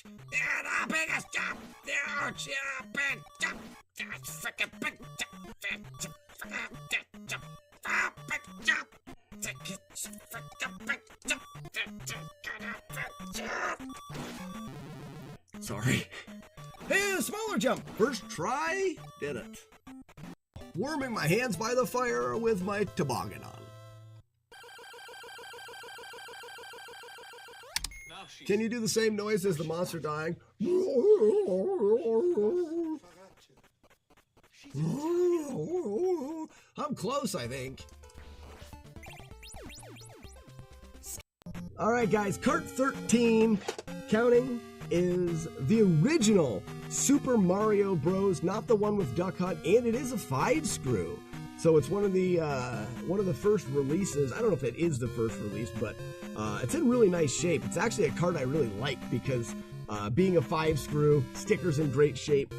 huge. Yeah, the biggest jump. Huge, yeah, big jump. That's freaking big jump. Big jump. Big jump. Big jump. Freaking big jump. Sorry. Hey, a smaller jump. First try, did it. Warming my hands by the fire with my toboggan on. Can you do the same noise as the monster dying? I'm close, I think. All right, guys, cart 13, counting, is the original Super Mario Bros., not the one with Duck Hunt, and it is a 5-screw. So it's one of the first releases. I don't know if it is the first release, but it's in really nice shape. It's actually a card I really like because being a 5-screw, stickers in great shape.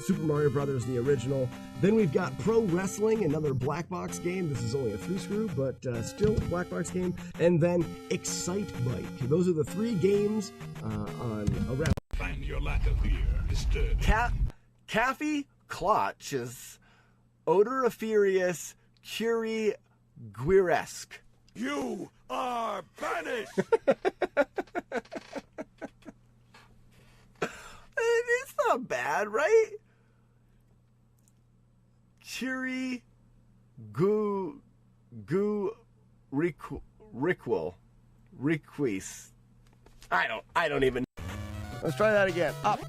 Super Mario Brothers, the original. Then we've got Pro Wrestling, another black box game. This is only a 3-screw, but still a black box game. And then Excite Bike. Those are the 3 games on around. Find your lack of beer disturbing. Caffey Clutch is Odoriferous Curie Guiresque. You are banished! It's not bad, right? Curie Requis. I don't even. Let's try that again. Up.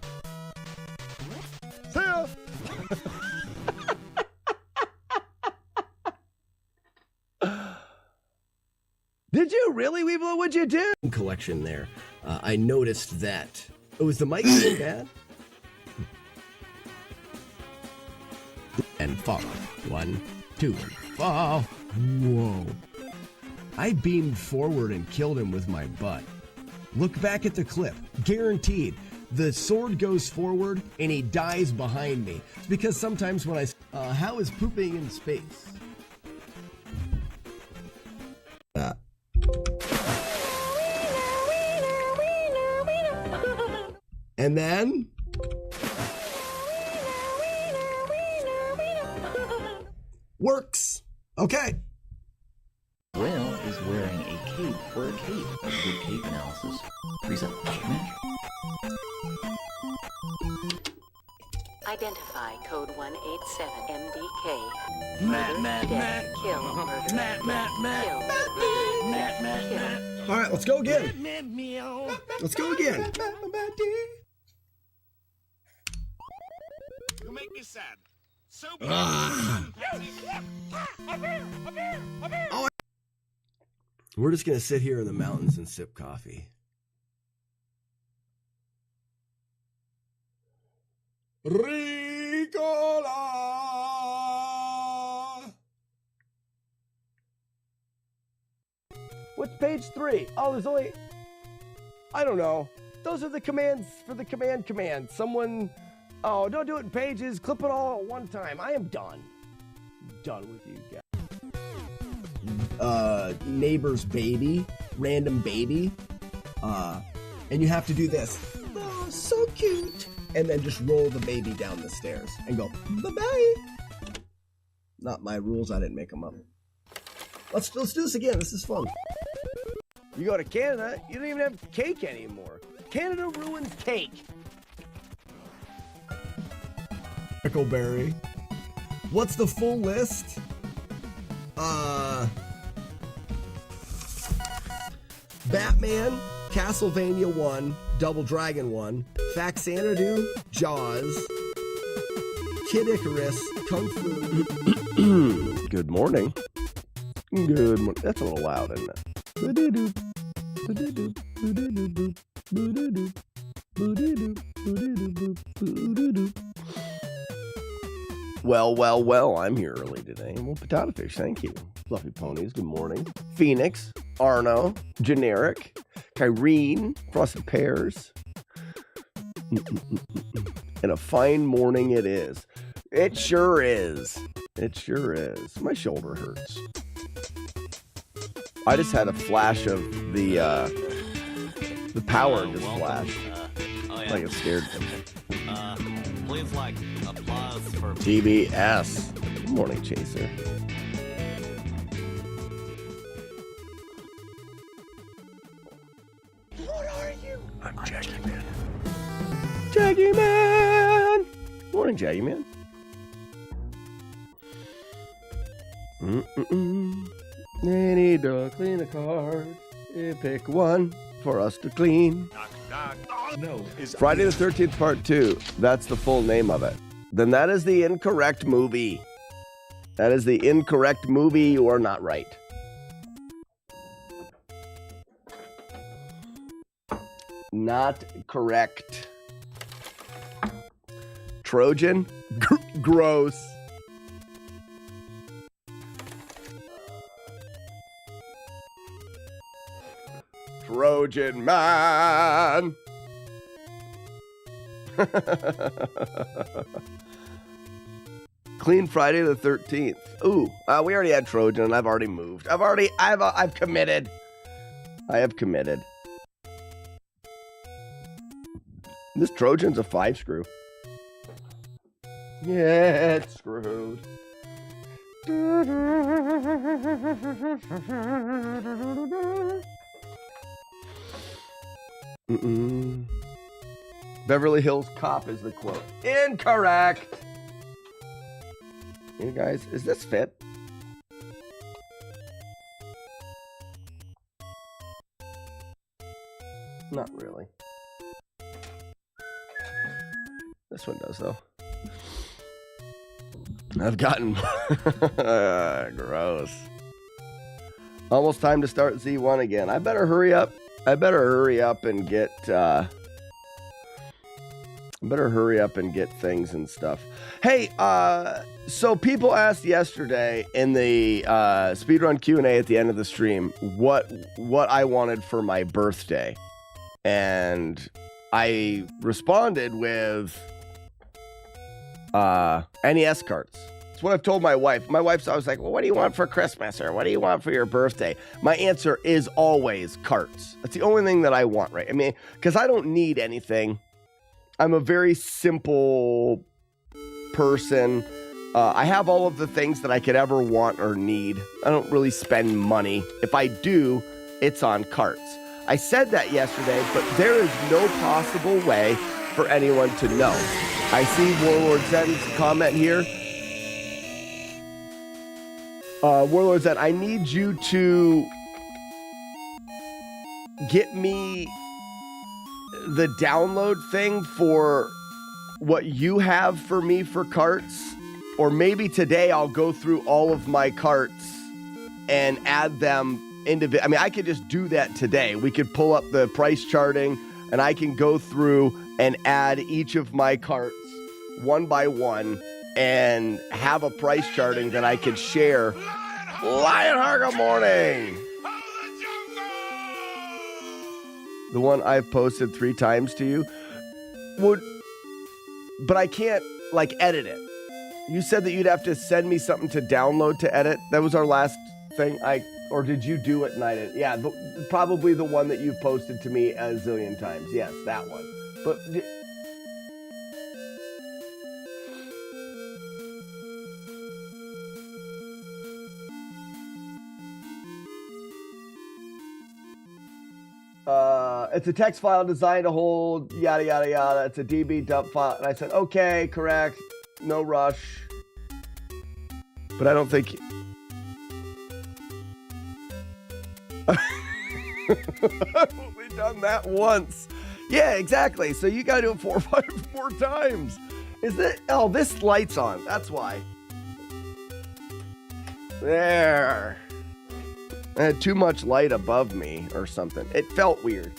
See ya. Did you really, Weevil? What'd you do? Collection there. I noticed that. Oh, is the mic so bad? And fall. 1, 2, fall. Whoa. I beamed forward and killed him with my butt. Look back at the clip. Guaranteed. The sword goes forward and he dies behind me. It's because sometimes when how is pooping in space? And then works. Okay. Will is wearing a cape for a cape. A good cape analysis. Reset. Match. Identify code 187 MDK. Matt. Kill. Murder. Matt. Kill. Matt. All right, let's go again. Let's go again. You make me sad. So We're just gonna sit here in the mountains and sip coffee. Ricola. What's page 3? Oh, there's only. I don't know. Those are the commands for the command. Someone. Oh, don't do it in pages. Clip it all at one time. I am done. Done with you guys. Neighbor's baby. Random baby. And you have to do this. Oh, so cute. And then just roll the baby down the stairs and go, bye-bye. Not my rules. I didn't make them up. Let's do this again. This is fun. You go to Canada, you don't even have cake anymore. Canada ruins cake. Pickleberry. What's the full list? Batman, Castlevania 1, Double Dragon 1, Faxanadu, Jaws, Kid Icarus, Kung Fu. Good morning. Good morning. That's a little loud, isn't it? Well, I'm here early today. Well, potato fish, thank you. Fluffy ponies, good morning. Phoenix, Arno, Generic, Kyrene, Frosted Pears. And a fine morning it is. It sure is. It sure is. My shoulder hurts. I just had a flash of the The power just welcome. flashed. Oh, yeah. Like it scared them. Please, like, applause for... TBS. Good morning, Chaser. What are you? I'm Jackie Man. Jaggy Man. Morning, Jaggy Man. They need to clean the cars. Pick one for us to clean. Knock, knock. Oh, no. Friday the 13th Part 2. That's the full name of it. Then that is the incorrect movie. That is the incorrect movie. You are not right. Not correct. Trojan? Gross. Trojan man. Clean Friday the 13th. Ooh, we already had Trojan and I've already moved. I've committed. I have committed. This Trojan's a 5-screw. Yeah, it's screwed. Beverly Hills Cop is the quote. Incorrect. You guys, is this fit? Not really. This one does, though. I've gotten gross. Almost time to start Z1 again. I better hurry up. And get things and stuff. Hey, so people asked yesterday in the speedrun Q&A at the end of the stream what I wanted for my birthday. And I responded with NES carts. That's what I've told my wife. My wife's always like, well, what do you want for Christmas? Or what do you want for your birthday? My answer is always carts. That's the only thing that I want, right? I mean, because I don't need anything. I'm a very simple person. I have all of the things that I could ever want or need. I don't really spend money. If I do, it's on carts. I said that yesterday, but there is no possible way for anyone to know. I see Warlord Zen's comment here. Warlord Zen, I need you to get me the download thing for what you have for me for carts, or maybe today I'll go through all of my carts and add them individually. I mean, I could just do that today. We could pull up the price charting and I can go through and add each of my carts one by one and have a price charting that I could share. Lionheart, good morning. The one I've posted 3 times to you but I can't like edit it. You said that you'd have to send me something to download to edit. That was our last thing. Or did you do it and I didn't? Yeah, probably the one that you've posted to me a zillion times. Yes, that one. But it's a text file designed to hold yada yada yada. It's a DB dump file. And I said, okay, correct. No rush. But I don't think I've only done that once. Yeah, exactly. So you gotta do it 4 or 5 more times. Is it? Oh, this light's on. That's why. There. I had too much light above me or something. It felt weird.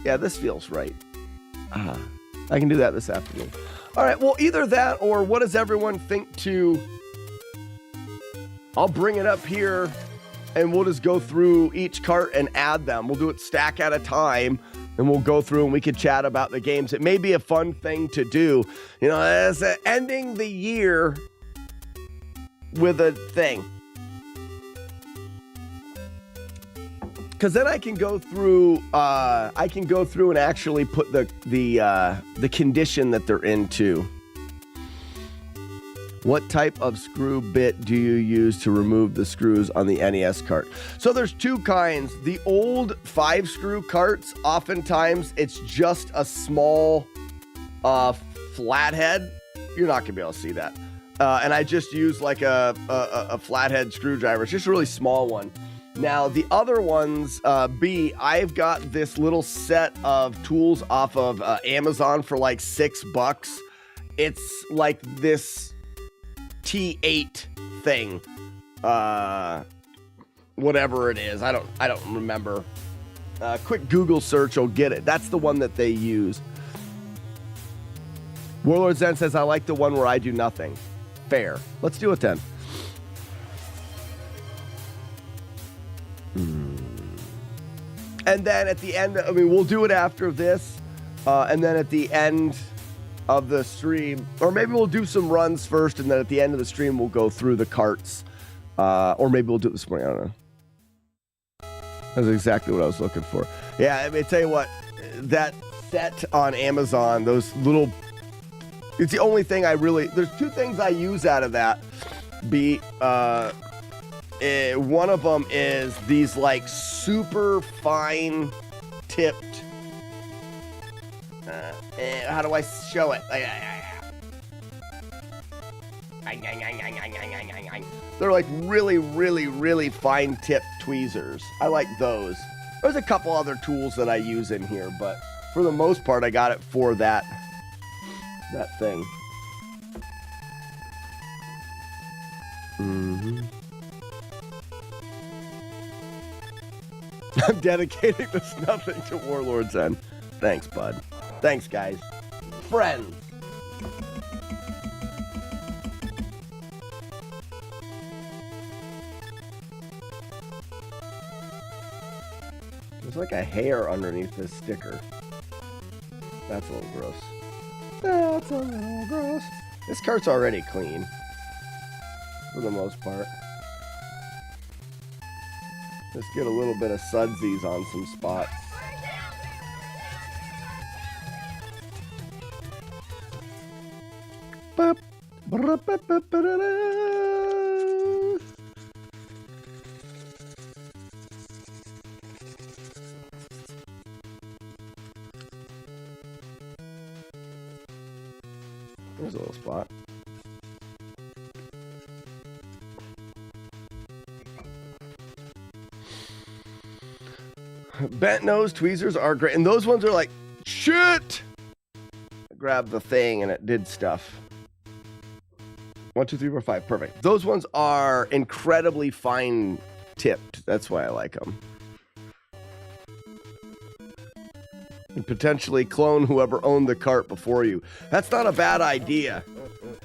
Yeah, this feels right. I can do that this afternoon. All right, well, either that or what does everyone think to... I'll bring it up here and we'll just go through each cart and add them. We'll do it stack at a time and we'll go through and we can chat about the games. It may be a fun thing to do. You know, as ending the year with a thing. Because then I can go through. And actually put the condition that they're into. What type of screw bit do you use to remove the screws on the NES cart? So there's two kinds. The old 5-screw carts, oftentimes it's just a small flathead. You're not gonna be able to see that. And I just use like a flathead screwdriver. It's just a really small one. Now the other ones, I've got this little set of tools off of Amazon for like $6. It's like this T8 thing, whatever it is. I don't remember. Quick Google search will get it. That's the one that they use. Warlord Zen says, I like the one where I do nothing. Fair. Let's do it then. And then at the end, I mean, we'll do it after this. And then at the end of the stream, or maybe we'll do some runs first, and then at the end of the stream, we'll go through the carts. Or maybe we'll do it this morning. I don't know. That's exactly what I was looking for. Yeah, I mean, tell you what, that set on Amazon, those little... It's the only thing I really... There's two things I use out of that. One of them is these, like, super fine tipped... how do I show it? They're like really, really, really fine tipped tweezers. I like those. There's a couple other tools that I use in here, but for the most part, I got it for that thing. Mm-hmm. I'm dedicating this nothing to Warlord Zen. Thanks, bud. Thanks, guys. Friends. There's like a hair underneath this sticker. That's a little gross. That's a little gross. This cart's already clean. For the most part. Just get a little bit of sudsies on some spots. There's a little spot. Bent nose tweezers are great, and those ones are like shit. I grabbed the thing and it did stuff. 1, 2, 3, 4, 5. Perfect. Those ones are incredibly fine tipped. That's why I like them. And potentially clone whoever owned the cart before you. That's not a bad idea.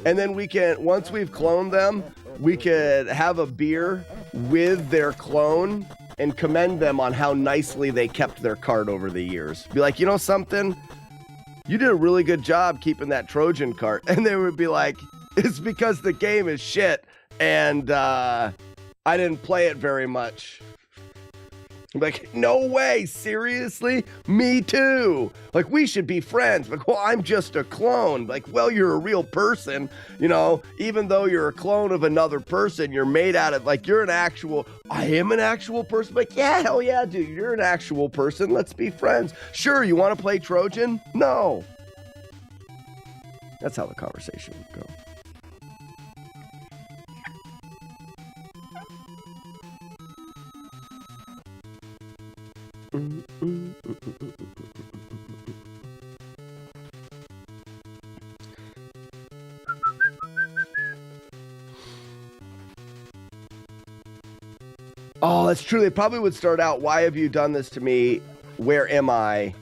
And then we can, once we've cloned them, we could have a beer with their clone and commend them on how nicely they kept their cart over the years. Be like, you know something? You did a really good job keeping that Trojan cart. And they would be like, it's because the game is shit and I didn't play it very much. I'm like, no way, seriously? Me too. Like, we should be friends. Like, well, I'm just a clone. Like, well, you're a real person, you know, even though you're a clone of another person, you're made out of, like, you're an actual, I am an actual person. Like, yeah, hell yeah, dude, you're an actual person. Let's be friends. Sure, you want to play Trojan? No. That's how the conversation would go. Oh, that's true. They probably would start out, why have you done this to me? Where am I?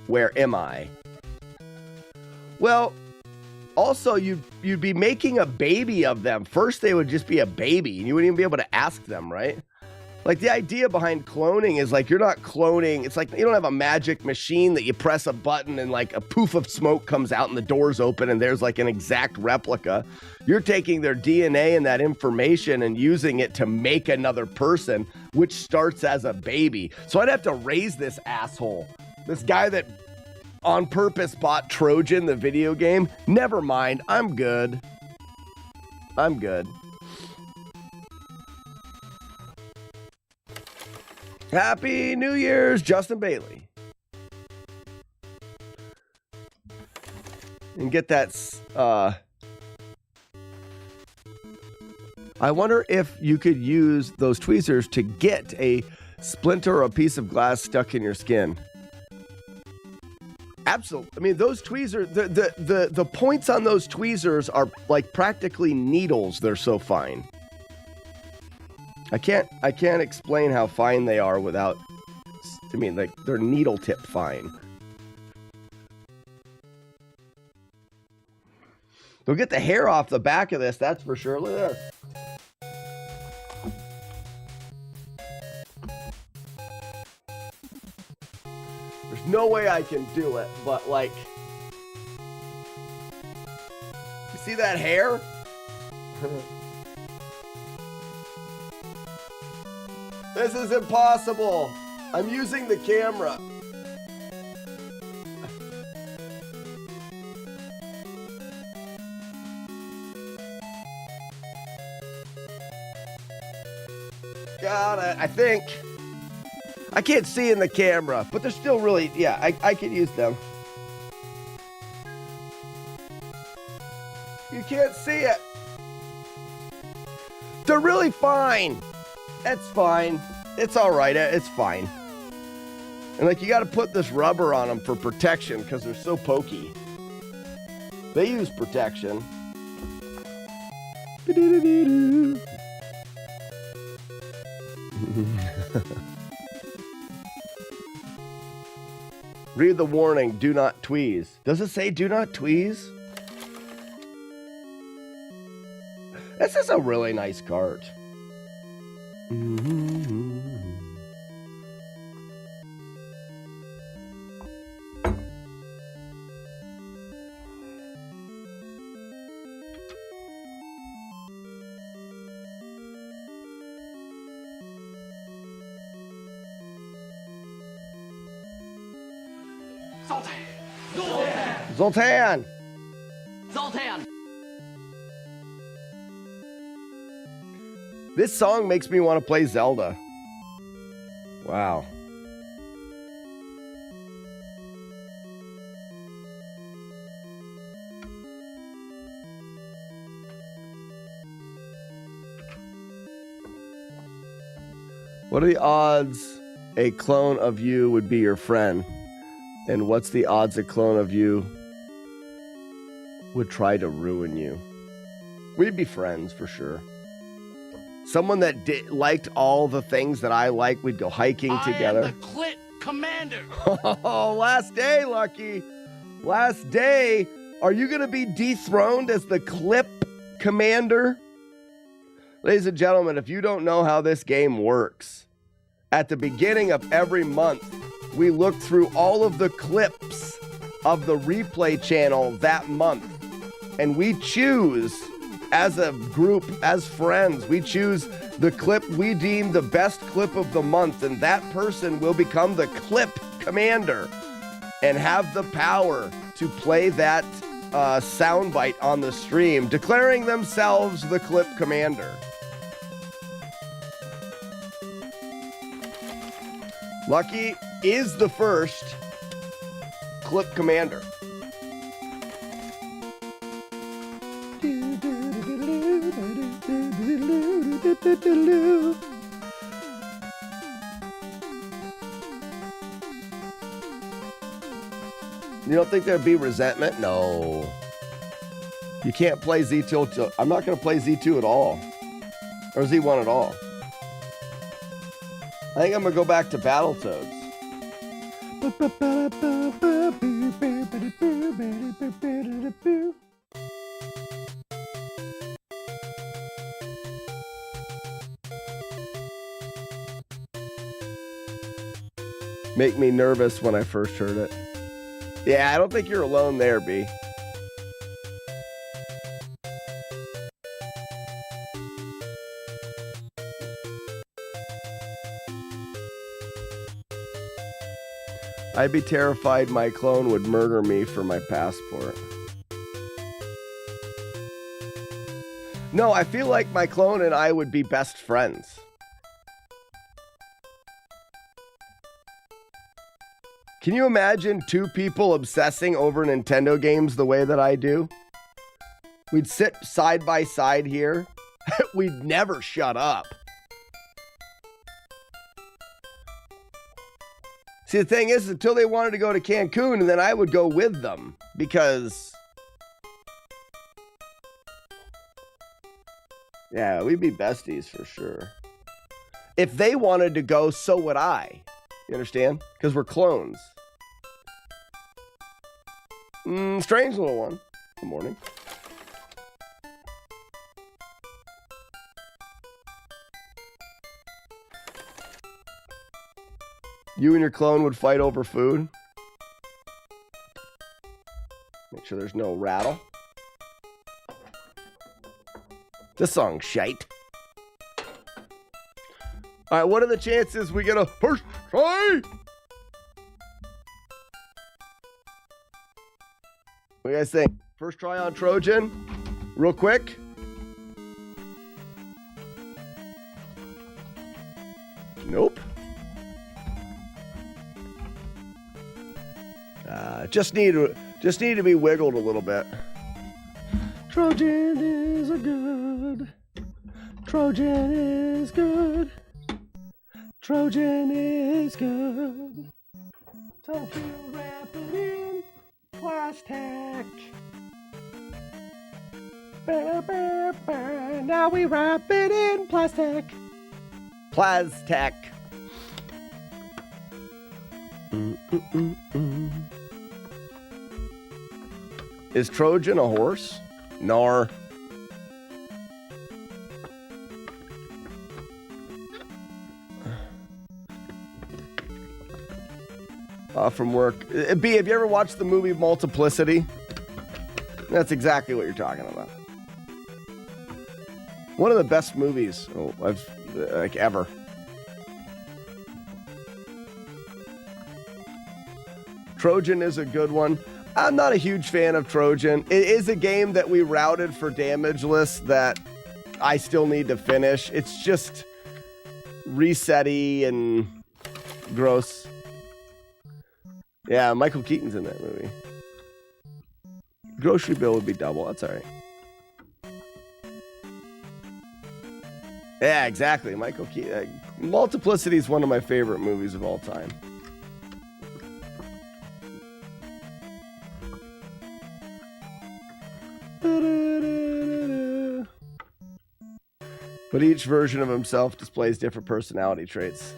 Where am I? Well, also, you'd be making a baby of them. First, they would just be a baby, and you wouldn't even be able to ask them, right? Like the idea behind cloning is like you're not cloning. It's like you don't have a magic machine that you press a button and like a poof of smoke comes out and the doors open and there's like an exact replica. You're taking their DNA and that information and using it to make another person, which starts as a baby. So I'd have to raise this asshole. This guy that on purpose bought Trojan, the video game. Never mind. I'm good. I'm good. Happy New Year's, Justin Bailey. And get that, I wonder if you could use those tweezers to get a splinter or a piece of glass stuck in your skin. Absolutely. I mean, those tweezers, the points on those tweezers are like practically needles. They're so fine. I can't explain how fine they are without, I mean, like they're needle tip fine. They'll get the hair off the back of this, that's for sure. Look at this. There's no way I can do it, but like, you see that hair? This is impossible. I'm using the camera. Got it, I think. I can't see in the camera, but they're still really, yeah, I can use them. You can't see it. They're really fine. It's fine. It's all right. It's fine. And like, you got to put this rubber on them for protection because they're so pokey. They use protection. Read the warning. Do not tweeze. Does it say do not tweeze? This is a really nice cart. Zoltan! Zoltan! This song makes me want to play Zelda. Wow. What are the odds a clone of you would be your friend? And what's the odds a clone of you would try to ruin you? We'd be friends for sure. Someone that liked all the things that I like, we'd go hiking together. I am the Clit Commander. Oh, last day, Lucky. Last day. Are you going to be dethroned as the Clip Commander? Ladies and gentlemen, if you don't know how this game works, at the beginning of every month, we look through all of the clips of the replay channel that month, and we choose, as a group, as friends, we choose the clip we deem the best clip of the month, and that person will become the Clip Commander and have the power to play that soundbite on the stream, declaring themselves the Clip Commander. Lucky is the first Clip Commander. You don't think there'd be resentment? No. You can't play Z2. I'm not going to play Z2 at all. Or Z1 at all. I think I'm going to go back to Battletoads. make me nervous when I first heard it. Yeah, I don't think you're alone there, B. I'd be terrified my clone would murder me for my passport. No, I feel like my clone and I would be best friends. Can you imagine two people obsessing over Nintendo games the way that I do? We'd sit side by side here. We'd never shut up. See, the thing is, until they wanted to go to Cancun, and then I would go with them because... Yeah, we'd be besties for sure. If they wanted to go, so would I. You understand? Because we're clones. Strange little one. Good morning. You and your clone would fight over food. Make sure there's no rattle. This song's shite. All right, what are the chances we get a first try? What do you guys think? First try on Trojan? Real quick. Nope. Just need to be wiggled a little bit. Trojan is a good. Trojan is good. Trojan is good. Don't you wrap it in plastic. Now we wrap it in plastic. Plastic. Is Trojan a horse? Nar. From work. B, have you ever watched the movie Multiplicity? That's exactly what you're talking about. One of the best movies I've like ever. Trojan is a good one. I'm not a huge fan of Trojan. It is a game that we routed for damage lists that I still need to finish. It's just reset-y and gross. Yeah, Michael Keaton's in that movie. Grocery bill would be double. That's all right. Yeah, exactly. Michael Keaton. Multiplicity is one of my favorite movies of all time. But each version of himself displays different personality traits.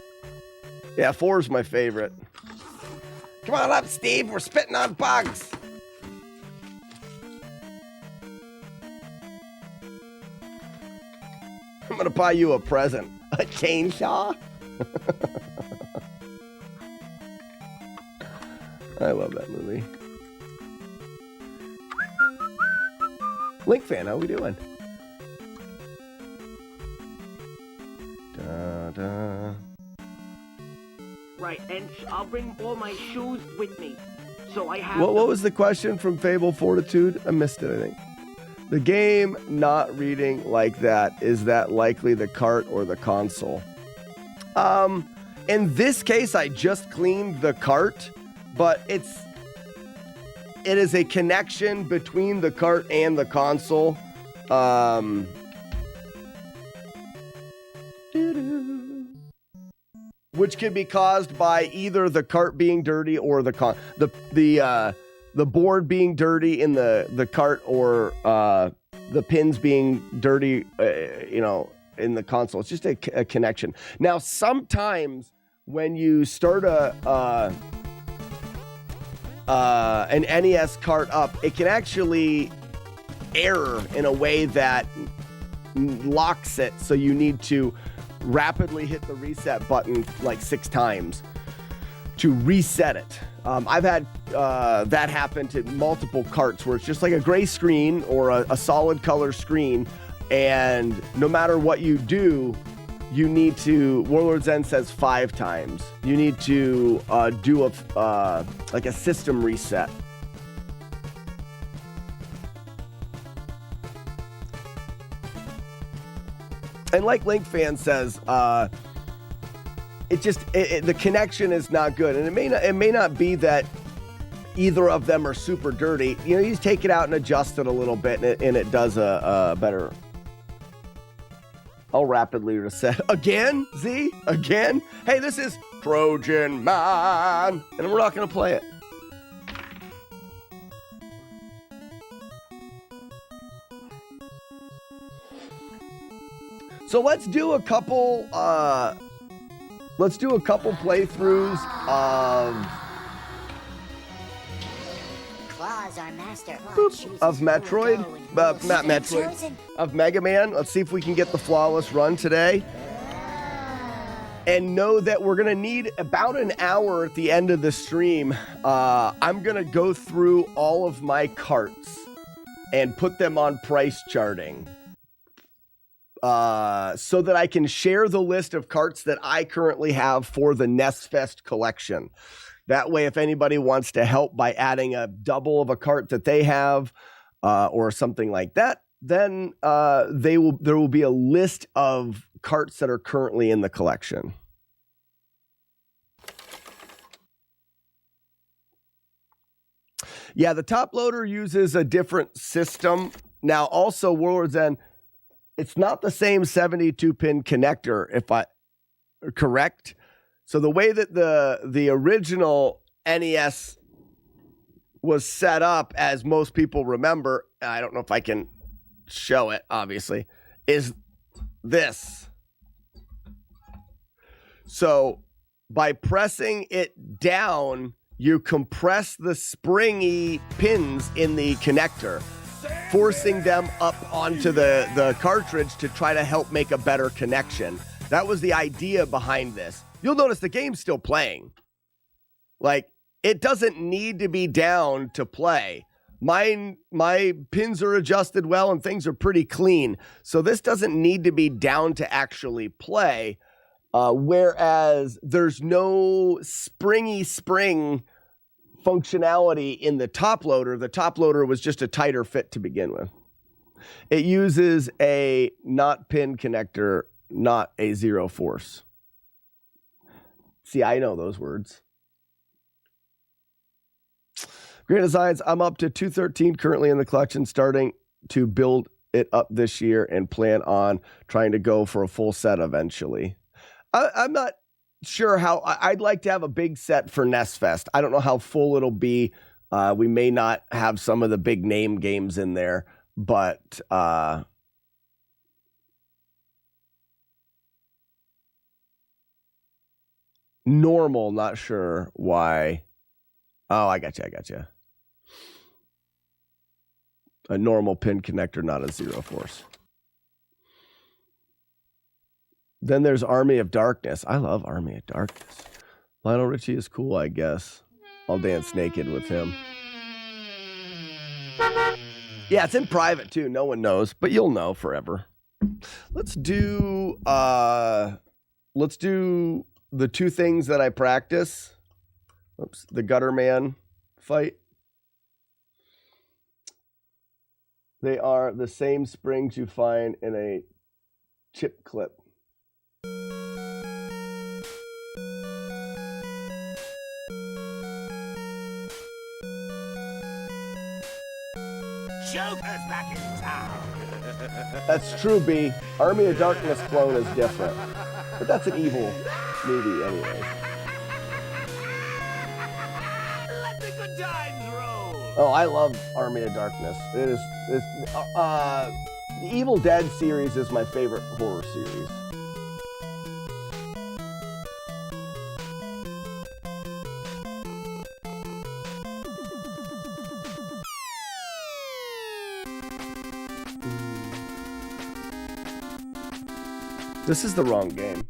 Yeah, 4 is my favorite. Come on up, Steve. We're spitting on bugs. I'm going to buy you a present. A chainsaw? I love that movie. Link fan, how we doing? Da. Right, and I'll bring all my shoes with me. So I have... What was the question from Fable Fortitude? I missed it, I think. The game not reading like that, is that likely the cart or the console? In this case, I just cleaned the cart, but it is a connection between the cart and the console. Which could be caused by either the cart being dirty or the board being dirty in the cart, or the pins being dirty, in the console. It's just a connection. Now, sometimes when you start an NES cart up, it can actually error in a way that locks it, so you need to rapidly hit the reset button like 6 times to reset it. I've had that happen to multiple carts where it's just like a gray screen or a solid color screen, and no matter what you do, you need to, Warlord's End says 5 times. You need to do like a system reset. And like Link Fan says, the connection is not good, and it may not be that either of them are super dirty. You know, you just take it out and adjust it a little bit, and it does a better. I'll rapidly reset again. Z again. Hey, this is Trojan Man, and we're not gonna play it. So let's do a couple playthroughs of of Metroid, not Metroid, of Mega Man. Let's see if we can get the flawless run today. And know that we're gonna need about an hour at the end of the stream. I'm gonna go through all of my carts and put them on price charting. So that I can share the list of carts that I currently have for the NES Fest collection. That way, if anybody wants to help by adding a double of a cart that they have, or something like that, then there will be a list of carts that are currently in the collection. Yeah, the top loader uses a different system. Now, also, Warlord's End, it's not the same 72-pin connector, if I correct. So the way that the original NES was set up, as most people remember, I don't know if I can show it, obviously, is this. So by pressing it down, you compress the springy pins in the connector, forcing them up onto the cartridge to try to help make a better connection. That was the idea behind this. You'll notice the game's still playing. Like, it doesn't need to be down to play. My pins are adjusted well and things are pretty clean. So this doesn't need to be down to actually play. Whereas there's no spring functionality in the top loader. The top loader was just a tighter fit to begin with. It uses a not pin connector, not a zero force. See, I know those words. Great Designs, I'm up to 213 currently in the collection, starting to build it up this year and plan on trying to go for a full set eventually. I'm not sure how. I'd like to have a big set for NES Fest. I don't know how full it'll be. We may not have some of the big name games in there, but normal, not sure why. Oh, I got you. A normal pin connector, not a zero force. Then there's Army of Darkness. I love Army of Darkness. Lionel Richie is cool, I guess. I'll dance naked with him. Yeah, it's in private too. No one knows, but you'll know forever. Let's do the two things that I practice. Oops, the Gutter Man fight. They are the same springs you find in a chip clip. Joker's back in town. That's true, B. Army of Darkness clone is different. But that's an evil movie anyway. Let the good times roll. Oh, I love Army of Darkness. The Evil Dead series is my favorite horror series. This is the wrong game.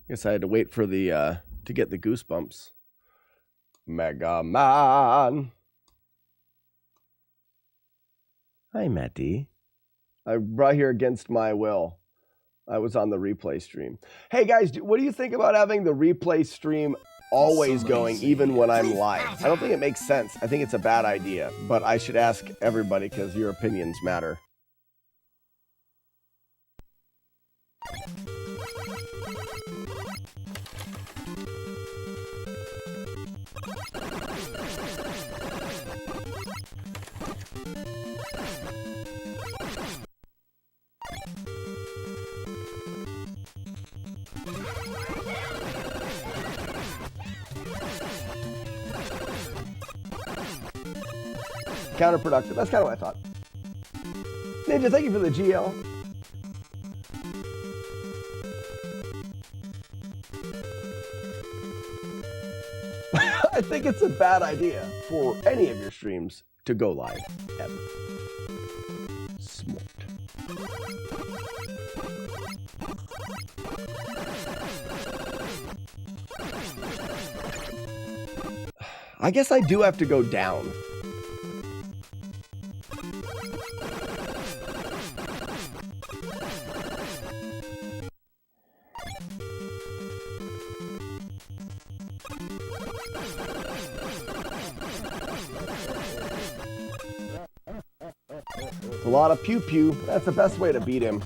Guess I had to wait for the to get the goosebumps. Mega Man. Hi, Matty. I brought here against my will. I was on the replay stream. Hey guys, what do you think about having the replay stream always going even when I'm live? I don't think it makes sense. I think it's a bad idea, but I should ask everybody because your opinions matter. Counterproductive. That's kind of what I thought. Ninja, thank you for the GL. I think it's a bad idea for any of your streams to go live ever. Smart. I guess I do have to go down. A lot of pew pew. That's the best way to beat him.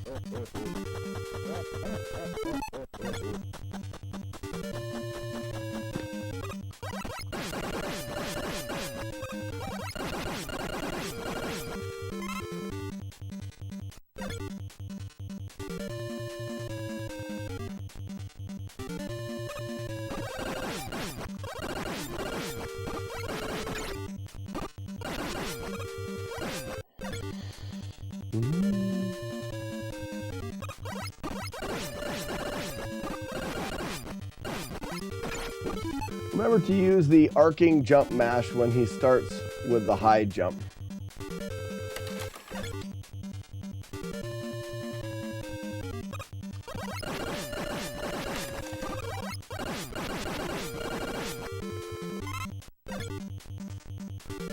Remember to use the arcing jump mash when he starts with the high jump.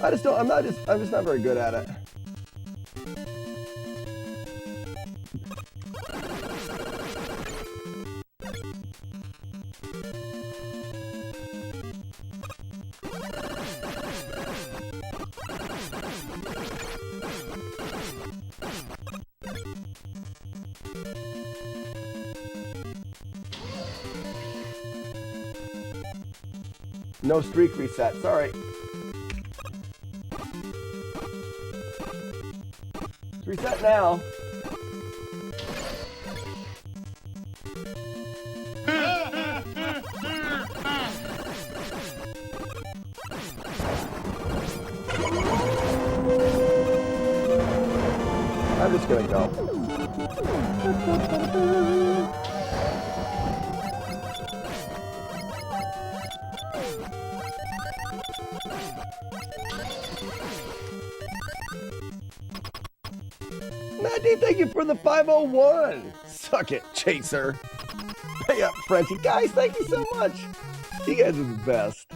I'm just not very good at it. No streak reset, sorry. It's reset now. I'm just gonna go. Maddie, thank you for the 501. Suck it, Chaser. Hey up, Frenchie. Guys, thank you so much. You guys are the best.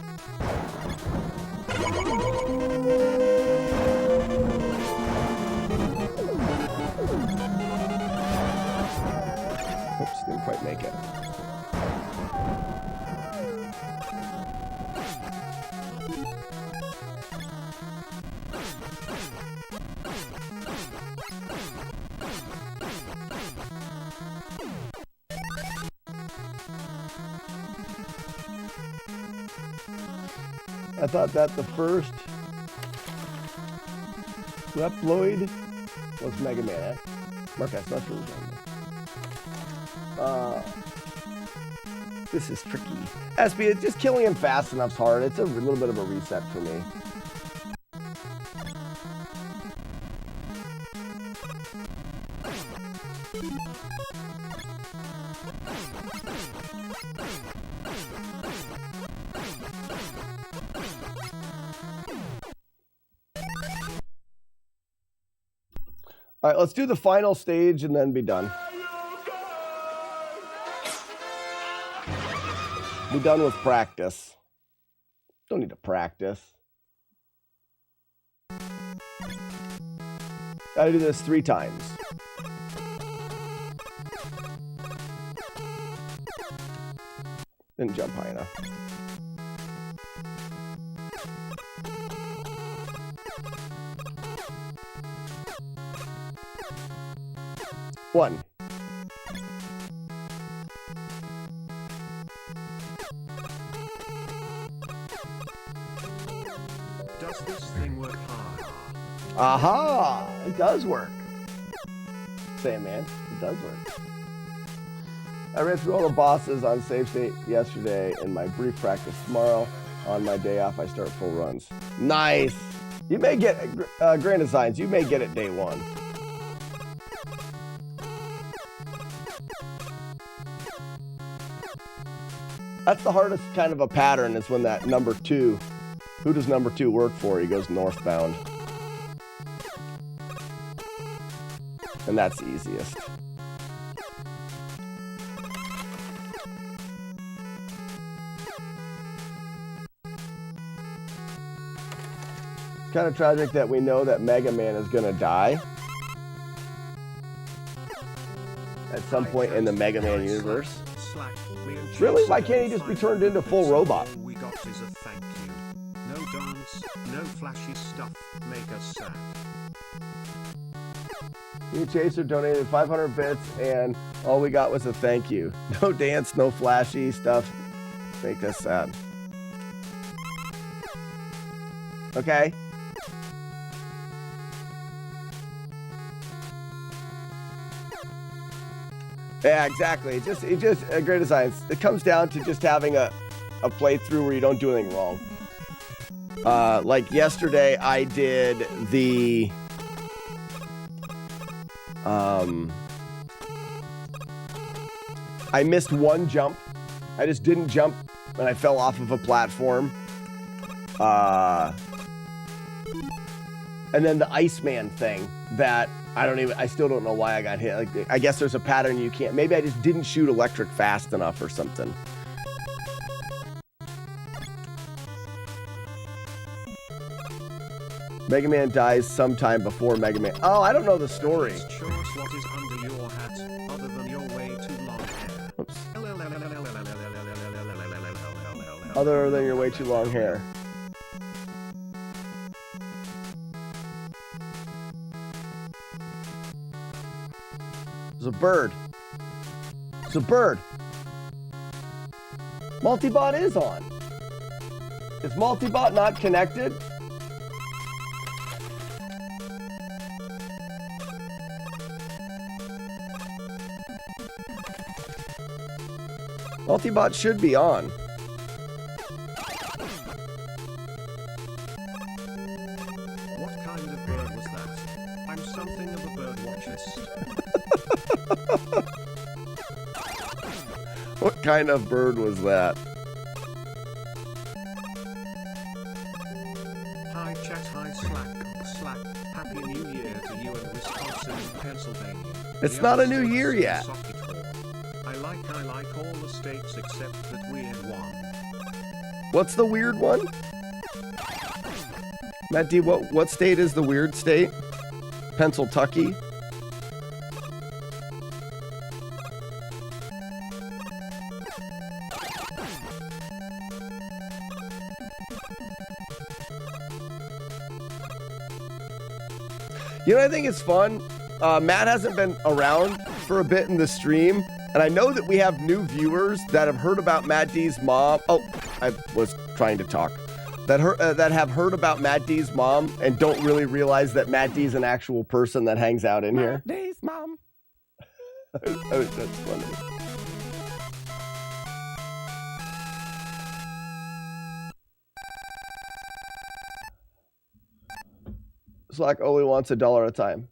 Oops, didn't quite make it. I thought that the first Reploid was Mega Man. Marcus, not sure. This is tricky. SB, just killing him fast enough's hard. It's a little bit of a reset for me. All right, let's do the final stage and then be done. Be done with practice. Don't need to practice. Gotta do this 3 times. Didn't jump high enough. One. Does this thing work hard? Aha! It does work. Sandman, it does work. I ran through all the bosses on save state yesterday in my brief practice tomorrow. On my day off, I start full runs. Nice! You may get, Grand Designs, you may get it day 1. That's the hardest kind of a pattern is when that number 2, who does number 2 work for? He goes northbound. And that's the easiest. It's kind of tragic that we know that Mega Man is going to die at some point in the Mega Man universe. Really? Why can't he just be turned into full robot? All we got is a thank you. No dance, no flashy stuff. Make us sad. You Chaser donated 500 bits, and all we got was a thank you. No dance, no flashy stuff. Make us sad. Okay. Yeah, exactly. It just Great Designs. It comes down to just having a playthrough where you don't do anything wrong. Like yesterday, I did the I missed one jump. I just didn't jump and I fell off of a platform. And then the Iceman thing that I still don't know why I got hit. Like, I guess there's a pattern you can't. Maybe I just didn't shoot electric fast enough or something. Mega Man dies sometime before Mega Man. Oh, I don't know the story. Show us what is under your hat, other than your way too long hair. Oops. Other than your way too long hair. There's a bird. It's a bird. Multibot is on. Is Multibot not connected? Multibot should be on. What kind of bird was that? I'm something of a birdwatchist. What kind of bird was that? Hi chat, hi Slack. Happy New Year to you in Wisconsin and Pennsylvania. It's The not a other new states year in yet. socket hall. I like all the states except that weird one. What's the weird one? Matt D, what state is the weird state? Pennsylvania? You know, I think it's fun. Matt hasn't been around for a bit in the stream, and I know that we have new viewers that have heard about Matt D's mom. Oh, I was trying to talk. That have heard about Matt D's mom and don't really realize that Matt D's an actual person that hangs out in here. Matt D's mom. That's funny. Slack only wants $1 at a time.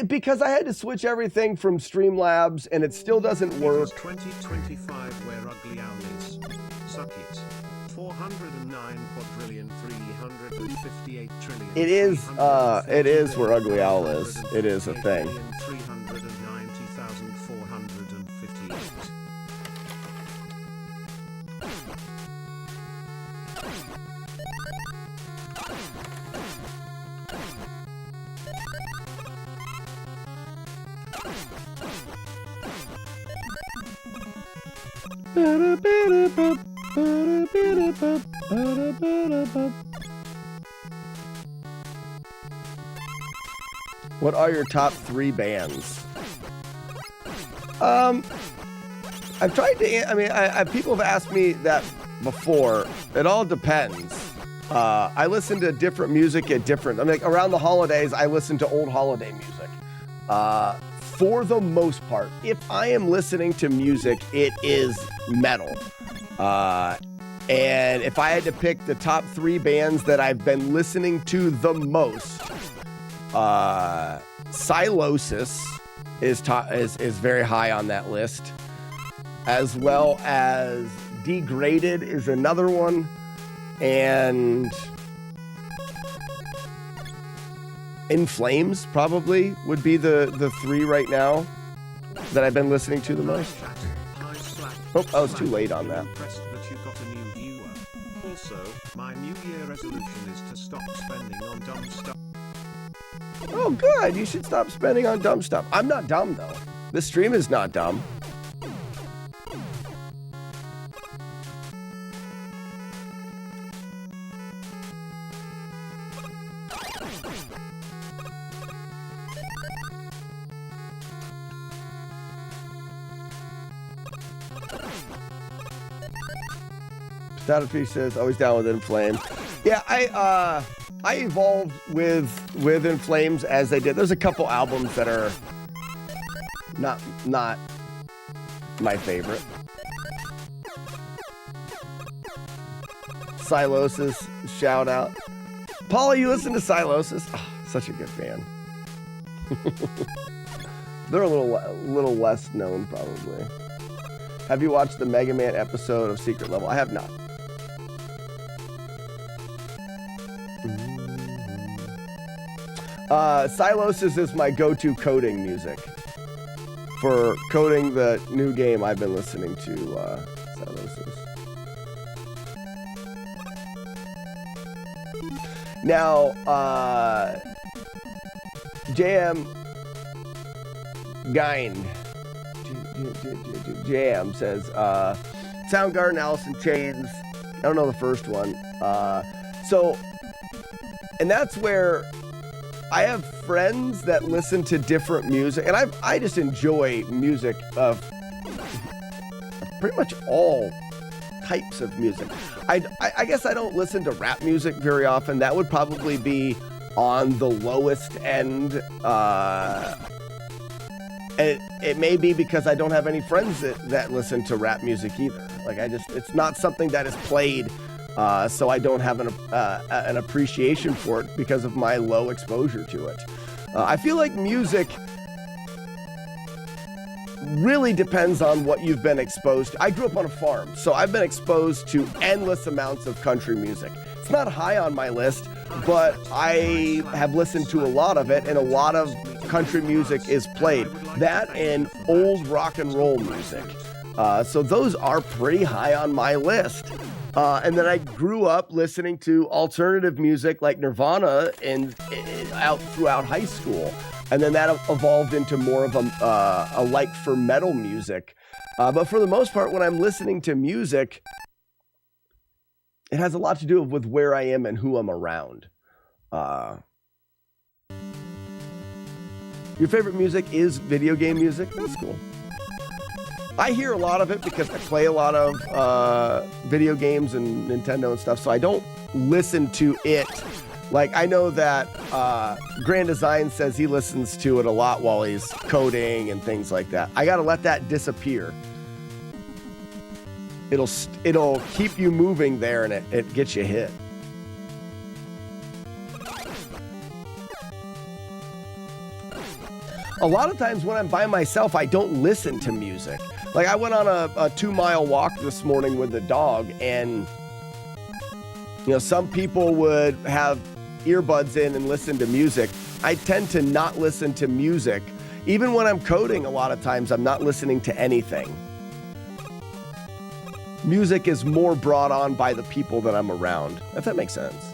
Because I had to switch everything from Streamlabs and it still doesn't work. 2025 where Ugly Owl is. Suck it. 409 quadrillion 358 trillion. It is where Ugly Owl is. It is a thing. 390,458. What are your top 3 bands? I've tried to, I mean, people have asked me that before. It all depends. I listen to different music at different, I mean, like around the holidays, I listen to old holiday music. For the most part, if I am listening to music, it is metal. And if I had to pick the top 3 bands that I've been listening to the most, Sylosis is very high on that list, as well as Degraded is another one, and In Flames probably would be the 3 right now that I've been listening to the most. Oh, I was too late on that. That you got a new viewer. Also, my New Year resolution is to stop spending on dumb stuff. Oh, good. You should stop spending on dumb stuff. I'm not dumb, though. This stream is not dumb. Static says, always down with In Flames. Yeah, I evolved with In Flames as they did. There's a couple albums that are not my favorite. Sylosis, shout out. Paula, you listen to Sylosis? Oh, such a good band. They're a little less known, probably. Have you watched the Mega Man episode of Secret Level? I have not. Sylosis is my go-to coding music. For coding the new game, I've been listening to Sylosis. Now, JM Gind Jam says, Soundgarden, Alice in Chains. I don't know the first one. And that's where I have friends that listen to different music, and I just enjoy music of pretty much all types of music. I guess I don't listen to rap music very often. That would probably be on the lowest end. It may be because I don't have any friends that listen to rap music either. Like it's not something that is played, so I don't have an appreciation for it because of my low exposure to it. I feel like music really depends on what you've been exposed to. I grew up on a farm, so I've been exposed to endless amounts of country music. It's not high on my list, but I have listened to a lot of it, and a lot of country music is played. That and old rock and roll music. So those are pretty high on my list. And then I grew up listening to alternative music like Nirvana out throughout high school. And then that evolved into more of a like for metal music. But for the most part, when I'm listening to music, it has a lot to do with where I am and who I'm around. Your favorite music is video game music? That's cool. I hear a lot of it because I play a lot of video games and Nintendo and stuff, so I don't listen to it. Like, I know that Grand Design says he listens to it a lot while he's coding and things like that. I gotta let that disappear. It'll keep you moving there, and it gets you hit. A lot of times when I'm by myself, I don't listen to music. Like, I went on a 2-mile walk this morning with the dog, and some people would have earbuds in and listen to music. I tend to not listen to music. Even when I'm coding, a lot of times I'm not listening to anything. music is more brought on by the people that I'm around, if that makes sense.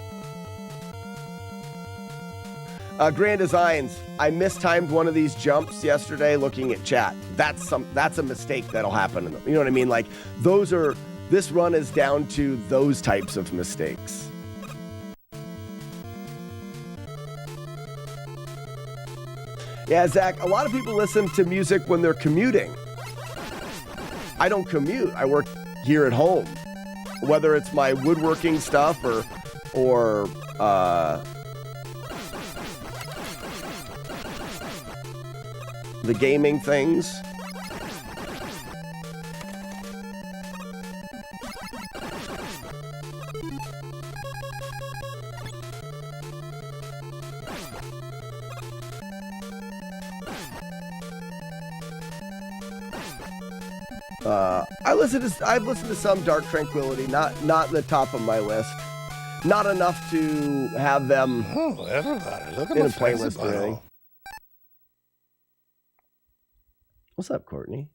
Grand Designs, I mistimed one of these jumps yesterday looking at chat. That's a mistake that'll happen. You know what I mean? Like, this run is down to those types of mistakes. Yeah, Zach, a lot of people listen to music when they're commuting. I don't commute. I work here at home. Whether it's my woodworking stuff or the gaming things. I've listened to some Dark Tranquility, not the top of my list. Not enough to have them Everybody, look at in my a playlist or anything. What's up, Courtney?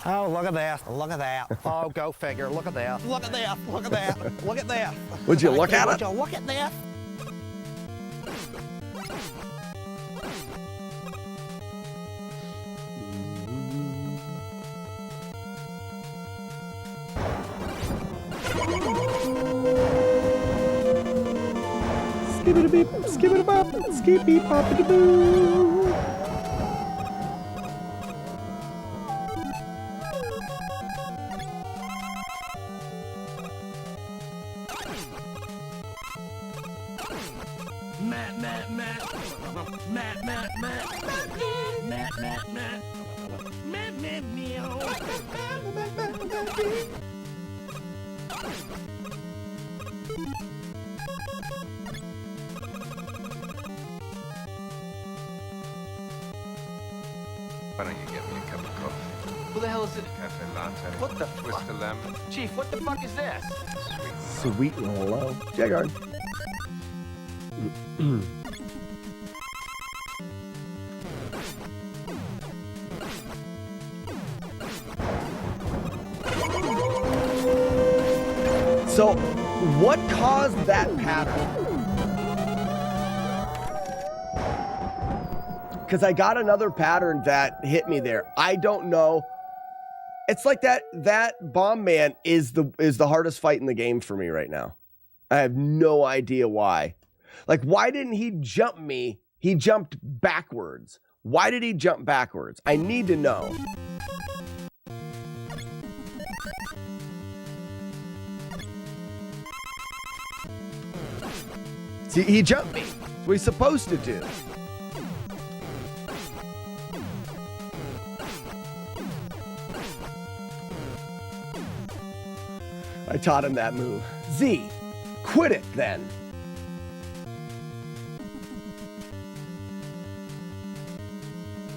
Oh, look at that. Look at that. Oh, go figure. Look at that. Look at that. Look at that. Look at that. Would you look at it? Would you look at that? Skibbity-beep, skibbity-bop, skibbity-boppity-boo. Why don't you get me a cup of coffee? Who the hell is it? Cafe latte. What the Twist fuck? of lemon. Chief, what the fuck is this? Sweet and low. Jagard. So, what caused that pattern? Because I got another pattern that hit me there. I don't know. It's like that bomb man is the hardest fight in the game for me right now. I have no idea why. Like, why didn't he jump me? He jumped backwards. Why did he jump backwards? I need to know. See, he jumped me. That's what he's supposed to do. I taught him that move. Z, quit it then.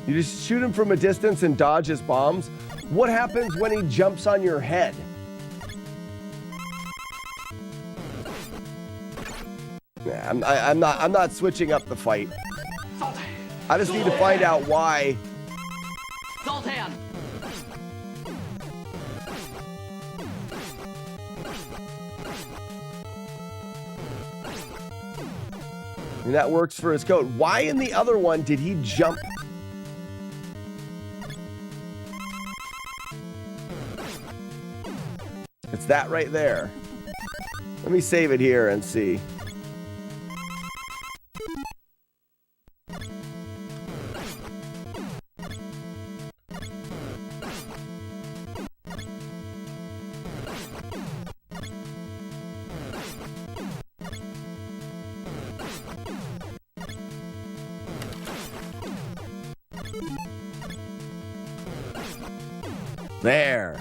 You just shoot him from a distance and dodge his bombs. What happens when he jumps on your head? Nah, I'm not switching up the fight. I just need to find out why. Zoltan! And that works for his code. Why in the other one did he jump? It's that right there. Let me save it here and see. There.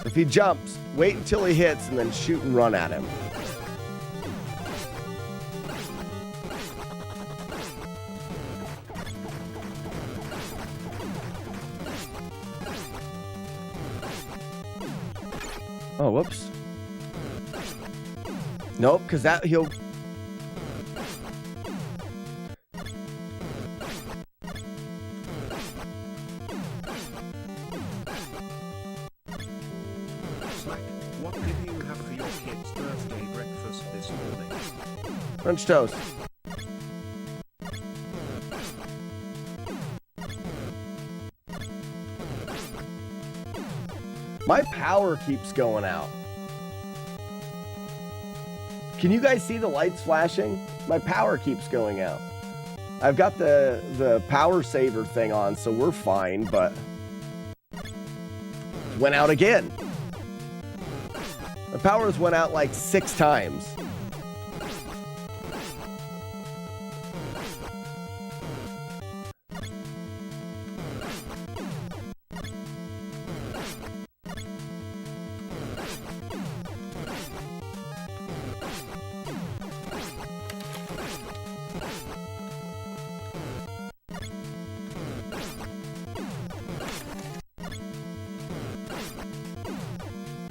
If he jumps, wait until he hits and then shoot and run at him. Oh, whoops. Nope, because that he'll... Slack, what did you have for your kid's birthday breakfast this morning? French toast. My power keeps going out. Can you guys see the lights flashing? My power keeps going out. I've got the power saver thing on, so we're fine, but it went out again. My powers went out like 6 times.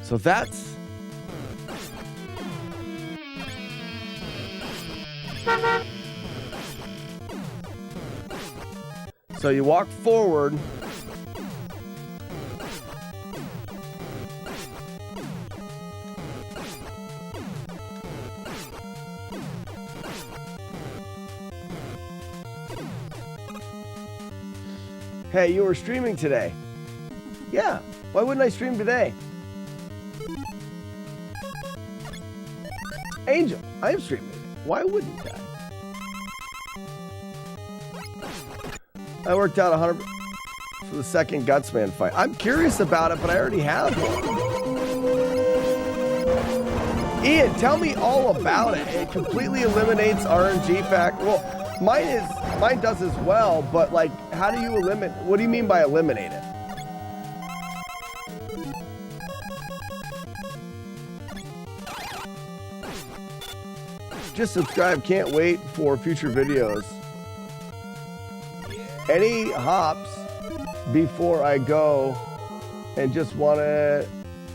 So that's... So you walk forward. Hey, you were streaming today. Yeah, why wouldn't I stream today? Angel, I am streaming. Why wouldn't I? I worked out 100 for the second Gutsman fight. I'm curious about it, but I already have one. Ian, tell me all about it. It completely eliminates RNG fact. Well, mine does as well, but like, how do you eliminate? What do you mean by eliminate it? Just subscribe. Can't wait for future videos. Any hops before I go and just want to...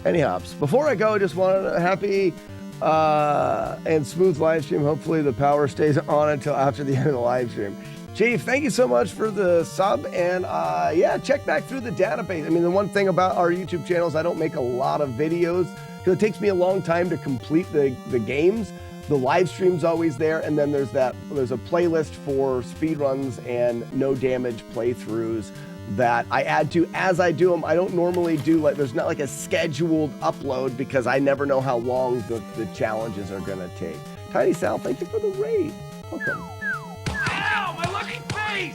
Any hops. Before I go, just want a happy and smooth live stream. Hopefully the power stays on until after the end of the live stream. Chief, thank you so much for the sub. And yeah, check back through the database. I mean, the one thing about our YouTube channel is I don't make a lot of videos because it takes me a long time to complete the games. The live stream's always there, and then there's a playlist for speedruns and no damage playthroughs that I add to as I do them. I don't normally do there's not like a scheduled upload because I never know how long the challenges are gonna take. Tiny Sal, thank you for the raid. Welcome. Ow, my lucky face!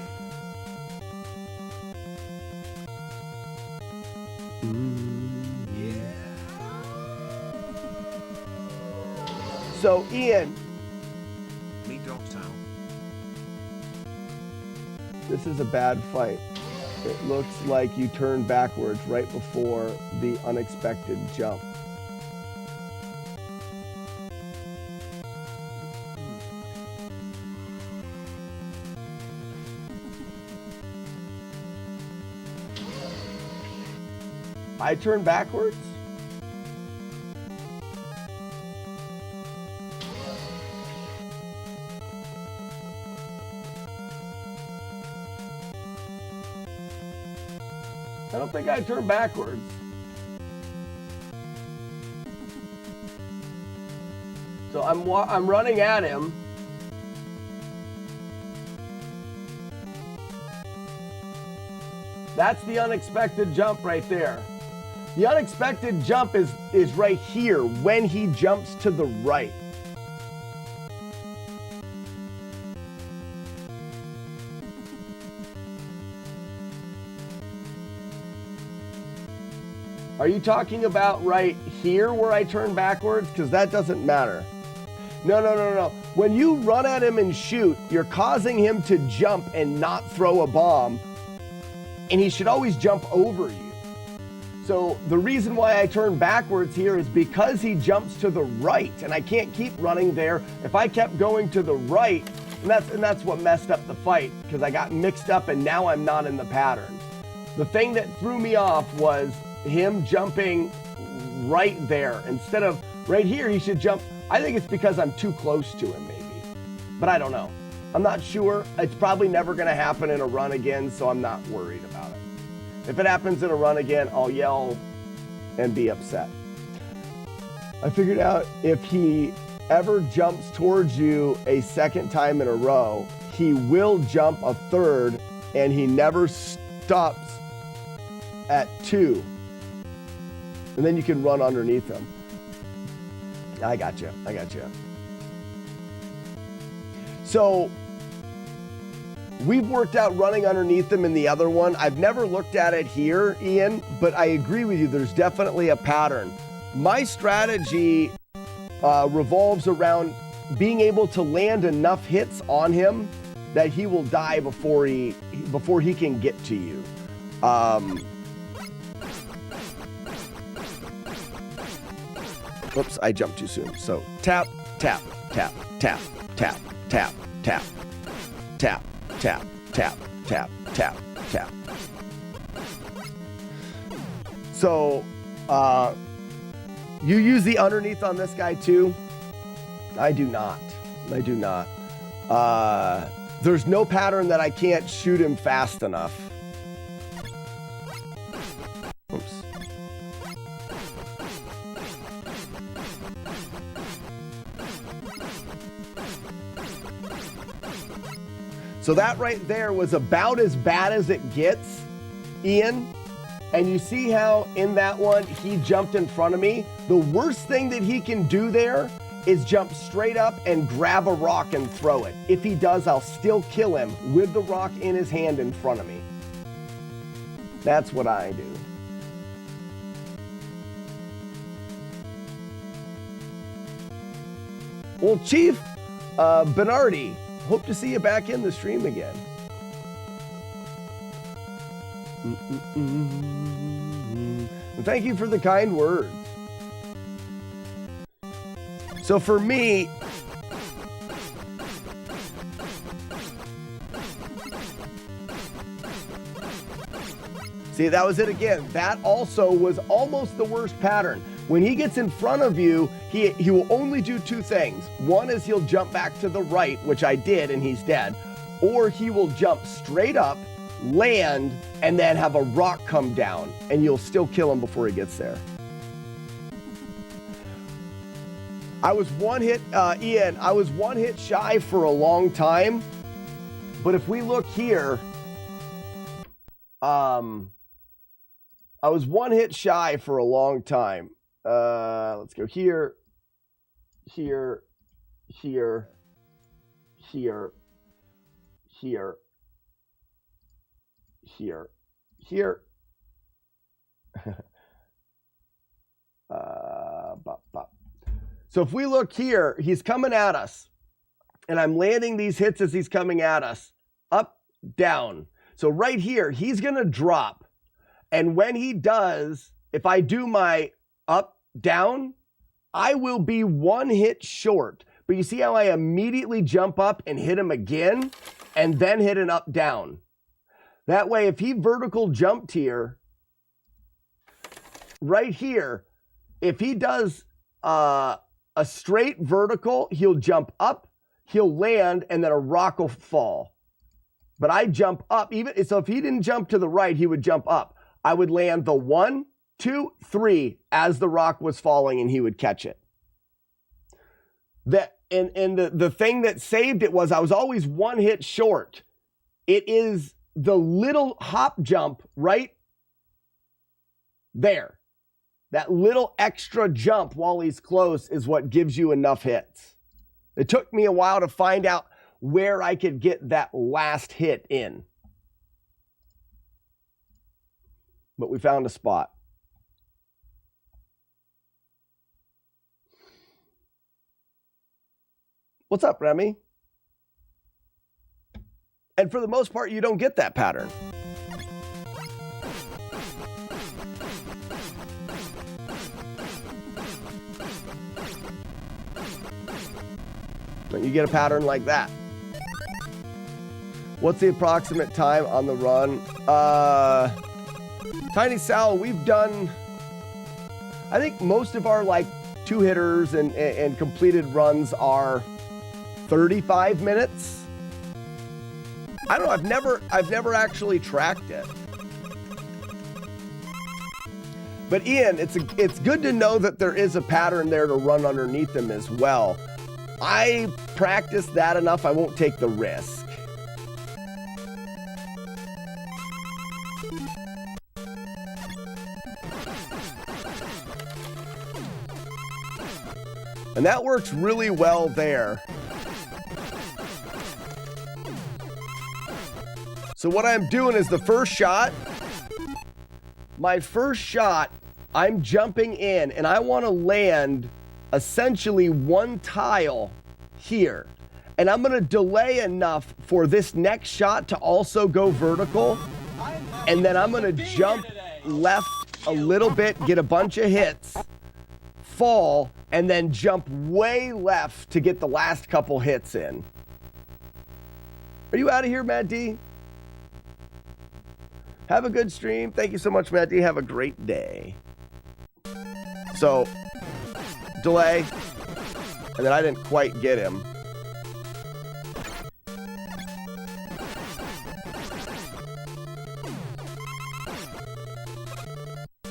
So, Ian. This is a bad fight. It looks like you turned backwards right before the unexpected jump. I turned backwards? I don't think I turned backwards. So I'm running at him. That's the unexpected jump right there. The unexpected jump is right here when he jumps to the right. Are you talking about right here where I turn backwards? Because that doesn't matter. No. When you run at him and shoot, you're causing him to jump and not throw a bomb. And he should always jump over you. So the reason why I turn backwards here is because he jumps to the right. And I can't keep running there. If I kept going to the right, and that's what messed up the fight. Because I got mixed up and now I'm not in the pattern. The thing that threw me off was him jumping right there. Instead of right here, he should jump. I think it's because I'm too close to him, maybe. But I don't know. I'm not sure. It's probably never going to happen in a run again, so I'm not worried about it. If it happens in a run again, I'll yell and be upset. I figured out if he ever jumps towards you a second time in a row, he will jump a third, and he never stops at 2. And then you can run underneath him. I got you. So we've worked out running underneath them in the other one. I've never looked at it here, Ian, but I agree with you. There's definitely a pattern. My strategy revolves around being able to land enough hits on him that he will die before he can get to you. Oops, I jumped too soon. So tap, tap, tap, tap, tap, tap, tap, tap, tap, tap, tap, tap, tap. So, you use the underneath on this guy too? I do not. There's no pattern that I can't shoot him fast enough. Oops. So that right there was about as bad as it gets, Ian. And you see how in that one, he jumped in front of me? The worst thing that he can do there is jump straight up and grab a rock and throw it. If he does, I'll still kill him with the rock in his hand in front of me. That's what I do. Well, Chief Bernardi, hope to see you back in the stream again. And thank you for the kind words. So for me, see, that was it again. That also was almost the worst pattern. When he gets in front of you, he will only do 2 things. One is he'll jump back to the right, which I did, and he's dead. Or he will jump straight up, land, and then have a rock come down, and you'll still kill him before he gets there. I was one hit, Ian, I was one hit shy for a long time, but if we look here, I was one hit shy for a long time. Let's go here, here, here, here, here, here, here. So if we look here, he's coming at us, and I'm landing these hits as he's coming at us. Up, down. So right here, he's going to drop. And when he does, if I do my up, down, I will be one hit short. But you see how I immediately jump up and hit him again, and then hit an up, down. That way, if he vertical jumped here, right here, if he does a straight vertical, he'll jump up, he'll land, and then a rock will fall. But I jump up, even so if he didn't jump to the right, he would jump up. I would land the 1, 2, 3 as the rock was falling, and he would catch it. And the thing that saved it was I was always one hit short. It is the little hop jump right there. That little extra jump while he's close is what gives you enough hits. It took me a while to find out where I could get that last hit in. But we found a spot. What's up, Remy? And for the most part, you don't get that pattern. But you get a pattern like that. What's the approximate time on the run? Tiny Sal, we've done I think most of our like 2-hitters and completed runs are 35 minutes. I don't know. I've never actually tracked it. But Ian, it's good to know that there is a pattern there to run underneath them as well. I practice that enough, I won't take the risk. And that works really well there. So what I'm doing is the first shot, my first shot, I'm jumping in and I want to land essentially one tile here. And I'm going to delay enough for this next shot to also go vertical. And then I'm going to jump left a little bit, get a bunch of hits, fall, and then jump way left to get the last couple hits in. Are you out of here, Matt D? Have a good stream. Thank you so much, Matt D. Have a great day. So, delay. And then I didn't quite get him.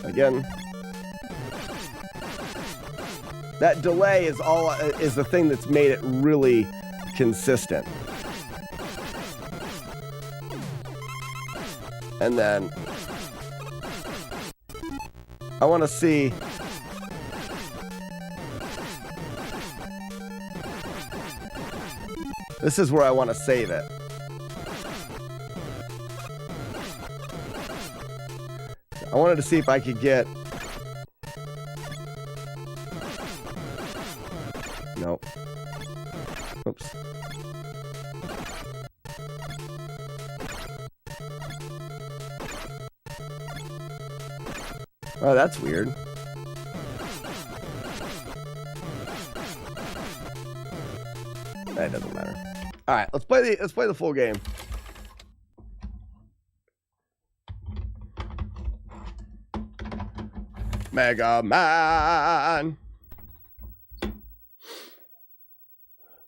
Again. That delay is the thing that's made it really consistent. And then I want to see this is where I want to save it. I wanted to see if I could get nope. Oops. Oh, that's weird. That doesn't matter. All right, let's play the full game. Mega Man.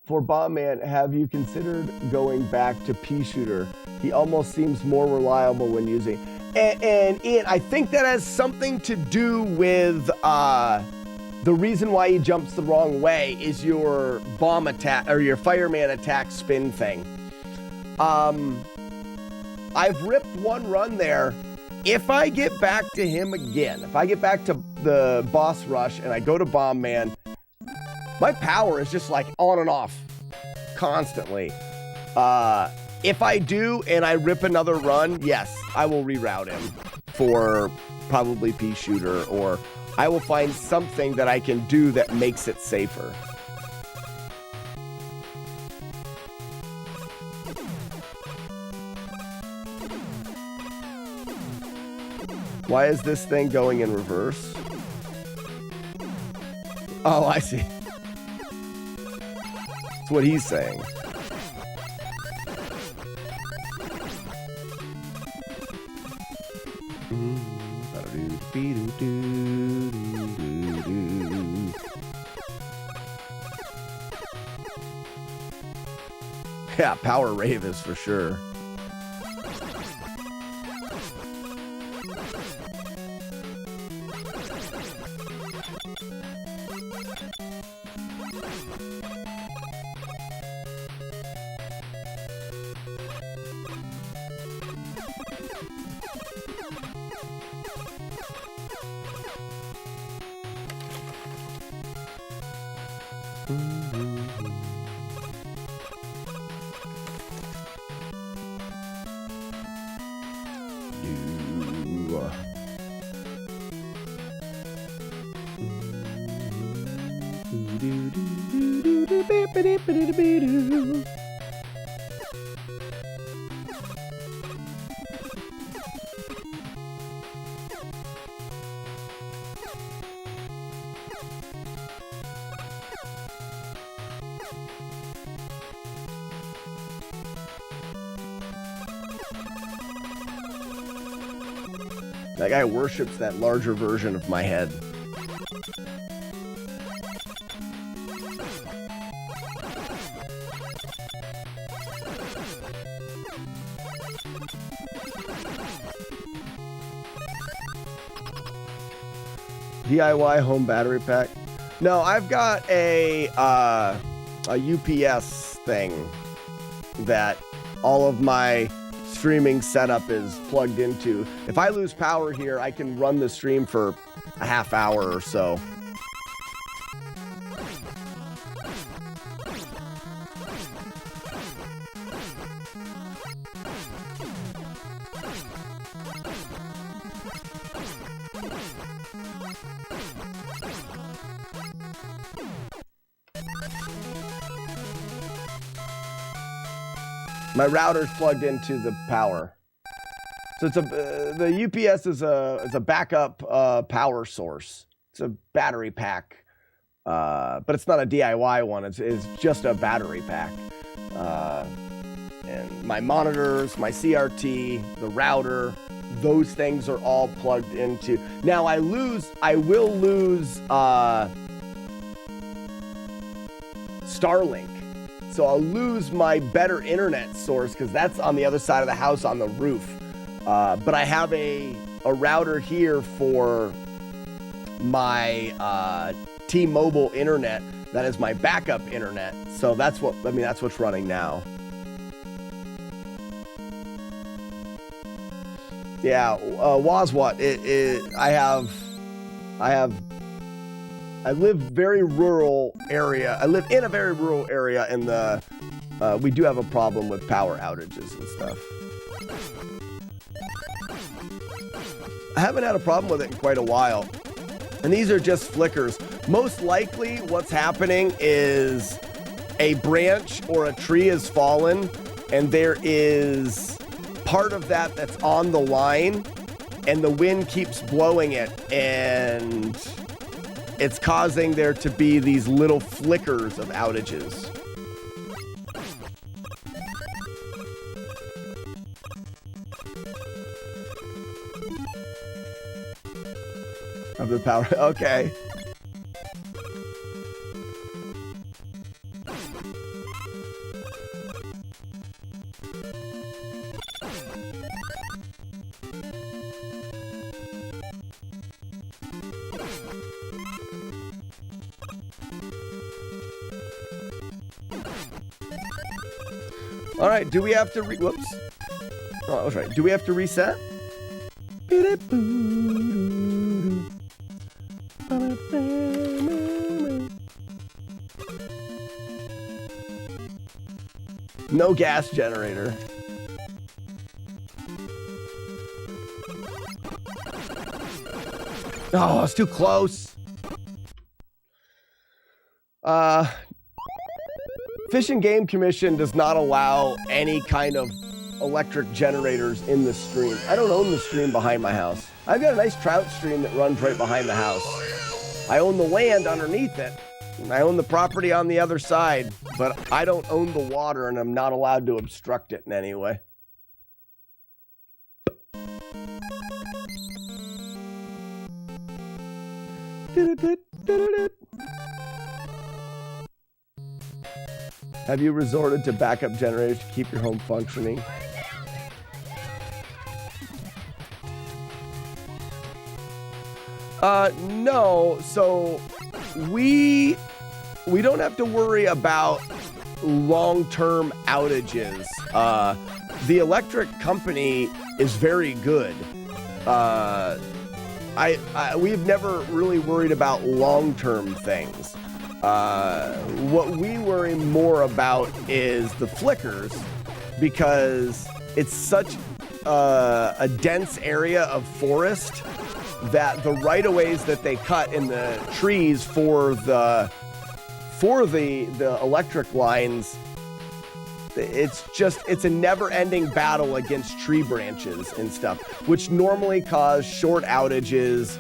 For Bomb Man, have you considered going back to Pea Shooter? He almost seems more reliable when using. And Ian, I think that has something to do with the reason why he jumps the wrong way is your bomb attack or your fireman attack spin thing. I've ripped one run there. If I get back to him again, if I get back to the boss rush and I go to Bomb Man, my power is just like on and off constantly. If I do and I rip another run, yes, I will reroute him for probably Pea Shooter, or I will find something that I can do that makes it safer. Why is this thing going in reverse? Oh, I see. That's what he's saying. Yeah, Power Rave is for sure. That guy worships that larger version of my head. DIY home battery pack. No, I've got a UPS thing that all of my streaming setup is plugged into. If I lose power here, I can run the stream for a half hour or so. My router's plugged into the power, so it's the UPS is a backup power source. It's a battery pack, but it's not a DIY one. It's just a battery pack. And my monitors, my CRT, the router, those things are all plugged into. Now I will lose Starlink. So I'll lose my better internet source because that's on the other side of the house on the roof. But I have a router here for my T-Mobile internet. That is my backup internet. So that's what's running now. Yeah, Waswat. I live very rural area. I live in a very rural area, and we do have a problem with power outages and stuff. I haven't had a problem with it in quite a while. And these are just flickers. Most likely what's happening is a branch or a tree has fallen, and there is part of that that's on the line, and the wind keeps blowing it, and it's causing there to be these little flickers of outages. Of the power, okay. All right, do we have to whoops. Oh, I was right. Do we have to reset? No gas generator. Oh, it's too close. Fish and Game Commission does not allow any kind of electric generators in the stream. I don't own the stream behind my house. I've got a nice trout stream that runs right behind the house. I own the land underneath it. And I own the property on the other side, but I don't own the water, and I'm not allowed to obstruct it in any way. Have you resorted to backup generators to keep your home functioning? No. So we don't have to worry about long-term outages. The electric company is very good. We've never really worried about long-term things. What we worry more about is the flickers, because it's such a dense area of forest that the right-of-ways that they cut in the trees for the electric lines, it's a never-ending battle against tree branches and stuff, which normally cause short outages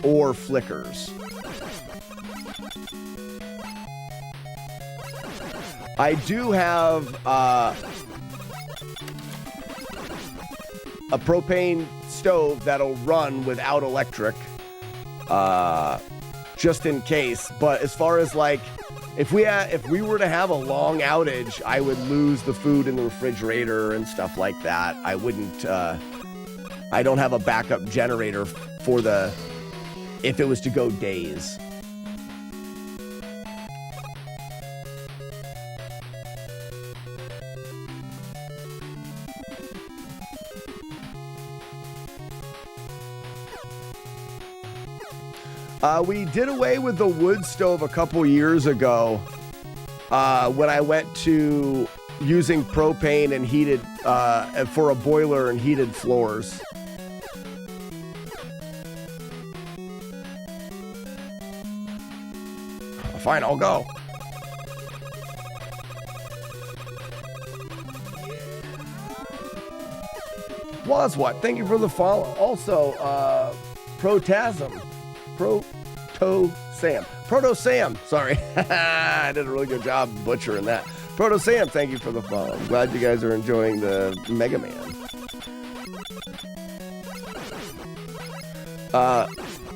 or flickers. I do have a propane stove that'll run without electric, just in case. But as far as like, if we were to have a long outage, I would lose the food in the refrigerator and stuff like that. I wouldn't. I don't have a backup generator for if it was to go days. We did away with the wood stove a couple years ago when I went to using propane and heated for a boiler and heated floors. Fine, I'll go. Wazwat, thank you for the follow. Also, Protasm. Proto Sam, sorry. I did a really good job butchering that. Proto Sam, thank you for the follow. I'm glad you guys are enjoying the Mega Man.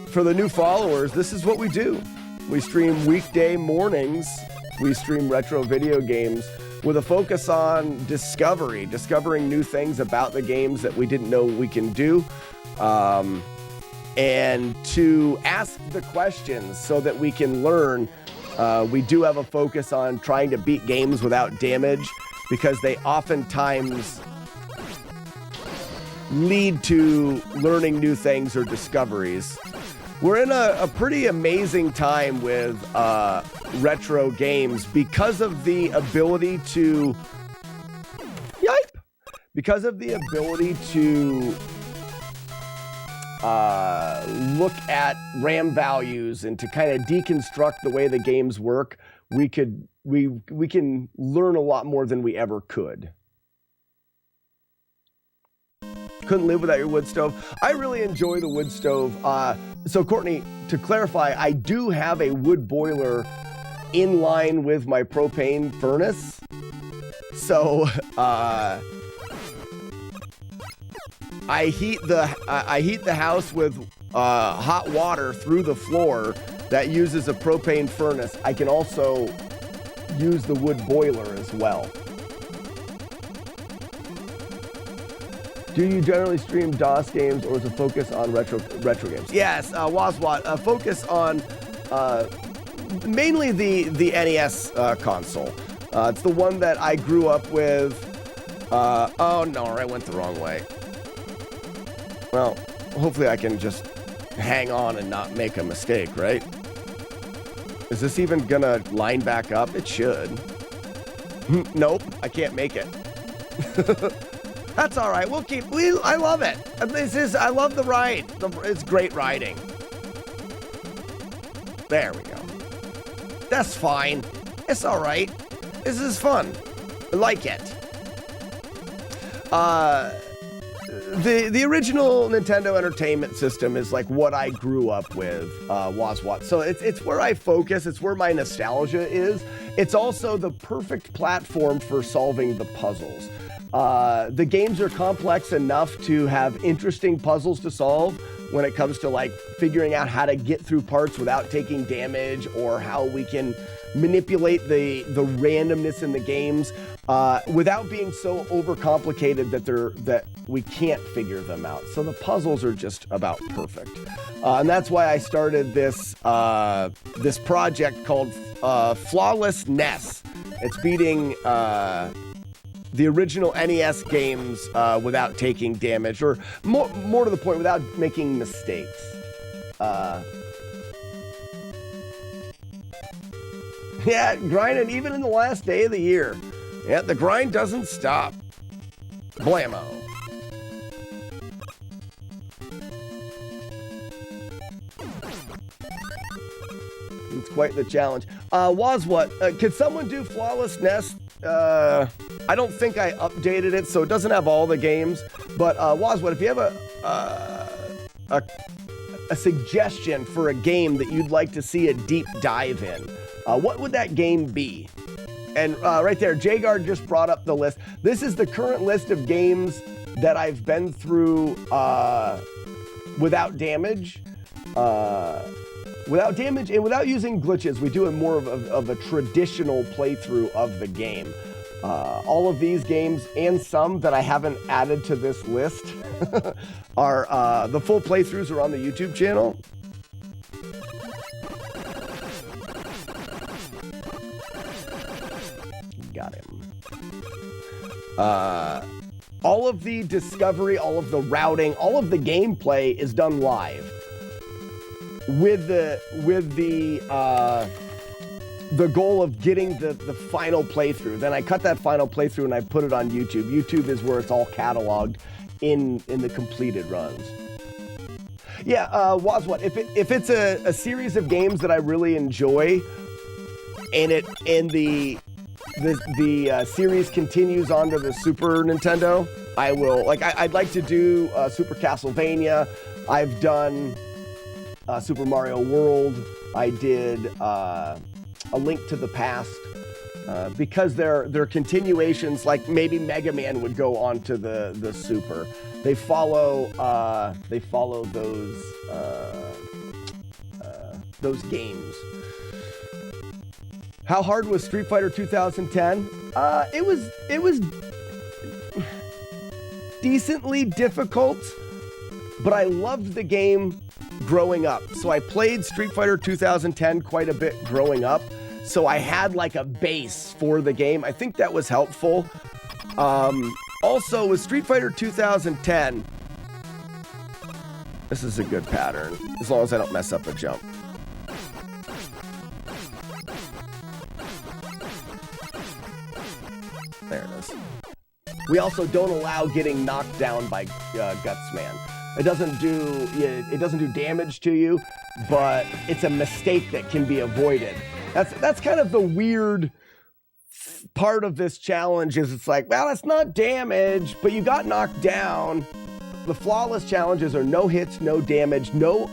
For the new followers, this is what we do. We stream weekday mornings. We stream retro video games with a focus on discovering new things about the games that we didn't know we can do. And to ask the questions so that we can learn. We do have a focus on trying to beat games without damage because they oftentimes lead to learning new things or discoveries. We're in a pretty amazing time with retro games because of the ability to look at RAM values and to kind of deconstruct the way the games work. We can learn a lot more than we ever could. Couldn't live without your wood stove. I really enjoy the wood stove. So Courtney, to clarify, I do have a wood boiler in line with my propane furnace. So I heat the house with hot water through the floor that uses a propane furnace. I can also use the wood boiler as well. Do you generally stream DOS games or is it focus on retro games? Yes, Wazwat, focus on mainly the NES console. It's the one that I grew up with. Oh no, I went the wrong way. Well, hopefully I can just hang on and not make a mistake, right? Is this even gonna line back up? It should. Nope, I can't make it. That's all right. I love it. I love the ride. It's great riding. There we go. That's fine. It's all right. This is fun. I like it. The original Nintendo Entertainment System is like what I grew up with, Wazwat. So it's where I focus. It's where my nostalgia is. It's also the perfect platform for solving the puzzles. The games are complex enough to have interesting puzzles to solve when it comes to like figuring out how to get through parts without taking damage or how we can manipulate the randomness in the games without being so overcomplicated that we can't figure them out. So the puzzles are just about perfect. And that's why I started this project called FlawlessNES. It's beating the original NES games without taking damage, or more to the point, without making mistakes. Yeah, grinding even in the last day of the year. Yeah, the grind doesn't stop. Blammo. It's quite the challenge. Wazwat, could someone do FlawlessNES? I don't think I updated it, so it doesn't have all the games. But Wazwat, if you have a suggestion for a game that you'd like to see a deep dive in, what would that game be? And right there, Jagard just brought up the list. This is the current list of games that I've been through without damage. Without damage and without using glitches. We do more of a traditional playthrough of the game. All of these games and some that I haven't added to this list are the full playthroughs are on the YouTube channel. All of the discovery, all of the routing, all of the gameplay is done live with the goal of getting the final playthrough. Then I cut that final playthrough and I put it on YouTube. YouTube is where it's all cataloged in the completed runs. Yeah, Waswat, if it's a series of games that I really enjoy and the series continues onto the Super Nintendo, I will. Like, I'd like to do Super Castlevania. I've done Super Mario World. I did A Link to the Past. Because they're continuations, like maybe Mega Man would go onto the Super. They follow those games. How hard was Street Fighter 2010? It was decently difficult, but I loved the game growing up. So I played Street Fighter 2010 quite a bit growing up. So I had like a base for the game. I think that was helpful. Also, with Street Fighter 2010, this is a good pattern, as long as I don't mess up a jump. There it is. We also don't allow getting knocked down by Gutsman. It doesn't do damage to you, but it's a mistake that can be avoided. That's kind of the weird part of this challenge is it's like, well, it's not damage, but you got knocked down. The flawless challenges are no hits, no damage, no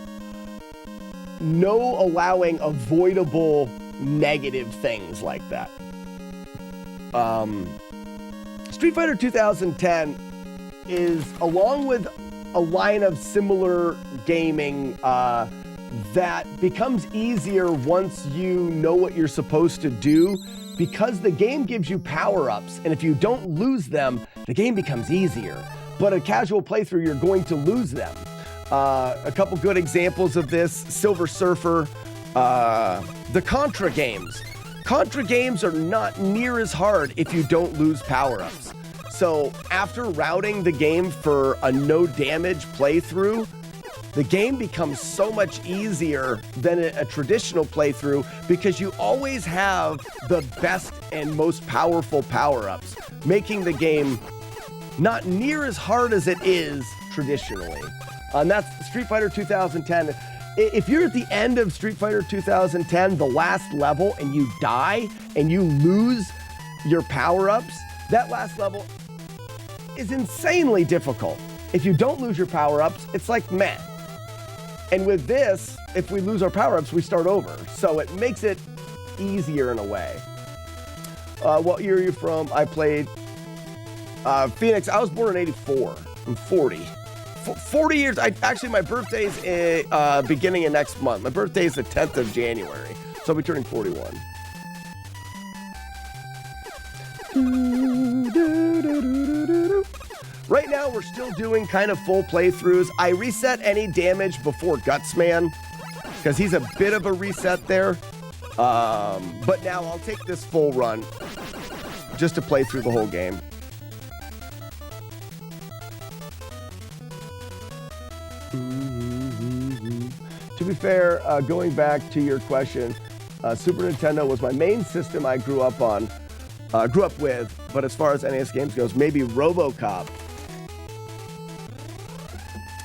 allowing avoidable negative things like that. Street Fighter 2010 is, along with a line of similar gaming, that becomes easier once you know what you're supposed to do, because the game gives you power-ups, and if you don't lose them, the game becomes easier. But a casual playthrough, you're going to lose them. A couple good examples of this: Silver Surfer, the Contra games. Contra games are not near as hard if you don't lose power-ups. So after routing the game for a no damage playthrough, the game becomes so much easier than a traditional playthrough, because you always have the best and most powerful power-ups, making the game not near as hard as it is traditionally. And that's Street Fighter 2010. If you're at the end of Street Fighter 2010, the last level, and you die and you lose your power-ups, that last level is insanely difficult. If you don't lose your power-ups, it's like meh. And with this, if we lose our power-ups, we start over. So it makes it easier in a way. What year are you from? I played Phoenix. I was born in 84. I'm 40. 40 years. Actually, my birthday's beginning of next month. My birthday's the 10th of January. So I'll be turning 41. Right now, we're still doing kind of full playthroughs. I reset any damage before Gutsman, because he's a bit of a reset there. But now I'll take this full run just to play through the whole game. To be fair, going back to your question, Super Nintendo was my main system I grew up with. But as far as NES games goes, maybe RoboCop.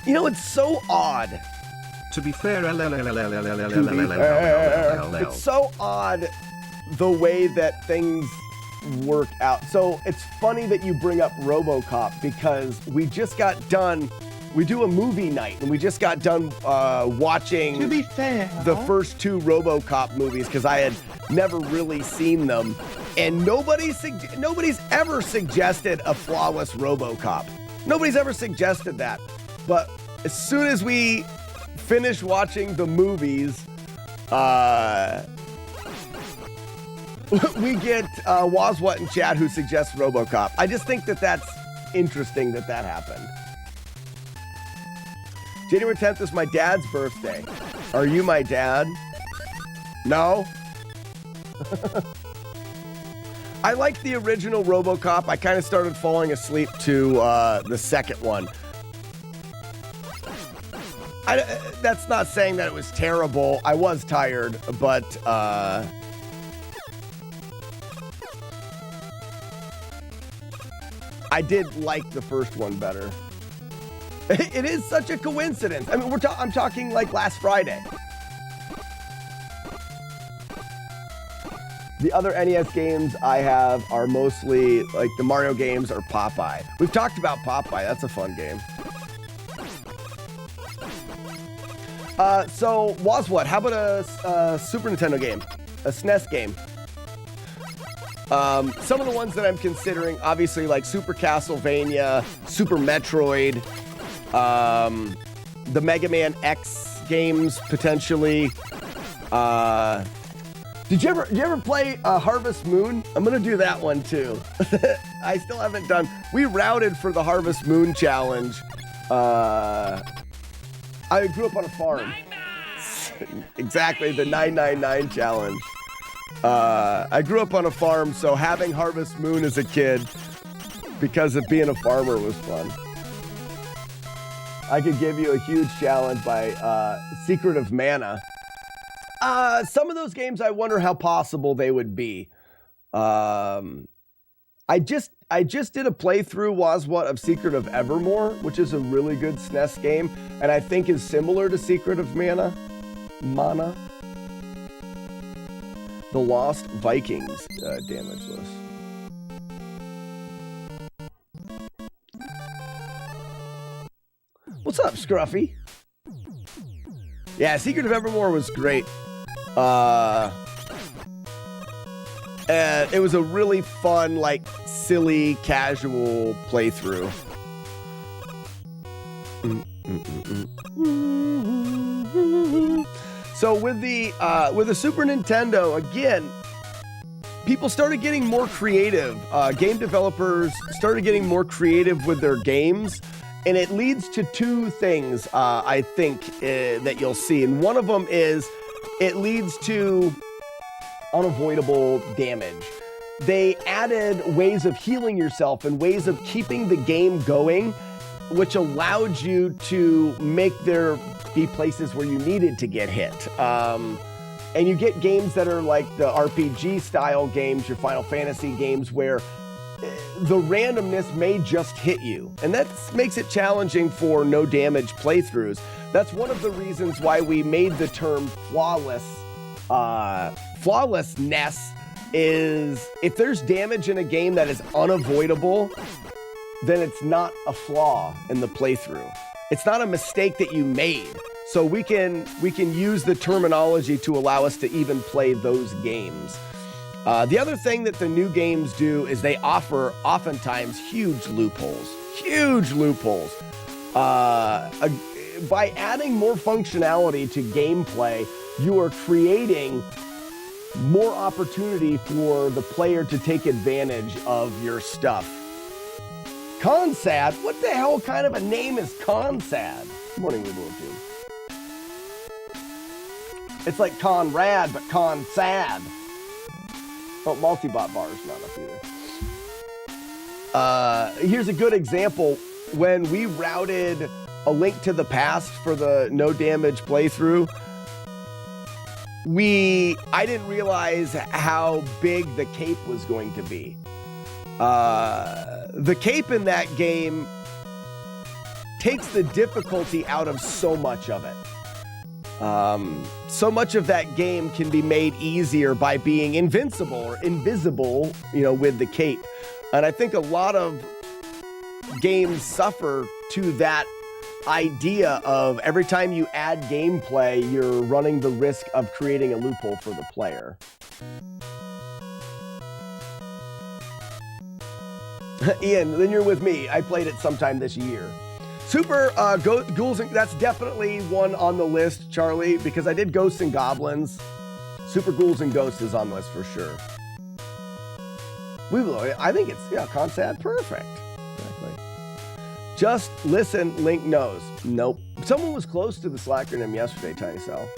You know, it's so odd. To be fair, It's so odd the way that things work out. So it's funny that you bring up RoboCop, because we just got done. We do a movie night, and we just got done watching To be fair, the first two RoboCop movies, because I had never really seen them, and nobody's ever suggested a flawless RoboCop. Nobody's ever suggested that. But as soon as we finish watching the movies, we get Waswat in chat who suggests RoboCop. I just think that that's interesting that happened. January 10th is my dad's birthday. Are you my dad? No? I like the original RoboCop. I kind of started falling asleep to the second one. That's not saying that it was terrible. I was tired, but I did like the first one better. It is such a coincidence. I mean, I'm talking like last Friday. The other NES games I have are mostly like the Mario games or Popeye. We've talked about Popeye. That's a fun game. So, Wazwat, how about a Super Nintendo game? A SNES game? Some of the ones that I'm considering, obviously, like Super Castlevania, Super Metroid, the Mega Man X games, potentially. Did you ever play Harvest Moon? I'm gonna do that one too. I still haven't done. We routed for the Harvest Moon challenge. I grew up on a farm. Exactly, the 999 challenge. I grew up on a farm, so having Harvest Moon as a kid, because of being a farmer, was fun. I could give you a huge challenge by Secret of Mana. Some of those games, I wonder how possible they would be. I just did a playthrough, Wazwat, of Secret of Evermore, which is a really good SNES game, and I think is similar to Secret of Mana. The Lost Vikings damage list. What's up, Scruffy? Yeah, Secret of Evermore was great. And it was a really fun, like, silly, casual playthrough. So with the Super Nintendo, again, people started getting more creative. Game developers started getting more creative with their games, and it leads to two things, I think, that you'll see. And one of them is it leads to unavoidable damage. They added ways of healing yourself and ways of keeping the game going, which allowed you to make there be places where you needed to get hit. And you get games that are like the RPG style games, your Final Fantasy games, where the randomness may just hit you. And that makes it challenging for no damage playthroughs. That's one of the reasons why we made the term flawless. FlawlessNES is if there's damage in a game that is unavoidable, then it's not a flaw in the playthrough. It's not a mistake that you made. So we can use the terminology to allow us to even play those games. The other thing that the new games do is they offer oftentimes huge loopholes. By adding more functionality to gameplay, you are creating more opportunity for the player to take advantage of your stuff. Consad? What the hell kind of a name is Consad? Good morning, Liberal Jim. It's like Conrad, but Consad. Oh, multi-bot bar is not up either. Here's a good example. When we routed A Link to the Past for the no damage playthrough, I didn't realize how big the cape was going to be. The cape in that game takes the difficulty out of so much of it. So much of that game can be made easier by being invincible or invisible, with the cape. And I think a lot of games suffer to that idea of every time you add gameplay, you're running the risk of creating a loophole for the player. Ian, then you're with me. I played it sometime this year. Super Ghouls and... That's definitely one on the list, Charlie, because I did Ghosts and Goblins. Super Ghouls and Ghosts is on the list for sure. I think it's, Consad, perfect. Exactly. Just listen, Link knows. Nope. Someone was close to the Slacker name yesterday, Tiny Cell.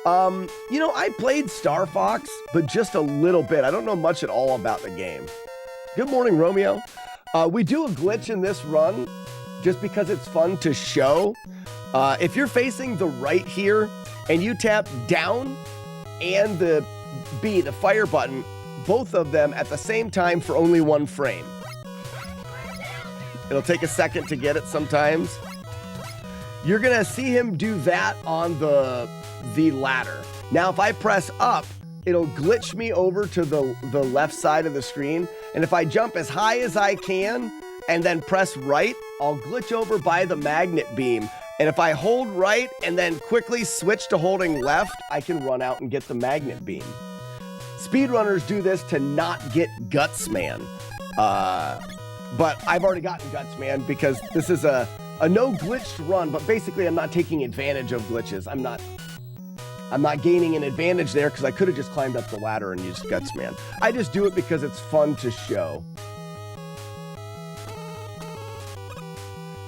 You know, I played Star Fox, but just a little bit. I don't know much at all about the game. Good morning, Romeo. We do a glitch in this run just because it's fun to show. If you're facing the right here and you tap down and the B, the fire button, both of them at the same time for only 1 frame. It'll take a second to get it sometimes. You're gonna see him do that on the ladder. Now, if I press up, it'll glitch me over to the left side of the screen. And if I jump as high as I can and then press right, I'll glitch over by the magnet beam. And if I hold right and then quickly switch to holding left, I can run out and get the magnet beam. Speedrunners do this to not get Gutsman. But I've already gotten Gutsman because this is a no glitched run, but basically I'm not taking advantage of glitches. I'm not gaining an advantage there because I could have just climbed up the ladder and used Gutsman. I just do it because it's fun to show.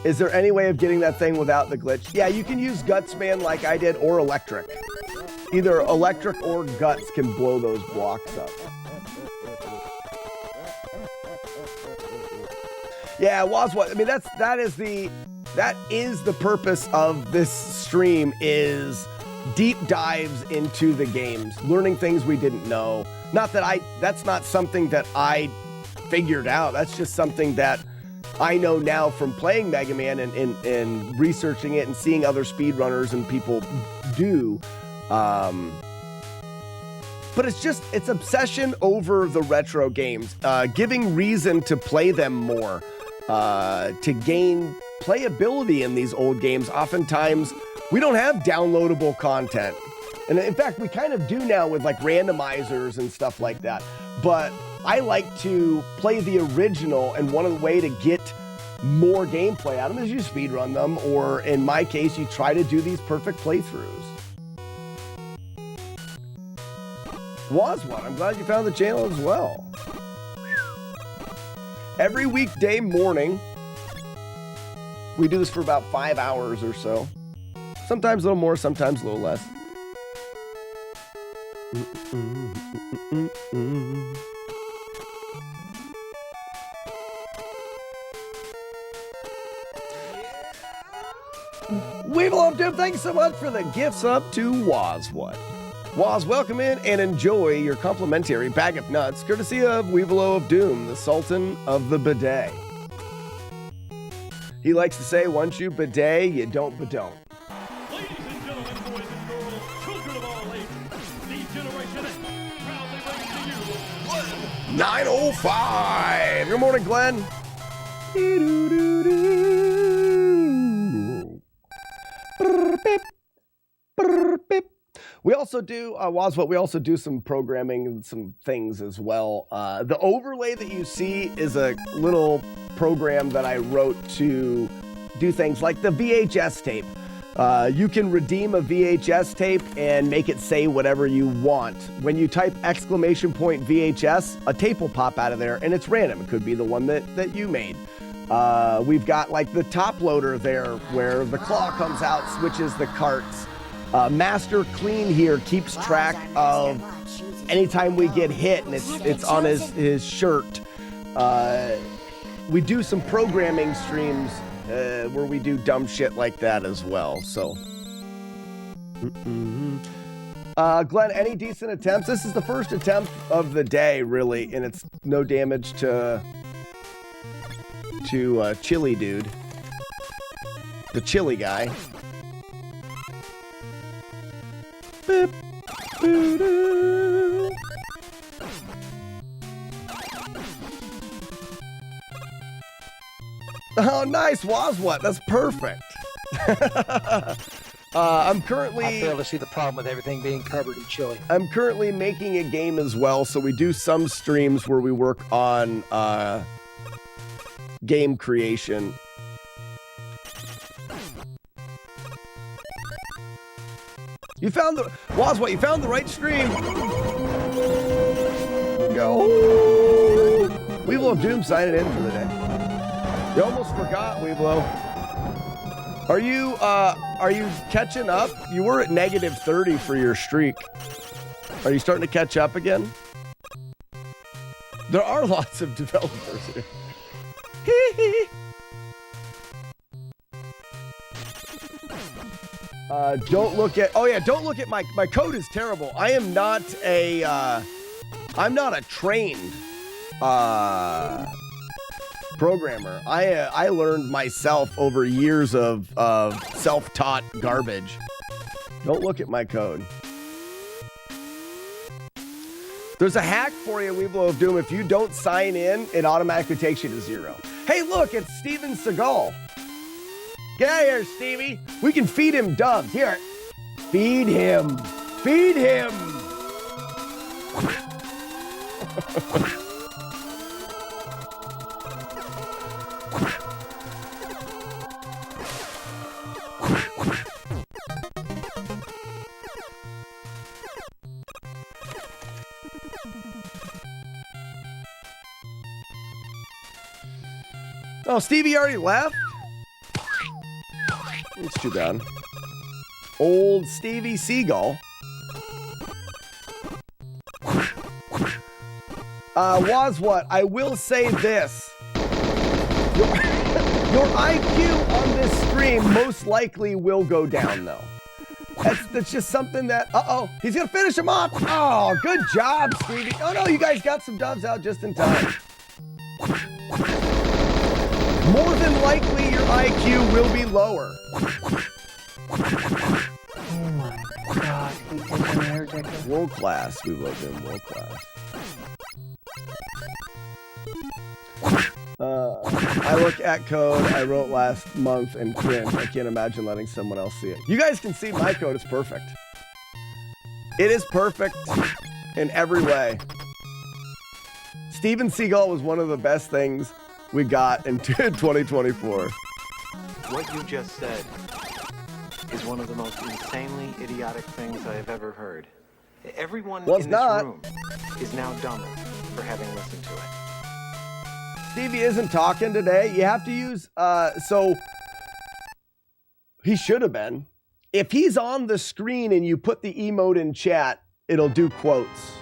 Is there any way of getting that thing without the glitch? Yeah, you can use Gutsman like I did, or electric. Either electric or guts can blow those blocks up. Yeah, Waswa. I mean, that is the purpose of this stream, is deep dives into the games, learning things we didn't know. That's not something that I figured out. That's just something that I know now from playing Mega Man and researching it and seeing other speedrunners and people do. But it's obsession over the retro games, giving reason to play them more, to gain playability in these old games. Oftentimes, we don't have downloadable content. And in fact, we kind of do now with like randomizers and stuff like that. But I like to play the original, and one of the way to get more gameplay out of them is you speedrun them, or in my case, you try to do these perfect playthroughs. Waswat, I'm glad you found the channel as well. Every weekday morning, we do this for about 5 hours or so. Sometimes a little more, sometimes a little less. Weevil of Doom, thanks so much for the gifts up to Waswat. Waz, welcome in and enjoy your complimentary bag of nuts, courtesy of Weevil of Doom, the Sultan of the Bidet. He likes to say, once you bidet, you don't badon't. Ladies and gentlemen, boys and girls, children of all ages, the Generation X proudly brings to you 905. Good morning, Glenn. We also do, Waswat, we also do some programming and some things as well. The overlay that you see is a little program that I wrote to do things like the VHS tape. You can redeem a VHS tape and make it say whatever you want. When you type !VHS, a tape will pop out of there, and it's random. It could be the one that you made. We've got like the top loader there where the claw comes out, switches the carts. Master Clean here keeps track of anytime we get hit, and it's on his shirt. We do some programming streams where we do dumb shit like that as well. So, Glenn, any decent attempts? This is the first attempt of the day, really, and it's no damage to Chili Dude, the chili guy. Beep, boo-doo. Oh, nice, Waswat. That's perfect. I'm currently... I fail to see the problem with everything being covered in chili. I'm currently making a game as well, so we do some streams where we work on game creation. You found the... Waswat, you found the right stream. Go. Weevil of Doom signing in for the day. You almost forgot, Weevil. Are you catching up? You were at -30 for your streak. Are you starting to catch up again? There are lots of developers here. Don't look at, oh yeah, don't look at my code is terrible. I am not a, I'm not a trained, programmer. I learned myself over years of self-taught garbage. Don't look at my code. There's a hack for you, Weeblo of Doom. If you don't sign in, it automatically takes you to 0. Hey, look, it's Steven Seagal. Get out of here, Stevie. We can feed him doves. Here, feed him. Feed him. Oh, Stevie already left? It's too bad. Old Stevie Seagull. Was what? I will say this. Your IQ on this stream most likely will go down, though. That's just something that... Uh-oh, he's going to finish him off. Oh, good job, Stevie. Oh, no, you guys got some doves out just in time. More than likely, your IQ will be lower. Oh my god, he is an air decker. World class. We love him. World class. I look at code I wrote last month and cringe. I can't imagine letting someone else see it. You guys can see my code. It's perfect. It is perfect in every way. Steven Seagal was one of the best things we got in 2024. What you just said is one of the most insanely idiotic things I have ever heard. Everyone in this room is now dumber for having listened to it. Stevie isn't talking today. You have to use, so he should have been. If he's on the screen and you put the emote in chat, it'll do quotes.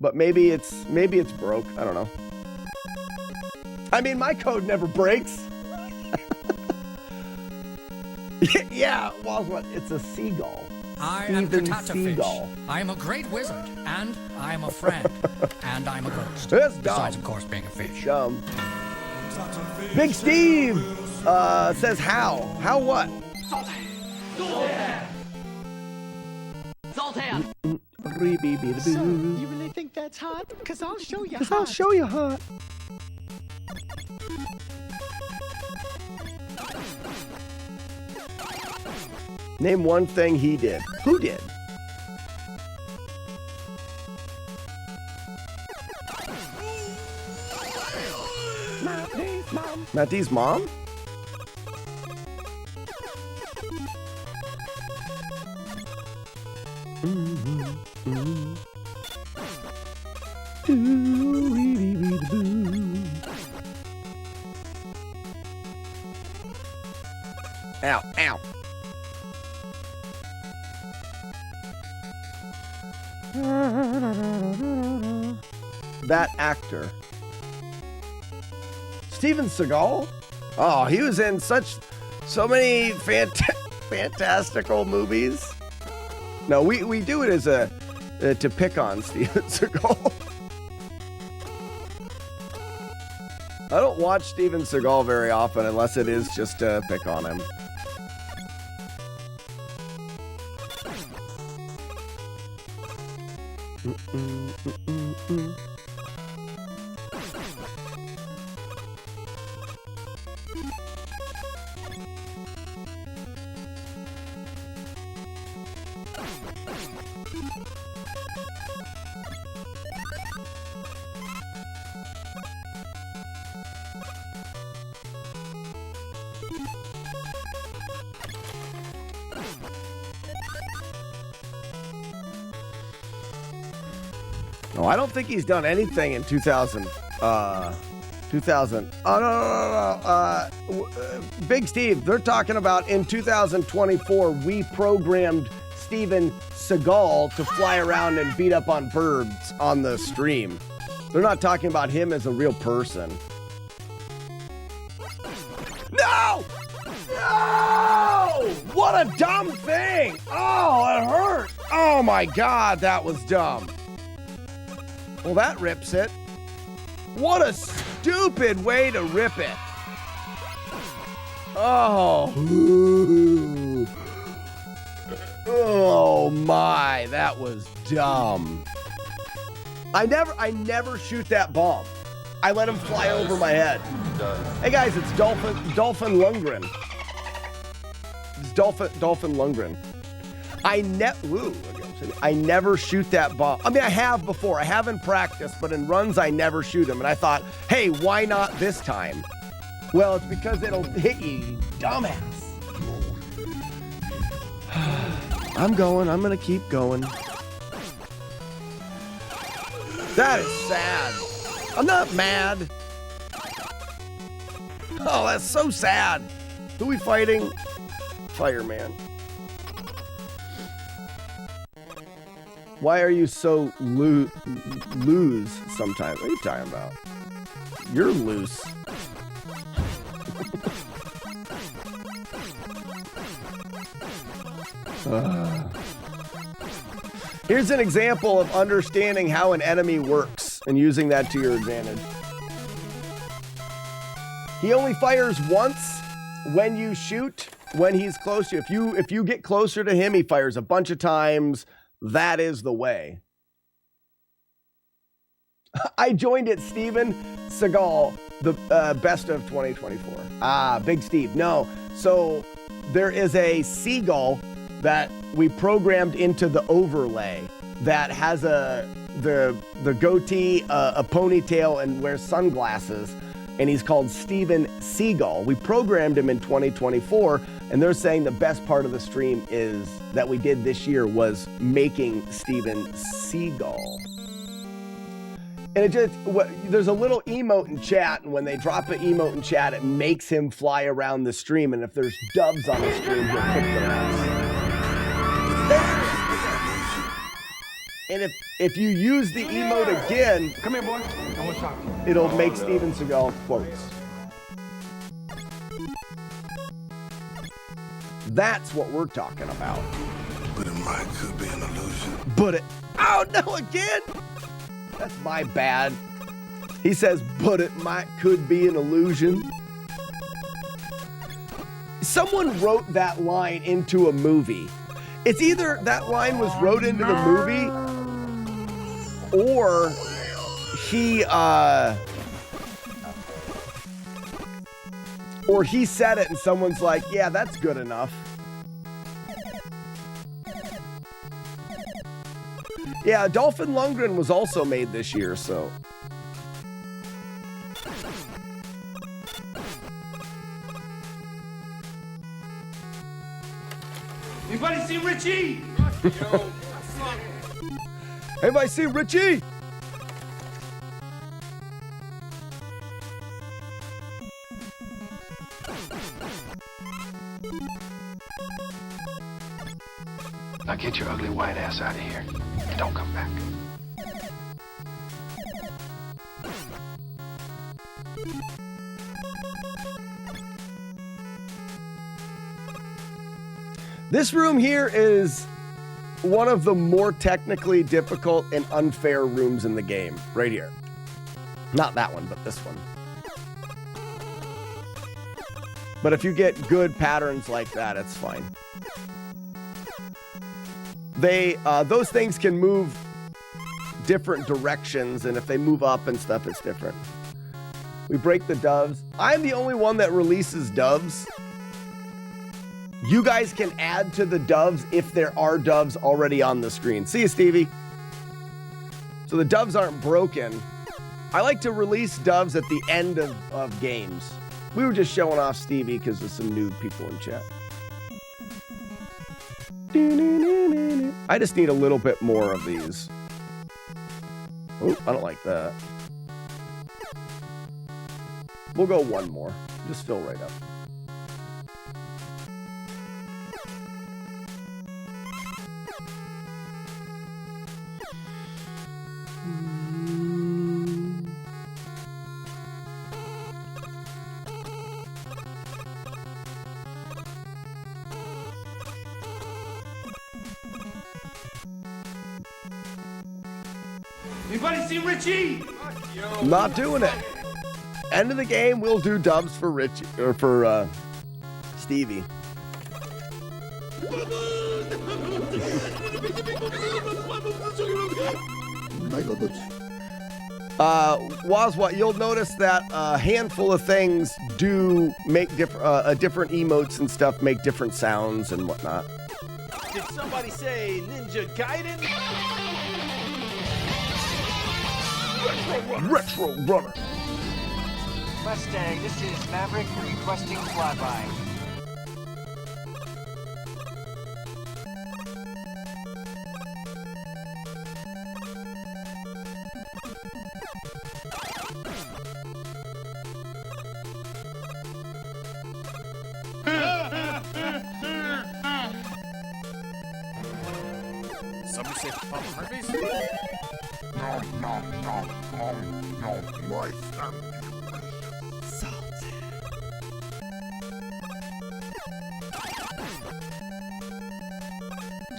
But maybe it's broke. I don't know. I mean, my code never breaks. Yeah, well, what? It's a seagull. I am Katatafish. Seagull. I am a great wizard, and I am a friend, and I'm a ghost. That's dumb. Besides, of course, being a fish. Dumb. Big Steve says how? How what? Sultan! You really think that's hot? Because I'll show you hot. I'll show you hot. Name one thing he did. Who did? Matt D's mom? Ow, ow. That actor. Steven Seagal? Oh, he was in so many fantastical movies. No, we do it as to pick on Steven Seagal. I don't watch Steven Seagal very often unless it is just to pick on him. No, I don't think he's done anything in 2024. 2000. Oh, no. Big Steve, they're talking about in 2024, we programmed Steven Seagal to fly around and beat up on birds on the stream. They're not talking about him as a real person. No! No! What a dumb thing! Oh, it hurt! Oh my God, that was dumb. Well, that rips it. What a stupid way to rip it. Oh. Oh my, that was dumb. I never shoot that bomb. I let him fly over my head. Hey guys, it's Dolphin Lundgren. It's Dolphin Lundgren. I never shoot that bomb. I mean, I have before. I have in practice, but in runs, I never shoot them. And I thought, hey, why not this time? Well, it's because it'll hit you, you dumbass. I'm going. I'm going to keep going. That is sad. I'm not mad. Oh, that's so sad. Who are we fighting? Fireman. Why are you so loose sometimes? What are you talking about? You're loose. Here's an example of understanding how an enemy works and using that to your advantage. He only fires once when you shoot, when he's close to you. If you get closer to him, he fires a bunch of times. That is the way. I joined it, Steven Seagal, the best of 2024. Ah, Big Steve. No. So there is a seagull that we programmed into the overlay that has the goatee, a ponytail, and wears sunglasses. And he's called Steven Seagal. We programmed him in 2024, and they're saying the best part of the stream is that we did this year was making Steven Seagal. And it just, there's a little emote in chat, and when they drop an emote in chat, it makes him fly around the stream, and if there's doves on the stream, he'll kick their ass. And if you use the emote again, Come here, boy. I want to talk to you. it'll make Steven Seagal quotes. That's what we're talking about. But it might could be an illusion. Oh no, again? That's my bad. He says, but it could be an illusion. Someone wrote that line into a movie. It's either that line was wrote into the movie, or he said it and someone's like, yeah, that's good enough. Yeah, Dolphin Lundgren was also made this year, so. Anybody see Richie? Anybody see Richie? Now get your ugly white ass out of here. And don't come back. This room here is one of the more technically difficult and unfair rooms in the game. Right here. Not that one, but this one. But if you get good patterns like that, it's fine. Those things can move different directions, and if they move up and stuff, it's different. We break the doves. I'm the only one that releases doves. You guys can add to the doves if there are doves already on the screen. See you, Stevie. So the doves aren't broken. I like to release doves at the end of games. We were just showing off Stevie because there's some new people in chat. I just need a little bit more of these. Oh, I don't like that. We'll go one more. Just fill right up. Anybody see Richie? Not doing it. End of the game, we'll do dubs for Richie or for Stevie. Wazwa, you'll notice that a handful of things do make different emotes and stuff make different sounds and whatnot. Did somebody say Ninja Gaiden? Retro Runner. Mustang, this is Maverick requesting flyby. Somebody say Papa Murphy's? No, moist and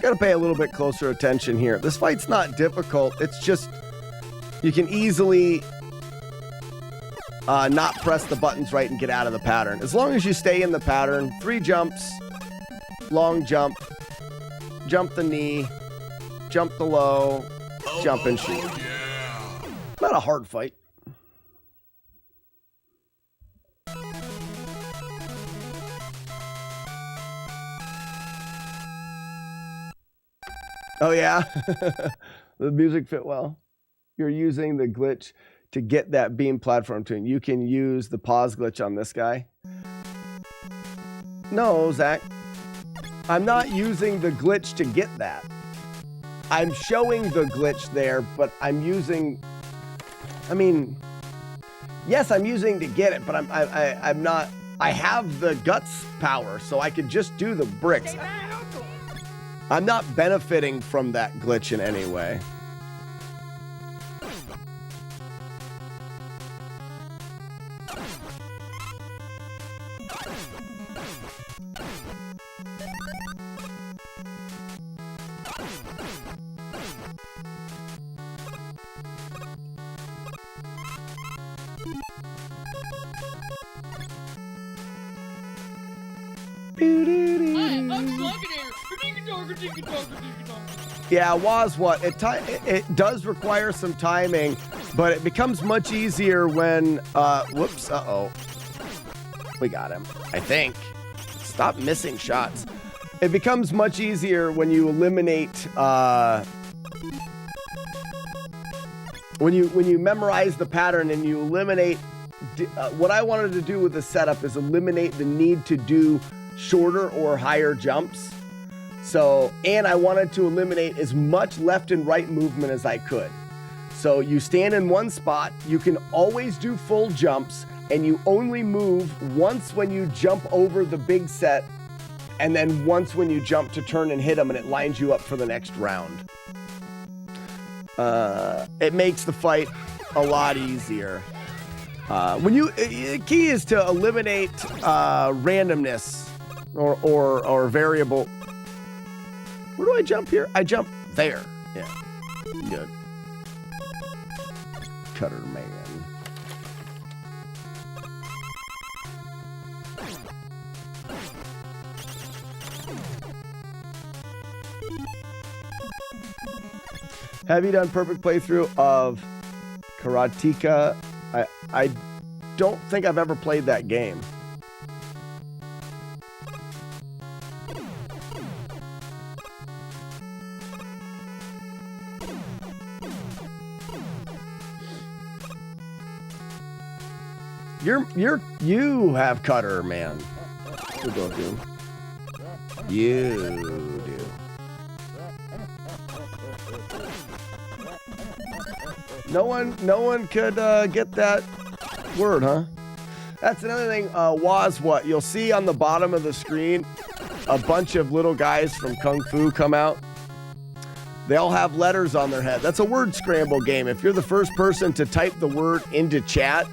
Gotta pay a little bit closer attention here. This fight's not difficult. It's just you can easily not press the buttons right and get out of the pattern. As long as you stay in the pattern, 3 jumps, long jump, jump the knee, jump the low, jump and shoot. Not a hard fight. Oh yeah, the music fit well. You're using the glitch to get that beam platform tune. You can use the pause glitch on this guy. No, Zach. I'm not using the glitch to get that. I'm showing the glitch there, but I'm using... I mean... Yes, I'm using to get it, but I'm not... I have the guts power, so I could just do the bricks. I'm not benefiting from that glitch in any way. Yeah, Wazwa, it does require some timing, but it becomes much easier when, whoops, uh-oh. We got him, I think. Stop missing shots. It becomes much easier when you eliminate, when you memorize the pattern and you eliminate, what I wanted to do with the setup is eliminate the need to do shorter or higher jumps. So, and I wanted to eliminate as much left and right movement as I could. So you stand in one spot, you can always do full jumps, and you only move once when you jump over the big set, and then once when you jump to turn and hit them, and it lines you up for the next round. It makes the fight a lot easier. The key is to eliminate randomness or variable. Where do I jump here? I jump there. Yeah. Good. Cutter man. Have you done perfect playthrough of Karateka? I don't think I've ever played that game. You have Cutter, man. You both do. You do. No one could get that word, huh? That's another thing, was what? You'll see on the bottom of the screen, a bunch of little guys from Kung Fu come out. They all have letters on their head. That's a word scramble game. If you're the first person to type the word into chat,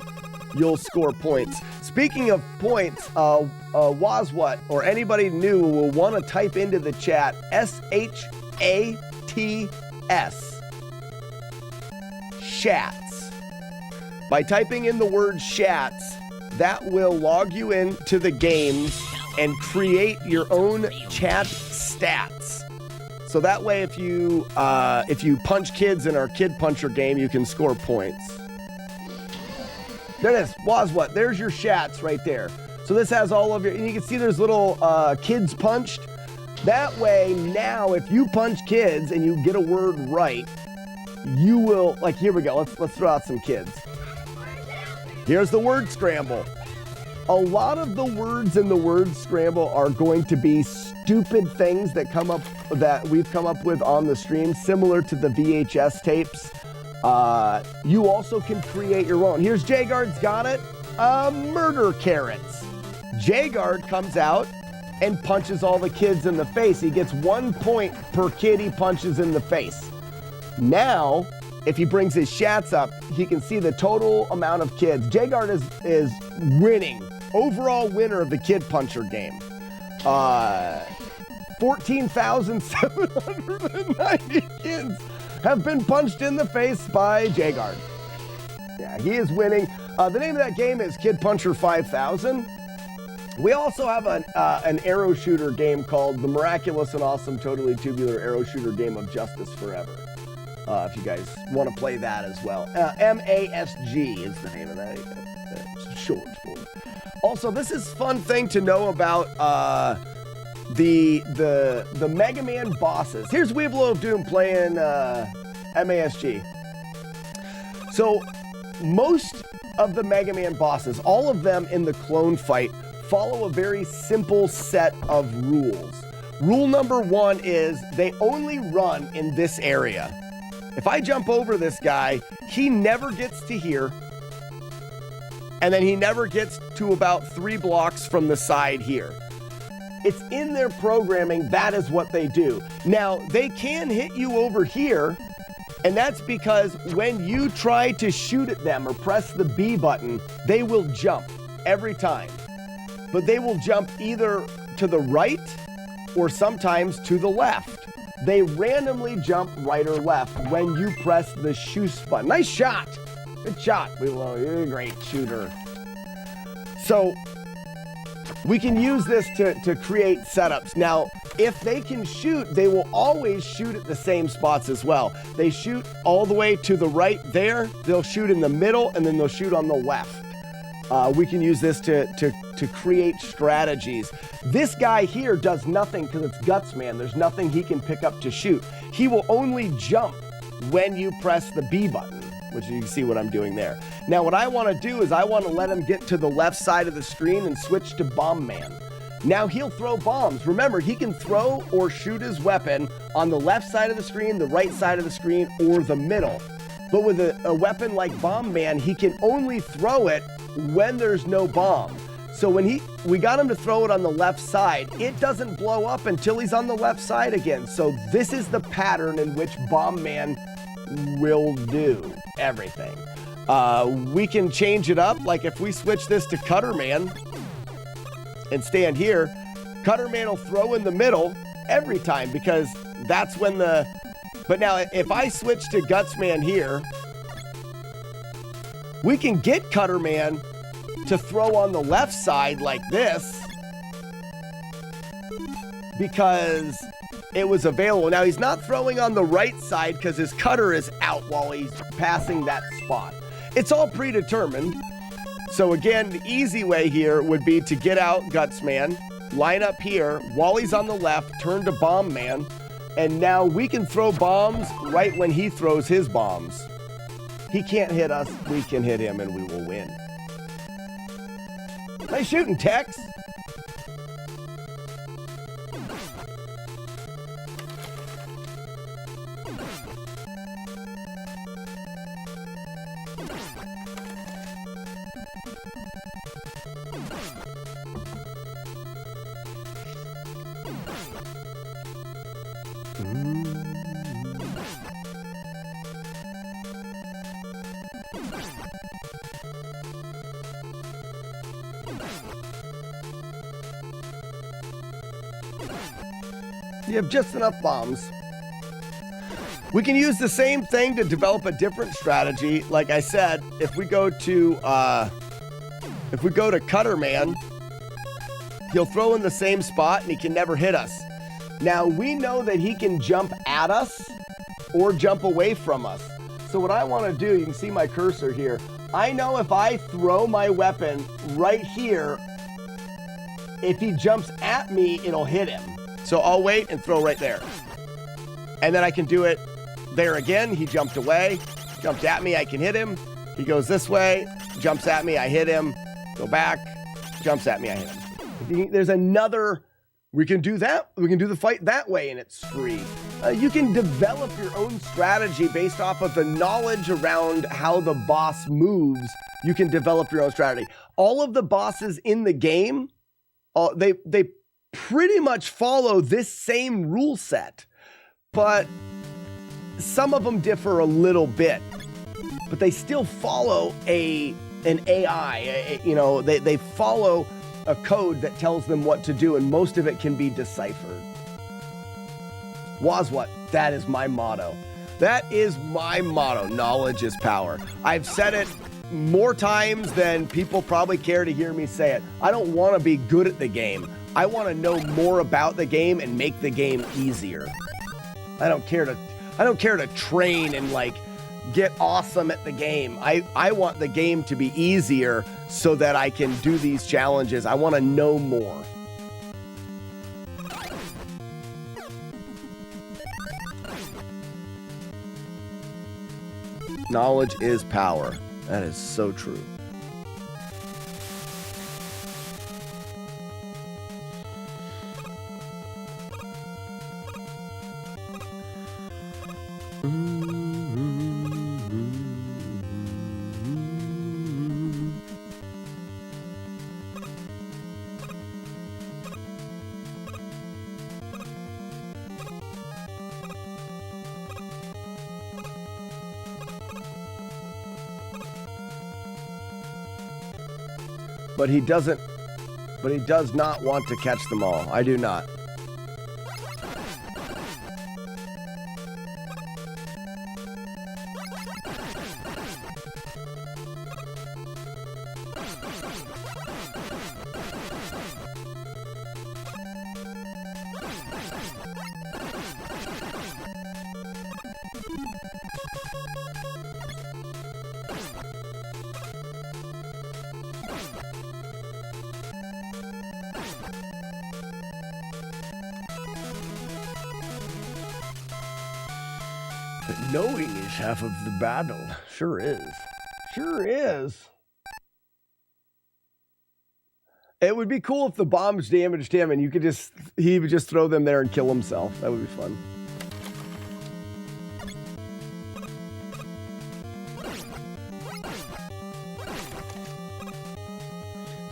you'll score points. Speaking of points, was what, or anybody new will want to type into the chat SHATS. Shats. By typing in the word shats, that will log you into the games and create your own chat stats. So that way, if you punch kids in our Kid Puncher game, you can score points. There it is. Was what? There's your shats right there. So this has all of your, and you can see there's little kids punched. That way, now if you punch kids and you get a word right, you will, like, here we go. Let's throw out some kids. Here's the word scramble. A lot of the words in the word scramble are going to be stupid things that we've come up with on the stream, similar to the VHS tapes. You also can create your own. Here's Jagard's got it. Murder carrots. Jagard comes out and punches all the kids in the face. He gets 1 point per kid he punches in the face. Now, if he brings his shats up, he can see the total amount of kids. Jagard is winning. Overall winner of the Kid Puncher game. 14,790 kids have been punched in the face by Jagard. Yeah, he is winning. The name of that game is Kid Puncher 5000. We also have an arrow shooter game called the Miraculous and Awesome Totally Tubular Arrow Shooter Game of Justice Forever. If you guys want to play that as well. MASG is the name of that. It's short for it. Also, this is fun thing to know about the Mega Man bosses. Here's Weeblo of Doom playing MASG. So most of the Mega Man bosses, all of them in the clone fight, follow a very simple set of rules. Rule number 1 is they only run in this area. If I jump over this guy, he never gets to here. And then he never gets to about 3 blocks from the side here. It's in their programming, that is what they do. Now, they can hit you over here, and that's because when you try to shoot at them or press the B button, they will jump every time. But they will jump either to the right or sometimes to the left. They randomly jump right or left when you press the shoot button. Nice shot! Good shot, Weeblo. You're a great shooter. So, we can use this to create setups. Now, if they can shoot, they will always shoot at the same spots as well. They shoot all the way to the right there, they'll shoot in the middle, and then they'll shoot on the left. We can use this to create strategies. This guy here does nothing because it's Gutsman. There's nothing he can pick up to shoot. He will only jump when you press the B button, which you can see what I'm doing there. Now, what I want to do is I want to let him get to the left side of the screen and switch to Bomb Man. Now he'll throw bombs. Remember, he can throw or shoot his weapon on the left side of the screen, the right side of the screen, or the middle. But with a weapon like Bomb Man, he can only throw it when there's no bomb. So when we got him to throw it on the left side, it doesn't blow up until he's on the left side again. So this is the pattern in which Bomb Man will do everything. We can change it up. Like if we switch this to Cutter Man and stand here, Cutter Man will throw in the middle every time because that's when but now if I switch to Gutsman here, we can get Cutter Man to throw on the left side like this because it was available. Now he's not throwing on the right side because his cutter is out while he's passing that spot. It's all predetermined. So again, the easy way here would be to get out Gutsman, line up here, while he's on the left, turn to Bomb Man, and now we can throw bombs right when he throws his bombs. He can't hit us, we can hit him, and we will win. Nice shooting, Tex. You have just enough bombs. We can use the same thing to develop a different strategy. Like I said, if we go to Cutter Man, he'll throw in the same spot and he can never hit us. Now we know that he can jump at us or jump away from us. So what I want to do, you can see my cursor here. I know if I throw my weapon right here, if he jumps at me, it'll hit him. So I'll wait and throw right there. And then I can do it there again. He jumped away, jumped at me, I can hit him. He goes this way, jumps at me, I hit him. Go back, jumps at me, I hit him. There's another, we can do that. We can do the fight that way and it's free. You can develop your own strategy based off of the knowledge around how the boss moves. You can develop your own strategy. All of the bosses in the game, they pretty much follow this same rule set, but some of them differ a little bit, but they still follow an AI. They follow a code that tells them what to do, and most of it can be deciphered. Was what? That is my motto. That is my motto. Knowledge is power. I've said it more times than people probably care to hear me say it. I don't want to be good at the game. I want to know more about the game and make the game easier. I don't care to train and like get awesome at the game. I want the game to be easier so that I can do these challenges. I want to know more. Knowledge is power. That is so true. But he does not want to catch them all. I do not. Knowing is half of the battle. Sure is. Sure is. It would be cool if the bombs damaged him and he would just throw them there and kill himself. That would be fun.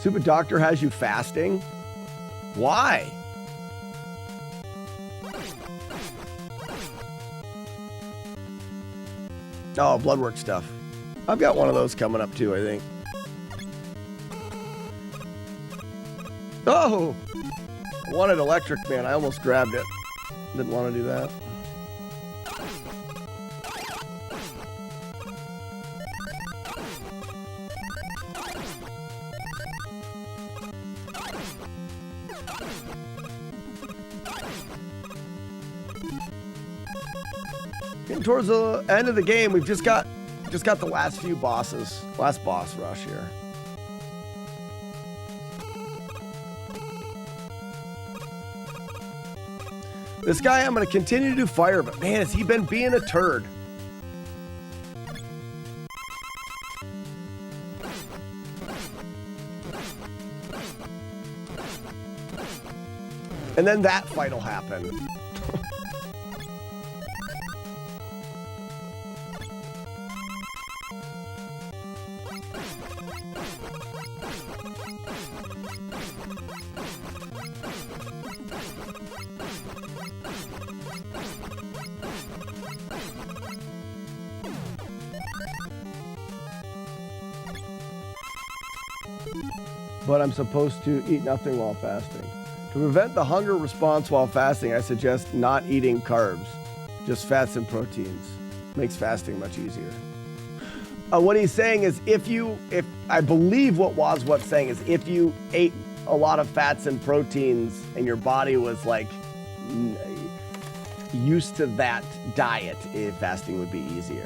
Super Doctor has you fasting? Why? Oh, bloodwork stuff. I've got one of those coming up too, I think. Oh! I wanted Electric Man. I almost grabbed it. Didn't want to do that. Getting towards the end of the game, we've just got the last few bosses. Last boss rush here. This guy, I'm going to continue to do fire, but man, has he been being a turd. And then that fight will happen. but I'm supposed to eat nothing while fasting. To prevent the hunger response while fasting, I suggest not eating carbs, just fats and proteins. Makes fasting much easier. What he's saying is if I believe what what's saying is if you ate a lot of fats and proteins and your body was like used to that diet, fasting would be easier.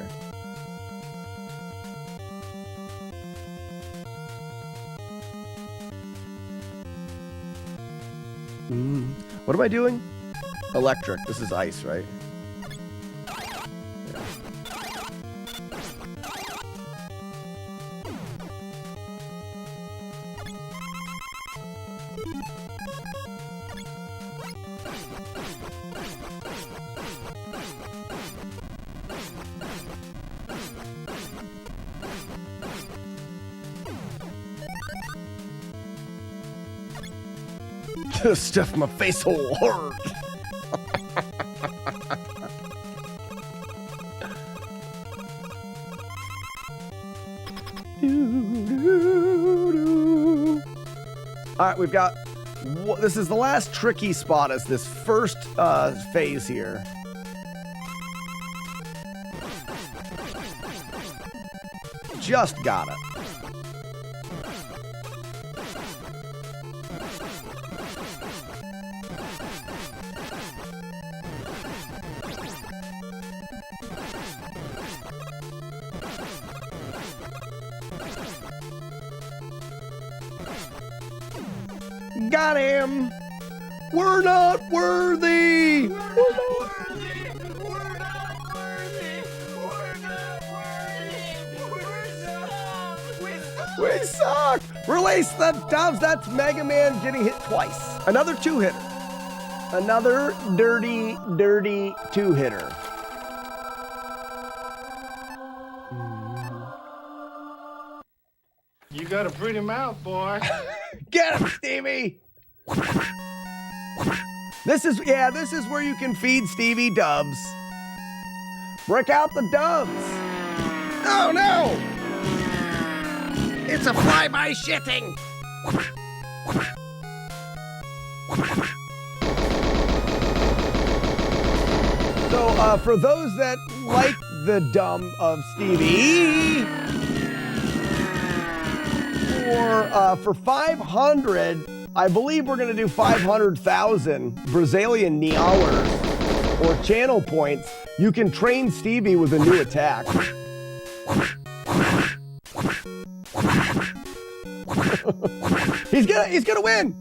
What am I doing? Electric. This is ice, right? Stuff my face hole hard. All right, we've got. This is the last tricky spot. Is this first phase here? Just got it. Got him! We're not worthy! We're not worthy! We're not worthy! We're not worthy! We suck! Release the doves! That's Mega Man getting hit twice. Another two-hitter. Another dirty, dirty two-hitter. You got a pretty mouth, boy. Get him, Stevie! This is where you can feed Stevie doves. Break out the doves. Oh no! It's a flyby shitting. So, for those that like the dumb of Stevie, for 500, I believe we're going to do 500,000 Brazilian Nialers or channel points. You can train Stevie with a new attack. He's gonna win.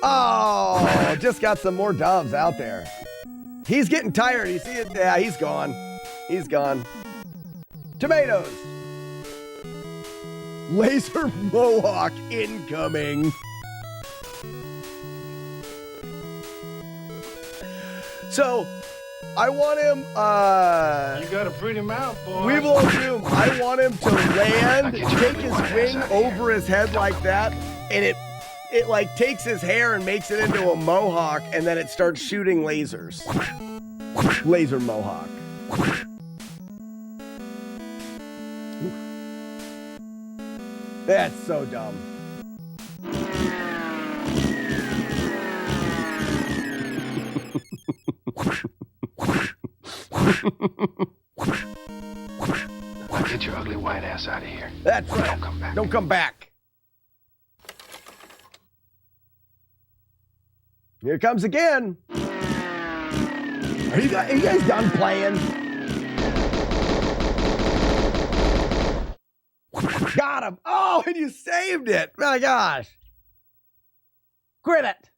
Oh, just got some more doves out there. He's getting tired. You see it? Yeah, he's gone. He's gone. Tomatoes. Laser Mohawk incoming. So, I want him, You got a pretty mouth, boy. We will assume I want him to land, take his wing over his head like that, and it like takes his hair and makes it into a mohawk, and then it starts shooting lasers. Laser Mohawk. That's so dumb. Now get your ugly white ass out of here. That's right. Don't come back. Don't come back. Here it comes again. Are you guys done playing? Got him. Oh, and you saved it. My gosh. Quit it.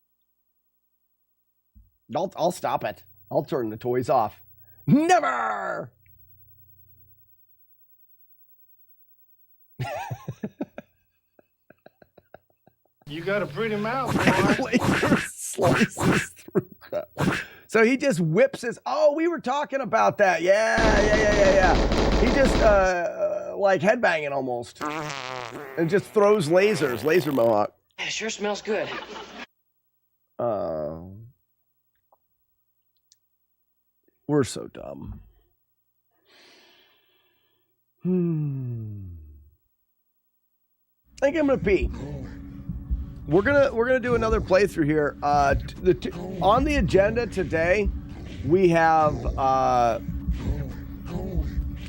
I'll stop it. I'll turn the toys off. Never. You got a pretty mouth, boy. Laser slices through crap. So he just whips his. Oh, we were talking about that. Yeah. He just like headbanging almost, and just throws lasers. Laser Mohawk. It sure smells good. We're so dumb. I think I'm gonna pee. we're gonna do another playthrough here. On the agenda today, we have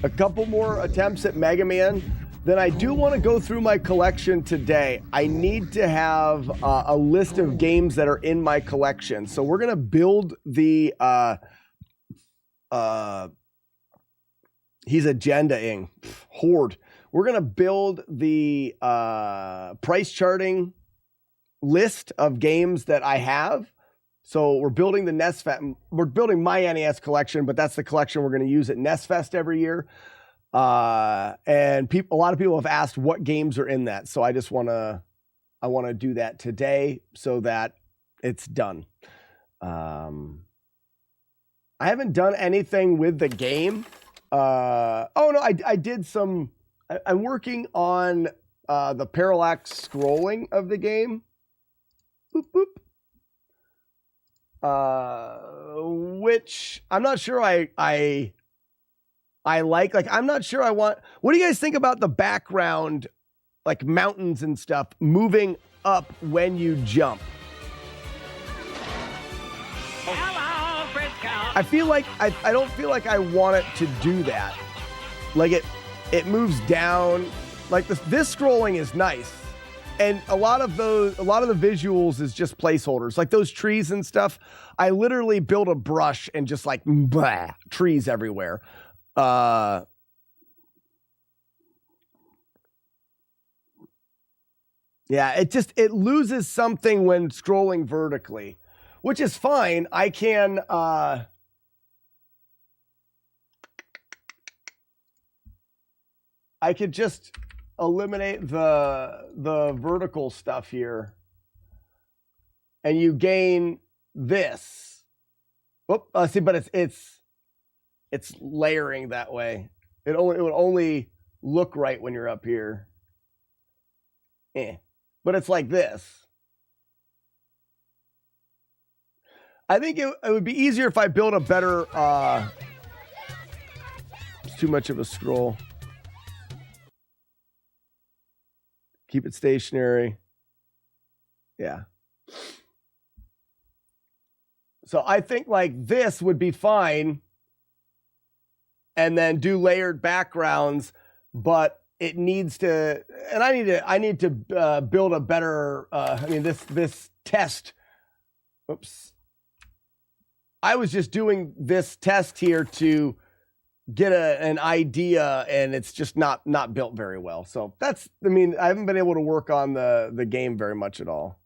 a couple more attempts at Mega Man. Then I do want to go through my collection today. I need to have a list of games that are in my collection. So we're gonna build the he's agendaing horde. We're gonna build the price charting list of games that I have. So we're building the NES Fest. We're building my NES collection, but that's the collection we're going to use at NES Fest every year. And a lot of people have asked what games are in that. So I just want to do that today so that it's done. I haven't done anything with the game. I did some. I'm working on the parallax scrolling of the game. Boop, boop. Which I'm not sure I like. Like, I'm not sure I want. What do you guys think about the background, like mountains and stuff, moving up when you jump? I feel like I don't feel like I want it to do that. Like it moves down. Like this scrolling is nice. And a lot of the visuals is just placeholders. Like those trees and stuff, I literally built a brush and just like blah, trees everywhere. Yeah, it loses something when scrolling vertically, which is fine. I can I could just eliminate the vertical stuff here, and you gain this. Whoop, see, but it's layering that way. It would only look right when you're up here. But it's like this. I think it would be easier if I built a better. It's too much of a scroll. Keep it stationary. Yeah. So I think like this would be fine. And then do layered backgrounds, but it needs to, and I need to build a better, this test. Oops. I was just doing this test here to get an idea, and it's just not built very well. So I haven't been able to work on the game very much at all.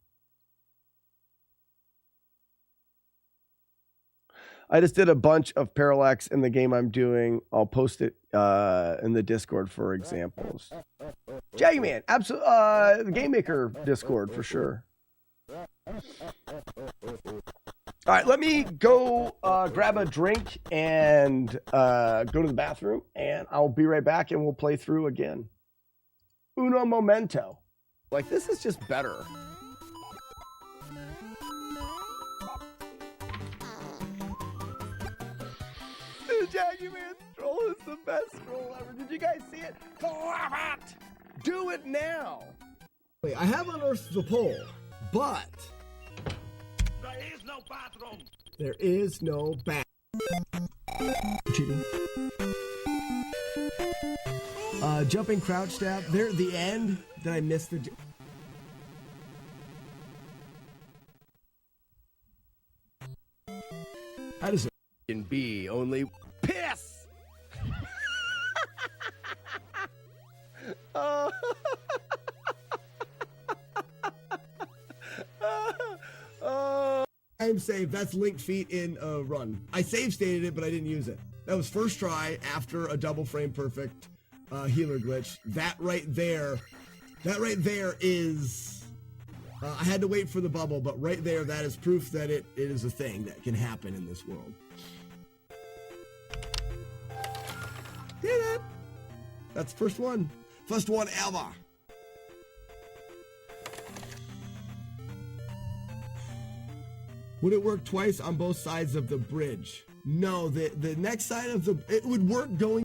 I just did a bunch of parallax in the game I'm doing. I'll post it in the Discord for examples. Jagman, absolutely, the Game Maker Discord for sure. All right, let me go grab a drink and go to the bathroom, and I'll be right back, and we'll play through again. Uno momento. Like, this is just better. The Jagman scroll is the best scroll ever. Did you guys see it? Grab it! Do it now! Wait, I have unearthed the pole, but... There is no bathroom. There is no bath. Cheating. Jumping crouch stab. There at the end. Did I miss the... How does it be? Only piss! I'm saved. That's linked feet in run. I save stated it, but I didn't use it. That was first try after a double frame perfect healer glitch. That right there is... I had to wait for the bubble, but right there, that is proof that it is a thing that can happen in this world. Hear that? That's the first one. First one ever. Would it work twice on both sides of the bridge? No, the next side of the... It would work going...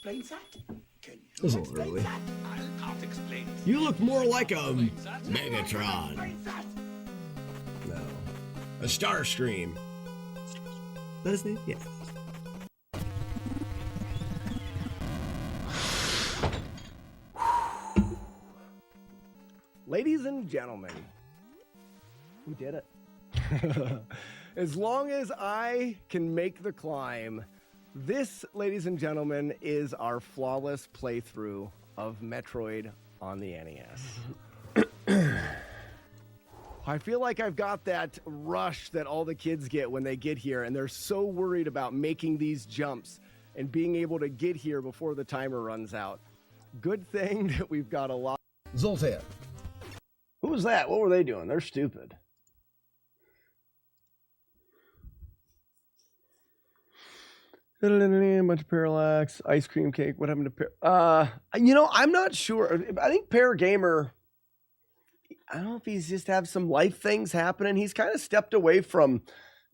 explain that? It's a little early. I can't explain. You look more like a Megatron. No. A Starscream. That his name? Yeah. Ladies and gentlemen, we did it. As long as I can make the climb, this, ladies and gentlemen, is our flawless playthrough of Metroid on the NES. I feel like I've got that rush that all the kids get when they get here, and they're so worried about making these jumps and being able to get here before the timer runs out. Good thing that we've got a lot. Zoltan. Who was that? What were they doing? They're stupid. A bunch of parallax, ice cream cake. What happened to I'm not sure. I think Pear Gamer, I don't know if he's just have some life things happening. He's kind of stepped away from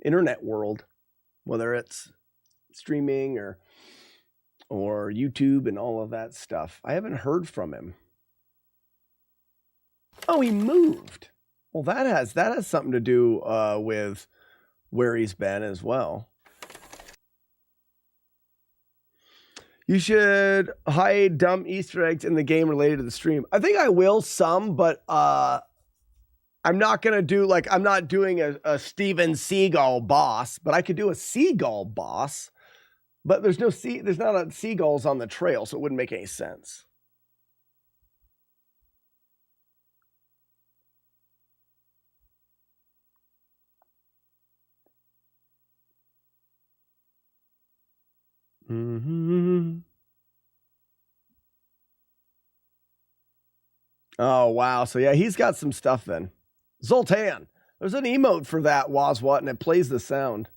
internet world, whether it's streaming or YouTube and all of that stuff. I haven't heard from him. Oh, he moved. Well, that has something to do with where he's been as well. You should hide dumb Easter eggs in the game related to the stream. I think I will some, but I'm not going to do, I'm not doing a Steven Seagal boss, but I could do a seagull boss. But there's not seagulls on the trail, so it wouldn't make any sense. Mm-hmm. Oh, wow. So, yeah, he's got some stuff then. Zoltan. There's an emote for that, Wazwat, and it plays the sound.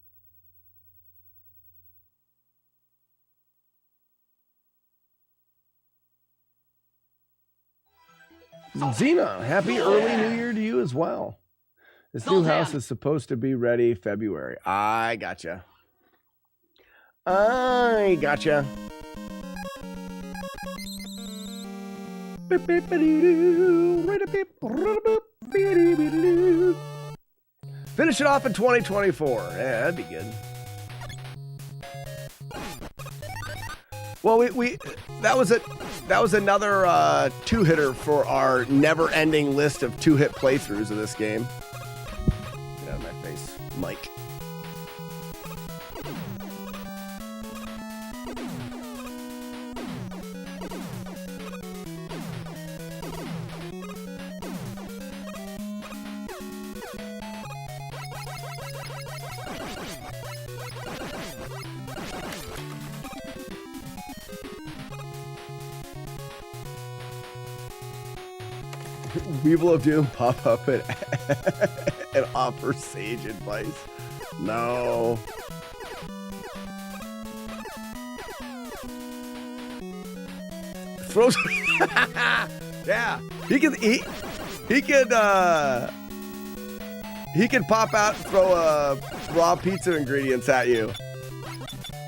Xena, happy early New Year to you as well. This new house is supposed to be ready February. I gotcha. Finish it off in 2024. Yeah, that'd be good. Well, that was another two-hitter for our never-ending list of two-hit playthroughs of this game. Get out of my face, Mike. Weevil of Doom pop up and offer sage advice. No. Frozen. Yeah. He could pop out and throw raw pizza ingredients at you.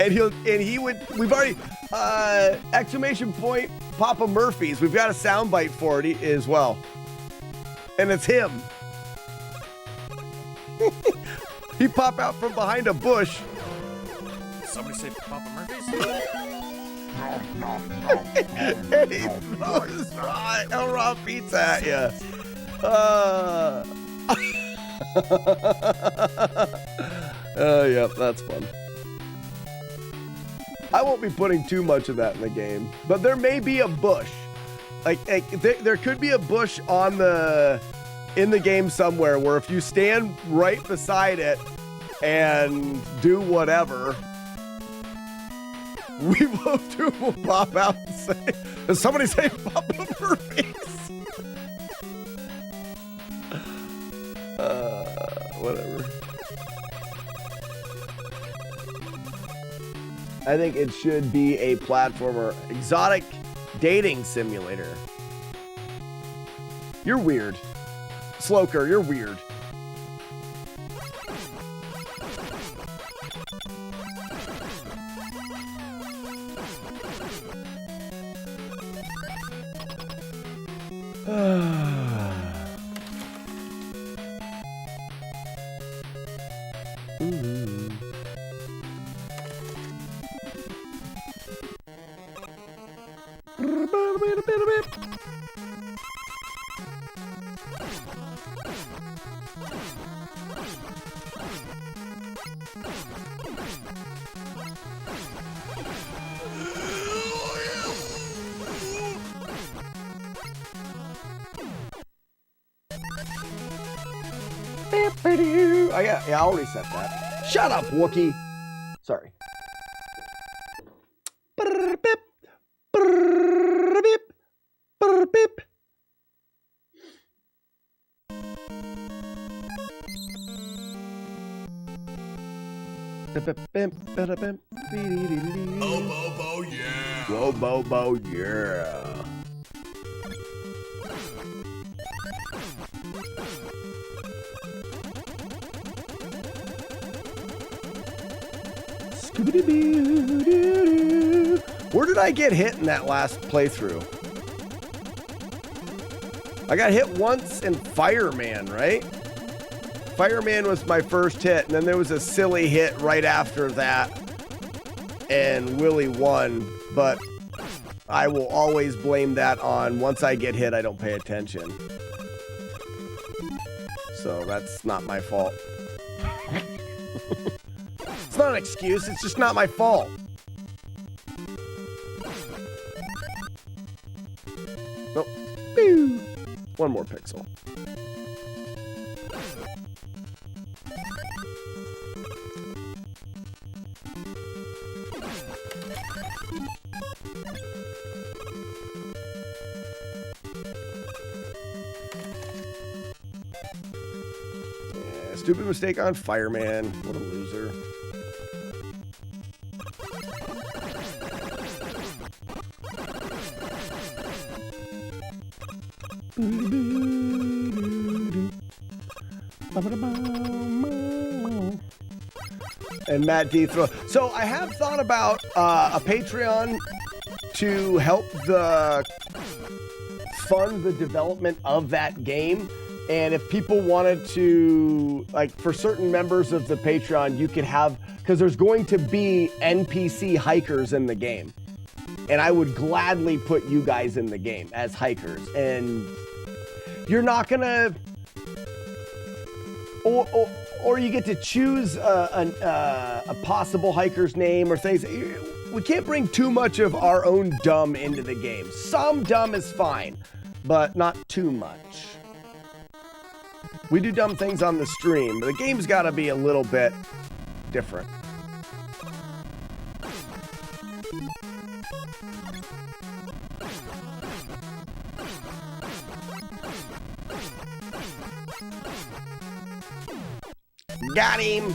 We've already exclamation point Papa Murphy's. We've got a soundbite for it as well. And it's him. He pop out from behind a bush. Somebody say Papa Murphy's? And he throws raw pizza at you. Yep, that's fun. I won't be putting too much of that in the game, but there may be a bush. There could be a bush in the game somewhere where if you stand right beside it and do whatever, we both two will pop out and say, does somebody say Papa Murphy's? Whatever. I think it should be a platformer. Exotic dating simulator. You're weird. Sloker, you're weird. I'll reset that. Shut up, Wookie. Sorry. Bo, yeah. Whoa, Bo, yeah. Where did I get hit in that last playthrough? I got hit once in Fireman, right? Fireman was my first hit, and then there was a silly hit right after that, and Willie won, but I will always blame that on once I get hit, I don't pay attention. So that's not my fault. It's not an excuse, it's just not my fault. Nope. Pew. One more pixel. Yeah, stupid mistake on Fireman. What a loser. And Matt D throw. So I have thought about a Patreon to help fund the development of that game. And if people wanted to, like, for certain members of the Patreon, you could have, because there's going to be NPC hikers in the game. And I would gladly put you guys in the game as hikers. And you're not gonna, or you get to choose a possible hiker's name or things. We can't bring too much of our own dumb into the game. Some dumb is fine, but not too much. We do dumb things on the stream, but the game's got to be a little bit different. Got him!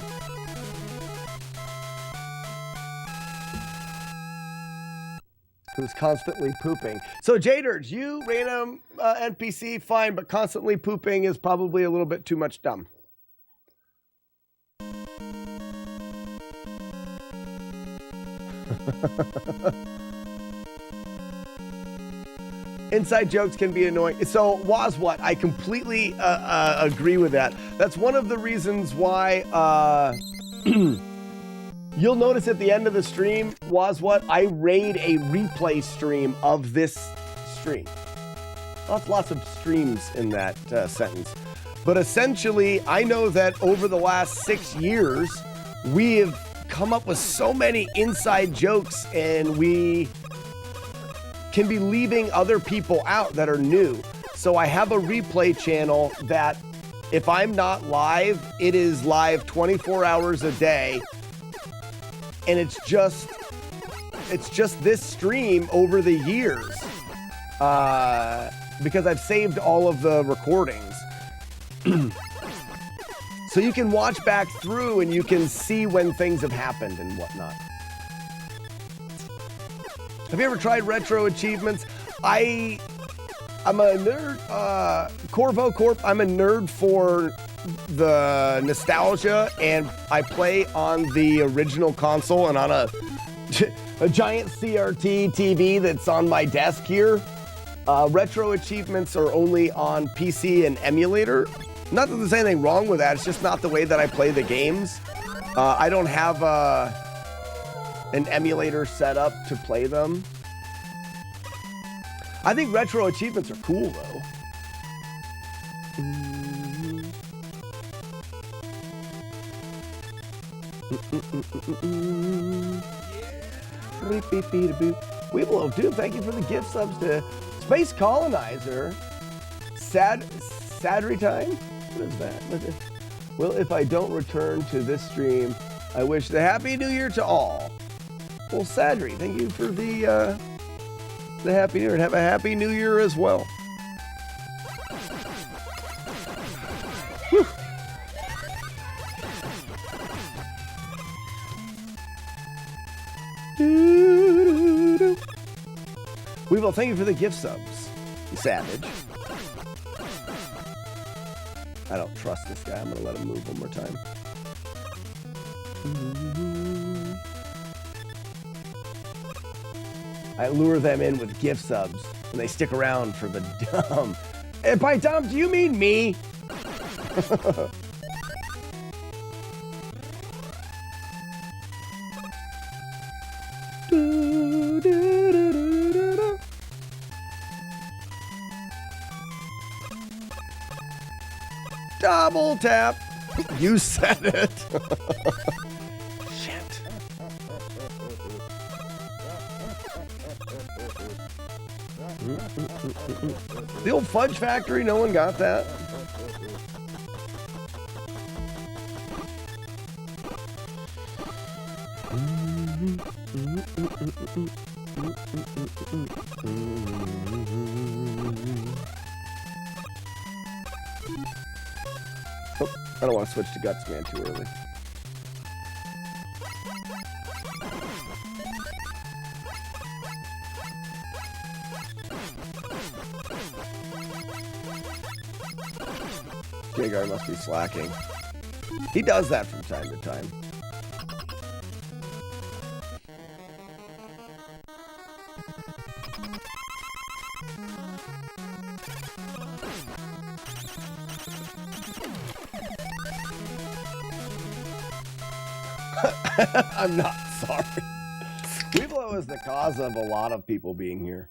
Who's constantly pooping. So, Jaders, you, random NPC, fine, but constantly pooping is probably a little bit too much dumb. Inside jokes can be annoying. So, what? I completely agree with that. That's one of the reasons why you'll notice at the end of the stream, what? I raid a replay stream of this stream. Lots of streams in that sentence. But essentially, I know that over the last 6 years, we have come up with so many inside jokes, and we can be leaving other people out that are new. So I have a replay channel that if I'm not live, it is live 24 hours a day. And it's just this stream over the years. Because I've saved all of the recordings. So you can watch back through and you can see when things have happened and whatnot. Have you ever tried retro achievements? I'm a nerd, Corvo Corp, I'm a nerd for the nostalgia, and I play on the original console and on a giant CRT TV that's on my desk here. Retro achievements are only on PC and emulator. Not that there's anything wrong with that, it's just not the way that I play the games. I don't have an emulator set up to play them. I think retro achievements are cool, though. Weeble of Doom, thank you for the gift subs to Space Colonizer. Sadry Time. What is that? Well, if I don't return to this stream, I wish the Happy New Year to all. Well, Sadri, thank you for the Happy New Year, and have a Happy New Year as well. Whew. Weevil, thank you for the gift subs, you savage. I don't trust this guy. I'm gonna let him move one more time. I lure them in with gift subs, and they stick around for the dumb. And by dumb, do you mean me? Double tap. You said it. Shit. The old Fudge Factory, no one got that. Oh, I don't want to switch to Guts Man too early. Jagar must be slacking. He does that from time to time. I'm not sorry. Weeblo is the cause of a lot of people being here.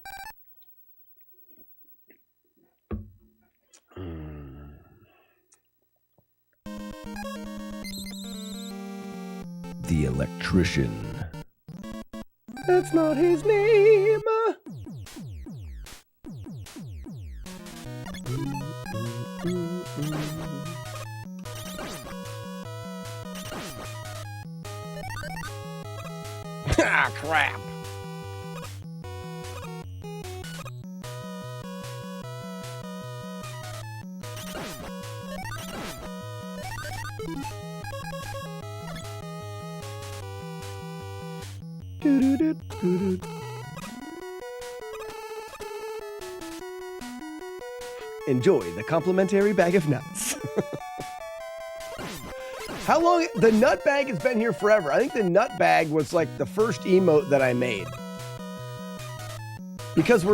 The electrician. That's not his name. Ah, crap. Enjoy the complimentary bag of nuts. How long? The nut bag has been here forever. I think the nut bag was like the first emote that I made. Because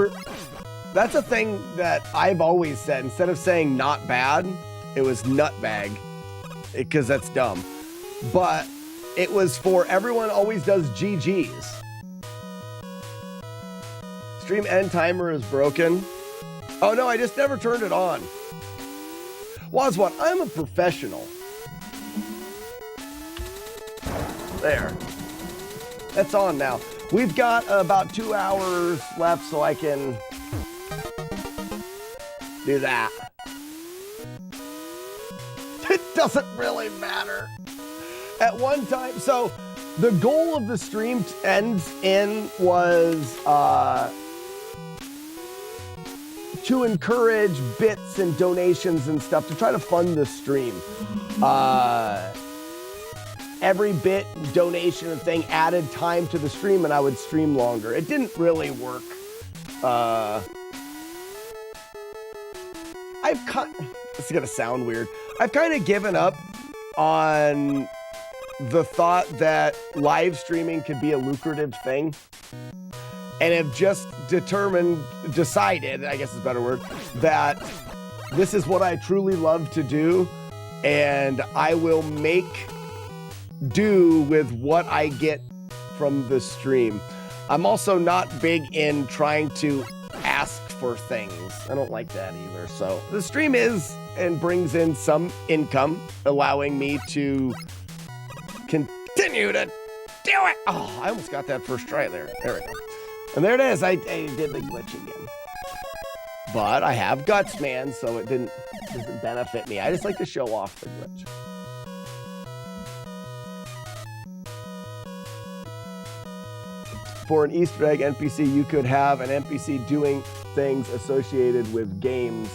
that's a thing that I've always said. Instead of saying not bad, it was nut bag. Because that's dumb. But it was for everyone always does GGs. Stream end timer is broken. Oh no, I just never turned it on. Wazwat, I'm a professional. There. That's on now. We've got about 2 hours left so I can do that. It doesn't really matter. At one time, so the goal of the stream ends in was to encourage bits and donations and stuff to try to fund the stream. Every bit, donation, and thing added time to the stream, and I would stream longer. It didn't really work. It's gonna sound weird. I've kind of given up on the thought that live streaming could be a lucrative thing, and have just decided, I guess is a better word, that this is what I truly love to do, and I will make do with what I get from the stream. I'm also not big in trying to ask for things. I don't like that either. So the stream is and brings in some income, allowing me to continue to do it. Oh, I almost got that first try there. There we go. And there it is. I did the glitch again. but I have guts, man, so it doesn't benefit me. I just like to show off the glitch. For an Easter egg NPC, you could have an NPC doing things associated with games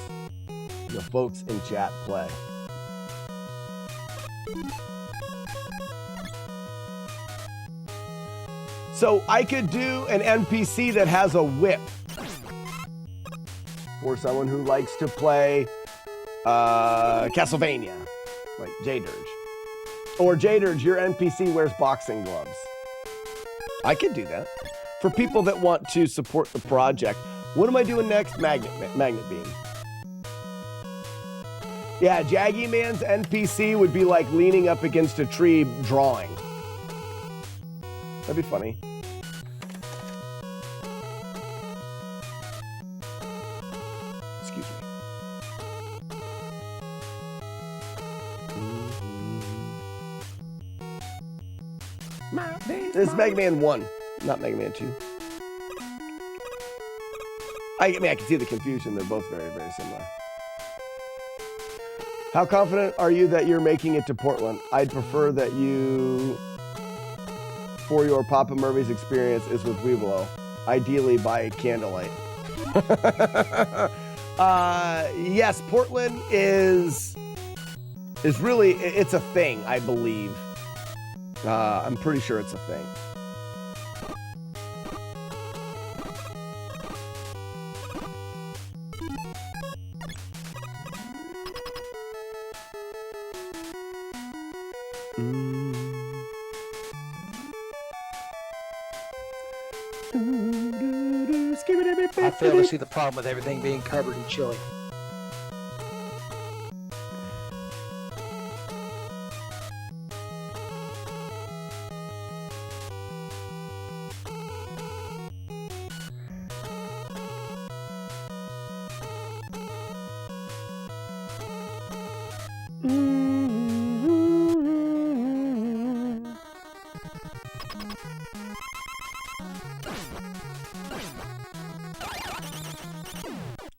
the folks in chat play. So I could do an NPC that has a whip for someone who likes to play Castlevania, like J-Dirge. Or J-Dirge, your NPC wears boxing gloves. I could do that. For people that want to support the project, what am I doing next? Magnet Beam. Yeah, Jaggy Man's NPC would be like leaning up against a tree drawing. That'd be funny. Excuse me. This is Mega Man 1, not Mega Man 2. I mean, I can see the confusion. They're both very, very similar. How confident are you that you're making it to Portland? I'd prefer that you, for your Papa Murphy's experience, is with Weeblo, ideally by candlelight. Yes, Portland is really, it's a thing, I believe. I'm pretty sure it's a thing. I fail to see the problem with everything being covered in chili.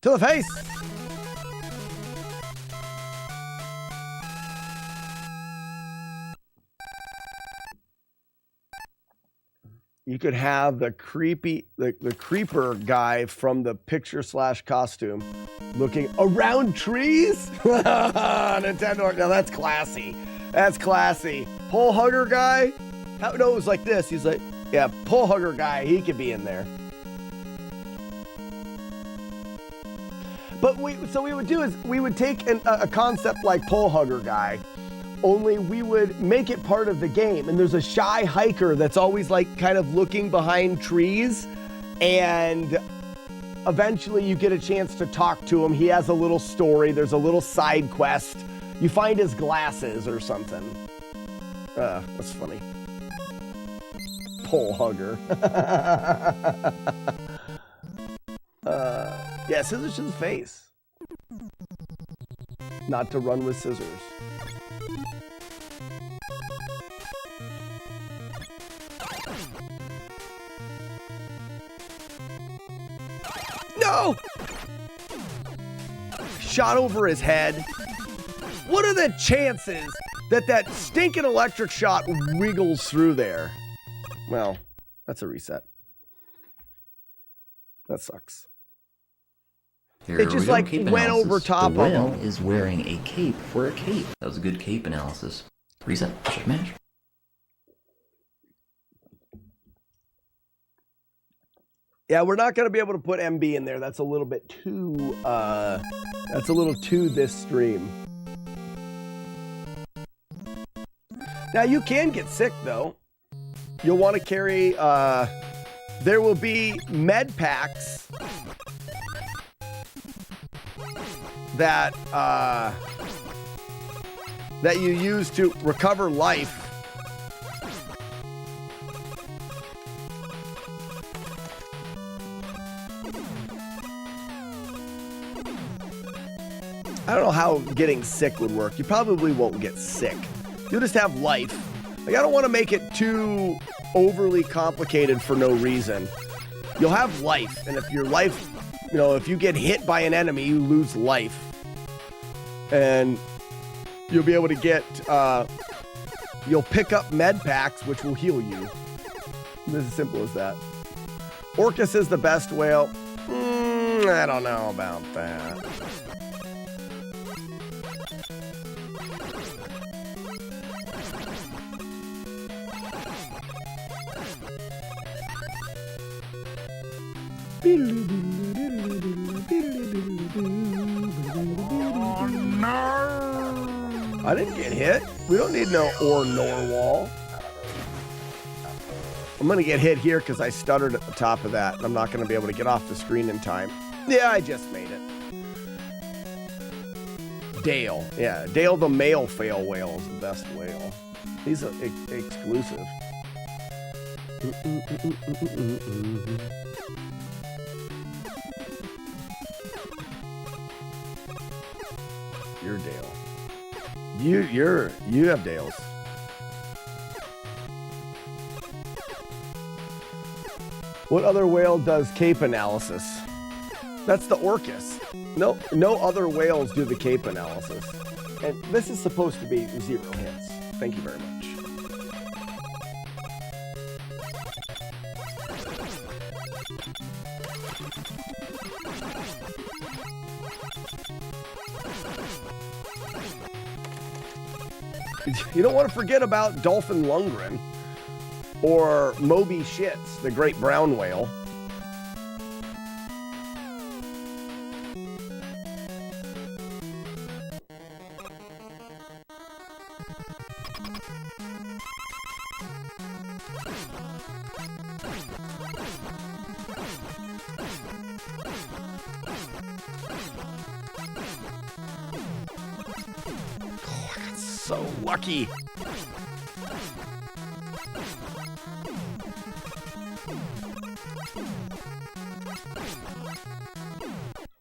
To the face! You could have the creeper guy from the picture/costume looking around trees. Nintendo, now that's classy. That's classy. Pole hugger guy? No, it was like this. He's like, yeah, pole hugger guy. He could be in there. But so we would do is we would take a concept like pole hugger guy, only we would make it part of the game. And there's a shy hiker that's always like kind of looking behind trees, and eventually you get a chance to talk to him. He has a little story. There's a little side quest. You find his glasses or something. That's funny. Pole hugger. Yeah, scissors to the face. Not to run with scissors. No! Shot over his head. What are the chances that that stinking electric shot wiggles through there? Well, that's a reset. That sucks. Here it just like went over top of him. The whale is wearing a cape for a cape. That was a good cape analysis. Reset. Check match. Yeah, we're not going to be able to put MB in there. That's a little bit too, that's a little too this stream. Now, you can get sick, though. You'll want to carry, there will be med packs that, that you use to recover life. I don't know how getting sick would work. You probably won't get sick. You'll just have life. Like, I don't want to make it too overly complicated for no reason. You'll have life, and if your life You know, if you get hit by an enemy, you lose life. And you'll be able to get, you'll pick up med packs, which will heal you. It's as simple as that. Orcus is the best whale. I don't know about that. Oh, no. I didn't get hit. We don't need no or nor wall. I'm going to get hit here because I stuttered at the top of that. And I'm not going to be able to get off the screen in time. Yeah, I just made it. Dale. Yeah, Dale the male fail whale is the best whale. He's exclusive. You're Dale. You have Dales. What other whale does cape analysis? That's the Orcus. No other whales do the cape analysis. And this is supposed to be 0 hits. Thank you very much. You don't want to forget about Dolphin Lundgren or Moby Shits, the great brown whale. So lucky.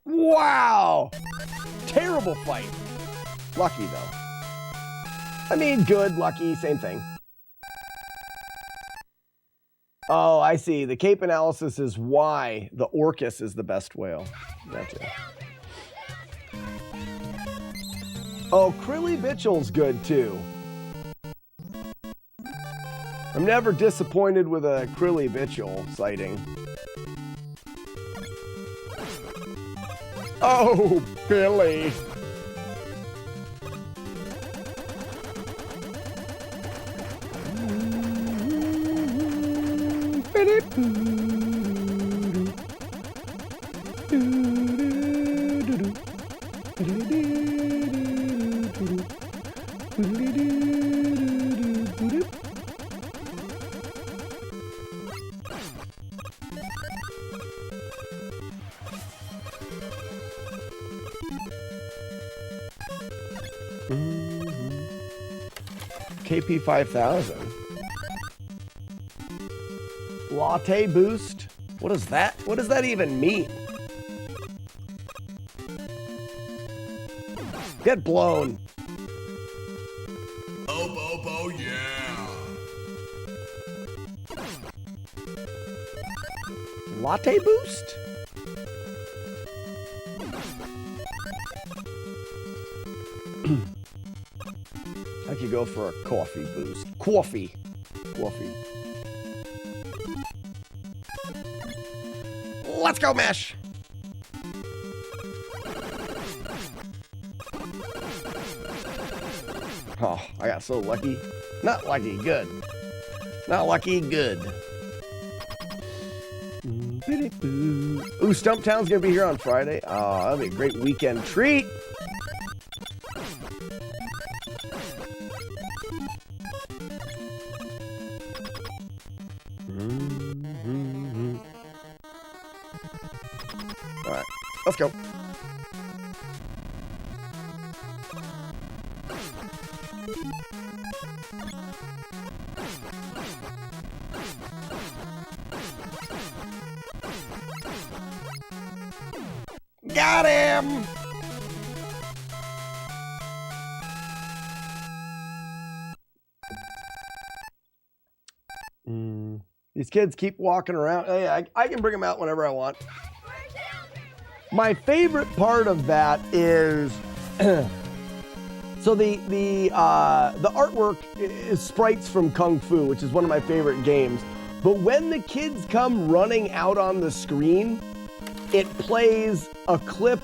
Wow. Terrible fight. Lucky though. I mean, good, lucky, same thing. Oh, I see. The cape analysis is why the Orcus is the best whale. Gotcha. Oh, Krilly Bitchel's good too. I'm never disappointed with a Krilly Bitchel sighting. Oh, Billy. KP 5000. Latte boost? What is that? What does that even mean? Get blown. Oh, yeah. Latte boost? I could go for a coffee boost. Coffee. Let's go, Mesh. Oh, I got so lucky. Not lucky, good. Not lucky, good. Ooh, Stumptown's gonna be here on Friday. Oh, that'll be a great weekend treat. All right, let's go. Got him! These kids keep walking around. Hey, I can bring them out whenever I want. My favorite part of that is so the artwork is sprites from Kung Fu, which is one of my favorite games. But when the kids come running out on the screen, it plays a clip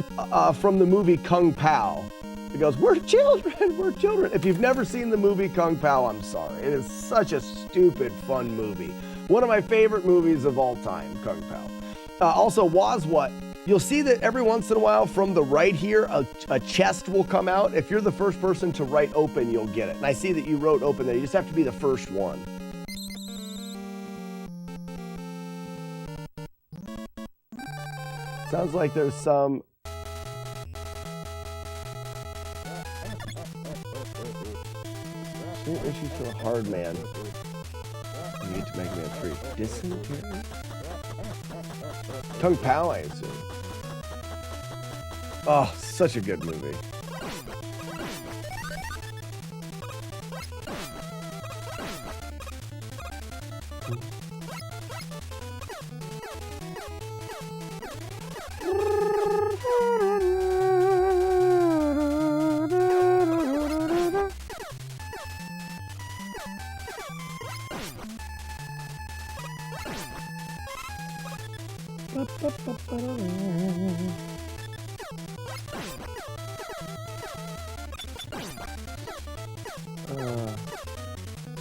from the movie Kung Pao. It goes, "We're children, we're children." If you've never seen the movie Kung Pao, I'm sorry. It is such a stupid, fun movie. One of my favorite movies of all time, Kung Pao. Also, Was What? You'll see that every once in a while from the right here, a chest will come out. If you're the first person to write open, you'll get it. And I see that you wrote open there. You just have to be the first one. Sounds like there's some... issue to a hard man. You need to make me a free dysentery. Kung Pao, I assume. Oh, such a good movie.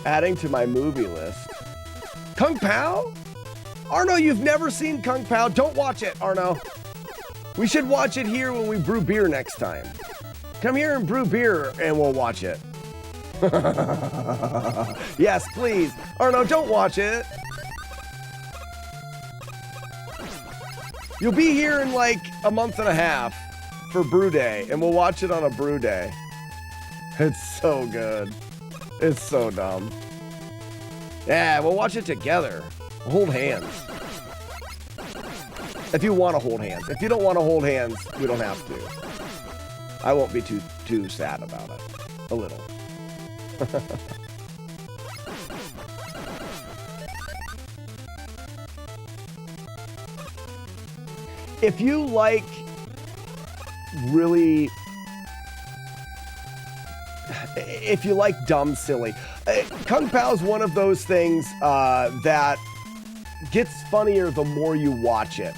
Adding to my movie list. Kung Pao? Arno, you've never seen Kung Pao? Don't watch it, Arno. We should watch it here when we brew beer next time. Come here and brew beer and we'll watch it. Yes, please. Arno, don't watch it. You'll be here in like a month and a half for brew day and we'll watch it on a brew day. It's so good. It's so dumb. Yeah, we'll watch it together. We'll hold hands. If you want to hold hands. If you don't want to hold hands, we don't have to. I won't be too sad about it. A little. If you like really... If you like dumb, silly, Kung Pao is one of those things that gets funnier the more you watch it.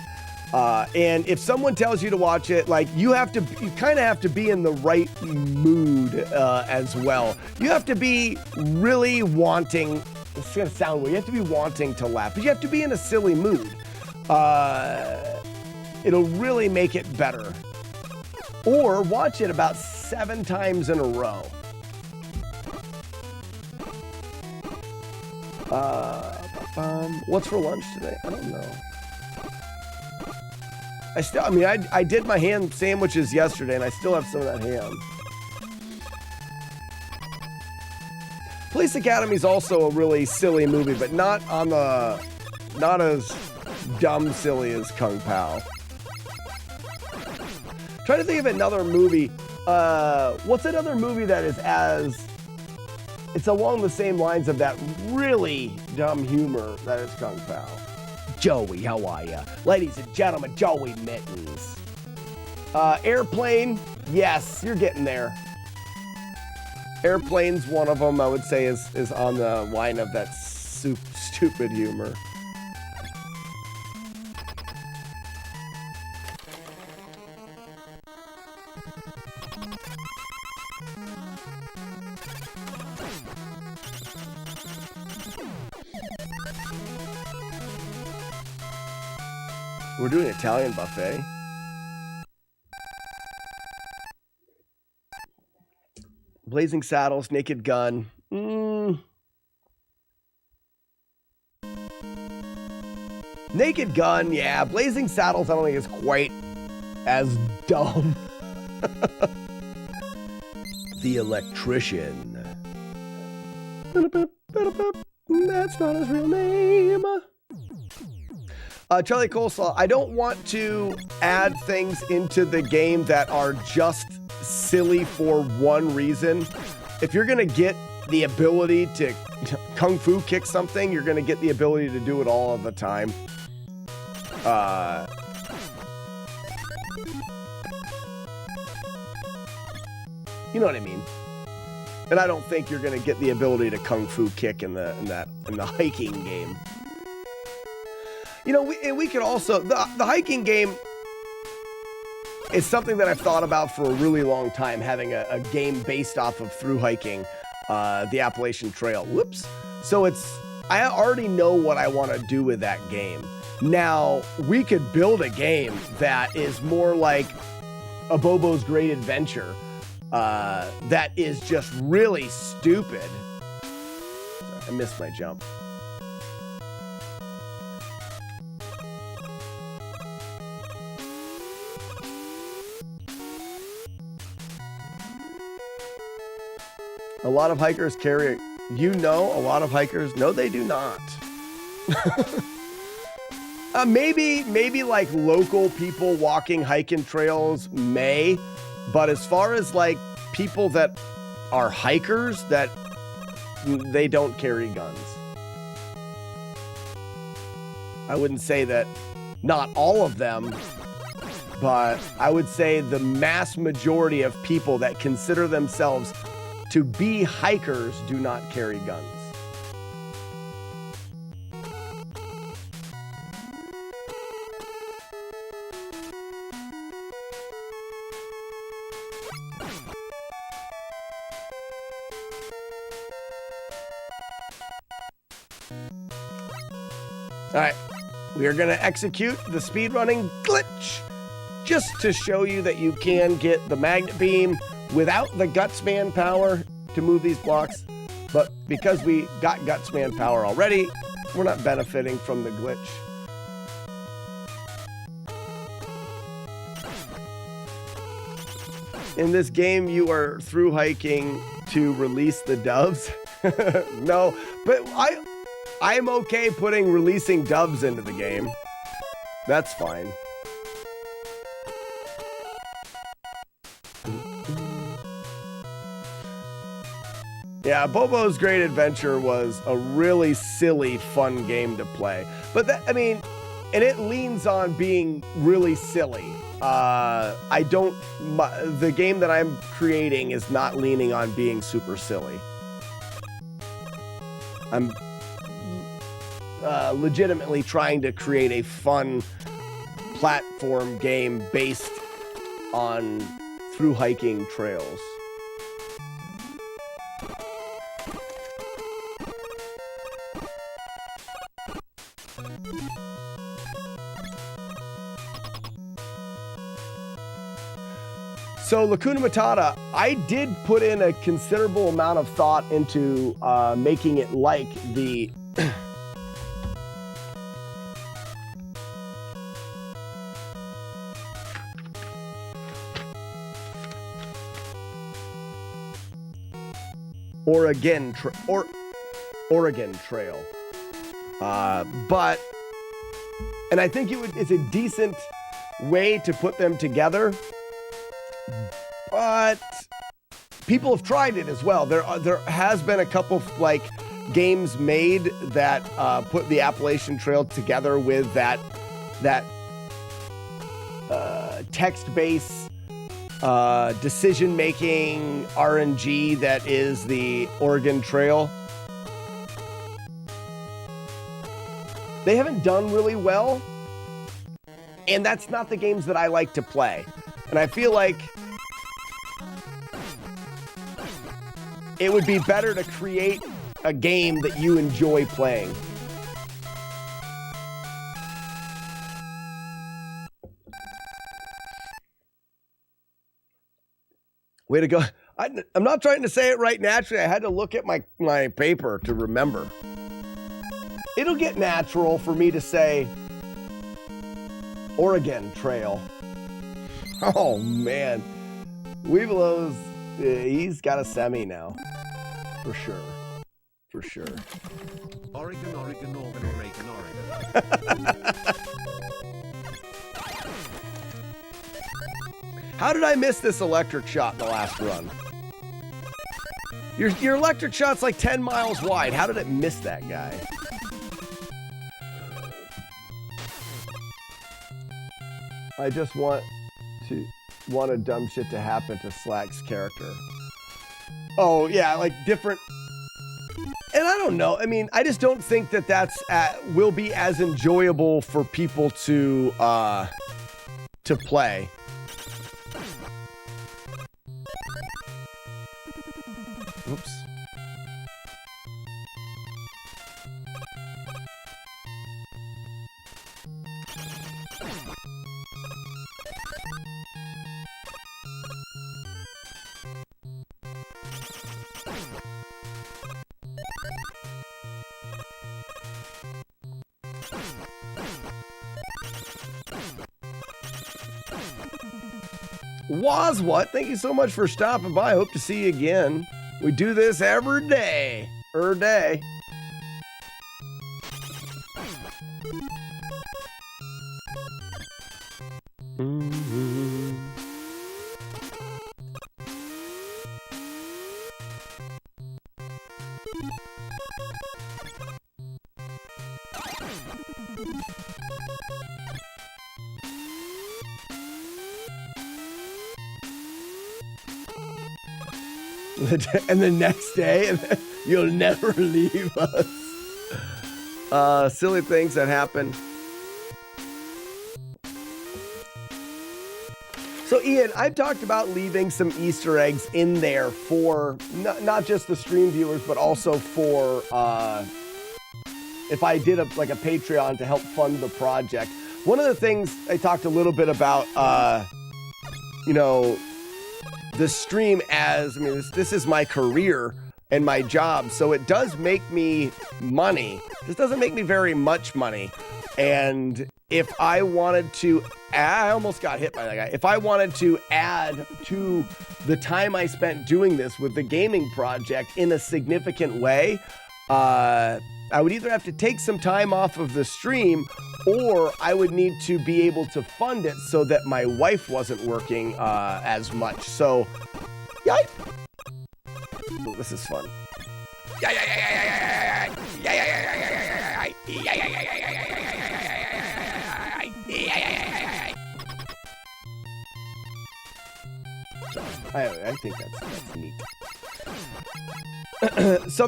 And if someone tells you to watch it, like you kind of have to be in the right mood as well. You have to be really wanting. It's gonna sound weird. You have to be wanting to laugh, but you have to be in a silly mood. It'll really make it better. Or watch it about 7 times in a row. What's for lunch today? I don't know. I did my ham sandwiches yesterday and I still have some of that ham. Police Academy is also a really silly movie, but not as dumb silly as Kung Pao. Trying to think of another movie. What's another movie that is it's along the same lines of that really dumb humor that is Kung Pao. Joey, how are ya? Ladies and gentlemen, Joey Mittens. Airplane, yes, you're getting there. Airplane's one of them, I would say, is on the line of that stupid humor. We're doing Italian buffet. Blazing Saddles, Naked Gun. Naked Gun, yeah. Blazing Saddles, I don't think is quite as dumb. The Electrician. That's not his real name. Charlie Coleslaw, I don't want to add things into the game that are just silly for one reason. If you're going to get the ability to Kung Fu kick something, you're going to get the ability to do it all of the time. You know what I mean? And I don't think you're going to get the ability to kung fu kick in the hiking game. You know, we could also the hiking game is something that I've thought about for a really long time, having a game based off of through hiking the Appalachian Trail. Whoops. So I already know what I want to do with that game. Now, we could build a game that is more like a Bobo's Great Adventure that is just really stupid. Sorry, I missed my jump. A lot of hikers carry, a lot of hikers, no, they do not. Maybe like local people walking hiking trails may, but as far as like people that are hikers, that they don't carry guns. I wouldn't say that not all of them, but I would say the mass majority of people that consider themselves to be hikers do not carry guns. All right, we are going to execute the speedrunning glitch just to show you that you can get the magnet beam without the Gutsman power to move these blocks. But because we got Gutsman power already, we're not benefiting from the glitch. In this game, you are through hiking to release the doves. No, but I'm okay putting releasing doves into the game. That's fine. Yeah, Bobo's Great Adventure was a really silly, fun game to play. But that, I mean, and it leans on being really silly. The game that I'm creating is not leaning on being super silly. I'm legitimately trying to create a fun platform game based on through hiking trails. So Lacuna Matata, I did put in a considerable amount of thought into making it like the Oregon Trail. But, and I think it's a decent way to put them together. But people have tried it as well. There has been a couple of, like, games made that put the Appalachian Trail together with that text-based decision-making RNG that is the Oregon Trail. They haven't done really well, and that's not the games that I like to play. And I feel like it would be better to create a game that you enjoy playing. Way to go. I'm not trying to say it right naturally. I had to look at my paper to remember. It'll get natural for me to say Oregon Trail. Oh, man. Weevilow's, he's got a semi now. For sure. For sure. Oregon. How did I miss this electric shot in the last run? Your electric shot's like 10 miles wide. How did it miss that guy? I just want a dumb shit to happen to Slack's character. Oh, yeah, like different. And I don't know. I mean, I just don't think that that's will be as enjoyable for people to play. Oops. What? Thank you so much for stopping by. Hope to see you again. We do this every day. And the next day, you'll never leave us. Silly things that happen. So, Ian, I've talked about leaving some Easter eggs in there for not just the stream viewers, but also for if I did a Patreon to help fund the project. One of the things I talked a little bit about, the stream as, I mean, this is my career and my job, so it does make me money. This doesn't make me very much money. And if I wanted to, I almost got hit by that guy. If I wanted to add to the time I spent doing this with the gaming project in a significant way, I would either have to take some time off of the stream, or I would need to be able to fund it so that my wife wasn't working as much. So, yeah. Oh, this is fun. I think that's neat. So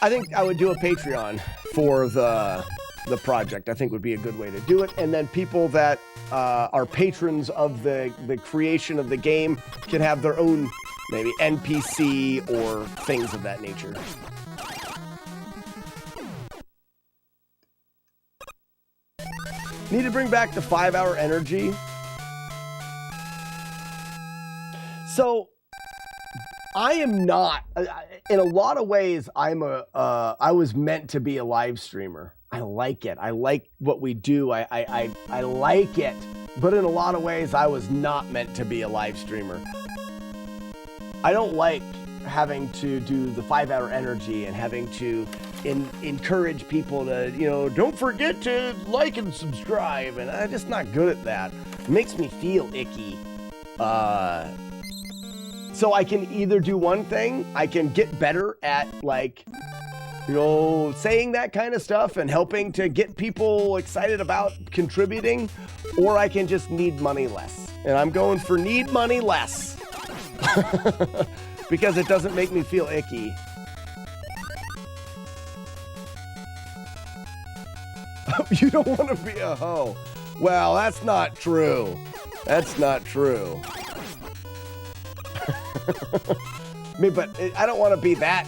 I think I would do a Patreon for the project. I think would be a good way to do it. And then people that are patrons of the creation of the game can have their own maybe NPC or things of that nature. Need to bring back the 5-hour energy. So I am not, in a lot of ways, I was meant to be a live streamer. I like it. I like what we do. I like it. But in a lot of ways, I was not meant to be a live streamer. I don't like having to do the 5-hour energy and having to encourage people to, don't forget to like and subscribe. And I'm just not good at that. It makes me feel icky. So I can either do one thing, I can get better at saying that kind of stuff and helping to get people excited about contributing, or I can just need money less. And I'm going for need money less because it doesn't make me feel icky. You don't want to be a hoe. Well, that's not true. That's not true. I mean, but I don't want to be that.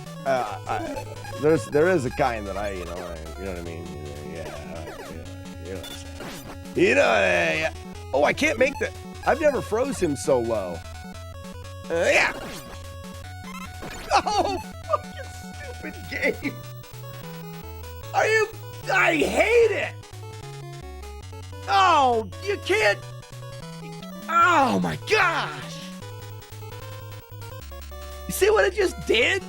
There is a kind that you know what I mean. Yeah. Oh, I can't make that. I've never froze him so low. Yeah. Oh, fucking stupid game. I hate it. Oh, you can't. Oh my gosh. You see what it just did?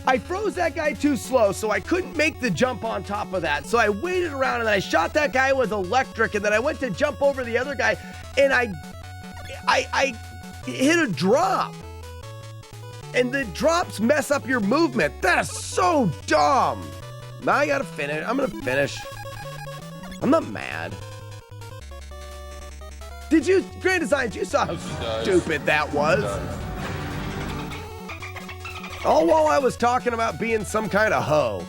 I froze that guy too slow, so I couldn't make the jump on top of that. So I waited around and then I shot that guy with electric, and then I went to jump over the other guy, and I hit a drop. And the drops mess up your movement. That is so dumb. Now I gotta finish. I'm gonna finish. I'm not mad. Did you, Grand Designs, you saw how stupid that was? All while I was talking about being some kind of hoe.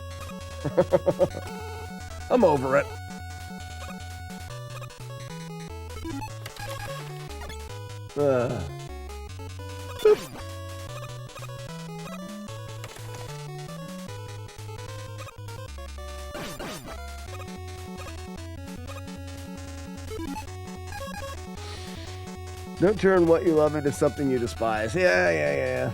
I'm over it. Don't turn what you love into something you despise. Yeah.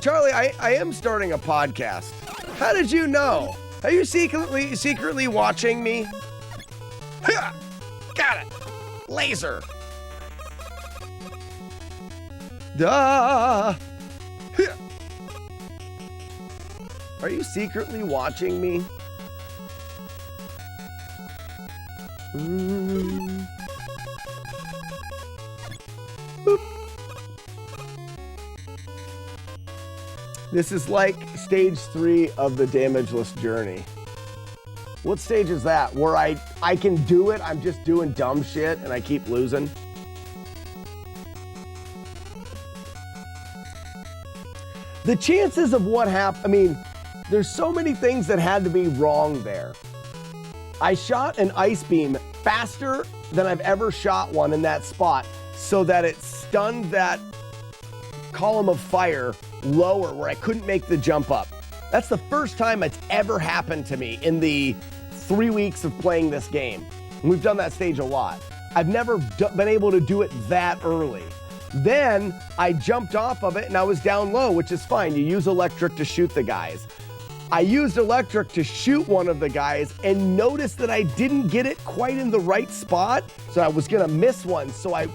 Charlie, I am starting a podcast. How did you know? Are you secretly watching me? Got it. Laser. Duh. Are you secretly watching me? Boop. This is like stage 3 of the damageless journey. What stage is that? Where I can do it, I'm just doing dumb shit and I keep losing? The chances of what happened, I mean, there's so many things that had to be wrong there. I shot an ice beam faster than I've ever shot one in that spot so that it stunned that column of fire lower where I couldn't make the jump up. That's the first time it's ever happened to me in the 3 weeks of playing this game. And we've done that stage a lot. I've never been able to do it that early. Then I jumped off of it and I was down low, which is fine. You use electric to shoot the guys. I used electric to shoot one of the guys and noticed that I didn't get it quite in the right spot. So I was gonna miss one. So I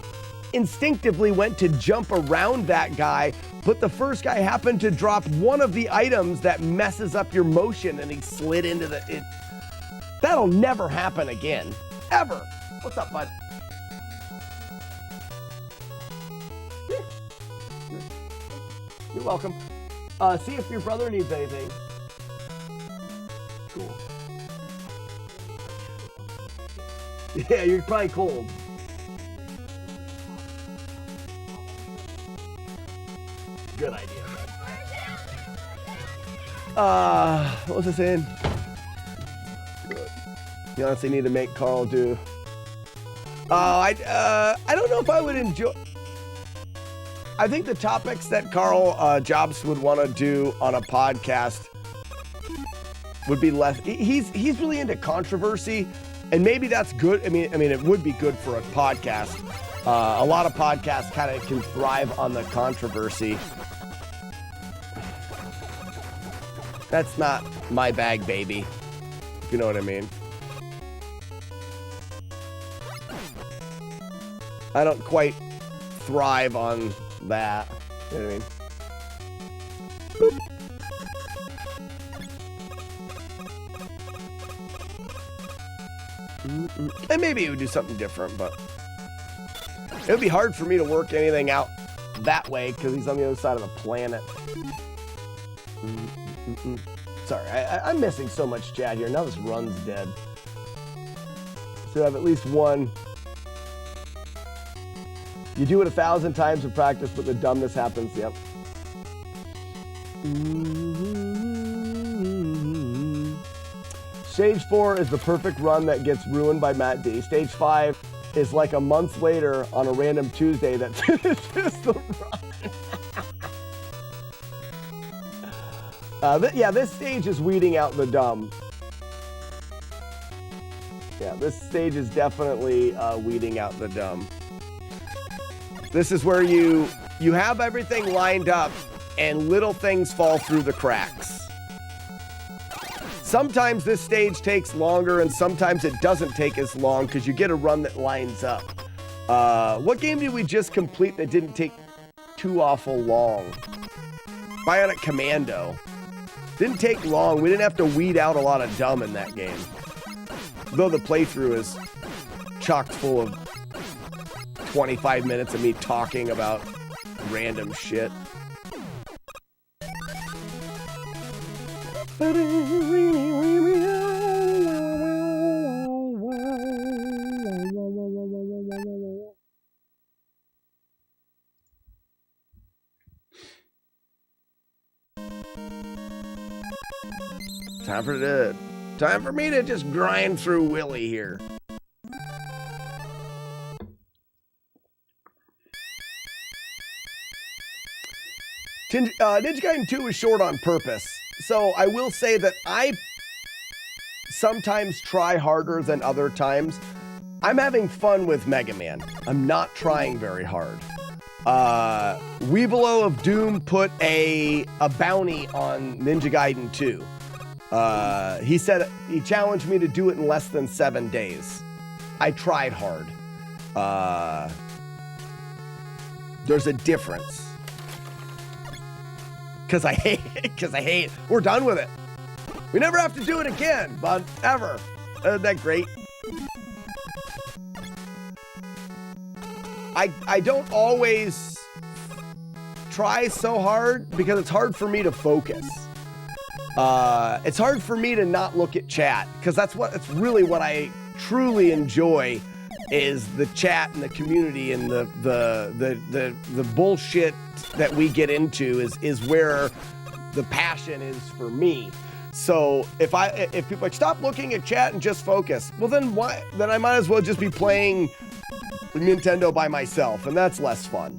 instinctively went to jump around that guy, but the first guy happened to drop one of the items that messes up your motion and he slid into it. That'll never happen again, ever. What's up, bud? You're welcome. See if your brother needs anything. Cool. Yeah, you're probably cold. Good idea. What was I saying? Good. You honestly need to make Carl do. I don't know if I would enjoy. I think the topics that Carl Jobs would want to do on a podcast would be less. He's really into controversy, and maybe that's good. I mean, it would be good for a podcast. A lot of podcasts kind of can thrive on the controversy. That's not my bag, baby. If you know what I mean. I don't quite thrive on that. You know what I mean? Boop. And maybe it would do something different, but it would be hard for me to work anything out that way because he's on the other side of the planet. Sorry, I'm missing so much chat here. Now this run's dead. So I have at least one. You do it 1,000 times in practice, but the dumbness happens. Yep. Stage 4 is the perfect run that gets ruined by Matt D. Stage 5 is like a month later on a random Tuesday that finishes the run. Yeah, this stage is weeding out the dumb. Yeah, this stage is definitely weeding out the dumb. This is where you have everything lined up and little things fall through the cracks. Sometimes this stage takes longer and sometimes it doesn't take as long because you get a run that lines up. What game did we just complete that didn't take too awful long? Bionic Commando. Didn't take long. We didn't have to weed out a lot of dumb in that game. Though the playthrough is chocked full of 25 minutes of me talking about random shit. Time for me to just grind through Willy here. Ninja Gaiden 2 is short on purpose. So I will say that I sometimes try harder than other times. I'm having fun with Mega Man. I'm not trying very hard. Weebelo of Doom put a bounty on Ninja Gaiden 2. He said he challenged me to do it in less than 7 days. I tried hard. There's a difference. Because I hate it. We're done with it. We never have to do it again, bud. Ever. Isn't that great? I don't always try so hard because it's hard for me to focus. It's hard for me to not look at chat because it's really what I truly enjoy is the chat and the community and the bullshit that we get into is where the passion is for me. So if people like stop looking at chat and just focus, well then why? Then I might as well just be playing Nintendo by myself, and that's less fun.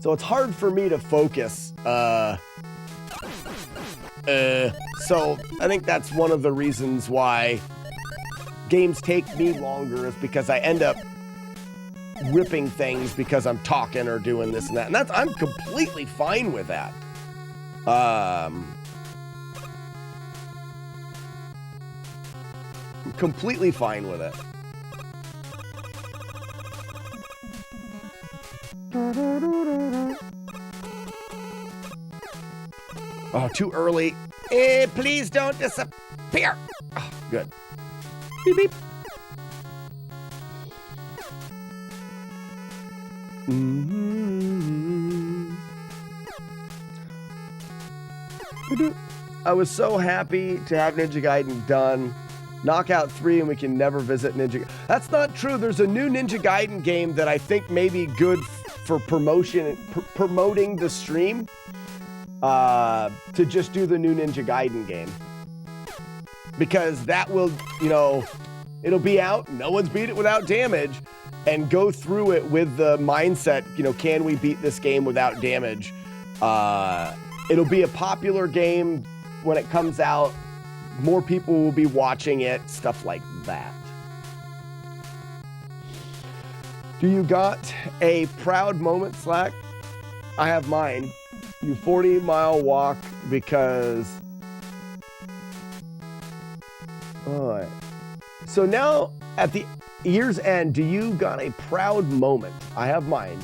So it's hard for me to focus. So I think that's one of the reasons why games take me longer is because I end up ripping things because I'm talking or doing this and that. And I'm completely fine with that. I'm completely fine with it. Oh, too early. Please don't disappear. Oh, good. Beep, beep. I was so happy to have Ninja Gaiden done. Knockout 3 and we can never visit Ninja. That's not true. There's a new Ninja Gaiden game that I think may be good for promoting the stream. To just do the new Ninja Gaiden game. Because that will, it'll be out. No one's beat it without damage. And go through it with the mindset, can we beat this game without damage? It'll be a popular game when it comes out. More people will be watching it, stuff like that. Do you got a proud moment, Slack? I have mine. You 40-mile walk because... All right. So now, at the year's end, do you got a proud moment? I have mine.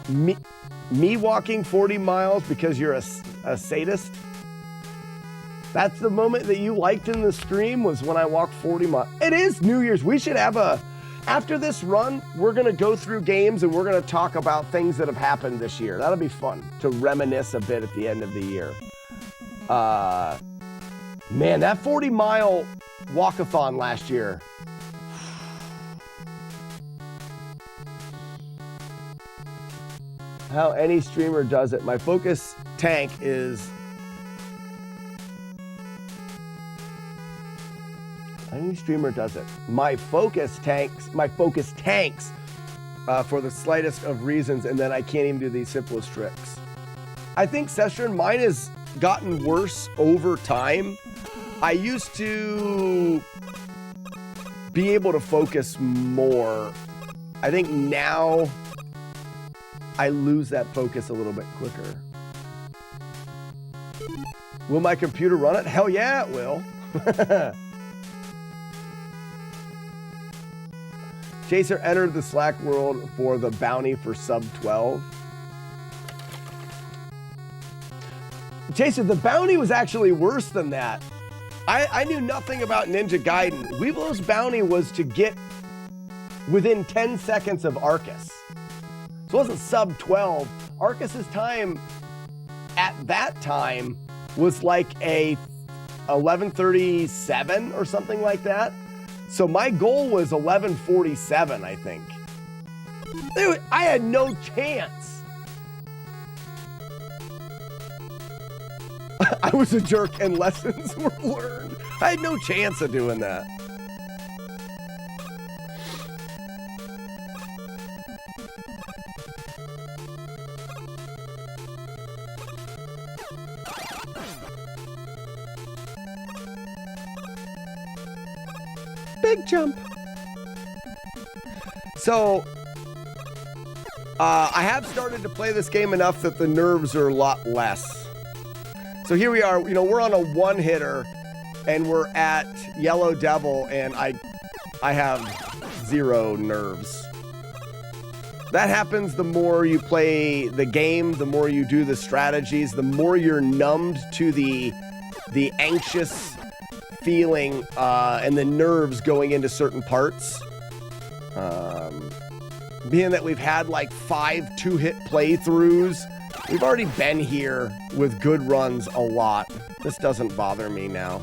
Me walking 40 miles because you're a sadist? That's the moment that you liked in the stream was when I walked 40 miles. It is New Year's. We should have after this run, we're going to go through games and we're going to talk about things that have happened this year. That'll be fun to reminisce a bit at the end of the year. Man, that 40-mile walkathon last year. How any streamer does it. My focus tank is... Any streamer does it. My focus tanks for the slightest of reasons, and then I can't even do these simplest tricks. I think Session, mine has gotten worse over time. I used to be able to focus more. I think now I lose that focus a little bit quicker. Will my computer run it? Hell yeah, it will. Chaser entered the Slack world for the bounty for sub 12. Chaser, the bounty was actually worse than that. I knew nothing about Ninja Gaiden. Weeblow's bounty was to get within 10 seconds of Arcus. So it wasn't sub 12. Arcus's time at that time was like a 11:37 or something like that. So my goal was 11:47, I think. I had no chance. I was a jerk and lessons were learned. I had no chance of doing that. Big jump. So, I have started to play this game enough that the nerves are a lot less. So here we are, you know, we're on a one-hitter, and we're at Yellow Devil, and I have 0 nerves. That happens the more you play the game, the more you do the strategies, the more you're numbed to the anxious feeling and the nerves going into certain parts. Being that we've had like 5 2-hit playthroughs, we've already been here with good runs a lot. This doesn't bother me now.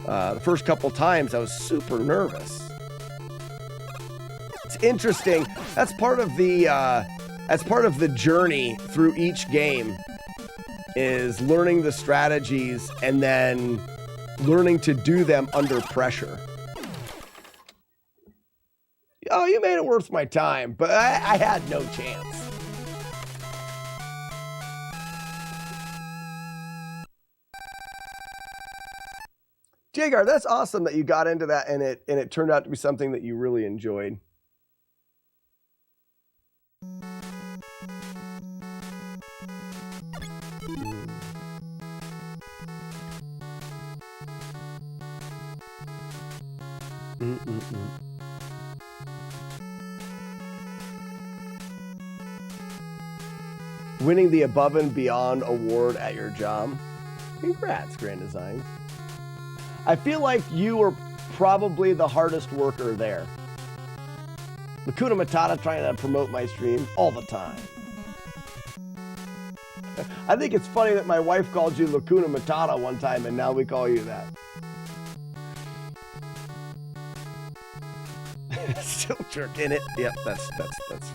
The first couple times I was super nervous. It's interesting. That's part of the journey through each game, is learning the strategies and then learning to do them under pressure. Oh, you made it worth my time, but I had no chance. Jagar, that's awesome that you got into that and it turned out to be something that you really enjoyed. Winning the Above and Beyond award at your job. Congrats, Grand Design. I feel like you were probably the hardest worker there. Lacuna Matata trying to promote my stream all the time. I think it's funny that my wife called you Lacuna Matata one time and now we call you that. Still jerking it. Yep, that's fact.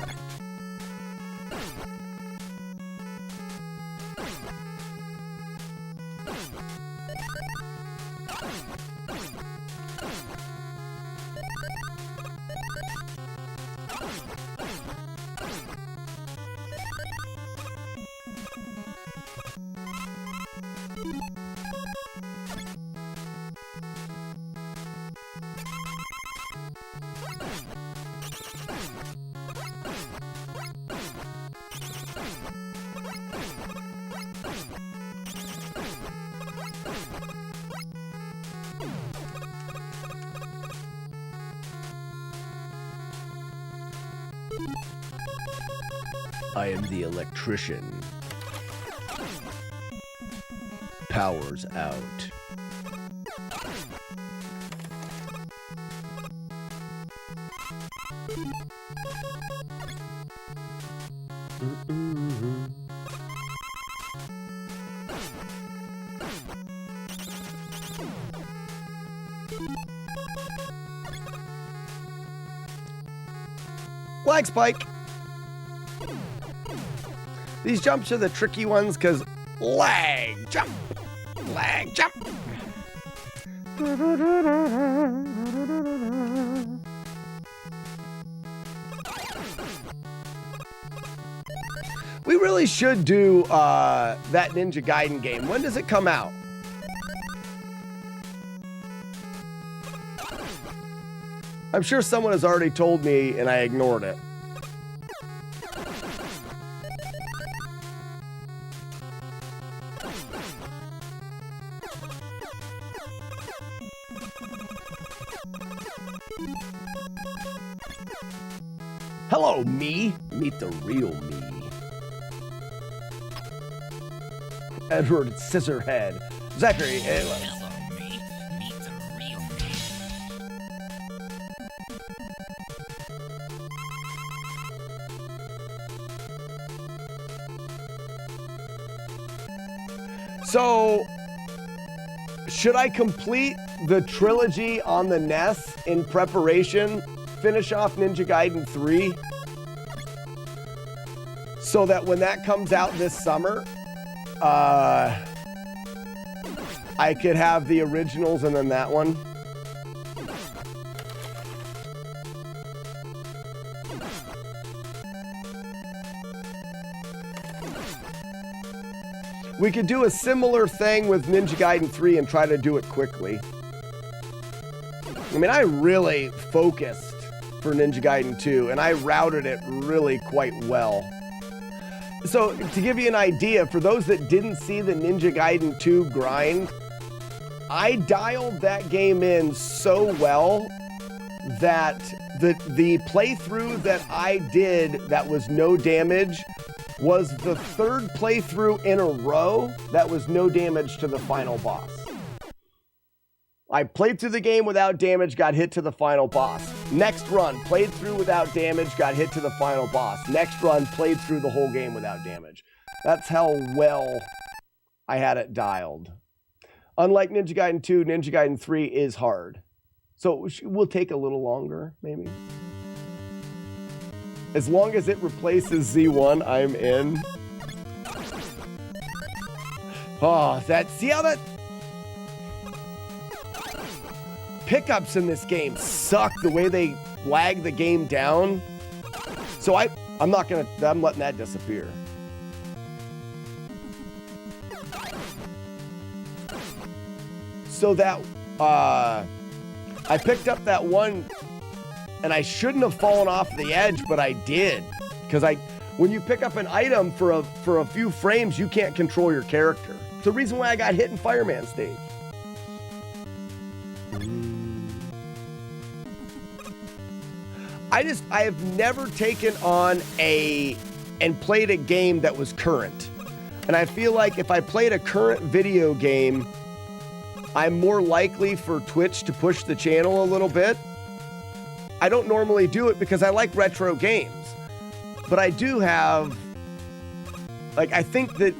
I am the electrician. Power's out. Flag spike. These jumps are the tricky ones because lag jump. We really should do that Ninja Gaiden game. When does it come out? I'm sure someone has already told me and I ignored it. Hello, me. Meet the real me. Edward Scissorhead. Zachary. Hello, me. Meet the real me. So, should I complete the trilogy on the NES in preparation? Finish off Ninja Gaiden 3? So that when that comes out this summer, I could have the originals and then that one. We could do a similar thing with Ninja Gaiden 3 and try to do it quickly. I mean, I really focused for Ninja Gaiden 2, and I routed it really quite well. So, to give you an idea, for those that didn't see the Ninja Gaiden 2 grind, I dialed that game in so well that the playthrough that I did that was no damage was the third playthrough in a row that was no damage to the final boss. I played through the game without damage, got hit to the final boss. Next run, played through without damage, got hit to the final boss. Next run, played through the whole game without damage. That's how well I had it dialed. Unlike Ninja Gaiden 2, Ninja Gaiden 3 is hard. So it will take a little longer, maybe. As long as it replaces Z1, I'm in. Oh, see how that... Pickups in this game suck the way they lag the game down. So I'm letting that disappear. So that, I picked up that one, and I shouldn't have fallen off the edge, but I did. Because when you pick up an item for a few frames, you can't control your character. It's the reason why I got hit in Fireman stage. I have never taken on and played a game that was current. And I feel like if I played a current video game, I'm more likely for Twitch to push the channel a little bit. I don't normally do it because I like retro games. But I do have, like, I think that,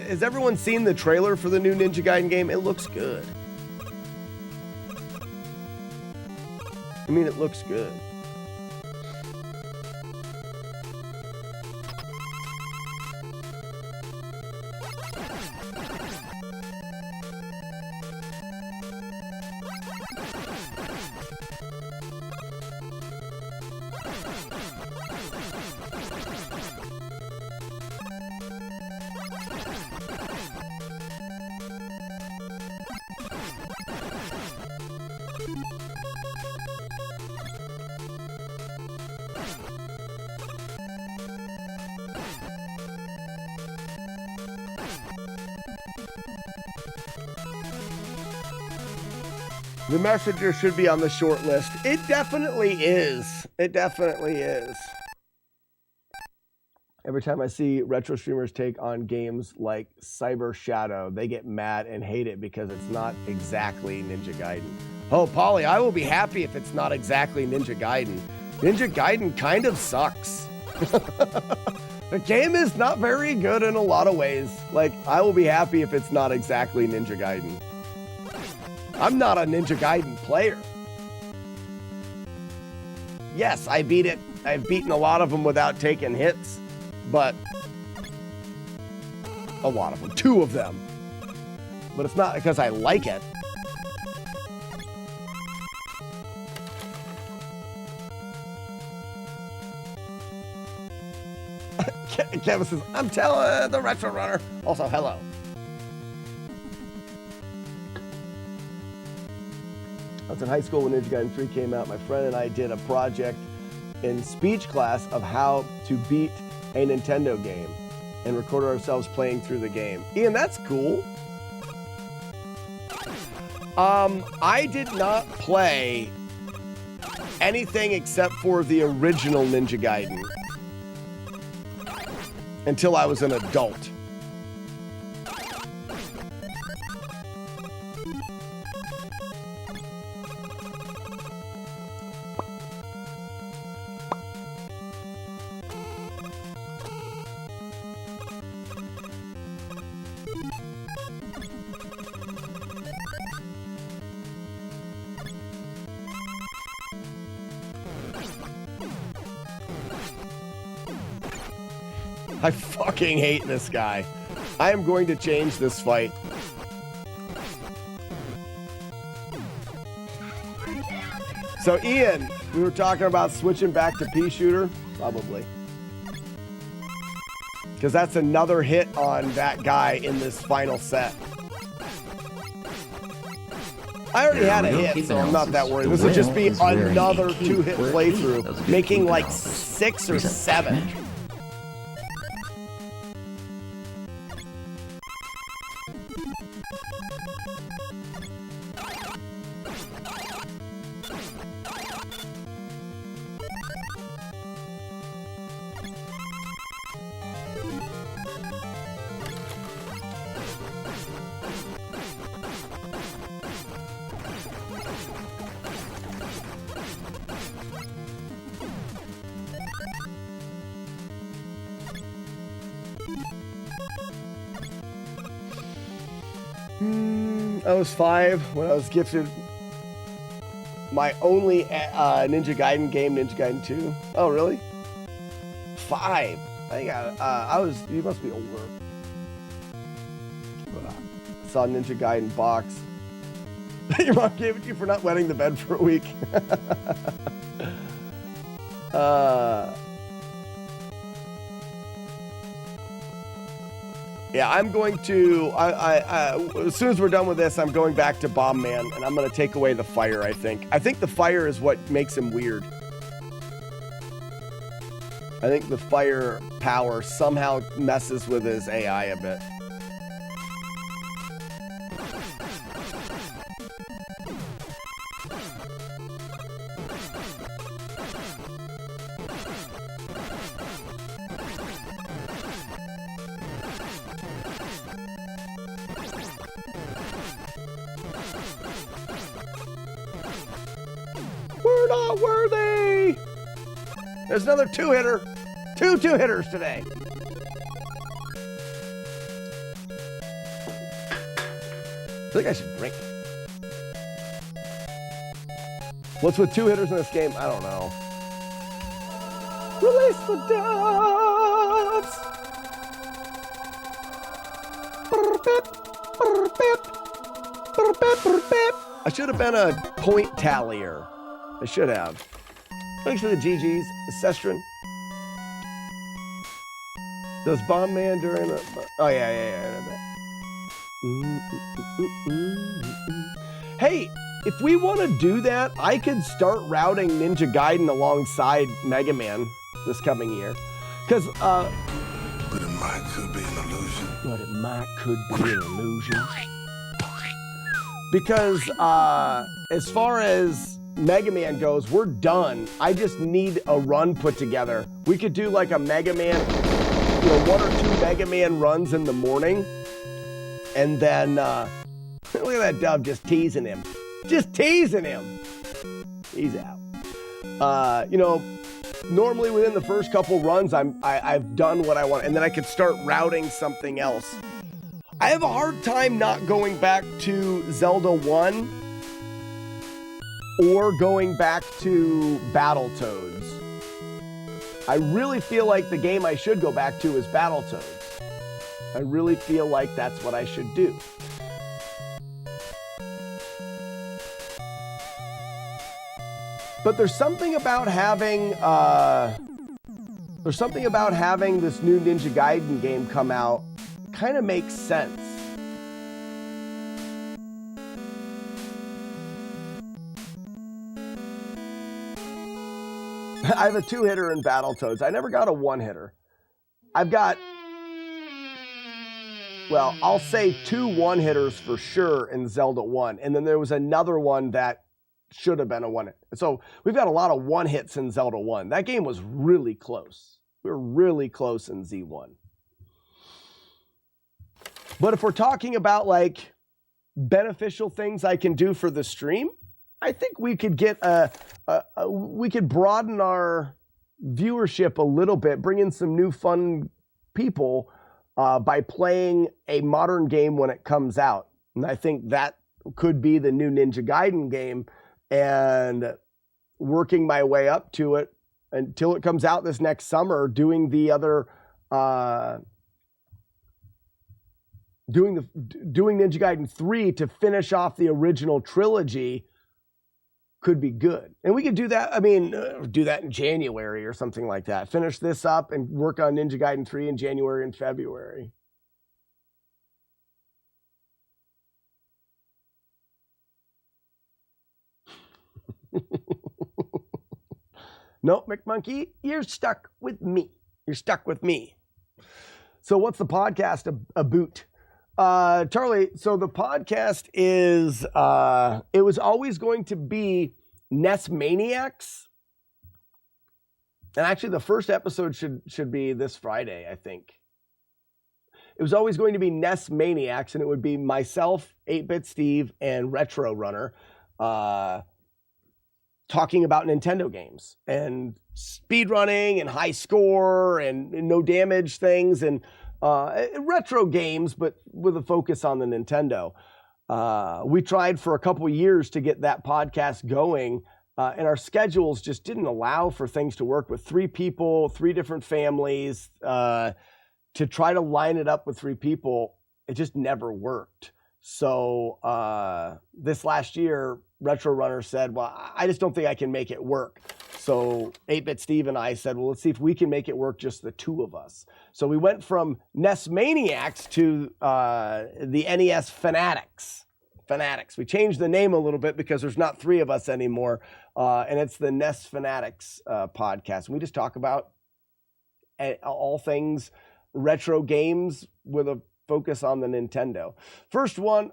has everyone seen the trailer for the new Ninja Gaiden game? It looks good. I mean, it looks good. The Messenger should be on the short list. It definitely is. It definitely is. Every time I see retro streamers take on games like Cyber Shadow, they get mad and hate it because it's not exactly Ninja Gaiden. Oh, Polly, I will be happy if it's not exactly Ninja Gaiden. Ninja Gaiden kind of sucks. The game is not very good in a lot of ways. Like, I will be happy if it's not exactly Ninja Gaiden. I'm not a Ninja Gaiden player. Yes, I beat it. I've beaten a lot of them without taking hits, but a lot of them, 2 of them. But it's not because I like it. Kevin says, I'm telling the Retro Runner. Also, hello. I was in high school when Ninja Gaiden 3 came out. My friend and I did a project in speech class of how to beat a Nintendo game and recorded ourselves playing through the game. Ian, that's cool. I did not play anything except for the original Ninja Gaiden until I was an adult. I fucking hate this guy. I am going to change this fight. So Ian, we were talking about switching back to pea shooter, probably. Because that's another hit on that guy in this final set. I already had a hit, so I'm not that worried. This will just be another 2-hit playthrough, making like 6 or 7. I was 5 when I was gifted my only Ninja Gaiden game, Ninja Gaiden 2. Oh, really? 5. I think I was. You must be older. I saw Ninja Gaiden box. Your mom gave it to you for not wetting the bed for a week. Yeah, I'm going to, as soon as we're done with this, I'm going back to Bomb Man, and I'm going to take away the fire, I think. I think the fire is what makes him weird. I think the fire power somehow messes with his AI a bit. We're not worthy! There's another 2-hitter. 2 2-hitters today. I think I should drink. What's with 2-hitters in this game? I don't know. Release the doves! I should have been a point tallier. I should have. Thanks for the GGs, Sestrin. Does Bomb Man during the... Oh, yeah. Hey, if we want to do that, I could start routing Ninja Gaiden alongside Mega Man this coming year. Because, But it might could be an illusion. But it might could be an illusion. Because, as far as Mega Man goes, we're done. I just need a run put together. We could do like a Mega Man, 1 or 2 Mega Man runs in the morning. And then, look at that dub just teasing him. Just teasing him. He's out. Normally within the first couple runs, I've done what I want. And then I could start routing something else. I have a hard time not going back to Zelda 1 or going back to Battletoads. I really feel like the game I should go back to is Battletoads. I really feel like that's what I should do. But there's something about having this new Ninja Gaiden game come out kind of makes sense. I have a 2-hitter in Battletoads. I never got a 1-hitter. I've got, well, I'll say 2 1-hitters for sure in Zelda 1. And then there was another one that should have been a 1-hit. So we've got a lot of 1-hits in Zelda 1. That game was really close. We were really close in Z1. But if we're talking about like beneficial things I can do for the stream, I think we could get we could broaden our viewership a little bit, bring in some new fun people by playing a modern game when it comes out. And I think that could be the new Ninja Gaiden game, and working my way up to it until it comes out this next summer, doing the other doing Ninja Gaiden 3 to finish off the original trilogy could be good. And we could do that. I mean, do that in January or something like that. Finish this up and work on Ninja Gaiden 3 in January and February. No, McMonkey, you're stuck with me. You're stuck with me. So what's the podcast about? Charlie, so the podcast is, it was always going to be NES Maniacs. And actually the first episode should be this Friday, I think. It was always going to be NES Maniacs, and it would be myself, 8-Bit Steve, and Retro Runner, talking about Nintendo games and speed running and high score and no damage things and retro games, but with a focus on the Nintendo. We tried for a couple years to get that podcast going, and our schedules just didn't allow for things to work with 3 people, 3 different families. To try to line it up with 3 people, it just never worked. So this last year, Retro Runner said, well, I just don't think I can make it work. So 8-Bit Steve and I said, well, let's see if we can make it work, just the 2 of us. So we went from NES Maniacs to the NES Fanatics. We changed the name a little bit because there's not 3 of us anymore. And it's the NES Fanatics podcast. And we just talk about all things retro games with a focus on the Nintendo. First one,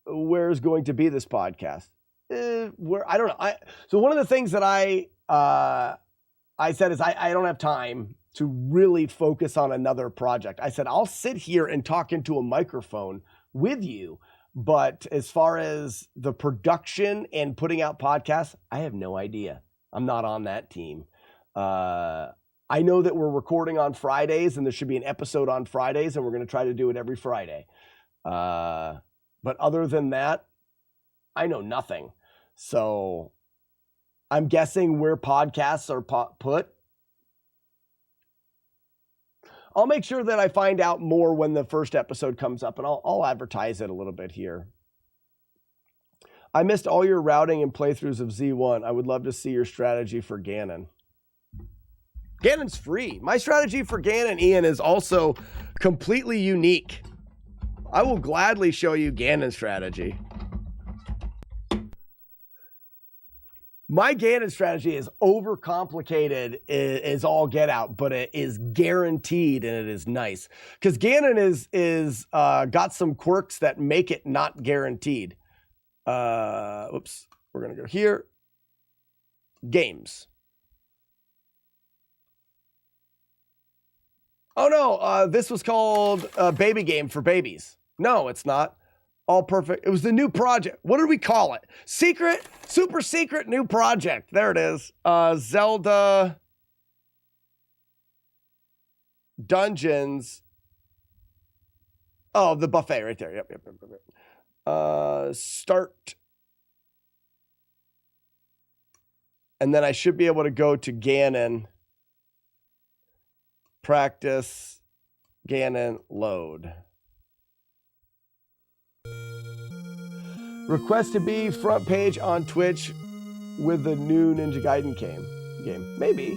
where's going to be this podcast? Where I don't know. So one of the things that I said is I don't have time to really focus on another project. I said I'll sit here and talk into a microphone with you, but as far as the production and putting out podcasts, I have no idea. I'm not on that team. I know that we're recording on Fridays, and there should be an episode on Fridays, and we're going to try to do it every Friday. But other than that, I know nothing. So I'm guessing where podcasts are put. I'll make sure that I find out more when the first episode comes up, and I'll advertise it a little bit here. I missed all your routing and playthroughs of Z1. I would love to see your strategy for Ganon. Ganon's free. My strategy for Ganon, Ian, is also completely unique. I will gladly show you Ganon's strategy. My Ganon strategy is overcomplicated, is all get out, but it is guaranteed and it is nice. Because Ganon is got some quirks that make it not guaranteed. Oops, we're gonna go here. Games. Oh no, this was called Baby Game for Babies. No, it's not. All perfect. It was the new project. What did we call it? Secret, super secret new project. There it is. Zelda Dungeons. Oh, the buffet right there. Yep. Start. And then I should be able to go to Ganon. Practice. Ganon load. Request to be front page on Twitch with the new Ninja Gaiden game. Maybe.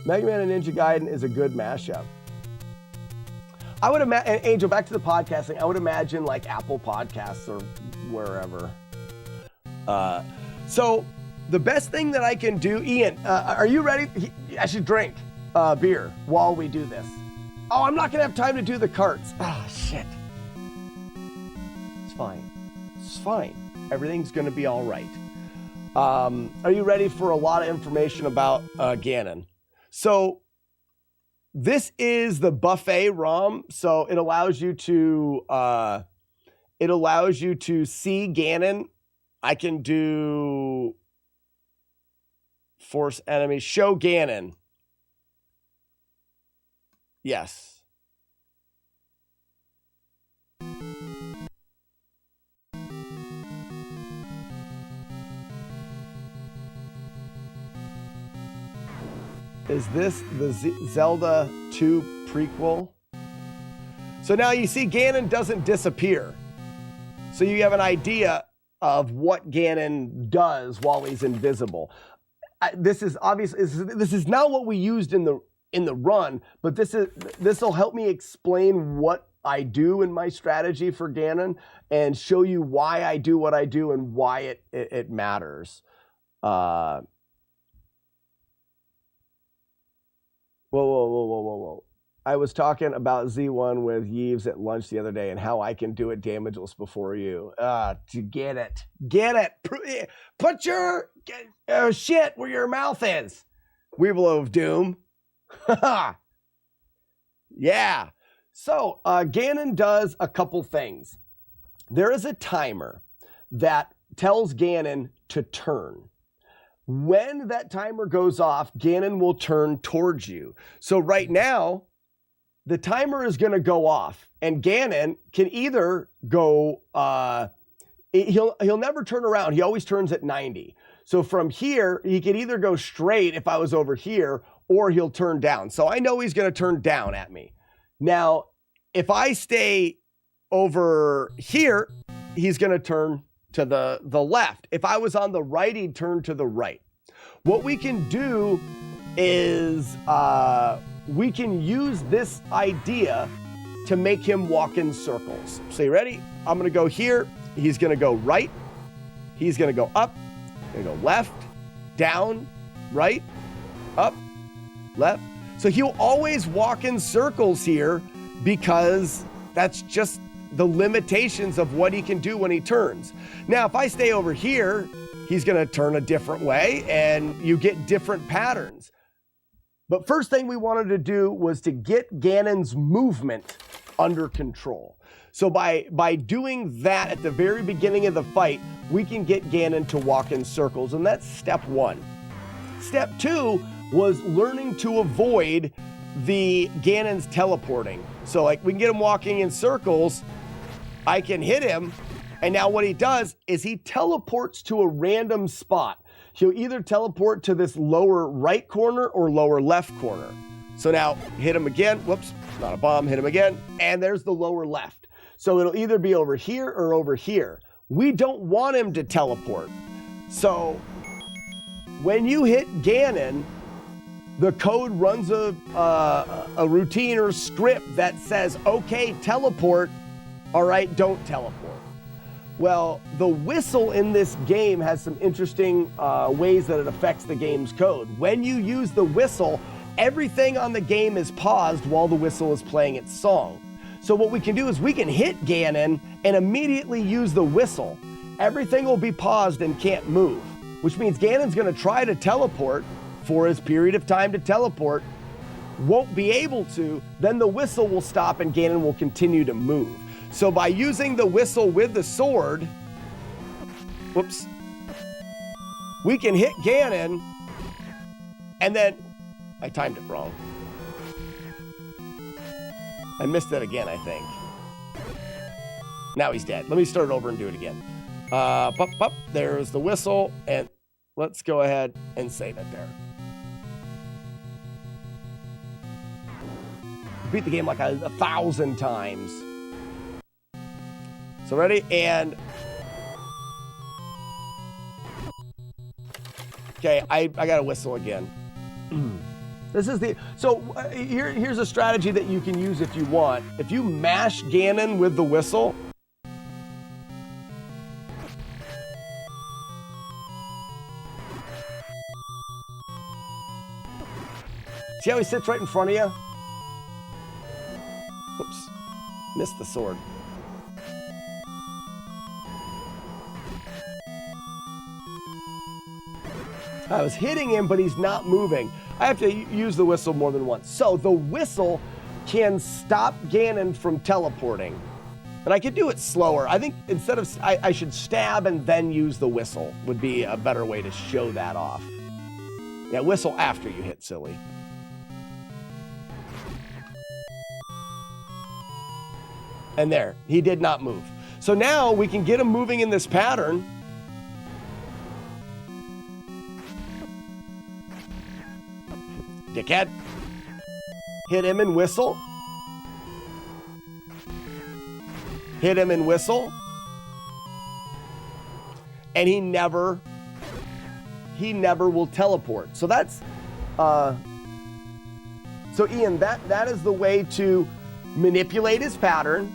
Mega Man and Ninja Gaiden is a good mashup. I would imagine, Angel, back to the podcasting, I would imagine like Apple Podcasts or wherever. So the best thing that I can do, Ian, are you ready? I should drink beer while we do this. Oh, I'm not going to have time to do the carts. Ah, shit. It's fine. It's fine. Everything's going to be all right. Are you ready for a lot of information about Ganon? So this is the buffet ROM. So it allows you to see Ganon. I can do force enemies, show Ganon. Yes. Is this the Zelda 2 prequel? So now you see Ganon doesn't disappear. So you have an idea. of what Ganon does while he's invisible. This is obvious. This is not what we used in the run, but this will help me explain what I do in my strategy for Ganon and show you why I do what I do and why it matters. Whoa. I was talking about Z1 with Yves at lunch the other day and how I can do it damageless before you. To get it. Get it. Put your shit where your mouth is. Weevil of Doom. Yeah. So, Ganon does a couple things. There is a timer that tells Ganon to turn. When that timer goes off, Ganon will turn towards you. So right now, the timer is going to go off, and Ganon can either go, he'll never turn around. He always turns at 90. So from here, he could either go straight if I was over here, or he'll turn down. So I know he's going to turn down at me. Now, if I stay over here, he's going to turn to the left. If I was on the right, he'd turn to the right. What we can do is we can use this idea to make him walk in circles. So you ready? I'm going to go here. He's going to go right. He's going to go up. Going to go left, down, right, up, left. So he'll always walk in circles here because that's just the limitations of what he can do when he turns. Now, if I stay over here, he's going to turn a different way and you get different patterns. But first thing we wanted to do was to get Ganon's movement under control. So by doing that at the very beginning of the fight, we can get Ganon to walk in circles, and that's step one. Step two was learning to avoid the Ganon's teleporting. So like we can get him walking in circles, I can hit him, and now what he does is he teleports to a random spot. He'll either teleport to this lower right corner or lower left corner. So now hit him again, whoops, not a bomb, hit him again, and there's the lower left. So it'll either be over here or over here. We don't want him to teleport. So when you hit Ganon, the code runs a routine or script that says, okay, teleport, all right, don't teleport. Well, the whistle in this game has some interesting ways that it affects the game's code. When you use the whistle, everything on the game is paused while the whistle is playing its song. So what we can do is we can hit Ganon and immediately use the whistle. Everything will be paused and can't move, which means Ganon's going to try to teleport for his period of time to teleport, won't be able to, then the whistle will stop and Ganon will continue to move. So by using the whistle with the sword, whoops, we can hit Ganon, and then, I timed it wrong. I missed that again, I think. Now he's dead. Let me start over and do it again. There's the whistle, and let's go ahead and save it there. Beat the game like 1,000 times. So ready? And okay, I got to whistle again. This is the here's a strategy that you can use if you want. If you mash Ganon with the whistle, see how he sits right in front of you? Oops, missed the sword. I was hitting him, but he's not moving. I have to use the whistle more than once. So the whistle can stop Ganon from teleporting. But I could do it slower. I think instead of, I should stab and then use the whistle would be a better way to show that off. Yeah, whistle after you hit, silly. And there, he did not move. So now we can get him moving in this pattern. Dickhead. Hit him and whistle. Hit him and whistle. and he never will teleport. So that's, so Ian, that is the way to manipulate his pattern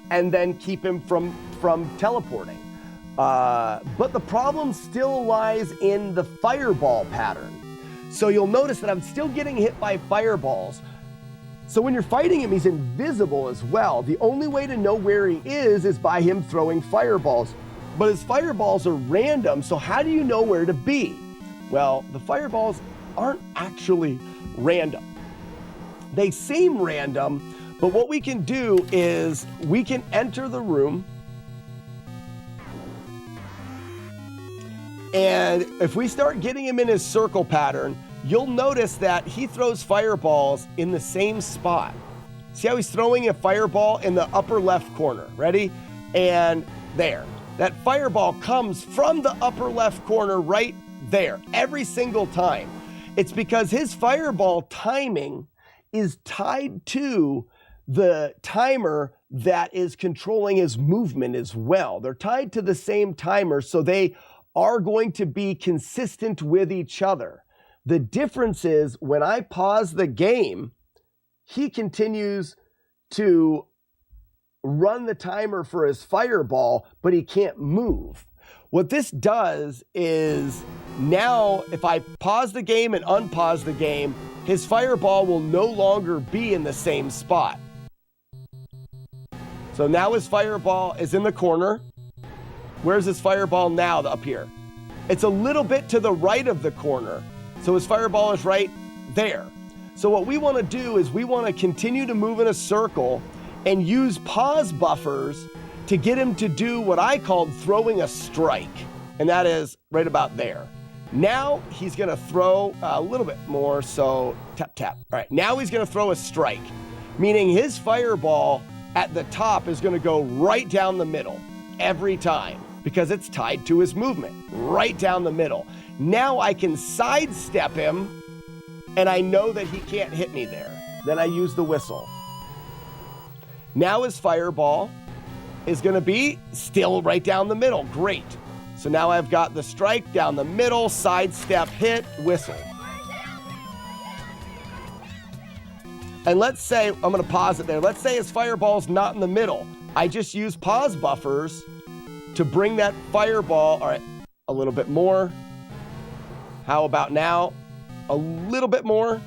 and then keep him from teleporting. But the problem still lies in the fireball pattern. So you'll notice that I'm still getting hit by fireballs. So when you're fighting him, he's invisible as well. The only way to know where he is by him throwing fireballs. But his fireballs are random, so how do you know where to be? Well, the fireballs aren't actually random. They seem random, but what we can do is we can enter the room, and if we start getting him in his circle pattern, you'll notice that he throws fireballs in the same spot. See how he's throwing a fireball in the upper left corner? Ready? And there. That fireball comes from the upper left corner right there every single time. It's because his fireball timing is tied to the timer that is controlling his movement as well. They're tied to the same timer, so they are going to be consistent with each other. The difference is when I pause the game, he continues to run the timer for his fireball, but he can't move. What this does is now if I pause the game and unpause the game, his fireball will no longer be in the same spot. So now his fireball is in the corner. Where's his fireball now up here? It's a little bit to the right of the corner. So his fireball is right there. So what we want to do is we want to continue to move in a circle and use pause buffers to get him to do what I called throwing a strike. And that is right about there. Now he's going to throw a little bit more. So tap, tap. All right. Now he's going to throw a strike, meaning his fireball at the top is going to go right down the middle every time because it's tied to his movement right down the middle. Now I can sidestep him and I know that he can't hit me there. Then I use the whistle. Now his fireball is going to be still right down the middle. Great. So now I've got the strike down the middle, sidestep, hit, whistle. And let's say, I'm going to pause it there. Let's say his fireball's not in the middle. I just use pause buffers to bring that fireball, all right, a little bit more. How about now? A little bit more.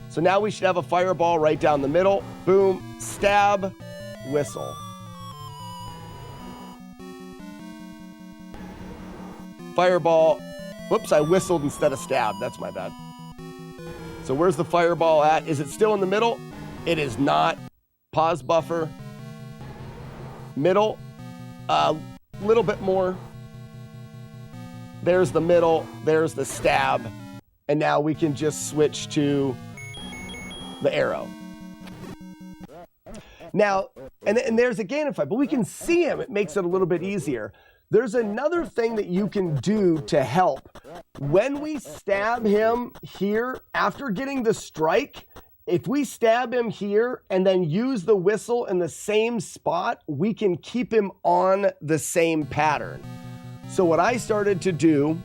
So now we should have a fireball right down the middle. Boom, stab, whistle. Fireball. Whoops, I whistled instead of stabbed. That's my bad. So where's the fireball at? Is it still in the middle? It is not. Pause buffer. Middle. A little bit more. There's the middle. There's the stab. And now we can just switch to the arrow. Now, and there's a gain of fight, but we can see him. It makes it a little bit easier. There's another thing that you can do to help. When we stab him here, after getting the strike, if we stab him here and then use the whistle in the same spot, we can keep him on the same pattern. So what I started to do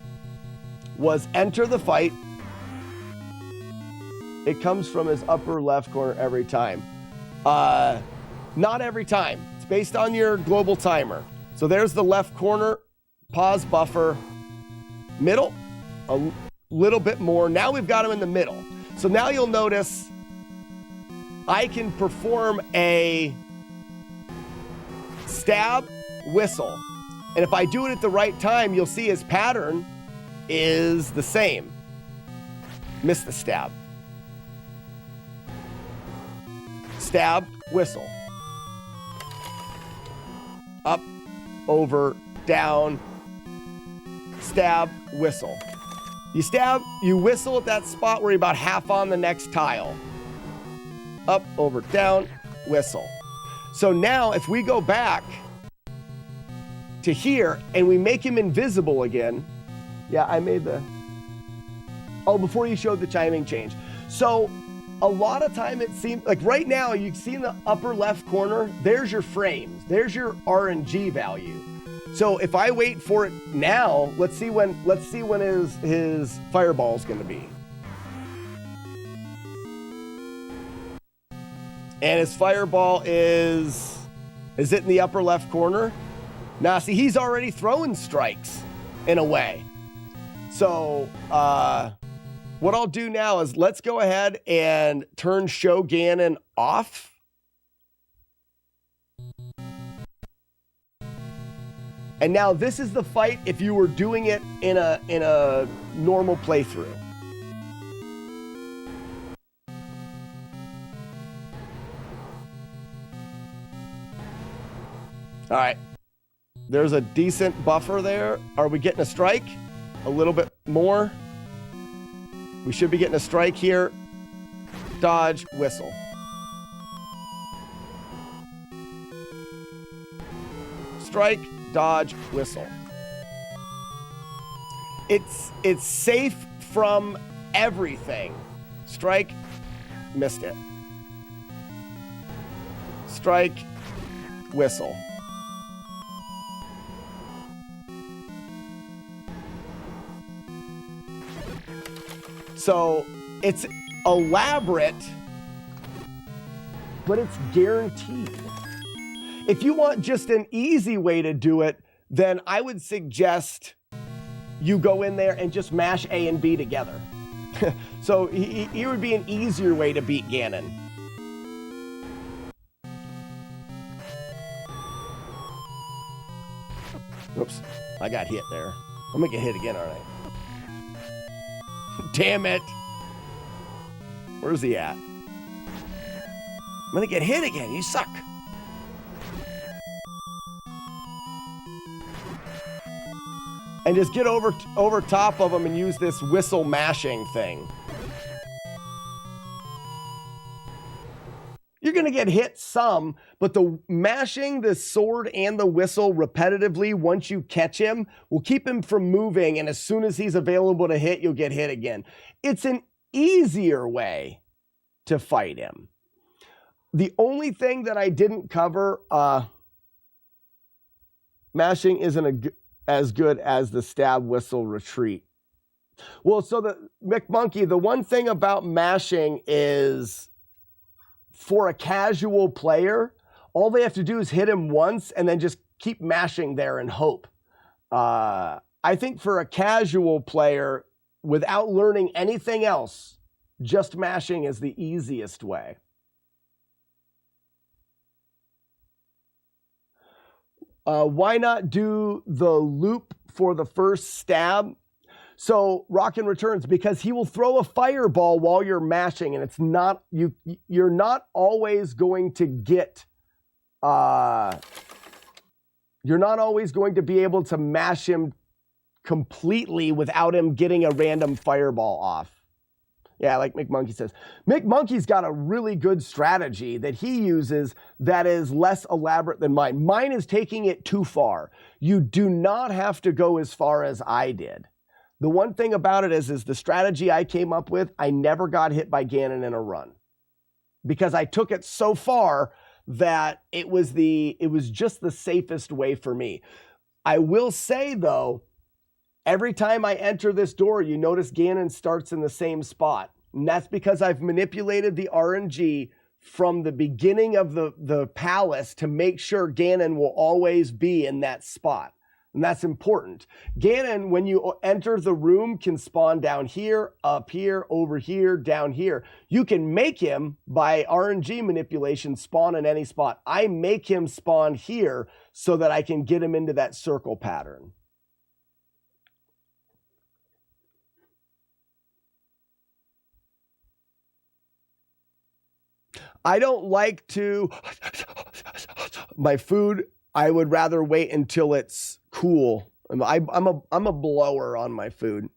was enter the fight. It comes from his upper left corner every time. Not every time. It's based on your global timer. So there's the left corner, pause buffer, middle, a little bit more. Now we've got him in the middle. So now you'll notice I can perform a stab, whistle. And if I do it at the right time, you'll see his pattern is the same. Miss the stab. Stab, whistle. Up, over, down, stab, whistle. You stab, you whistle at that spot where you're about half on the next tile. Up, over, down, whistle. So now if we go back to here and we make him invisible again. Yeah, I made the... Oh, before you showed the timing change. So a lot of time it seems like right now you see in the upper left corner, there's your frames. There's your RNG value. So if I wait for it now, let's see when his fireball is going to be. And his fireball is it in the upper left corner? Now, see, he's already throwing strikes in a way. So what I'll do now is let's go ahead and turn Show Ganon off. And now this is the fight if you were doing it in a normal playthrough. All right. There's a decent buffer there. Are we getting a strike? A little bit more. We should be getting a strike here. Dodge, whistle. Strike, dodge, whistle. It's safe from everything. Strike, missed it. Strike, whistle. So it's elaborate, but it's guaranteed. If you want just an easy way to do it, then I would suggest you go in there and just mash A and B together. So here would be an easier way to beat Ganon. Oops, I got hit there. I'm gonna get hit again, aren't I? Damn it. Where's he at? I'm gonna get hit again. You suck. And just get over top of him and use this whistle mashing thing. You're going to get hit some, but the mashing the sword and the whistle repetitively once you catch him will keep him from moving, and as soon as he's available to hit, you'll get hit again. It's an easier way to fight him. The only thing that I didn't cover, mashing isn't as good as the stab, whistle, retreat. Well, so the McMonkey, the one thing about mashing is for a casual player, all they have to do is hit him once and then just keep mashing there and hope. I think for a casual player, without learning anything else, just mashing is the easiest way. Why not do the loop for the first stab? So Rockin' returns because he will throw a fireball while you're mashing, and it's not you're not always going to get you're not always going to be able to mash him completely without him getting a random fireball off. Yeah, like McMonkey says. McMonkey's got a really good strategy that he uses that is less elaborate than mine. Mine is taking it too far. You do not have to go as far as I did. The one thing about it is the strategy I came up with, I never got hit by Ganon in a run. Because I took it so far that it was just the safest way for me. I will say though, every time I enter this door, you notice Ganon starts in the same spot. And that's because I've manipulated the RNG from the beginning of the palace to make sure Ganon will always be in that spot. And that's important. Ganon, when you enter the room, can spawn down here, up here, over here, down here. You can make him, by RNG manipulation, spawn in any spot. I make him spawn here so that I can get him into that circle pattern. I don't like to, my food, I would rather wait until it's cool. I'm a blower on my food.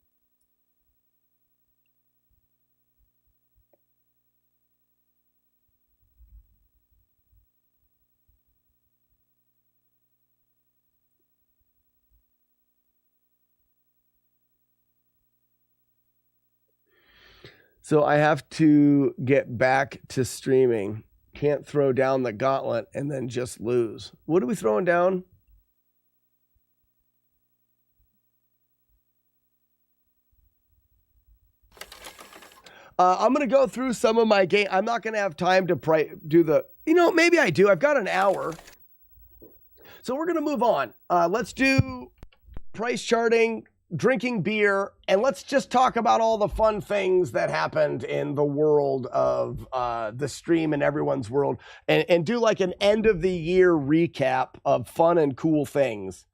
So I have to get back to streaming. Can't throw down the gauntlet and then just lose. What are we throwing down? I'm going to go through some of my game. I'm not going to have time to do the, maybe I do. I've got an hour. So we're going to move on. Let's do price charting, drinking beer, and let's just talk about all the fun things that happened in the world of the stream and everyone's world, and do like an end of the year recap of fun and cool things.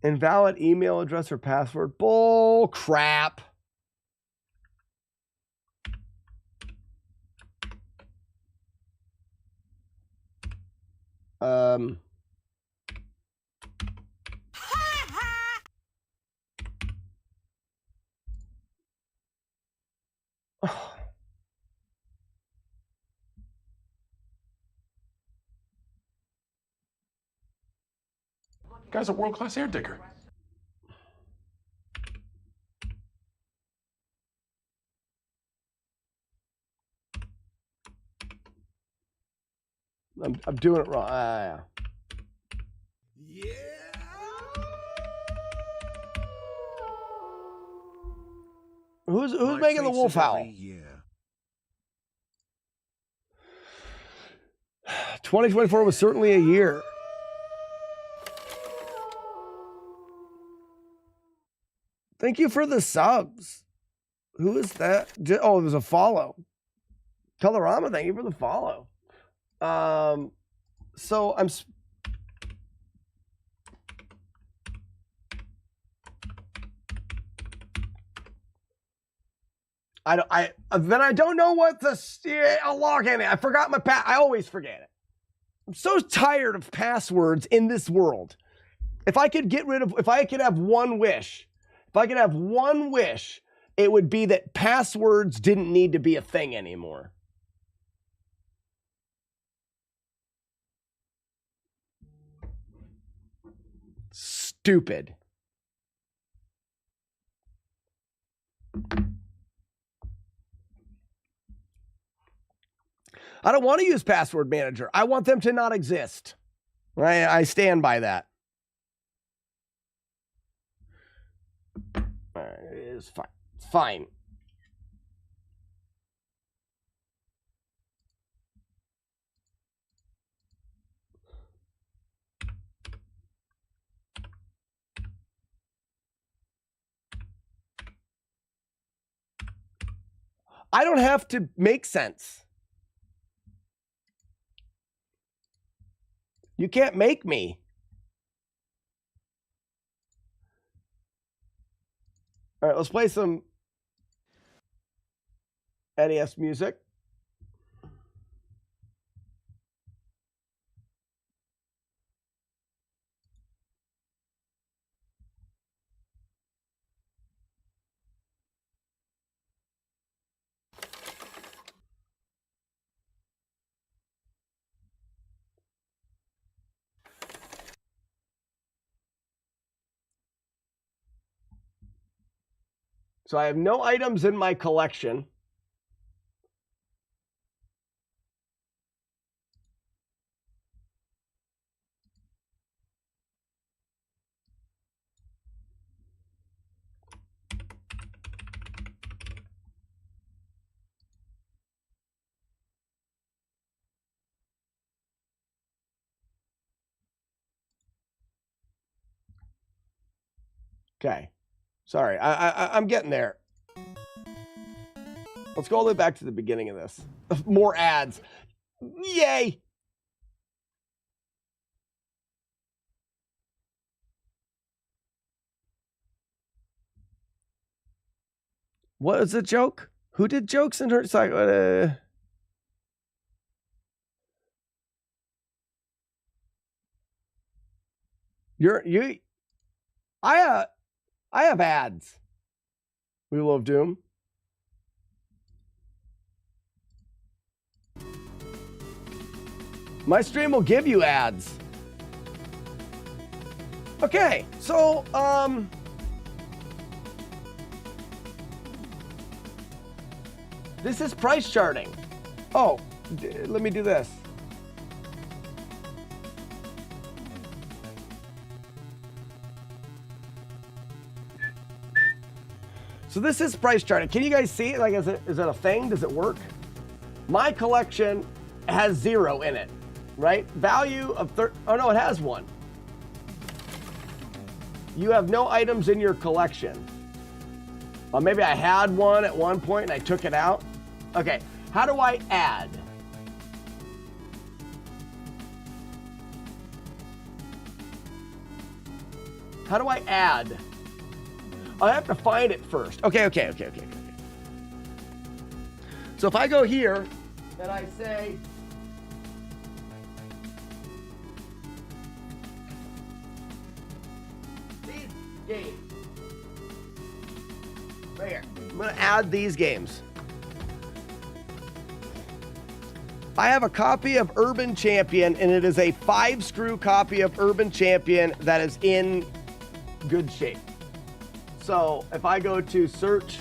Invalid email address or password. Bull crap. Guy's a world-class air digger. I'm doing it wrong. Yeah. Who's making the wolf howl? 2024 was certainly a year. Thank you for the subs. Who is that? Oh, it was a follow. Colorama, thank you for the follow. So I'm. Then I don't know what I'll log in. I forgot my I always forget it. I'm so tired of passwords in this world. If I could have one wish, it would be that passwords didn't need to be a thing anymore. Stupid. I don't want to use password manager. I want them to not exist. I stand by that. All right, it is fine. It's fine. I don't have to make sense. You can't make me. All right, let's play some NES music. So I have no items in my collection. Okay. Sorry, I'm getting there. Let's go all the way back to the beginning of this. More ads. Yay! What is a joke? Who did jokes in her side? I have ads. Wheel of Doom. My stream will give you ads. Okay, so, this is price charting. Oh, let me do this. So this is price charting. Can you guys see it? Like, is it a thing? Does it work? My collection has 0 in it, right? Value of oh no, it has 1. You have no items in your collection. Well, maybe I had 1 at one point and I took it out. Okay, how do I add? How do I add? I have to find it first. Okay. So if I go here and I say, these games, right here, I'm gonna add these games. I have a copy of Urban Champion, and it is a 5-screw copy of Urban Champion that is in good shape. So if I go to search,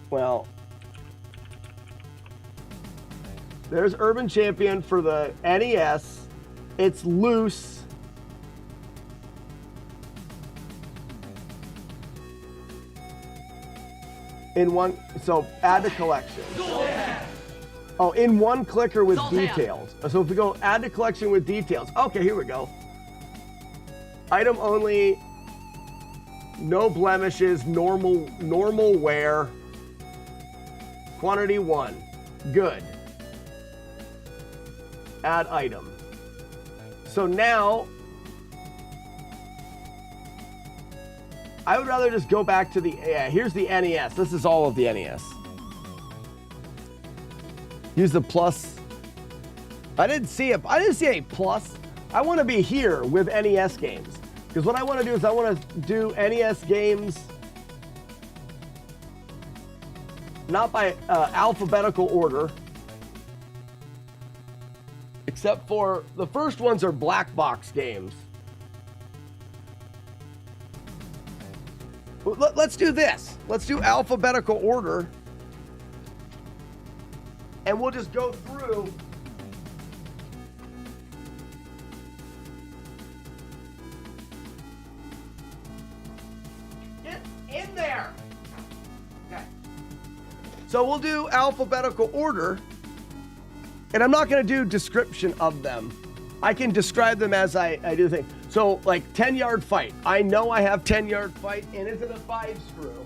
well, there's Urban Champion for the NES. It's loose. In one, so add to collection. Oh, in one clicker with details. So if we go add to collection with details. Okay, here we go. Item only, no blemishes, normal wear. Quantity 1. Good. Add item. So now, I would rather just go back to the, here's the NES. This is all of the NES. Use the plus. I didn't see a plus. I want to be here with NES games. Because what I want to do is I want to do NES games not by alphabetical order. Except for the first ones are black box games. Let's do this. Let's do alphabetical order. And we'll just go through. Get in there. Okay. So we'll do alphabetical order. And I'm not going to do description of them. I can describe them as I do the thing. So like 10-yard fight. I know I have 10-yard fight. And is it a 5-screw?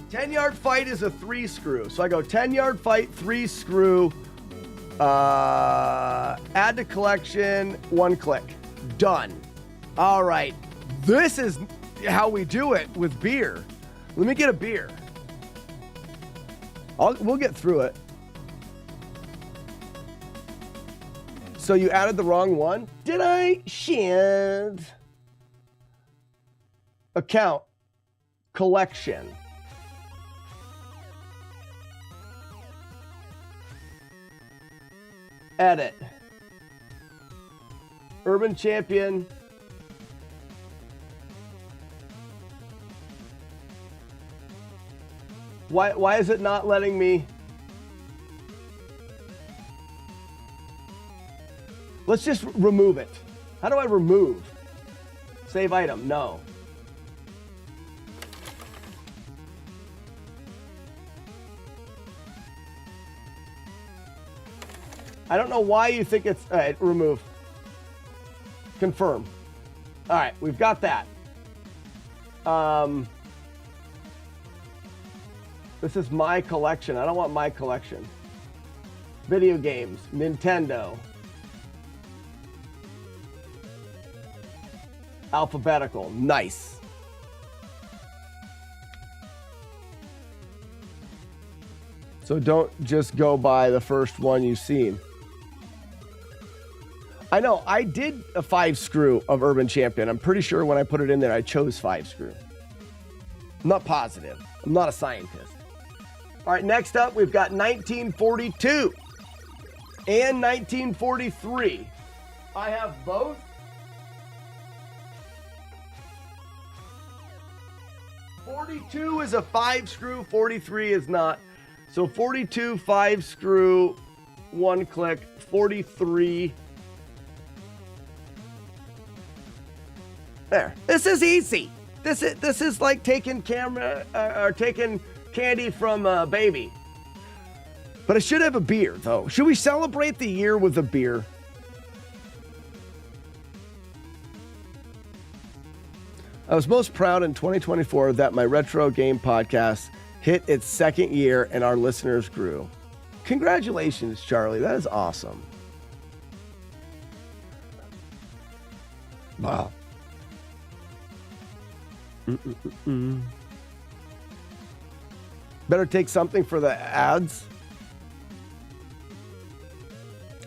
10-yard fight is a 3-screw. So I go 10-yard fight, 3-screw, add to collection, 1 click. Done. All right. This is how we do it with beer. Let me get a beer. We'll get through it. So you added the wrong one? Did I? Shit. Account. Collection. Edit. Urban Champion. Why is it not letting me? Let's just remove it. How do I remove? Save item, no. I don't know why you think it's, all right, remove. Confirm. All right, we've got that. This is my collection. I don't want my collection. Video games, Nintendo. Alphabetical, nice. So don't just go by the first one you've seen. I know, I did a 5-screw of Urban Champion. I'm pretty sure when I put it in there, I chose 5-screw. I'm not positive. I'm not a scientist. All right, next up, we've got 1942 and 1943. I have both. '42 is a 5-screw, 43 is not. So 42, 5-screw, 1-click, 43. There. This is easy. This is like taking or taking candy from a baby. But I should have a beer, though. Should we celebrate the year with a beer? I was most proud in 2024 that my retro game podcast hit its 2nd year and our listeners grew. Congratulations, Charlie. That is awesome. Wow. Better take something for the ads.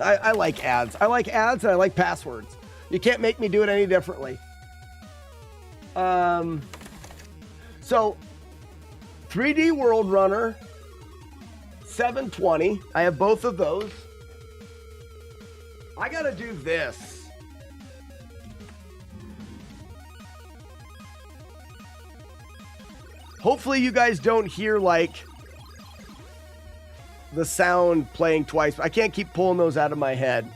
I like ads. I like ads and I like passwords. You can't make me do it any differently. So 3D World Runner 720. I have both of those. I gotta do this. Hopefully you guys don't hear like the sound playing twice. I can't keep pulling those out of my head.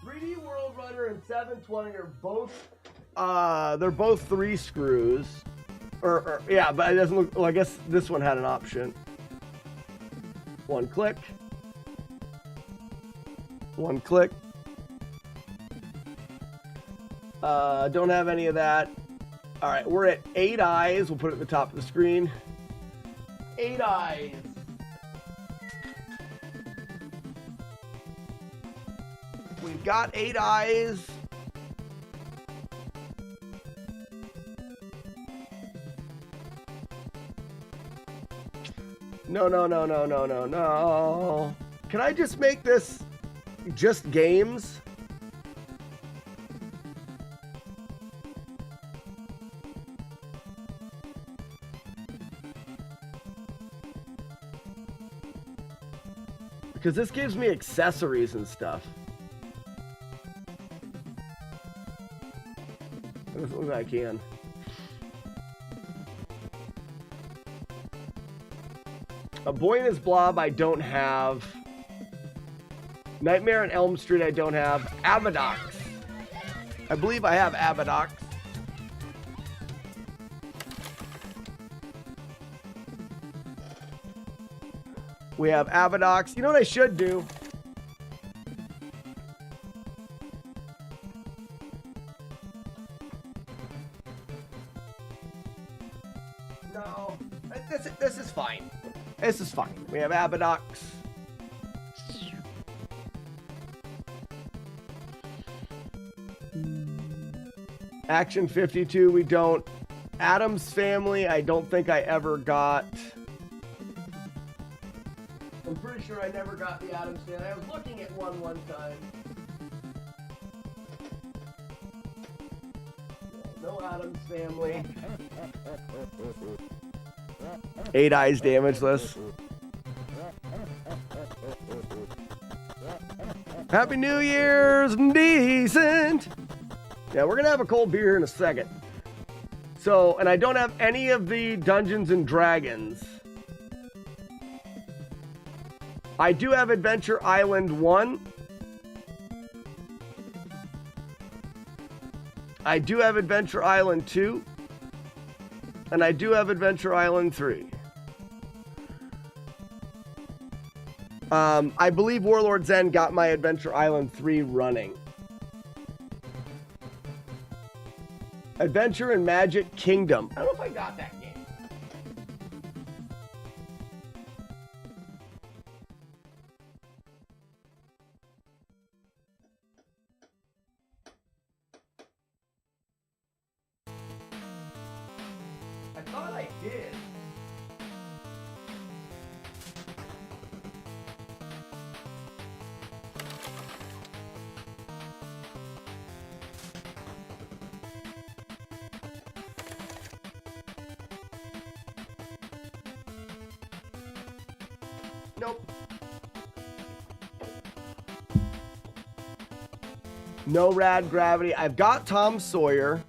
3D World Runner and 720 are both they're both 3 screws. Or yeah, but it doesn't look, well, I guess this one had an option. 1 click. 1 click. Don't have any of that. All right, we're at 8 eyes. We'll put it at the top of the screen. 8 eyes. We've got 8 eyes. No. Can I just make this just games? Because this gives me accessories and stuff. As long as I can. A Boy and His Blob I don't have. Nightmare on Elm Street I don't have. Abadox. I believe I have Abadox. We have Abadox. You know what I should do? No. This is fine. This is fine. We have Abadox. Action 52 we don't. Addams Family I don't think I ever got. I'm pretty sure I never got the Addams Family. I was looking at one time. No Addams Family. 8 eyes damageless. Happy New Year's, decent. Yeah, we're gonna have a cold beer here in a second. So, and I don't have any of the Dungeons and Dragons. I do have Adventure Island 1. I do have Adventure Island 2. And I do have Adventure Island 3. I believe Warlord Zen got my Adventure Island 3 running. Adventure and Magic Kingdom. I don't know if I got that game. I thought I did. Nope. No Rad Gravity. I've got Tom Sawyer.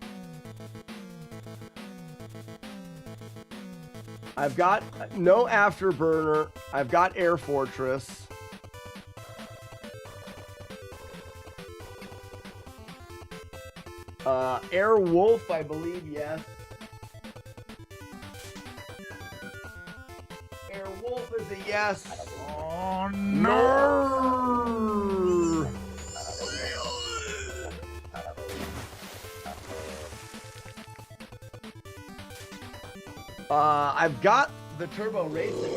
I've got no Afterburner. I've got Air Fortress. Air Wolf, I believe, yes. Air Wolf is a yes. Oh, no. I've got the Turbo Racing.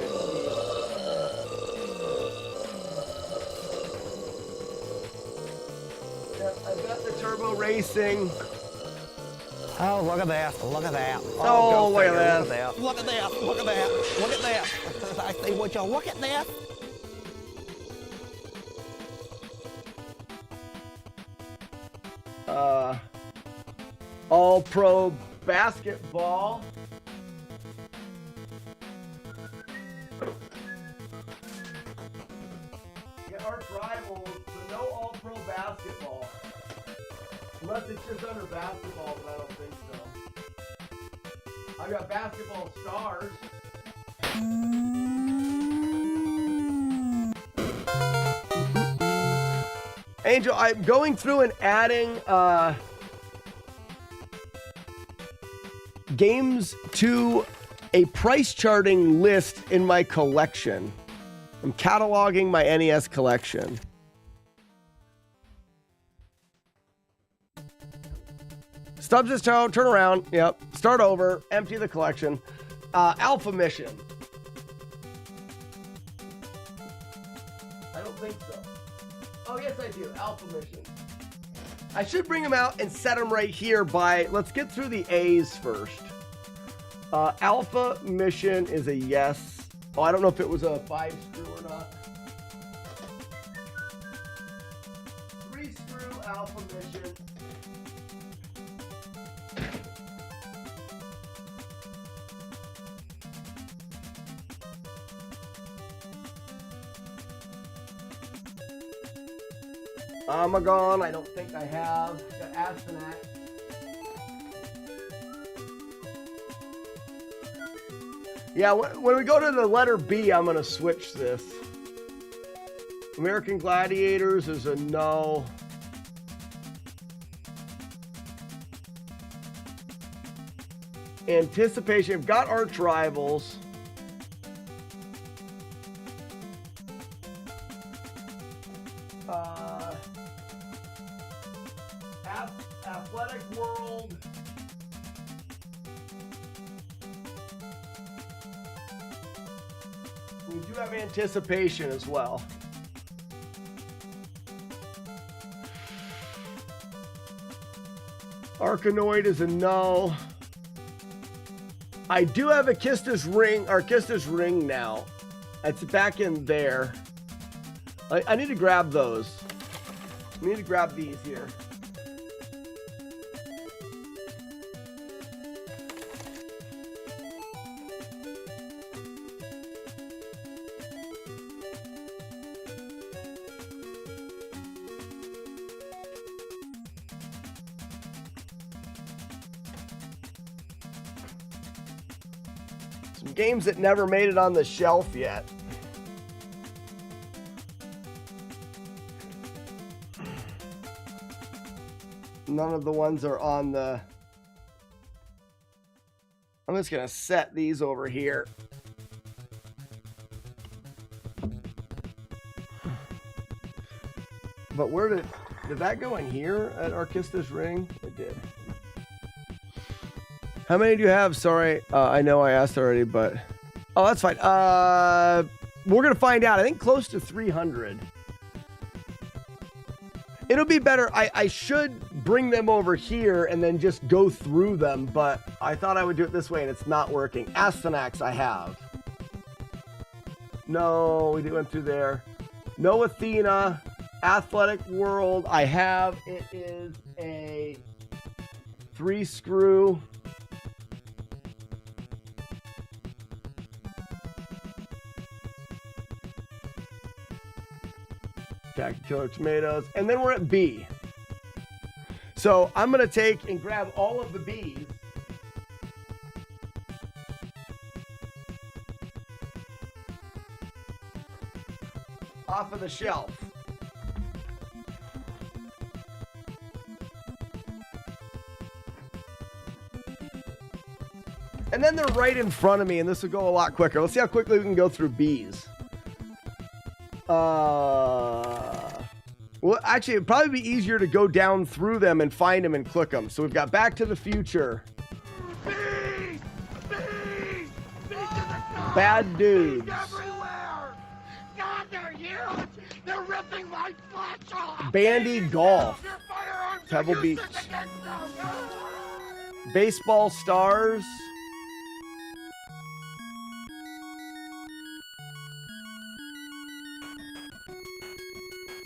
Yep, I've got the Turbo Racing. Oh, look at that. Look at that. Oh, look at that. Look at that. Look at that. Look at that. I say, would you look at that? All Pro Basketball. Get Arch Rivals, but no All Pro Basketball. Unless it's just under basketball, but I don't think so. I got Basketball Stars. Angel, I'm going through and adding games to a price charting list in my collection. I'm cataloging my NES collection. Stubbs his toe, turn around. Yep. Start over. Empty the collection. Alpha Mission. I don't think so. Oh, yes, I do. Alpha Mission. I should bring them out and set them right here by... Let's get through the A's first. Alpha Mission is a yes. Oh, I don't know if it was a 5-screw or not. 3-screw Alpha Mission. Amagon, I don't think I have. Got Astanak. Yeah, when we go to the letter B, I'm going to switch this. American Gladiators is a no. Anticipation. I've got Arch Rivals. Athletic World. We do have Anticipation as well. Arkanoid is a no. I do have a Archistus Ring now. It's back in there. I need to grab those. I need to grab these here. Some games that never made it on the shelf yet. None of the ones are on the... I'm just going to set these over here. But where did that go in here at Archistus Ring? It did. How many do you have? Sorry, I know I asked already, but... Oh, that's fine. We're going to find out. I think close to 300. It'll be better. I should bring them over here and then just go through them, but I thought I would do it this way and it's not working. Astanax I have. No, we went through there. No Athena. Athletic World I have. It is a 3-screw. Attack the Killer Tomatoes. And then we're at B. So I'm going to take and grab all of the Bs. Off of the shelf. And then they're right in front of me, and this will go a lot quicker. Let's see how quickly we can go through Bs. Well, actually, it'd probably be easier to go down through them and find them and click them. So we've got Back to the Future. Bad Dudes. God, they're huge! They're ripping my flesh off! Bandy Golf. Pebble Beach. Baseball Stars.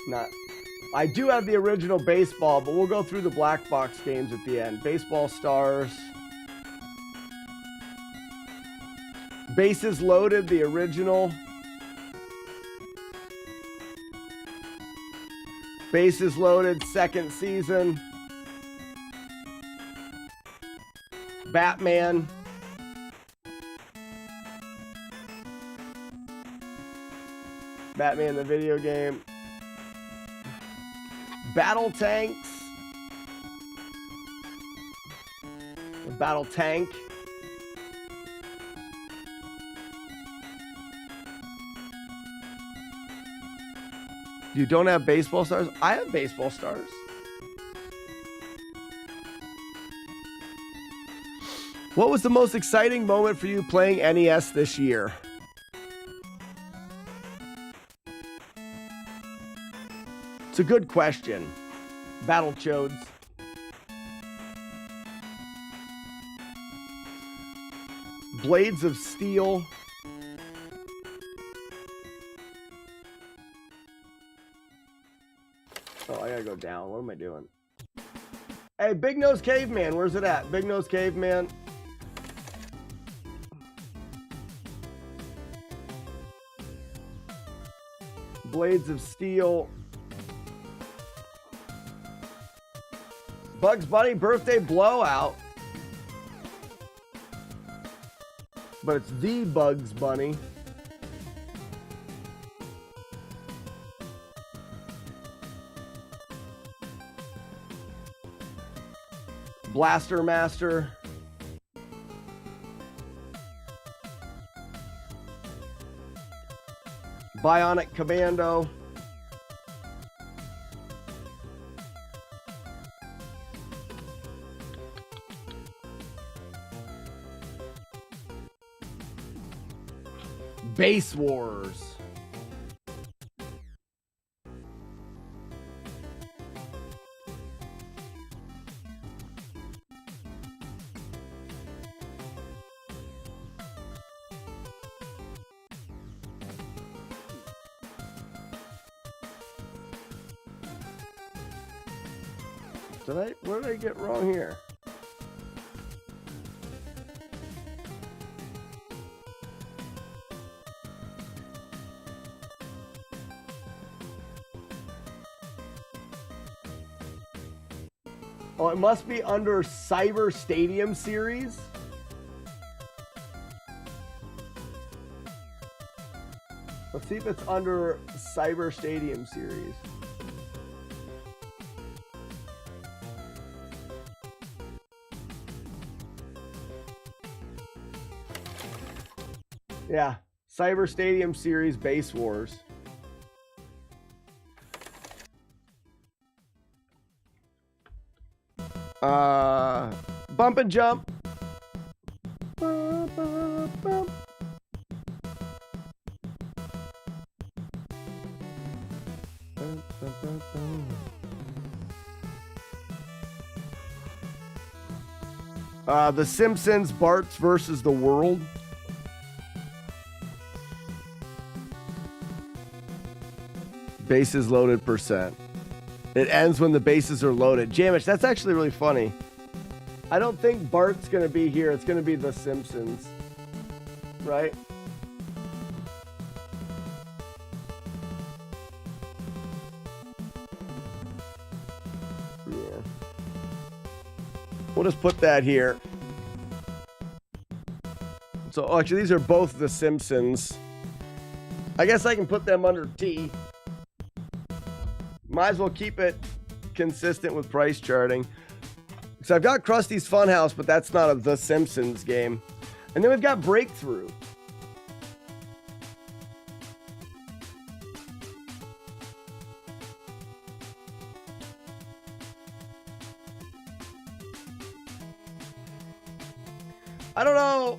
Not. I do have the original baseball, but we'll go through the black box games at the end. Baseball Stars. Bases Loaded, the original. Bases Loaded, second season. Batman. Batman the video game. Battle Tanks. The Battle Tank. You don't have Baseball Stars? I have Baseball Stars. What was the most exciting moment for you playing NES this year? It's a good question. Battletoads. Blades of Steel. Oh, I gotta go down. What am I doing? Hey, Big Nose Caveman, where's it at? Big Nose Caveman. Blades of Steel. Bugs Bunny Birthday Blowout. But it's the Bugs Bunny. Blaster Master. Bionic Commando. Base Wars. What did I get wrong here? Oh, it must be under Cyber Stadium series. Let's see if it's under Cyber Stadium series. Yeah, Cyber Stadium series Base Wars. Bump and Jump. The Simpsons, Bart's versus the World. Bases loaded percent. It ends when the bases are loaded. Jamich, that's actually really funny. I don't think Bart's going to be here. It's going to be The Simpsons. Right? Yeah. We'll just put that here. So actually, these are both The Simpsons. I guess I can put them under T. Might as well keep it consistent with price charting. So I've got Krusty's Funhouse, but that's not a The Simpsons game. And then we've got Breakthrough. I don't know.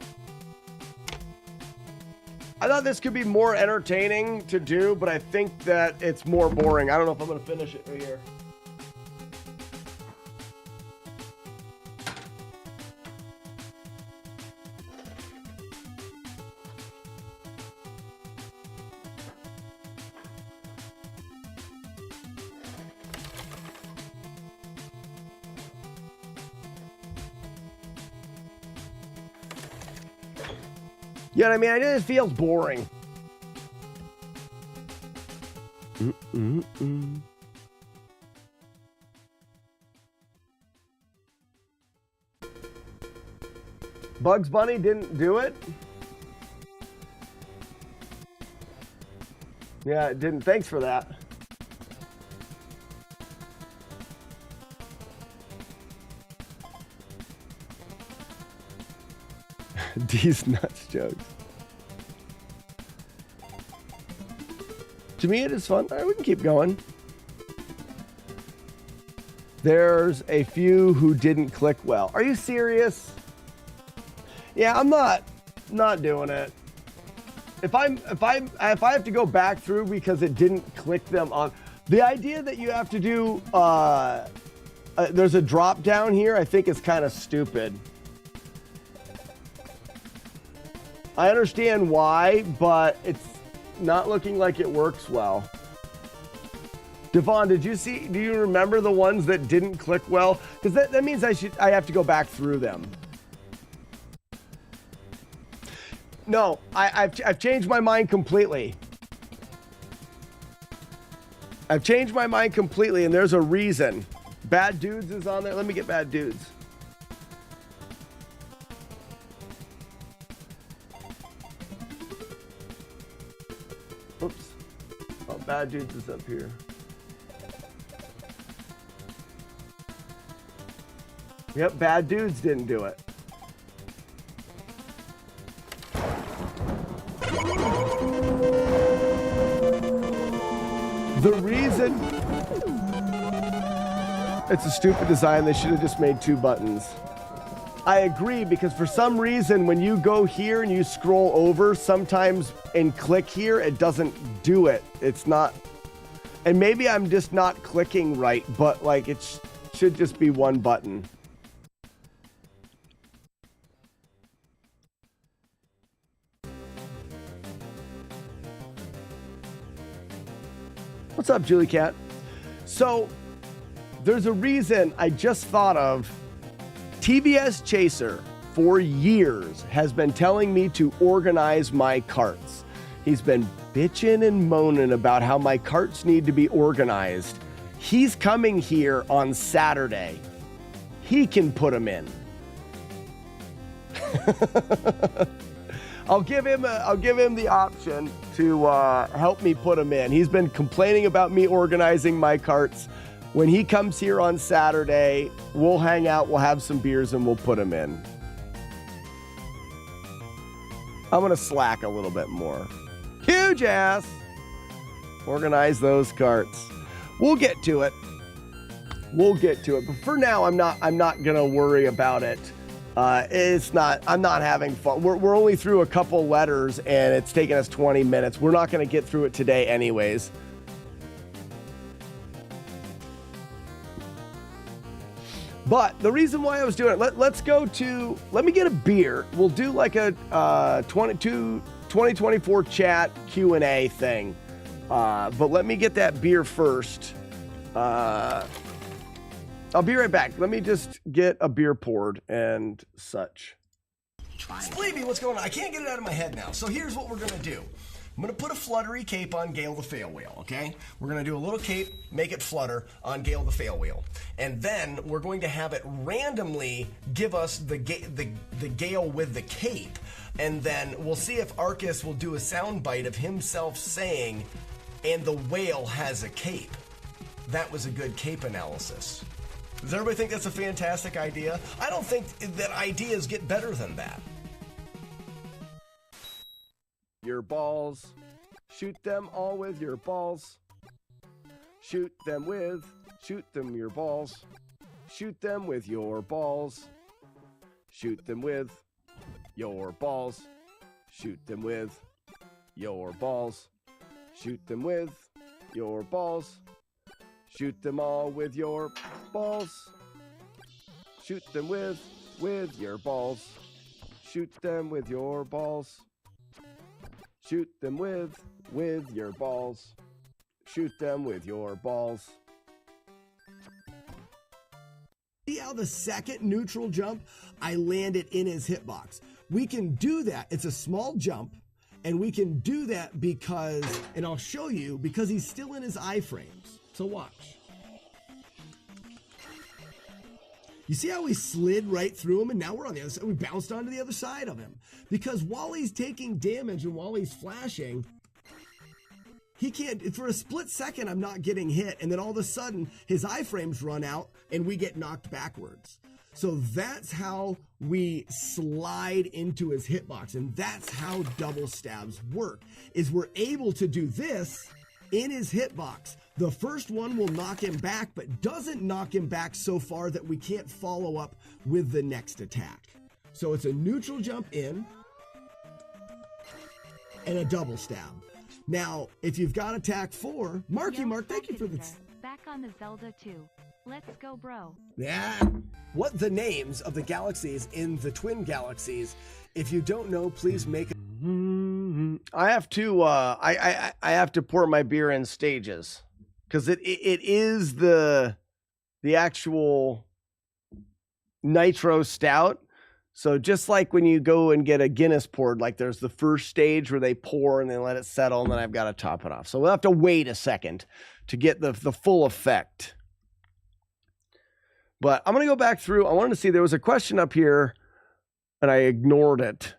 I thought this could be more entertaining to do, but I think that it's more boring. I don't know if I'm going to finish it right here. You know what I mean? I know it feels boring. Bugs Bunny didn't do it? Yeah, it didn't. Thanks for that. These nuts jokes. To me, it is fun. All right, we can keep going. There's a few who didn't click well. Are you serious? Yeah, I'm not doing it. If I have to go back through because it didn't click them on, the idea that you have to do there's a drop down here, I think is kind of stupid. I understand why, but it's not looking like it works well. Devon, do you remember the ones that didn't click well? Because that means I have to go back through them. No, I've changed my mind completely. I've changed my mind completely, and there's a reason. Bad Dudes is on there. Let me get Bad Dudes. Oops. Oh, Bad Dudes is up here. Yep, Bad Dudes didn't do it. The reason... It's a stupid design. They should have just made 2 buttons. I agree, because for some reason, when you go here and you scroll over, sometimes and click here, it doesn't do it. It's not... And maybe I'm just not clicking right, but like it should just be 1 button. What's up, Julie Cat? So, there's a reason I just thought of. TBS Chaser, for years, has been telling me to organize my carts. He's been bitching and moaning about how my carts need to be organized. He's coming here on Saturday. He can put them in. I'll give him the option to help me put them in. He's been complaining about me organizing my carts. When he comes here on Saturday, we'll hang out, we'll have some beers, and we'll put them in. I'm going to slack a little bit more. Huge ass! Organize those carts. We'll get to it. We'll get to it. But for now, I'm not going to worry about it. I'm not having fun. We're only through a couple letters, and it's taken us 20 minutes. We're not going to get through it today anyways. But the reason why I was doing it, let me get a beer. We'll do like a 2024 chat Q&A thing. But let me get that beer first. I'll be right back. Let me just get a beer poured and such. Spleeby, what's going on? I can't get it out of my head now. So here's what we're going to do. I'm going to put a fluttery cape on Gale the Fail Wheel, okay? We're going to do a little cape, make it flutter on Gale the Fail Wheel. And then we're going to have it randomly give us the Gale with the cape. And then we'll see if Arcus will do a sound bite of himself saying, and the whale has a cape. That was a good cape analysis. Does everybody think that's a fantastic idea? I don't think that ideas get better than that. Your balls. Shoot them all with your balls. Shoot them your balls. Shoot them with your balls. Shoot them with your balls. Shoot them with your balls. Shoot them with your balls. Shoot them all with your balls. Shoot them with your balls. Shoot them with your balls. Shoot them with your balls. Shoot them with your balls. See how the second neutral jump, I landed in his hitbox. We can do that. It's a small jump, and we can do that because, and I'll show you, because he's still in his iframes. So watch. You see how we slid right through him, and now we're on the other side. We bounced onto the other side of him. Because while he's taking damage and while he's flashing, he can't, for a split second, I'm not getting hit. And then all of a sudden, his iframes run out, and we get knocked backwards. So that's how we slide into his hitbox. And that's how double stabs work, is we're able to do this in his hitbox. The first one will knock him back, but doesn't knock him back so far that we can't follow up with the next attack. So it's a neutral jump in and a double stab. Now, if you've got attack 4, Mark, thank you for this. Back on the Zelda 2. Let's go, bro. Yeah. What the names of the galaxies in the twin galaxies? If you don't know, please make it. I have to I have to pour my beer in stages. Because it is the actual nitro stout. So just like when you go and get a Guinness poured, like there's the first stage where they pour and they let it settle, and then I've got to top it off. So we'll have to wait a second to get the full effect. But I'm going to go back through. I wanted to see, there was a question up here, and I ignored it.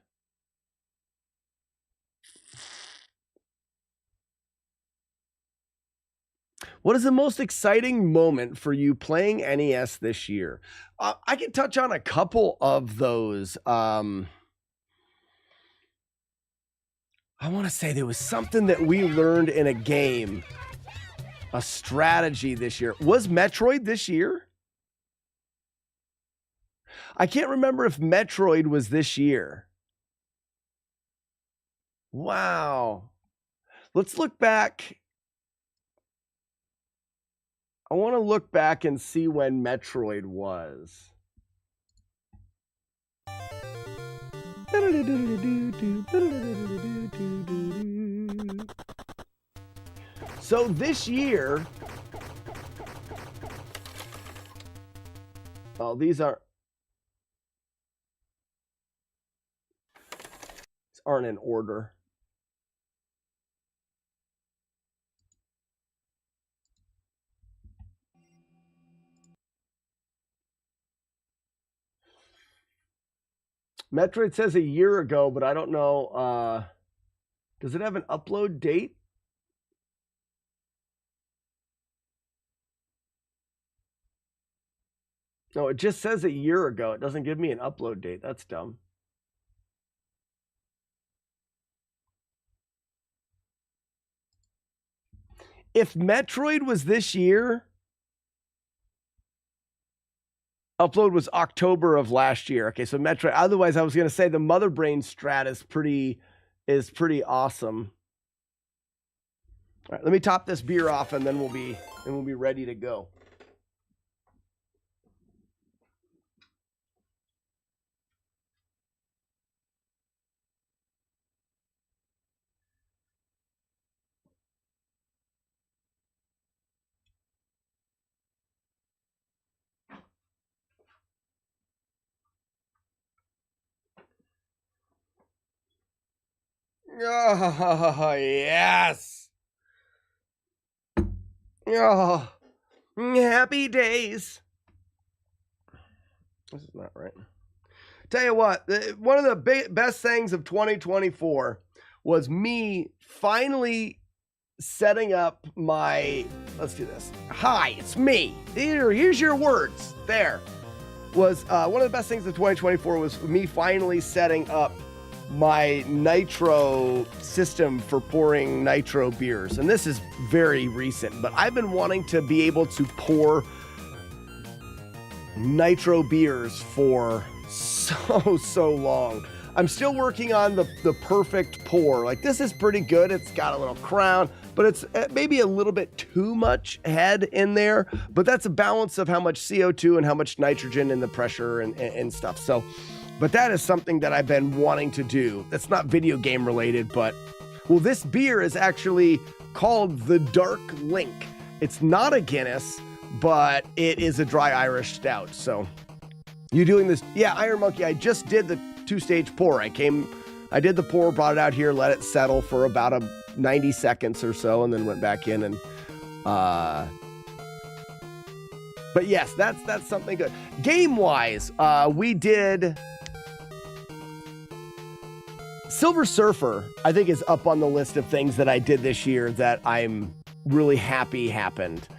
What is the most exciting moment for you playing NES this year? I can touch on a couple of those. I want to say there was something that we learned in a game, a strategy this year. Was Metroid this year? I can't remember if Metroid was this year. Wow. Let's look back. I want to look back and see when Metroid was. So this year, oh, these aren't in order. Metroid says a year ago, but I don't know. Does it have an upload date? No, it just says a year ago. It doesn't give me an upload date. That's dumb. If Metroid was this year, upload was October of last year. Okay, so Metroid. Otherwise, I was going to say the Mother Brain strat is pretty awesome. All right, let me top this beer off, and then we'll be ready to go. Oh, yes. Oh, happy days. This is not right. Tell you what, one of the best things of 2024 was me finally setting up my, let's do this. Hi, it's me. Here's your words. There. Was one of the best things of 2024 was me finally setting up my nitro system for pouring nitro beers. And this is very recent, but I've been wanting to be able to pour nitro beers for so long. I'm still working on the perfect pour. Like, this is pretty good. It's got a little crown, but it's maybe a little bit too much head in there, but that's a balance of how much CO2 and how much nitrogen and the pressure and stuff. So, but that is something that I've been wanting to do. That's not video game related, but, well, this beer is actually called the Dark Link. It's not a Guinness, but it is a dry Irish stout. So you doing this? Yeah, Iron Monkey, I just did the 2-stage pour. I did the pour, brought it out here, let it settle for about 90 seconds or so, and then went back in and, but yes, that's something good. Game-wise, we did Silver Surfer, I think, is up on the list of things that I did this year that I'm really happy happened.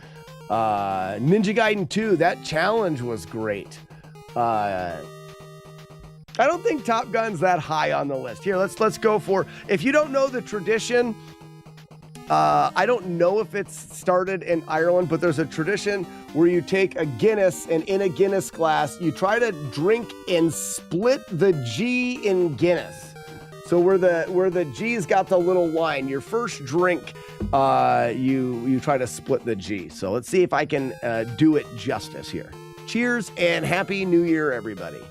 Ninja Gaiden 2, that challenge was great. I don't think Top Gun's that high on the list. Here, let's go for, if you don't know the tradition, I don't know if it's started in Ireland, but there's a tradition where you take a Guinness, and in a Guinness glass, you try to drink and split the G in Guinness. So where the G's got the little line, your first drink, you try to split the G. So let's see if I can do it justice here. Cheers and Happy New Year, everybody.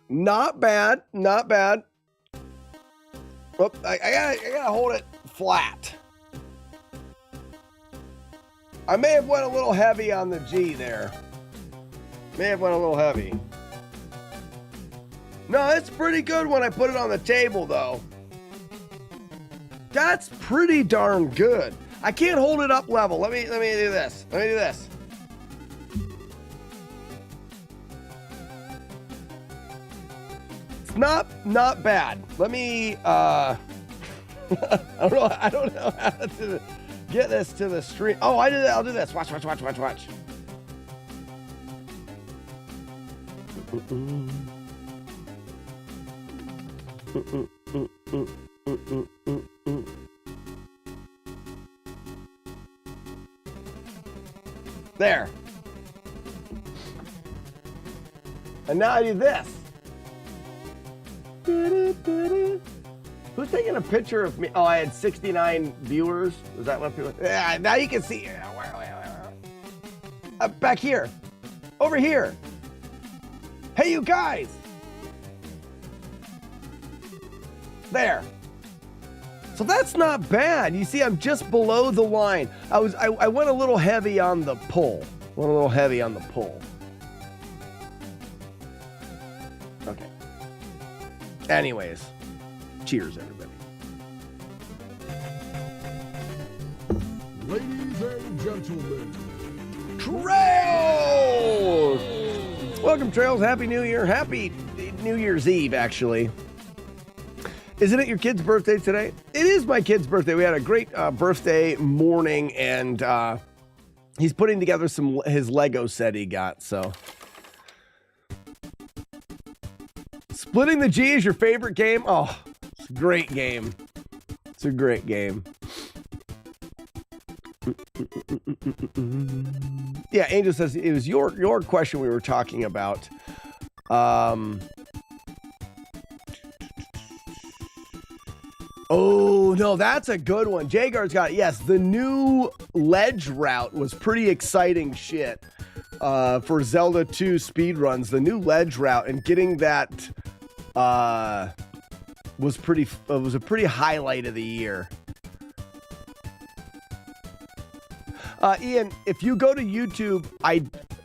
Not bad, not bad. Oh, I gotta hold it flat. I may have went a little heavy on the G there. May have went a little heavy. No, it's pretty good when I put it on the table, though. That's pretty darn good. I can't hold it up level. Let me do this. Let me do this. It's not bad. Let me I don't know how to get this to the stream. Oh, I'll do this. Watch. There. And now I do this. Who's taking a picture of me? Oh, I had 69 viewers. Was that what people? Yeah, now you can see. Back here. Over here. Hey, you guys. There. So that's not bad. You see, I'm just below the line. I went a little heavy on the pull. Okay. Anyways, cheers, everybody. Ladies and gentlemen, Trails! Welcome, Trails. Happy New Year. Happy New Year's Eve, actually. Isn't it your kid's birthday today? It is my kid's birthday. We had a great birthday morning, and he's putting together his Lego set he got, so. Splitting the G is your favorite game? Oh, it's a great game. It's a great game. Yeah, Angel says it was your question we were talking about. Oh, no, that's a good one. Jagar's got it. Yes, the new ledge route was pretty exciting shit for Zelda 2 speedruns. The new ledge route and getting that was a pretty highlight of the year. Ian, if you go to YouTube,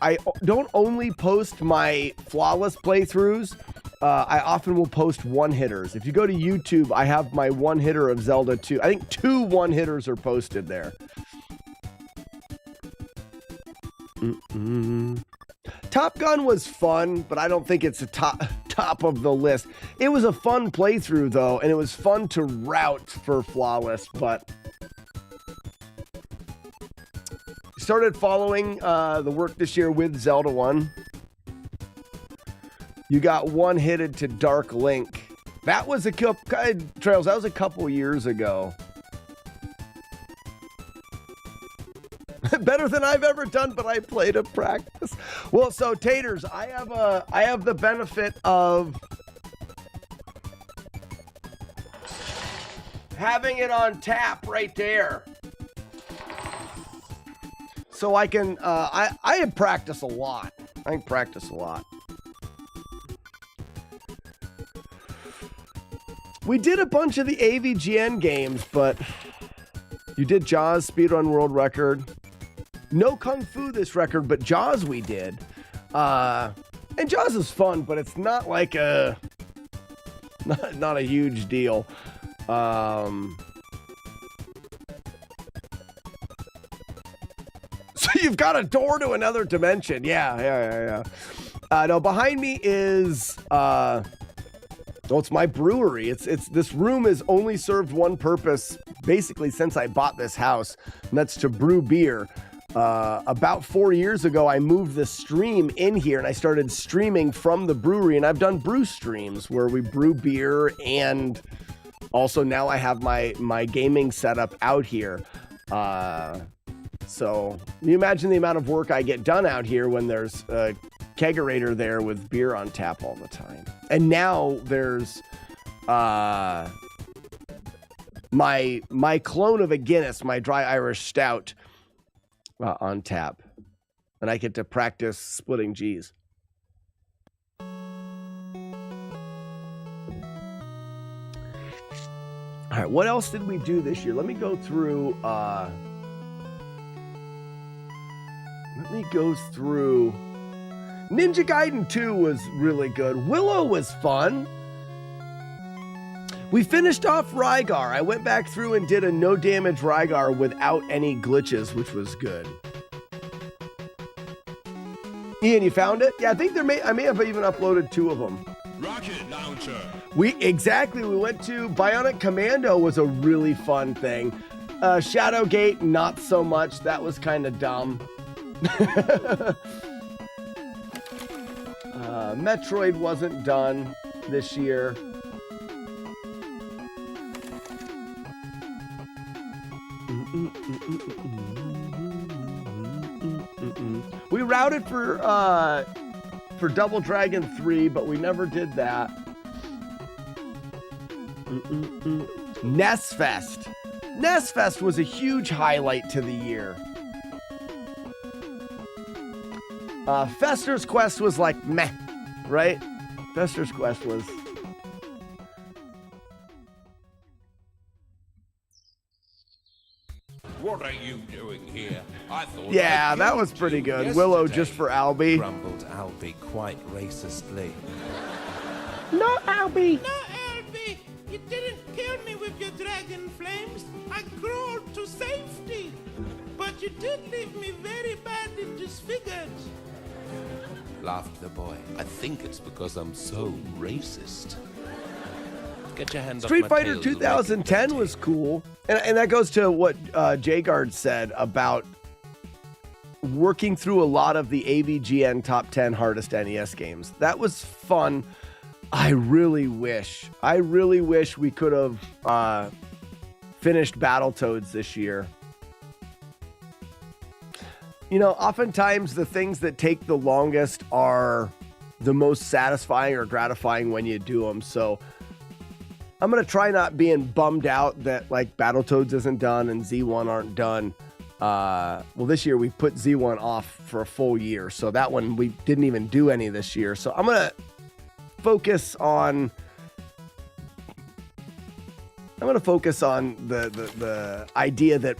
I don't only post my flawless playthroughs. I often will post one-hitters. If you go to YouTube, I have my one-hitter of Zelda 2. I think 2 one-hitters are posted there. Top Gun was fun, but I don't think it's a top of the list. It was a fun playthrough, though, and it was fun to route for Flawless, but... Started following the work this year with Zelda 1. You got one-hitted to Dark Link. That was a Trails, that was a couple years ago. Better than I've ever done, but I played a practice. Well, so Taters, I have the benefit of having it on tap right there. So I can I practice a lot. I practice a lot. We did a bunch of the AVGN games, but you did Jaws speedrun world record. No Kung Fu this record, but Jaws we did. And Jaws is fun, but it's not like not a huge deal. So you've got a door to another dimension. Yeah. No, behind me is it's my brewery. It's this room has only served one purpose basically since I bought this house, and that's to brew beer. About 4 years ago, I moved the stream in here and I started streaming from the brewery, and I've done brew streams where we brew beer, and also now I have my gaming setup out here. So you imagine the amount of work I get done out here when there's a kegerator there with beer on tap all the time. And now there's my clone of a Guinness, my dry Irish stout, on tap, and I get to practice splitting G's. All right, what else did we do this year? Let me go through Ninja Gaiden 2 was really good. Willow was fun. We finished off Rygar. I went back through and did a no damage Rygar without any glitches, which was good. Ian, you found it? Yeah, I think I may have even uploaded 2 of them. Rocket launcher. We went to Bionic Commando, was a really fun thing. Shadowgate, not so much. That was kind of dumb. Metroid wasn't done this year. We routed for Double Dragon 3, but we never did that. NES Fest. NES Fest was a huge highlight to the year. Fester's Quest was like meh, right? Fester's Quest was... What are you doing here? I thought. Yeah, that was pretty good. Yesterday. Willow just for Albie. Grumbled Albie quite racistly. No, Albie. No, Albie, you didn't kill me with your dragon flames. I crawled to safety. But you did leave me very badly disfigured. Laughed the boy. I think it's because I'm so racist. Get your hands Street off my Fighter tail, 2010 was cool. And that goes to what J-Guard said about working through a lot of the AVGN top 10 hardest NES games. That was fun. I really wish we could have finished Battletoads this year. You know, oftentimes the things that take the longest are the most satisfying or gratifying when you do them. So I'm going to try not being bummed out that like Battletoads isn't done and Z1 aren't done. Well, this year we put Z1 off for a full year. So that one we didn't even do any this year. So I'm going to focus on the idea that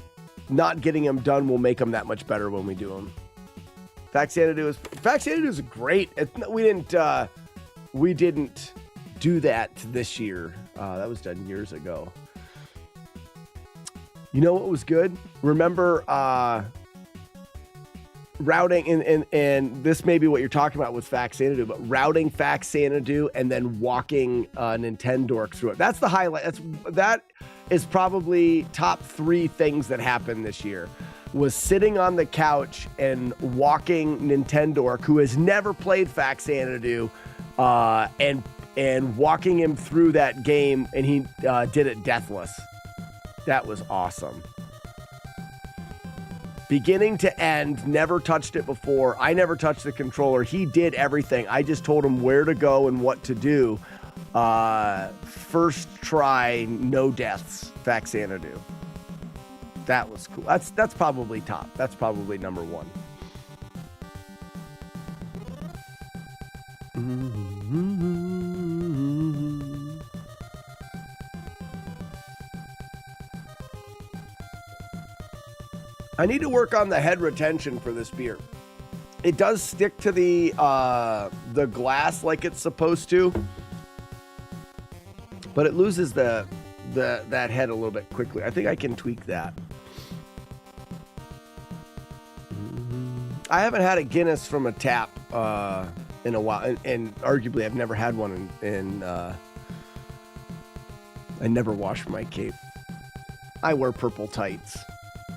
not getting them done will make them that much better when we do them. Fact Xanadu is great. We didn't do that this year. That was done years ago. You know what was good? Remember routing, and this may be what you're talking about with Fact Xanadu, but routing Fact Xanadu and then walking Nintendork through it. That's the highlight. That is probably top 3 things that happened this year. Was sitting on the couch and walking Nintendork, who has never played Fact Xanadu, and walking him through that game, and he did it deathless. That was awesome. Beginning to end, never touched it before. I never touched the controller. He did everything. I just told him where to go and what to do. First try, no deaths, Fact Xanadu. That was cool. That's probably top. That's probably number 1. I need to work on the head retention for this beer. It does stick to the glass like it's supposed to, but it loses that head a little bit quickly. I think I can tweak that. I haven't had a Guinness from a tap in a while, and arguably I've never had one in I never wash my cape. I wear purple tights,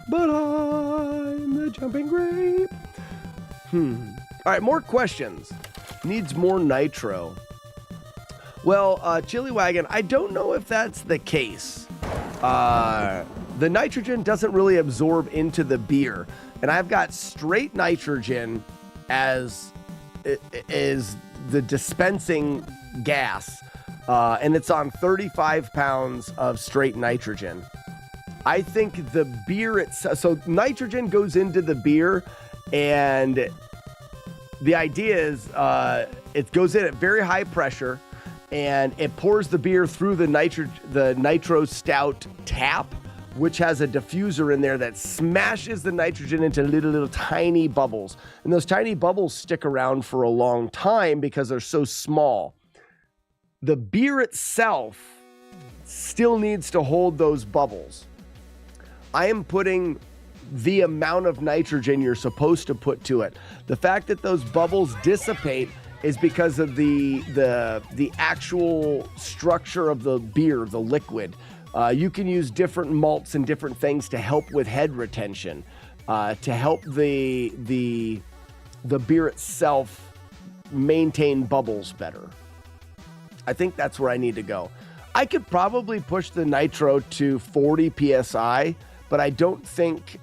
but I'm the jumping grape. All right, more questions. Needs more nitro. Well, Chili Wagon, I don't know if that's the case. The nitrogen doesn't really absorb into the beer, and I've got straight nitrogen as is the dispensing gas, and it's on 35 pounds of straight nitrogen. I think the beer itself, so nitrogen goes into the beer, and the idea is it goes in at very high pressure, and it pours the beer through the nitro stout tap, which has a diffuser in there that smashes the nitrogen into little tiny bubbles. And those tiny bubbles stick around for a long time because they're so small. The beer itself still needs to hold those bubbles. I am putting the amount of nitrogen you're supposed to put to it. The fact that those bubbles dissipate is because of the actual structure of the beer, the liquid. You can use different malts and different things to help with head retention, to help the beer itself maintain bubbles better. I think that's where I need to go. I could probably push the nitro to 40 psi, but I don't think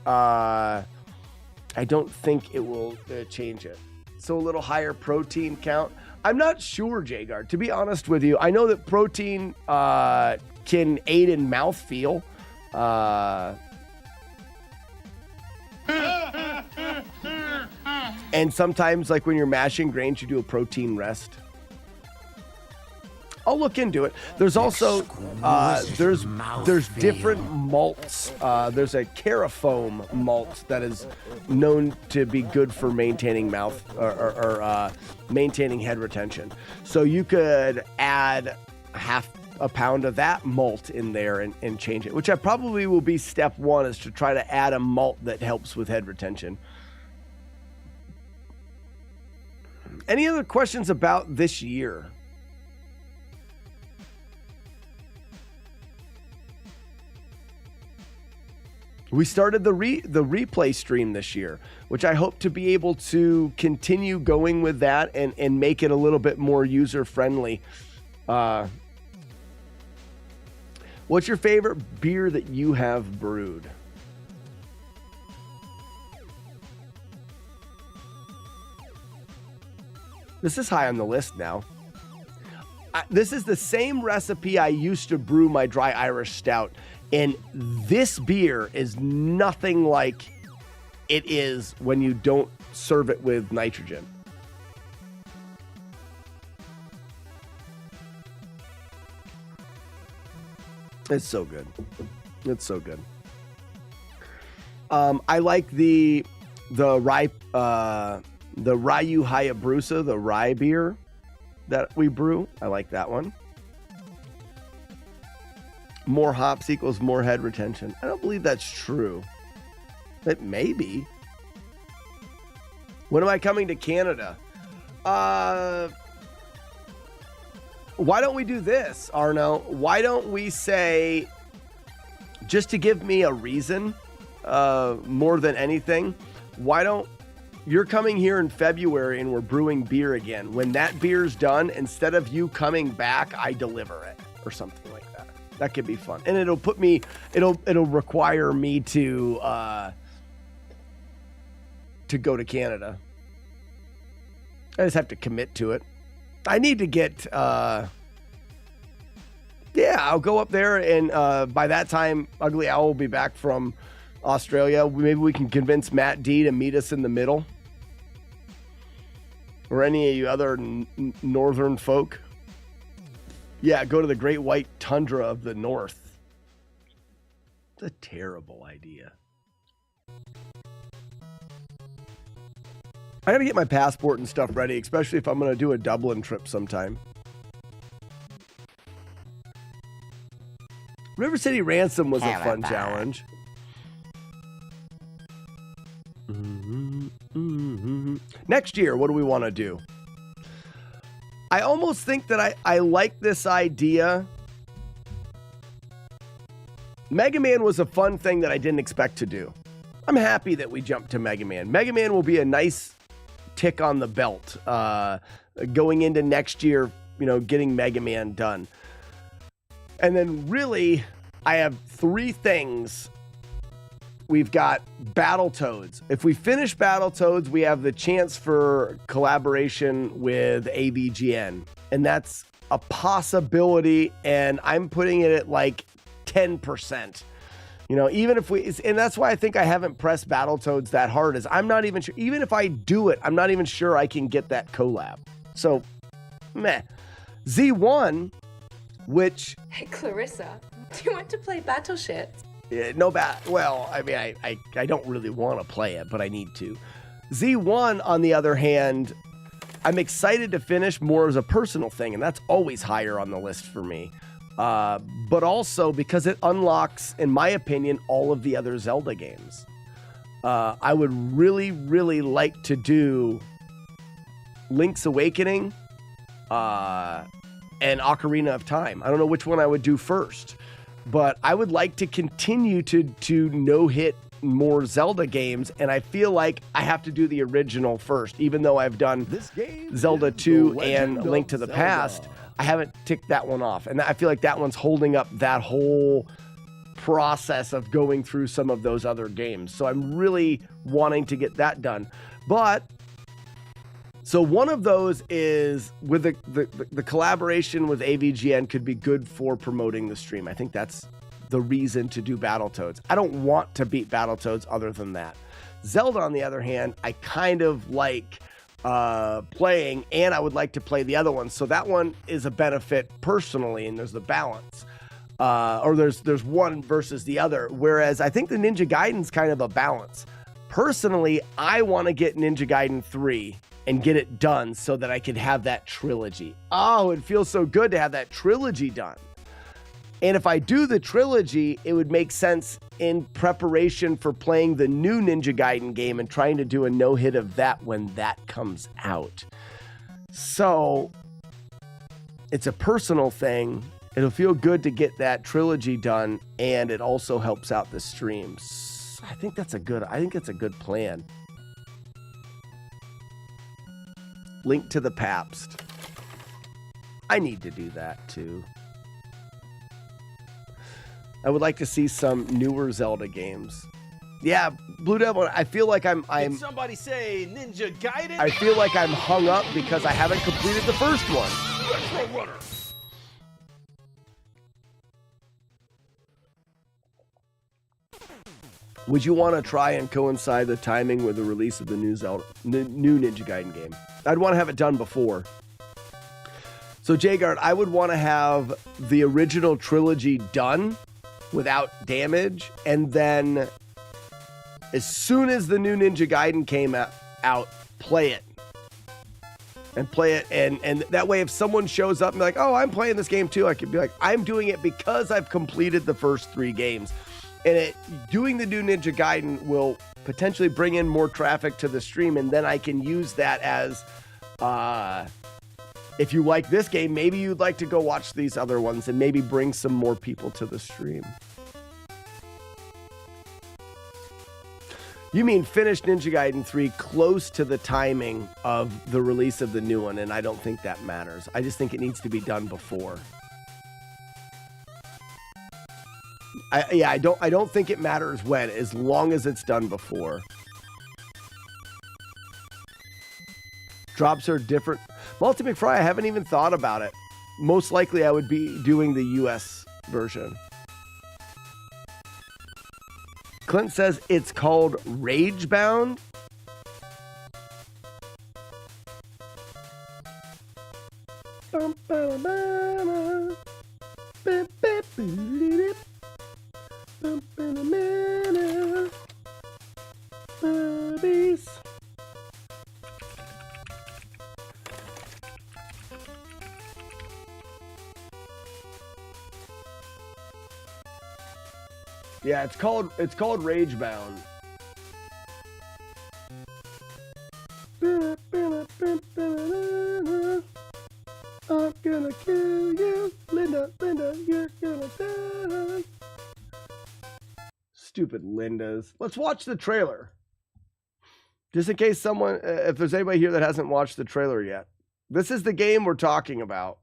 it will change it. So a little higher protein count. I'm not sure, Jagar, to be honest with you. I know that protein can aid in mouthfeel. And sometimes, like when you're mashing grains, you do a protein rest. I'll look into it. There's also there's different malts. There's a Carafoam malt that is known to be good for maintaining mouth or maintaining head retention. So you could add half a pound of that malt in there and change it, which I probably will be step 1, is to try to add a malt that helps with head retention. Any other questions about this year? We started the replay stream this year, which I hope to be able to continue going with that and make it a little bit more user-friendly. What's your favorite beer that you have brewed? This is high on the list now. This is the same recipe I used to brew my dry Irish stout. And this beer is nothing like it is when you don't serve it with nitrogen. It's so good. It's so good. I like the rye The Ryu Hayabusa, the rye beer that we brew. I like that one. More hops equals more head retention. I don't believe that's true. It may be. When am I coming to Canada? Why don't we do this, Arno? Why don't we say, just to give me a reason, more than anything, why don't you're coming here in February and we're brewing beer again. When that beer's done, instead of you coming back, I deliver it or something like that. That could be fun. And it'll require me to go to Canada. I just have to commit to it. I need to get, I'll go up there and by that time, Ugly Owl will be back from Australia. Maybe we can convince Matt D to meet us in the middle. Or any of you other northern folk. Yeah, go to the Great White Tundra of the North. It's a terrible idea. I gotta get my passport and stuff ready, especially if I'm gonna do a Dublin trip sometime. River City Ransom was a fun challenge. Next year, what do we want to do? I almost think that I like this idea. Mega Man was a fun thing that I didn't expect to do. I'm happy that we jumped to Mega Man. Mega Man will be a nice tick on the belt going into next year, getting Mega Man done. And then really, I have 3 things. We've got Battletoads. If we finish Battletoads, we have the chance for collaboration with AVGN. And that's a possibility, and I'm putting it at like 10%. Even if and that's why I think I haven't pressed Battletoads that hard, is I'm not even sure. Even if I do it, I'm not even sure I can get that collab. So, meh. Z1, which... Hey, Clarissa, do you want to play Battleship? Yeah, well, I mean, I don't really want to play it, but I need to. Z1, on the other hand, I'm excited to finish more as a personal thing, and that's always higher on the list for me. But also because it unlocks, in my opinion, all of the other Zelda games. I would really, really like to do Link's Awakening and Ocarina of Time. I don't know which one I would do first. But I would like to continue to no-hit more Zelda games, and I feel like I have to do the original first. Even though I've done Zelda 2 and Link to the Past, I haven't ticked that one off. And I feel like that one's holding up that whole process of going through some of those other games. So I'm really wanting to get that done. But... so one of those is with the collaboration with AVGN could be good for promoting the stream. I think that's the reason to do Battletoads. I don't want to beat Battletoads other than that. Zelda, on the other hand, I kind of like playing, and I would like to play the other one. So that one is a benefit personally, and there's the balance. Or there's one versus the other. Whereas I think the Ninja Gaiden's kind of a balance. Personally, I want to get Ninja Gaiden 3 and get it done so that I could have that trilogy. Oh, it feels so good to have that trilogy done. And if I do the trilogy, it would make sense in preparation for playing the new Ninja Gaiden game and trying to do a no-hit of that when that comes out. So, it's a personal thing. It'll feel good to get that trilogy done, and it also helps out the streams. I think that's a good plan. Link to the Past. I need to do that too. I would like to see some newer Zelda games. Yeah, Blue Devil, I feel like I'm Did somebody say Ninja Gaiden? I feel like I'm hung up because I haven't completed the first one. Retro Runner. Would you want to try and coincide the timing with the release of the new Ninja Gaiden game? I'd want to have it done before. So, Jagard, I would want to have the original trilogy done without damage, and then as soon as the new Ninja Gaiden came out, play it. And that way, if someone shows up and be like, oh, I'm playing this game too, I could be like, I'm doing it because I've completed the first 3 games. And doing the new Ninja Gaiden will potentially bring in more traffic to the stream, and then I can use that as, if you like this game, maybe you'd like to go watch these other ones and maybe bring some more people to the stream. You mean finish Ninja Gaiden 3 close to the timing of the release of the new one, and I don't think that matters. I just think it needs to be done before. I don't think it matters when, as long as it's done before. Drops are different. Multi McFry, I haven't even thought about it. Most likely I would be doing the US version. Clint says it's called Ragebound. Boobies. Yeah, it's called Ragebound. I'm gonna kill you, Linda, you're gonna die. Stupid Lindas. Let's watch the trailer. Just in case someone, if there's anybody here that hasn't watched the trailer yet. This is the game we're talking about.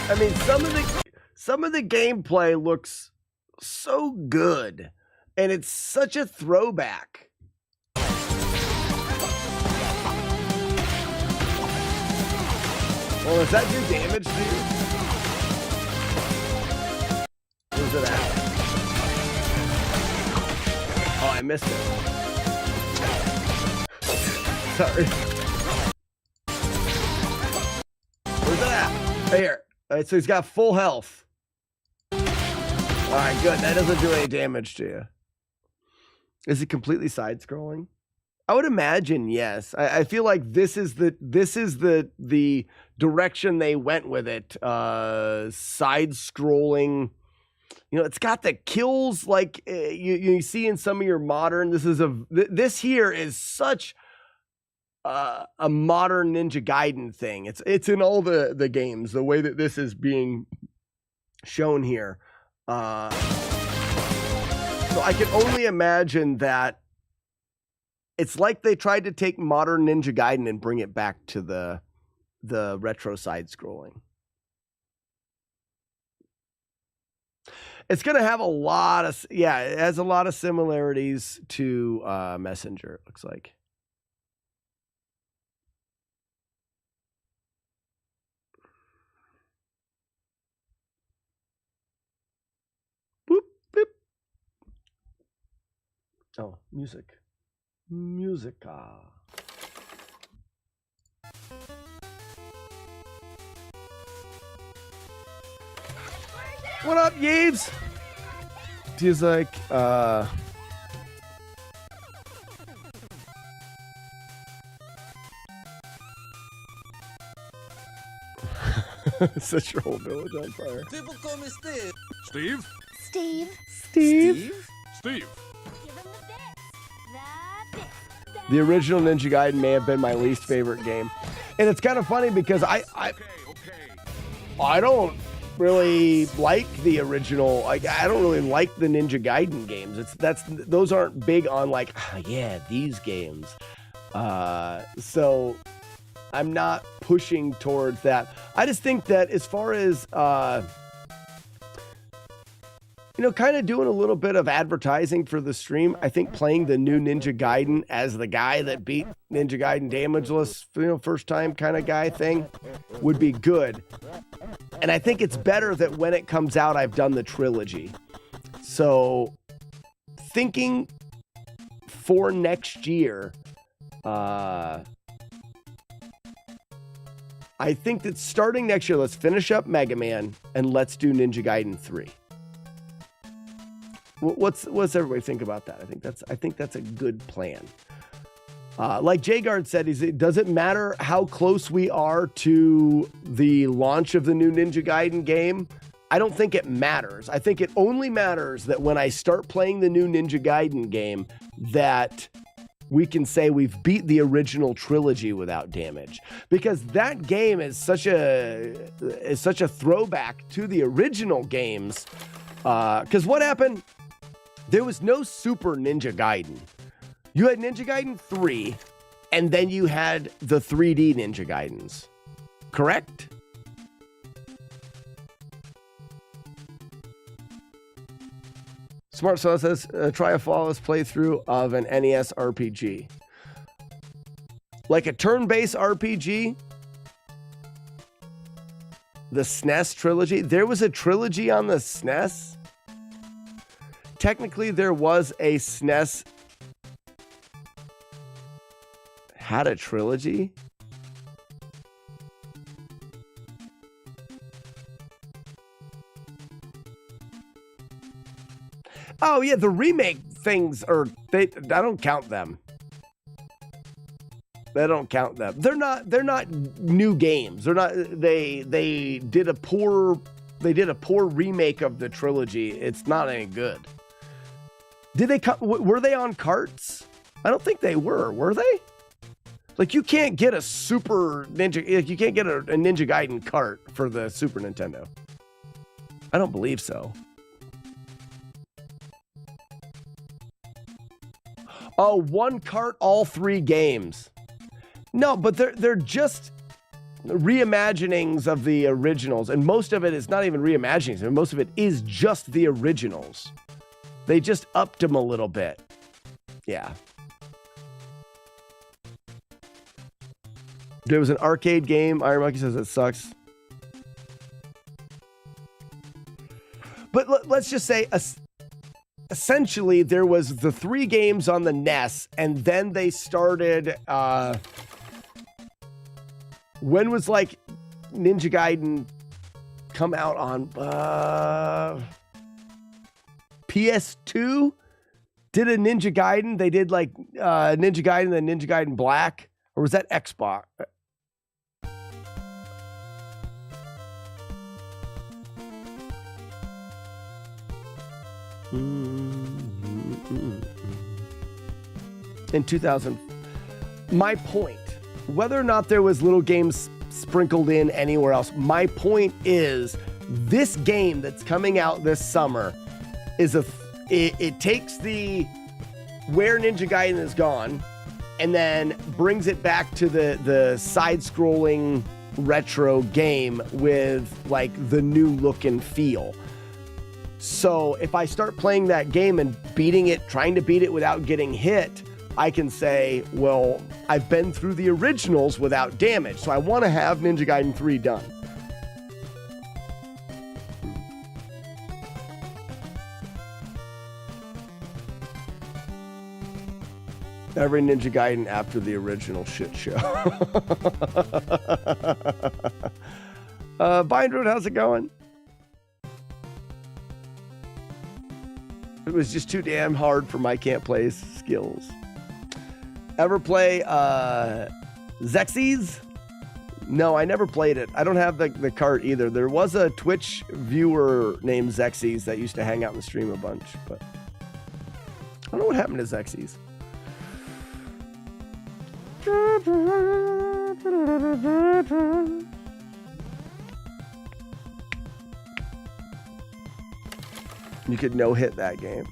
I mean, some of the gameplay looks so good, and it's such a throwback. Well, does that do damage to you? Where's it at? Oh, I missed it. Sorry. Where's it at? Right here. All right, so he's got full health. All right, good. That doesn't do any damage to you. Is it completely side-scrolling? I would imagine yes. I feel like this is the direction they went with it. Side-scrolling. You know, it's got the kills like you see in some of your modern. This here is such a modern Ninja Gaiden thing. It's in all the games, the way that this is being shown here. So I can only imagine that it's like they tried to take modern Ninja Gaiden and bring it back to the retro side scrolling. It's going to have a lot of, yeah, it has a lot of similarities to Messenger, it looks like. Oh, music. Musica. What up, Yeeves? He's like, set your whole village on fire. People call me Steve. Steve? Steve. Steve? Steve. The original Ninja Gaiden may have been my least favorite game. And it's kind of funny because I don't really like the original. Like, I don't really like the Ninja Gaiden games. Those aren't big on like, yeah, these games. So I'm not pushing towards that. I just think that as far as kind of doing a little bit of advertising for the stream, I think playing the new Ninja Gaiden as the guy that beat Ninja Gaiden Damageless, first time kind of guy thing would be good. And I think it's better that when it comes out, I've done the trilogy. So thinking for next year, I think that starting next year, let's finish up Mega Man and let's do Ninja Gaiden 3. What's everybody think about that? I think that's a good plan. Like Jagard said, does it matter how close we are to the launch of the new Ninja Gaiden game? I don't think it matters. I think it only matters that when I start playing the new Ninja Gaiden game, that we can say we've beat the original trilogy without damage, because that game is such a throwback to the original games. Because what happened? There was no Super Ninja Gaiden. You had Ninja Gaiden 3, and then you had the 3D Ninja Gaidens. Correct? Smart Soul says, try a flawless playthrough of an NES RPG. Like a turn-based RPG? The SNES trilogy? There was a trilogy on the SNES? Technically, there was a SNES had a trilogy. Oh yeah, the remake things I don't count them. They don't count them. They're not new games. They're not. They did a poor remake of the trilogy. It's not any good. Were they on carts? I don't think they were they? Like, you can't get a Super Ninja, you can't get a Ninja Gaiden cart for the Super Nintendo. I don't believe so. Oh, one cart, all 3 games. No, but they're just reimaginings of the originals, and most of it is not even reimaginings. Most of it is just the originals. They just upped them a little bit. Yeah. There was an arcade game. Iron Monkey says it sucks. But let's just say, essentially, there was the 3 games on the NES, and then they started... when was, like, Ninja Gaiden come out on... PS2 did a Ninja Gaiden. They did like Ninja Gaiden and Ninja Gaiden Black, or was that Xbox? In 2000. My point, whether or not there was little games sprinkled in anywhere else, my point is this game that's coming out this summer is it takes the where Ninja Gaiden is gone and then brings it back to the side-scrolling retro game with like the new look and feel. So if I start playing that game and trying to beat it without getting hit, I can say, well, I've been through the originals without damage. So I want to have Ninja Gaiden 3 done. Every Ninja Gaiden after the original shit show. Bind Road, how's it going? It was just too damn hard for my can't play skills. Ever play Xerxes? No, I never played it. I don't have the cart either. There was a Twitch viewer named Xerxes that used to hang out in the stream a bunch, but I don't know what happened to Xerxes. You could no-hit that game.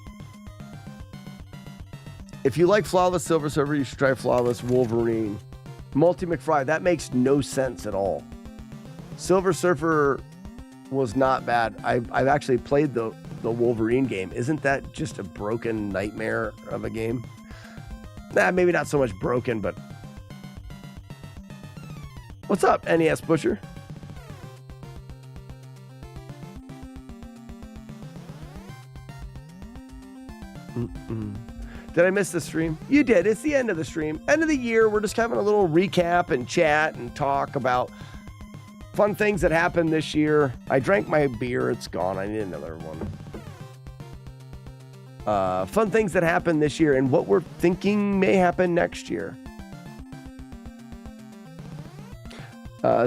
If you like Flawless Silver Surfer, you should try Flawless Wolverine. Multi McFry, that makes no sense at all. Silver Surfer was not bad. I've actually played the Wolverine game. Isn't that just a broken nightmare of a game? Nah, maybe not so much broken, but... What's up, NES Butcher? Did I miss the stream? You did. It's the end of the stream. End of the year. We're just having a little recap and chat and talk about fun things that happened this year. I drank my beer. It's gone. I need another one. Fun things that happened this year and what we're thinking may happen next year.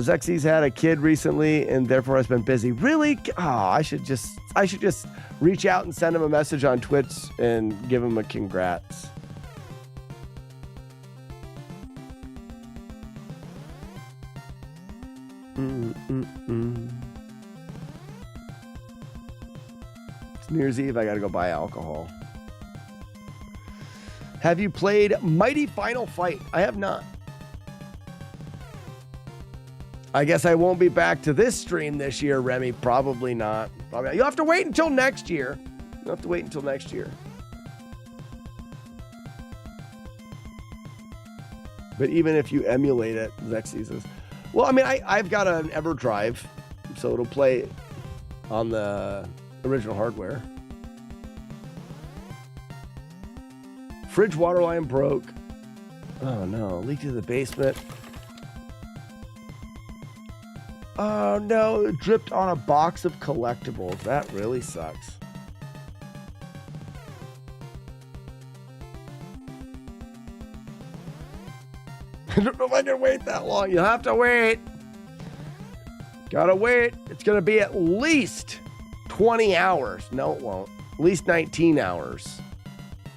Xerxes had a kid recently and therefore has been busy. Really? Oh, I should just reach out and send him a message on Twitch and give him a congrats. It's New Year's Eve. I gotta go buy alcohol. Have you played Mighty Final Fight? I have not. I guess I won't be back to this stream this year, Remy. Probably not. You'll have to wait until next year. You'll have to wait until next year. But even if you emulate it, Xerxes is... Well, I mean, I've got an EverDrive, so it'll play on the original hardware. Fridge water line broke. Oh, no. Leaked to the basement. Oh, no. It dripped on a box of collectibles. That really sucks. I don't know if I can wait that long. You'll have to wait. Gotta wait. It's going to be at least 20 hours. No, it won't. At least 19 hours.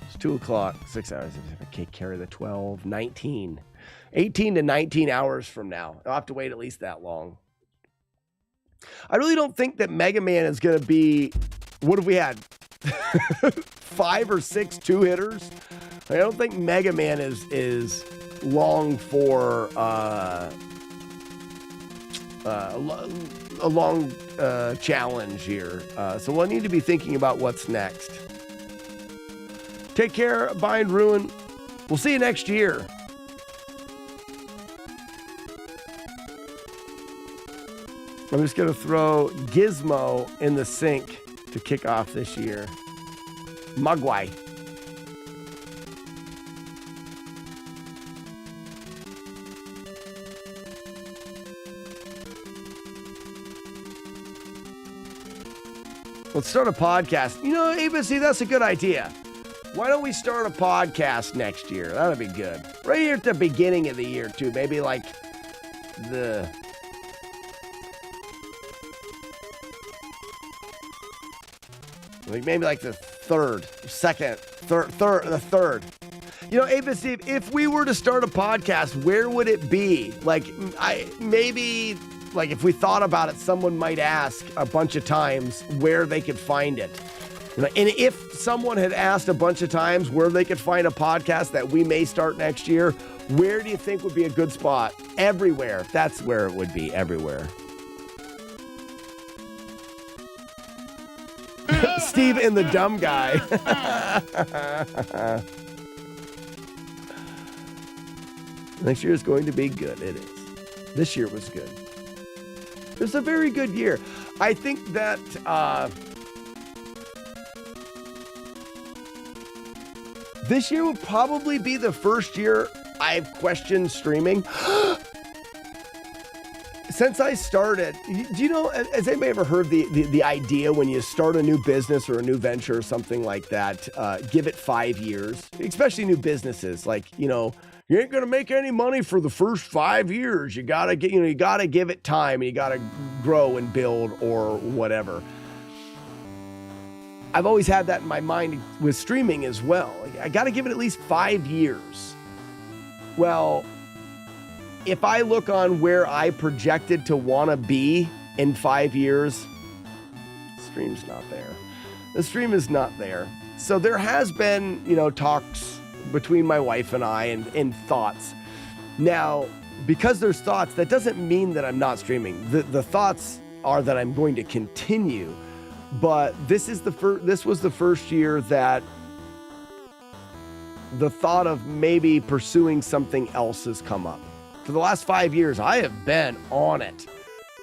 It's 2 o'clock. 6 hours. If I can't carry the 12, 19. 18 to 19 hours from now. I'll have to wait at least that long. I really don't think that Mega Man is going to be... What have we had? 5 or 6 two-hitters? I don't think Mega Man is long for a long challenge here. So we'll need to be thinking about what's next. Take care, Bind Ruin. We'll see you next year. I'm just going to throw Gizmo in the sink to kick off this year. Mugwai. Let's start a podcast. You know, ABC, that's a good idea. Why don't we start a podcast next year? That'd be good. Right here at the beginning of the year, too. Maybe like the... Maybe like the third. You know, ABC, if we were to start a podcast, where would it be? Like, maybe, like, if we thought about it, someone might ask a bunch of times where they could find it. And if someone had asked a bunch of times where they could find a podcast that we may start next year, where do you think would be a good spot? Everywhere. That's where it would be, everywhere. Steve and the dumb guy. Next year is going to be good. It is. This year was good. It was a very good year. I think that this year will probably be the first year I've questioned streaming. since I started, do you know, has anybody ever heard the idea when you start a new business or a new venture or something like that, give it 5 years, especially new businesses, like, you know, you ain't going to make any money for the first 5 years. You got to get, you got to give it time and you got to grow and build or whatever. I've always had that in my mind with streaming as well. I got to give it at least 5 years. Well, if I look on where I projected to want to be in 5 years, the stream's not there. The stream is not there. So there has been, talks between my wife and I and thoughts. Now, because there's thoughts, that doesn't mean that I'm not streaming. The thoughts are that I'm going to continue. But this was the first year that the thought of maybe pursuing something else has come up. For the last 5 years, I have been on it.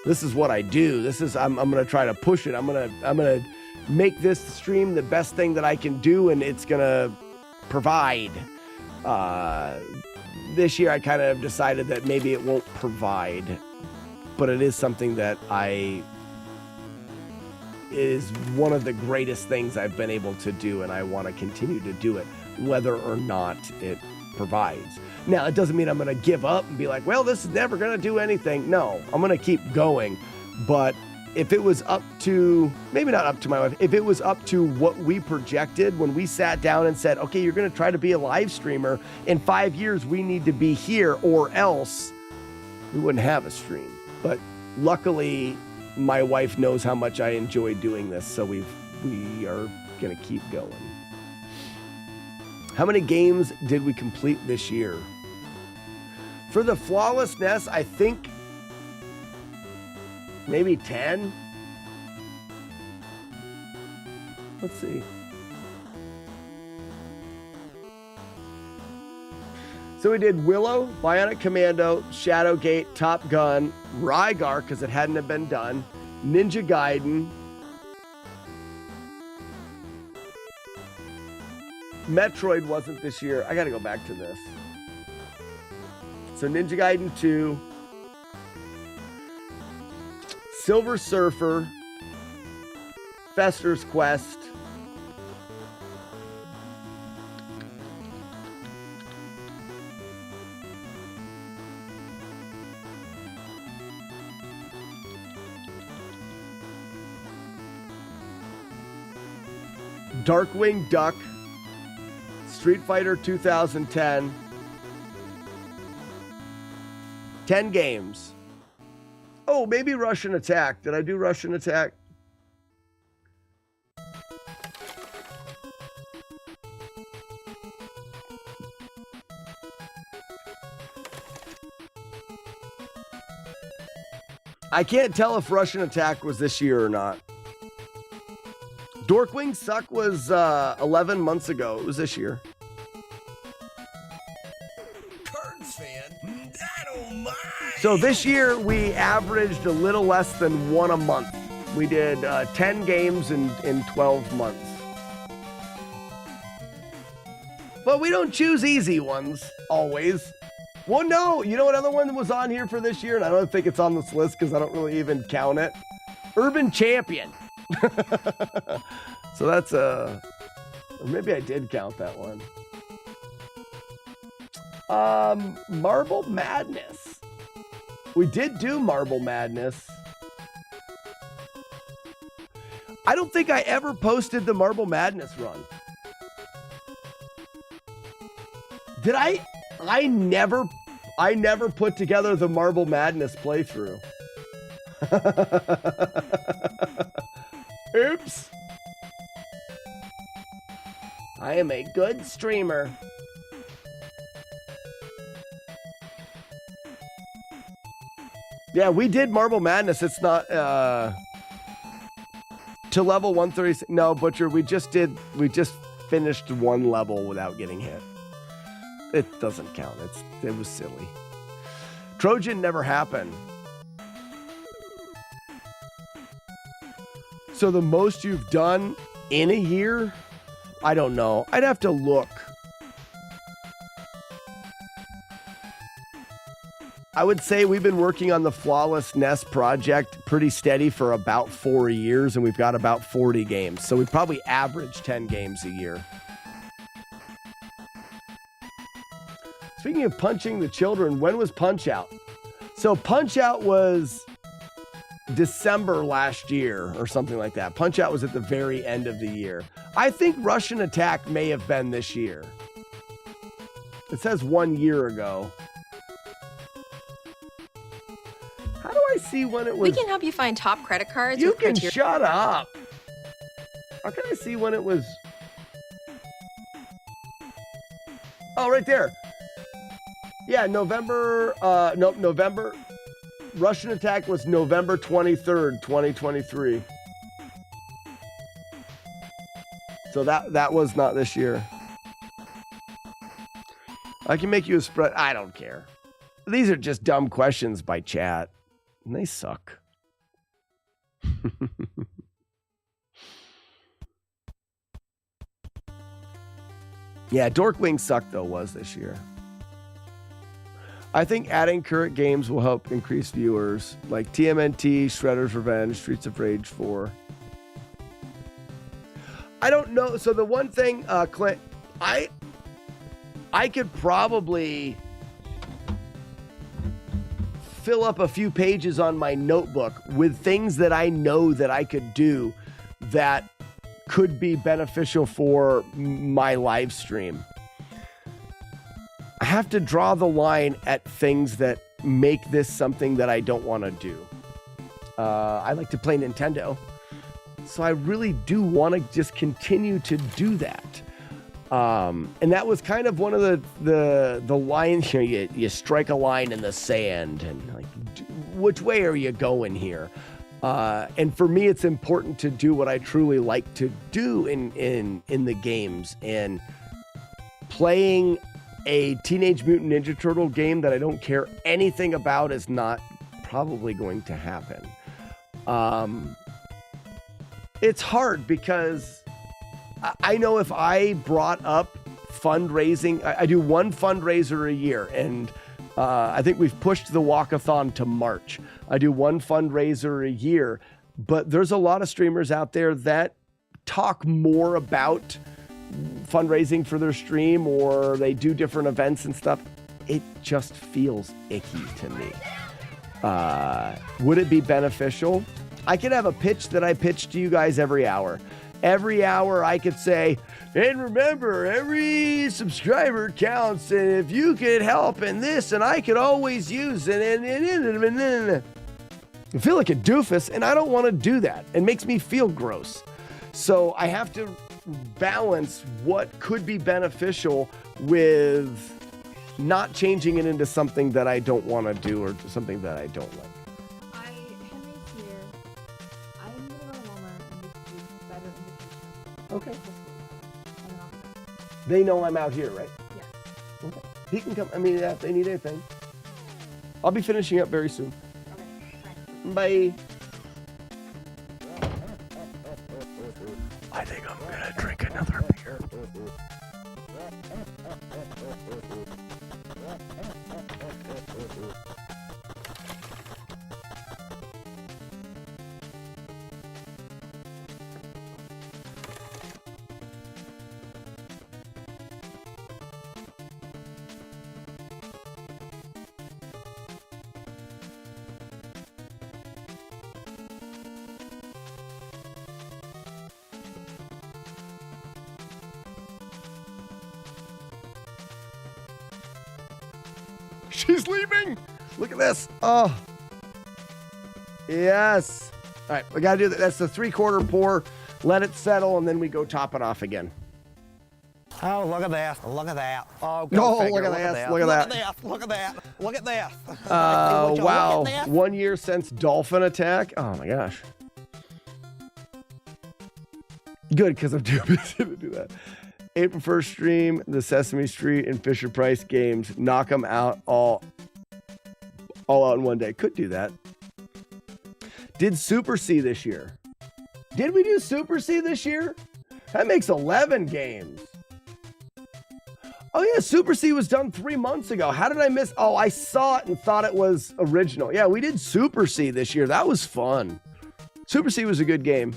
This is what I do. I'm going to try to push it. I'm going to make this stream the best thing that I can do, and it's going to provide. This year, I kind of decided that maybe it won't provide, but it is something that is one of the greatest things I've been able to do, and I want to continue to do it, whether or not it provides. Now, it doesn't mean I'm going to give up and be like, well, this is never going to do anything. No, I'm going to keep going. But if it was up to, maybe not up to my wife, if it was up to what we projected when we sat down and said, okay, you're going to try to be a live streamer, in 5 years, we need to be here or else we wouldn't have a stream. But luckily, my wife knows how much I enjoy doing this, so we are going to keep going. How many games did we complete this year? For the FlawlessNES, I think maybe 10. Let's see. So we did Willow, Bionic Commando, Shadowgate, Top Gun, Rygar, because it hadn't been done, Ninja Gaiden, Metroid wasn't this year. I got to go back to this. So Ninja Gaiden 2, Silver Surfer, Fester's Quest, Darkwing Duck, Street Fighter 2010, 10 games. Oh, maybe Russian Attack. Did I do Russian Attack? I can't tell if Russian Attack was this year or not. Dorkwing Suck was 11 months ago. It was this year. Cards fan? I don't mind. So this year we averaged a little less than one a month. We did 10 games in 12 months. But we don't choose easy ones, always. Well, no, you know what other one was on here for this year? And I don't think it's on this list because I don't really even count it. Urban Champion. So that's or maybe I did count that one. Marble Madness. We did do Marble Madness. I don't think I ever posted the Marble Madness run. Did I? I never put together the Marble Madness playthrough. Oops. I am a good streamer. Yeah, we did Marble Madness. It's not to level 136. No, Butcher, we just finished one level without getting hit. It doesn't count. It was silly. Trojan never happened. So the most you've done in a year? I don't know. I'd have to look. I would say we've been working on the FlawlessNES project pretty steady for about 4 years, and we've got about 40 games. So we probably average 10 games a year. Speaking of punching the children, when was Punch-Out? So Punch-Out was December last year or something like that. Punch-Out was at the very end of the year. I think Russian Attack may have been this year. It says 1 year ago. How do I see when it was? We can help you find top credit cards. You can shut up. How can I see when it was? Oh, right there. Yeah, November. November. Russian Attack was November 23rd, 2023. So that was not this year. I can make you a spread. I don't care. These are just dumb questions by chat. And they suck. Yeah, Dorkwing Suck though was this year. I think adding current games will help increase viewers, like TMNT, Shredder's Revenge, Streets of Rage 4. I don't know. So the one thing, Clint, I could probably fill up a few pages on my notebook with things that I know that I could do that could be beneficial for my live stream. I have to draw the line at things that make this something that I don't want to do. I like to play Nintendo, so I really do want to just continue to do that. And that was kind of one of the lines, you know, you strike a line in the sand and like, which way are you going here? And for me, it's important to do what I truly like to do in the games, and playing a Teenage Mutant Ninja Turtle game that I don't care anything about is not probably going to happen. It's hard because I know if I brought up fundraising, I do one fundraiser a year, and I think we've pushed the walkathon to March. I do one fundraiser a year, but there's a lot of streamers out there that talk more about fundraising for their stream, or they do different events and stuff. It just feels icky to me. Would it be beneficial? I could have a pitch that I pitch to you guys every hour. Every hour I could say, and remember, every subscriber counts, and if you could help in this, and I could always use it, and I feel like a doofus, and I don't want to do that. It makes me feel gross. So I have to balance what could be beneficial with not changing it into something that I don't want to do or something that I don't like. Okay. They know I'm out here, right? Yeah. Okay. He can come. I mean, if they need anything. I'll be finishing up very soon. Okay. Bye. I think I'm gonna drink another beer. She's leaving. Look at this. Oh, yes. All right, we gotta do that. That's the 3/4 pour. Let it settle, and then we go top it off again. Oh, look at that. Look at that. Oh, look at that. Look at that. Look at that. Look at that. Wow. 1 year since Dolphin Attack. Oh my gosh. Good, because I'm too busy to do that. April 1st stream, the Sesame Street and Fisher Price games. Knock them out all out in one day. Could do that. Did Super C this year? Did we do Super C this year? That makes 11 games. Oh yeah, Super C was done 3 months ago. How did I miss? Oh, I saw it and thought it was original. Yeah, we did Super C this year. That was fun. Super C was a good game.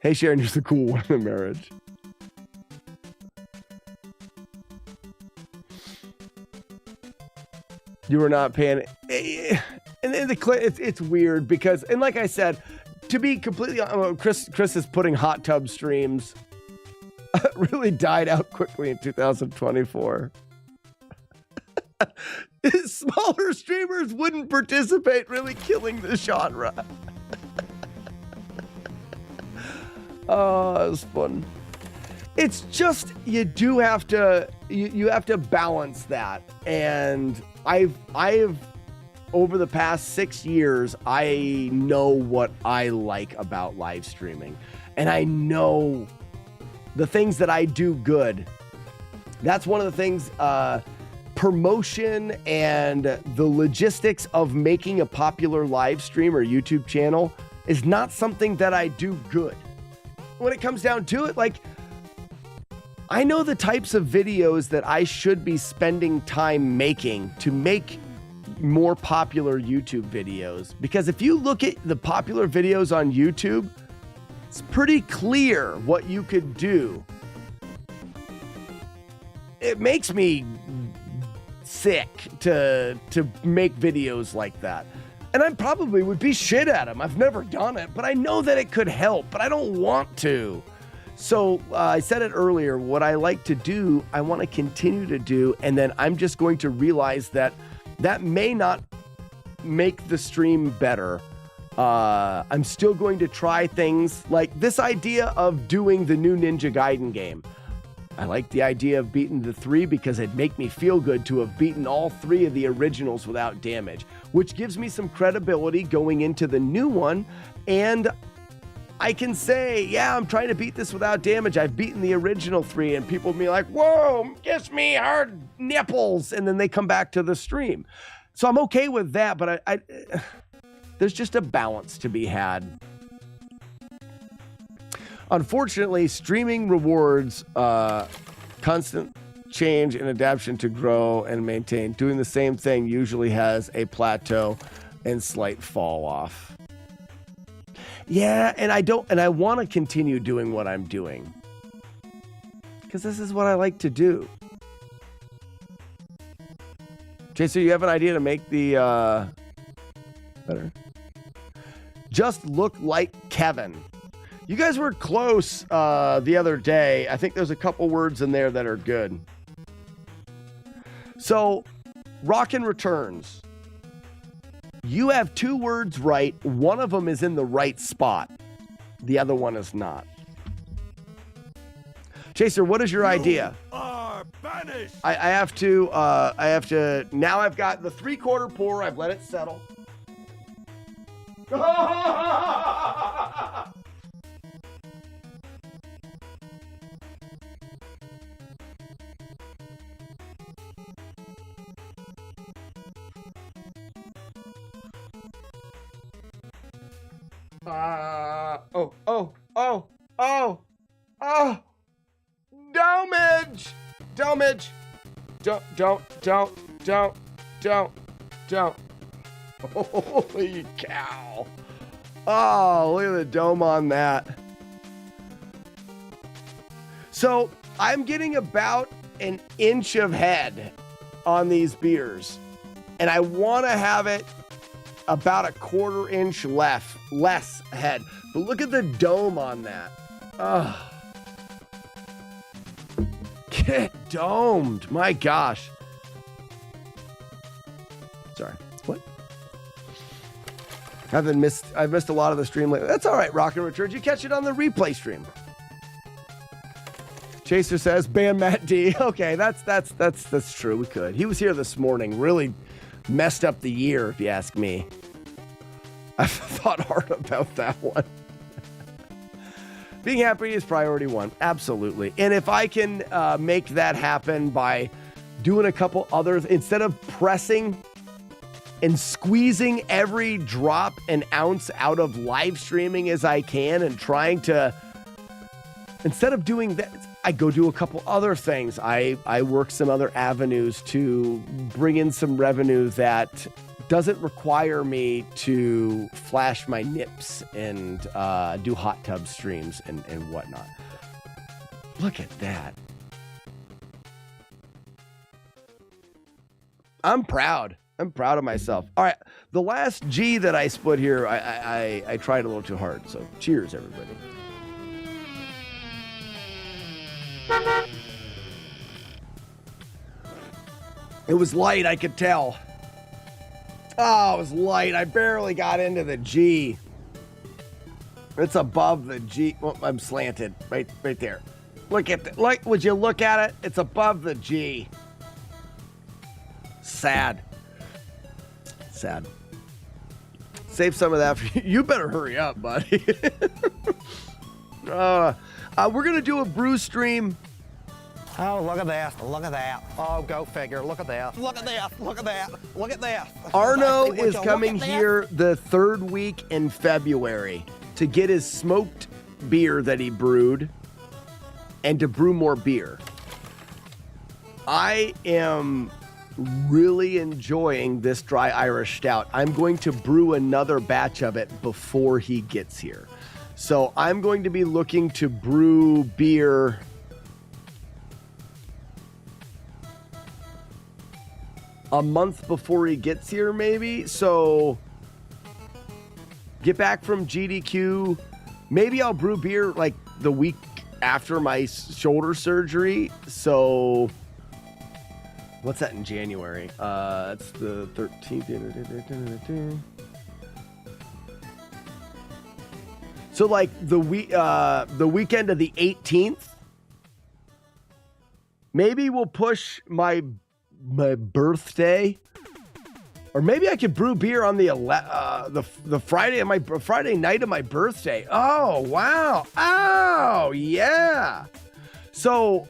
Hey Sharon, you're the cool one in the marriage. You were not paying. And then it's weird because, and like I said, to be completely honest, Chris is putting hot tub streams. Really died out quickly in 2024. Smaller streamers wouldn't participate, really killing the genre. Oh, that was fun. It's just, you do have to, you have to balance that. And I've over the past 6 years, I know what I like about live streaming. And I know the things that I do good. That's one of the things, promotion and the logistics of making a popular live stream or YouTube channel is not something that I do good. When it comes down to it, like, I know the types of videos that I should be spending time making to make more popular YouTube videos. Because if you look at the popular videos on YouTube, it's pretty clear what you could do. It makes me sick to make videos like that. And I probably would be shit at them. I've never done it, but I know that it could help, but I don't want to. So I said it earlier, what I like to do, I want to continue to do, and then I'm just going to realize that that may not make the stream better. I'm still going to try things like this idea of doing the new Ninja Gaiden game. I like the idea of beating the 3 because it'd make me feel good to have beaten all 3 of the originals without damage, which gives me some credibility going into the new one. And I can say, yeah, I'm trying to beat this without damage. I've beaten the original 3, and people will be like, whoa, kiss me hard nipples. And then they come back to the stream. So I'm okay with that, but I there's just a balance to be had. Unfortunately, streaming rewards constant change and adaptation to grow and maintain. Doing the same thing usually has a plateau and slight fall off. Yeah, and I want to continue doing what I'm doing because this is what I like to do. Chaser, you have an idea to make the better? Just look like Kevin. You guys were close the other day. I think there's a couple words in there that are good. So, Rockin' Returns. You have 2 words right. One of them is in the right spot. The other one is not. Chaser, what is your idea? Are banished. I have to, now I've got the 3/4 pour. I've let it settle. Damage! Don't. Holy cow. Oh, look at the dome on that. So I'm getting about an inch of head on these beers, and I want to have it about a 1/4 inch less head. But look at the dome on that. Oh. Get domed. My gosh. Sorry. What? I've missed a lot of the stream lately. That's all right, Rockin' Returns. You catch it on the replay stream. Chaser says, ban Matt D. Okay, that's true. We could. He was here this morning. Really messed up the year, if you ask me. I've thought hard about that one. Being happy is priority 1. Absolutely. And if I can make that happen by doing a couple others, instead of pressing and squeezing every drop and ounce out of live streaming as I can and trying to, instead of doing that, I go do a couple other things. I work some other avenues to bring in some revenue that doesn't require me to flash my nips and do hot tub streams and whatnot. Look at that. I'm proud. I'm proud of myself. All right, the last G that I split here, I tried a little too hard. So cheers, everybody. It was light, I could tell. Oh, it was light. I barely got into the G. It's above the G. Well, I'm slanted right there. Look at the, like, would you look at it? It's above the G. Sad. Sad. Save some of that for you. You better hurry up, buddy. We're going to do a brew stream. Oh, look at that. Look at that. Oh, go figure. Look at that. Look at that. Look at that. Look at that. Arno is coming here the third week in February to get his smoked beer that he brewed and to brew more beer. I am really enjoying this dry Irish stout. I'm going to brew another batch of it before he gets here. So I'm going to be looking to brew beer a month before he gets here, maybe. So get back from GDQ. Maybe I'll brew beer like the week after my shoulder surgery. So what's that in January? It's the 13th. So like the weekend of the 18th. Maybe we'll push my birthday, or maybe I could brew beer on the Friday night of my birthday. Oh wow! Oh yeah! So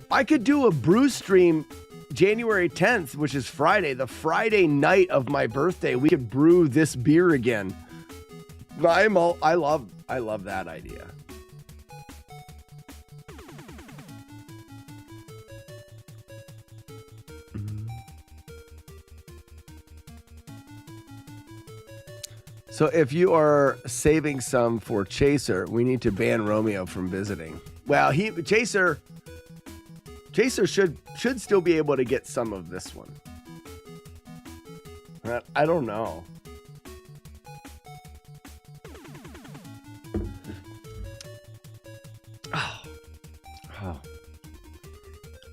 I could do a brew stream January 10th, which is Friday, the Friday night of my birthday. We could brew this beer again. I love that idea. So if you are saving some for Chaser, we need to ban Romeo from visiting. Well, Chaser should still be able to get some of this one. I don't know. Oh.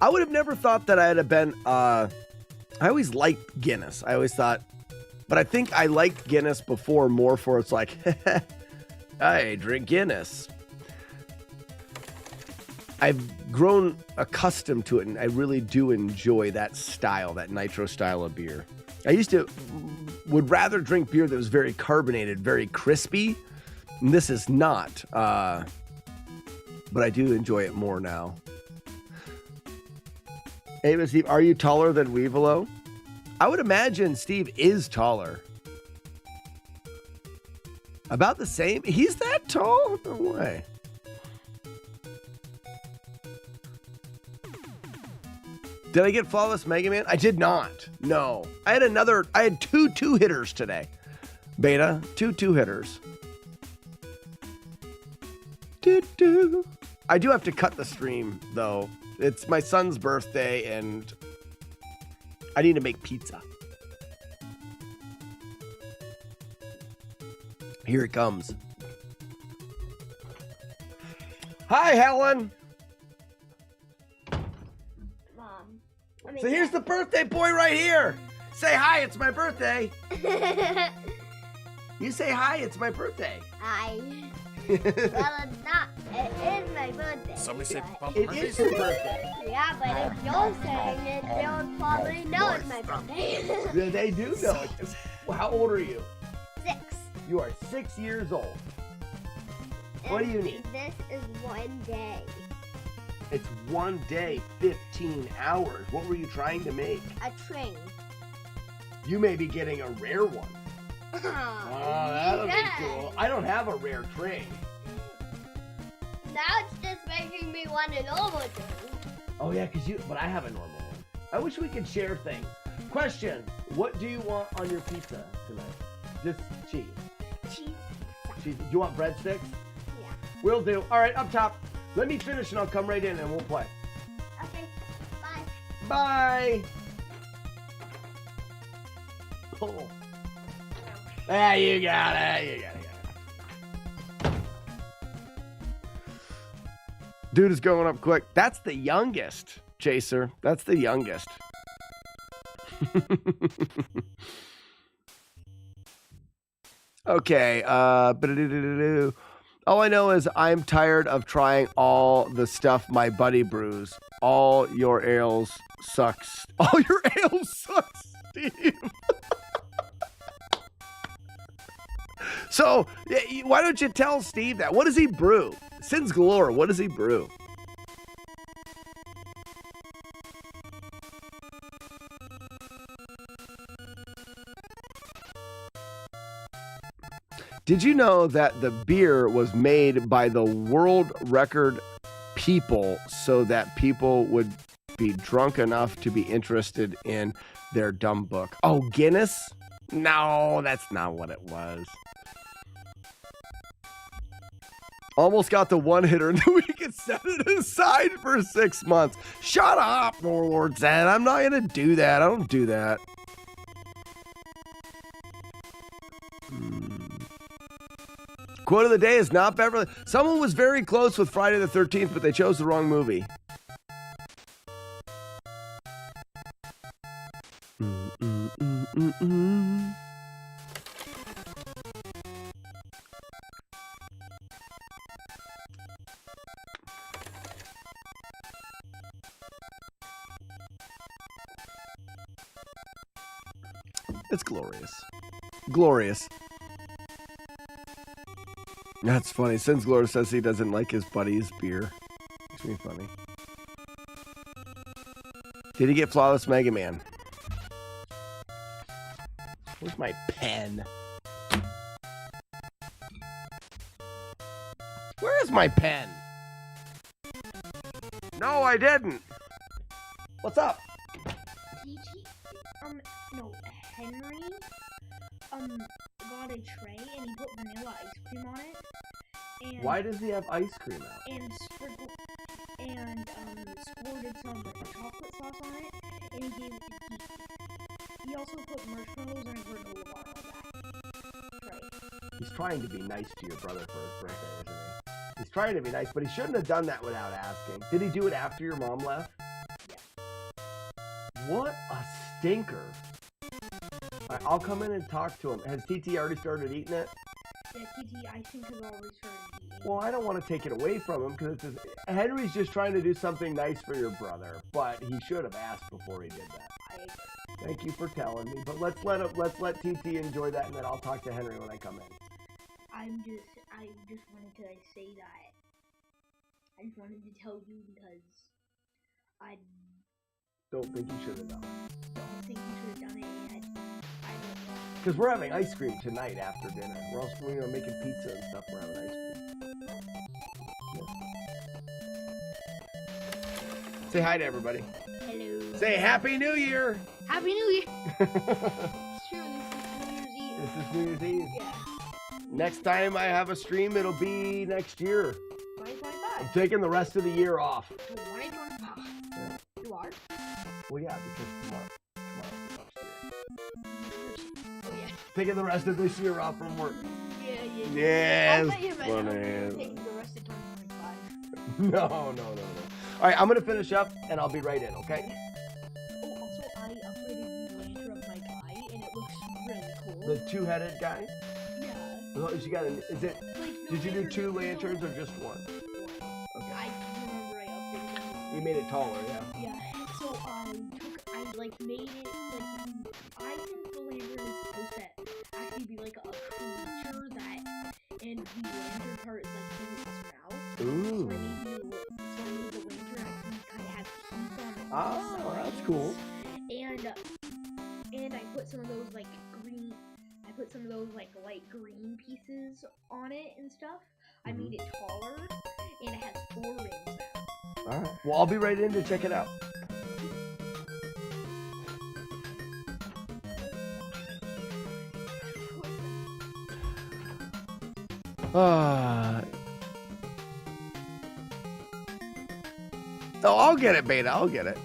I would have never thought that I'd have been. I always liked Guinness. I always thought. But I think I liked Guinness before more for it's like, I drink Guinness. I've grown accustomed to it, and I really do enjoy that style, that nitro style of beer. I would rather drink beer that was very carbonated, very crispy. And this is not, but I do enjoy it more now. Hey, Steve, are you taller than Weevilo? I would imagine Steve is taller. About the same? He's that tall? No way. Did I get Flawless Mega Man? I did not. No. I had two hitters today. Beta, two hitters. I do have to cut the stream, though. It's my son's birthday, and I need to make pizza. Here it comes. Hi, Helen. Mom. So here's the birthday boy right here. Say hi, it's my birthday. You say hi, it's my birthday. Hi. Well, it's not. It is my birthday. Somebody say Papa It Murphy's. is your birthday. Yeah, but if you're saying it, they'll probably know it's my birthday. Yeah, they do know it. Well, how old are you? 6. You are 6 years old. What do you need? This is one day. It's one day, 15 hours. What were you trying to make? A train. You may be getting a rare one. Oh, That'll be cool. I don't have a rare train. Now it's just making me want a normal thing. Oh yeah, but I have a normal one. I wish we could share things. Question: what do you want on your pizza tonight? Just cheese. Cheese. Do you want breadsticks? Yeah. Will do. All right, up top. Let me finish and I'll come right in and we'll play. Okay. Bye. Bye. Oh. Ah, you got it. Dude is going up quick. That's the youngest, Chaser. That's the youngest. Okay. All I know is I'm tired of trying all the stuff my buddy brews. All your ales sucks. All your ales sucks, Steve. So, why don't you tell Steve that? What does he brew? Sins Galore, what does he brew? Did you know that the beer was made by the world record people so that people would be drunk enough to be interested in their dumb book? Oh, Guinness? No, that's not what it was. Almost got the one hitter, and then we could set it aside for 6 months. Shut up, Lord Zed. I'm not going to do that. I don't do that. Quote of the day is not Beverly. Someone was very close with Friday the 13th, but they chose the wrong movie. It's glorious. Glorious. That's funny. Sins Glorious says he doesn't like his buddy's beer. Makes me funny. Did he get Flawless Mega Man? Where's my pen? Where is my pen? No, I didn't. What's up? Henry, got a tray and he put vanilla ice cream on it. And why does he have ice cream out? And sprinkle and squirted some chocolate sauce on it, and he also put marshmallows and a granola bar on that. Right. He's trying to be nice to your brother for his birthday, isn't he? He's trying to be nice, but he shouldn't have done that without asking. Did he do it after your mom left? Yeah. What a stinker. I'll come in and talk to him. Has TT already started eating it? Yeah, TT, I think, has already started eating it. Well, I don't want to take it away from him because Henry's just trying to do something nice for your brother, but he should have asked before he did that. I agree. Thank you for telling me, but let's let TT enjoy that, and then I'll talk to Henry when I come in. I just wanted to say that. I just wanted to tell you because I don't think you should have done it. Don't think you should have done it. Because we're having ice cream tonight after dinner. We're making pizza and stuff. We're having ice cream. Yeah. Say hi to everybody. Hello. Say Happy New Year. Happy New Year. It's true. This is New Year's Eve. This is New Year's Eve. Yeah. Next time I have a stream, it'll be next year. 2025. I'm taking the rest of the year off. 2025. Yeah. You are? Well, yeah, because tomorrow. Taking the rest of this year off from work. Yeah. Yes. Taking the rest of 2025. No. All right, I'm gonna finish up and I'll be right in. Okay. Oh, also I upgraded the lantern of my guy and it looks really cool. The two-headed guy. Yeah. Oh, you got is it? Like, did you do two lanterns or just one? Okay. I remember I upgraded it. You made it taller, yeah. Yeah. So made it I think the lantern is supposed to actually be like a creature that, and the lantern part is like in its mouth. Ooh. So I made the lantern actually kind of have teeth on it. Oh, that's cool. And I put some of those like green. I put some of those like light green pieces on it and stuff. I made it taller, and it has 4 rings now. All right. Well, I'll be right in to check it out. Oh, I'll get it, Beta. I'll get it.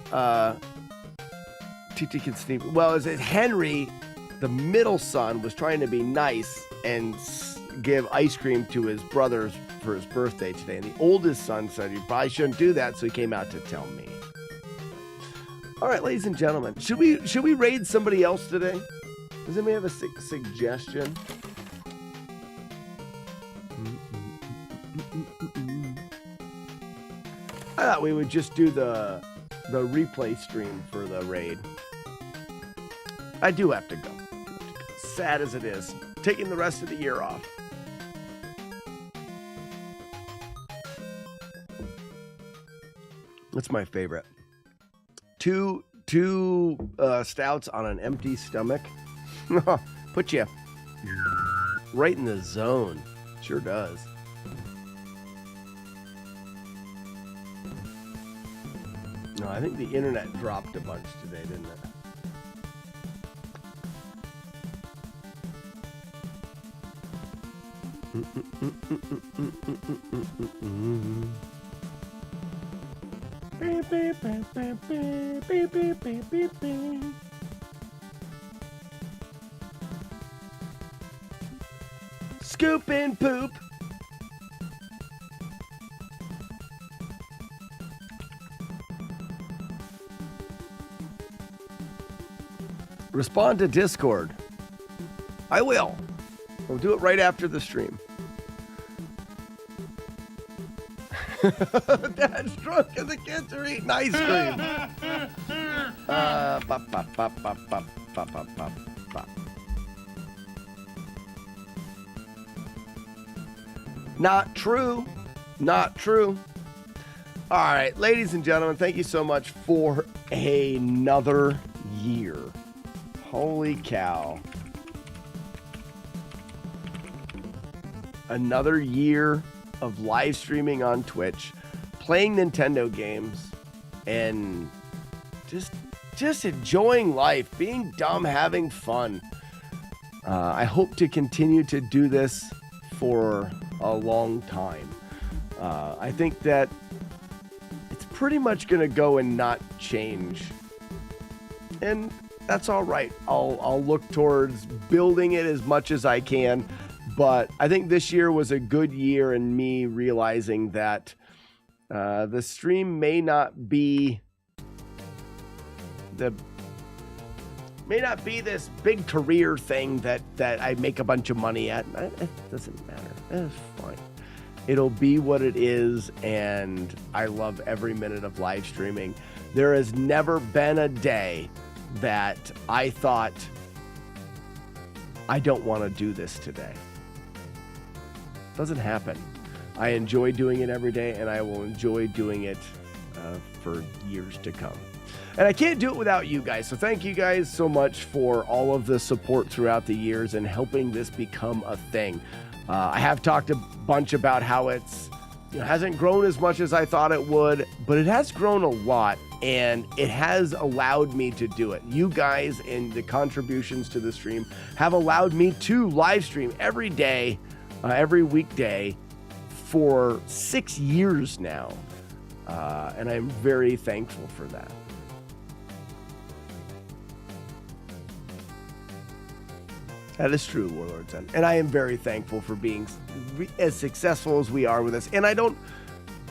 TT can sneak. Well, is it Henry, the middle son, was trying to be nice and give ice cream to his brothers for his birthday today, and the oldest son said you probably shouldn't do that, so he came out to tell me. All right, ladies and gentlemen, should we raid somebody else today? Does anybody have a suggestion? I thought we would just do the replay stream for the raid. I do have to go. Sad as it is. Taking the rest of the year off. That's my favorite. Two stouts on an empty stomach. Put you right in the zone. Sure does. No, I think the internet dropped a bunch today, didn't it? Scoop and poop. Respond to Discord. I will. We'll do it right after the stream. Dad's drunk and the kids are eating ice cream. Not true. Not true. All right, ladies and gentlemen, thank you so much for another year. Holy cow. Another year of live streaming on Twitch, playing Nintendo games, and just enjoying life, being dumb, having fun. I hope to continue to do this for a long time. I think that it's pretty much going to go and not change. And that's all right. I'll look towards building it as much as I can. But I think this year was a good year in me realizing that the stream may not be this big career thing that I make a bunch of money at. It doesn't matter. It's fine. It'll be what it is, and I love every minute of live streaming. There has never been a day that I thought, I don't want to do this today. Doesn't happen. I enjoy doing it every day, and I will enjoy doing it for years to come. And I can't do it without you guys. So thank you guys so much for all of the support throughout the years and helping this become a thing. I have talked a bunch about how it hasn't grown as much as I thought it would, but it has grown a lot, and it has allowed me to do it. You guys and the contributions to the stream have allowed me to live stream every day, every weekday for 6 years now. And I'm very thankful for that. That is true, Warlords. And I am very thankful for being as successful as we are with this. And I don't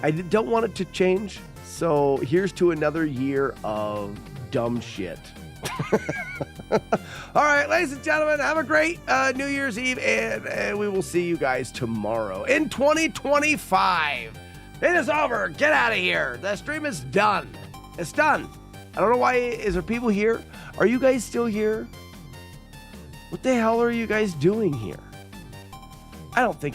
want it to change. So here's to another year of dumb shit. All right, ladies and gentlemen, have a great New Year's Eve, and we will see you guys tomorrow in 2025. It is over. Get out of here. The stream is done. It's done. I don't know why. Is there people here? Are you guys still here? What the hell are you guys doing here? I don't think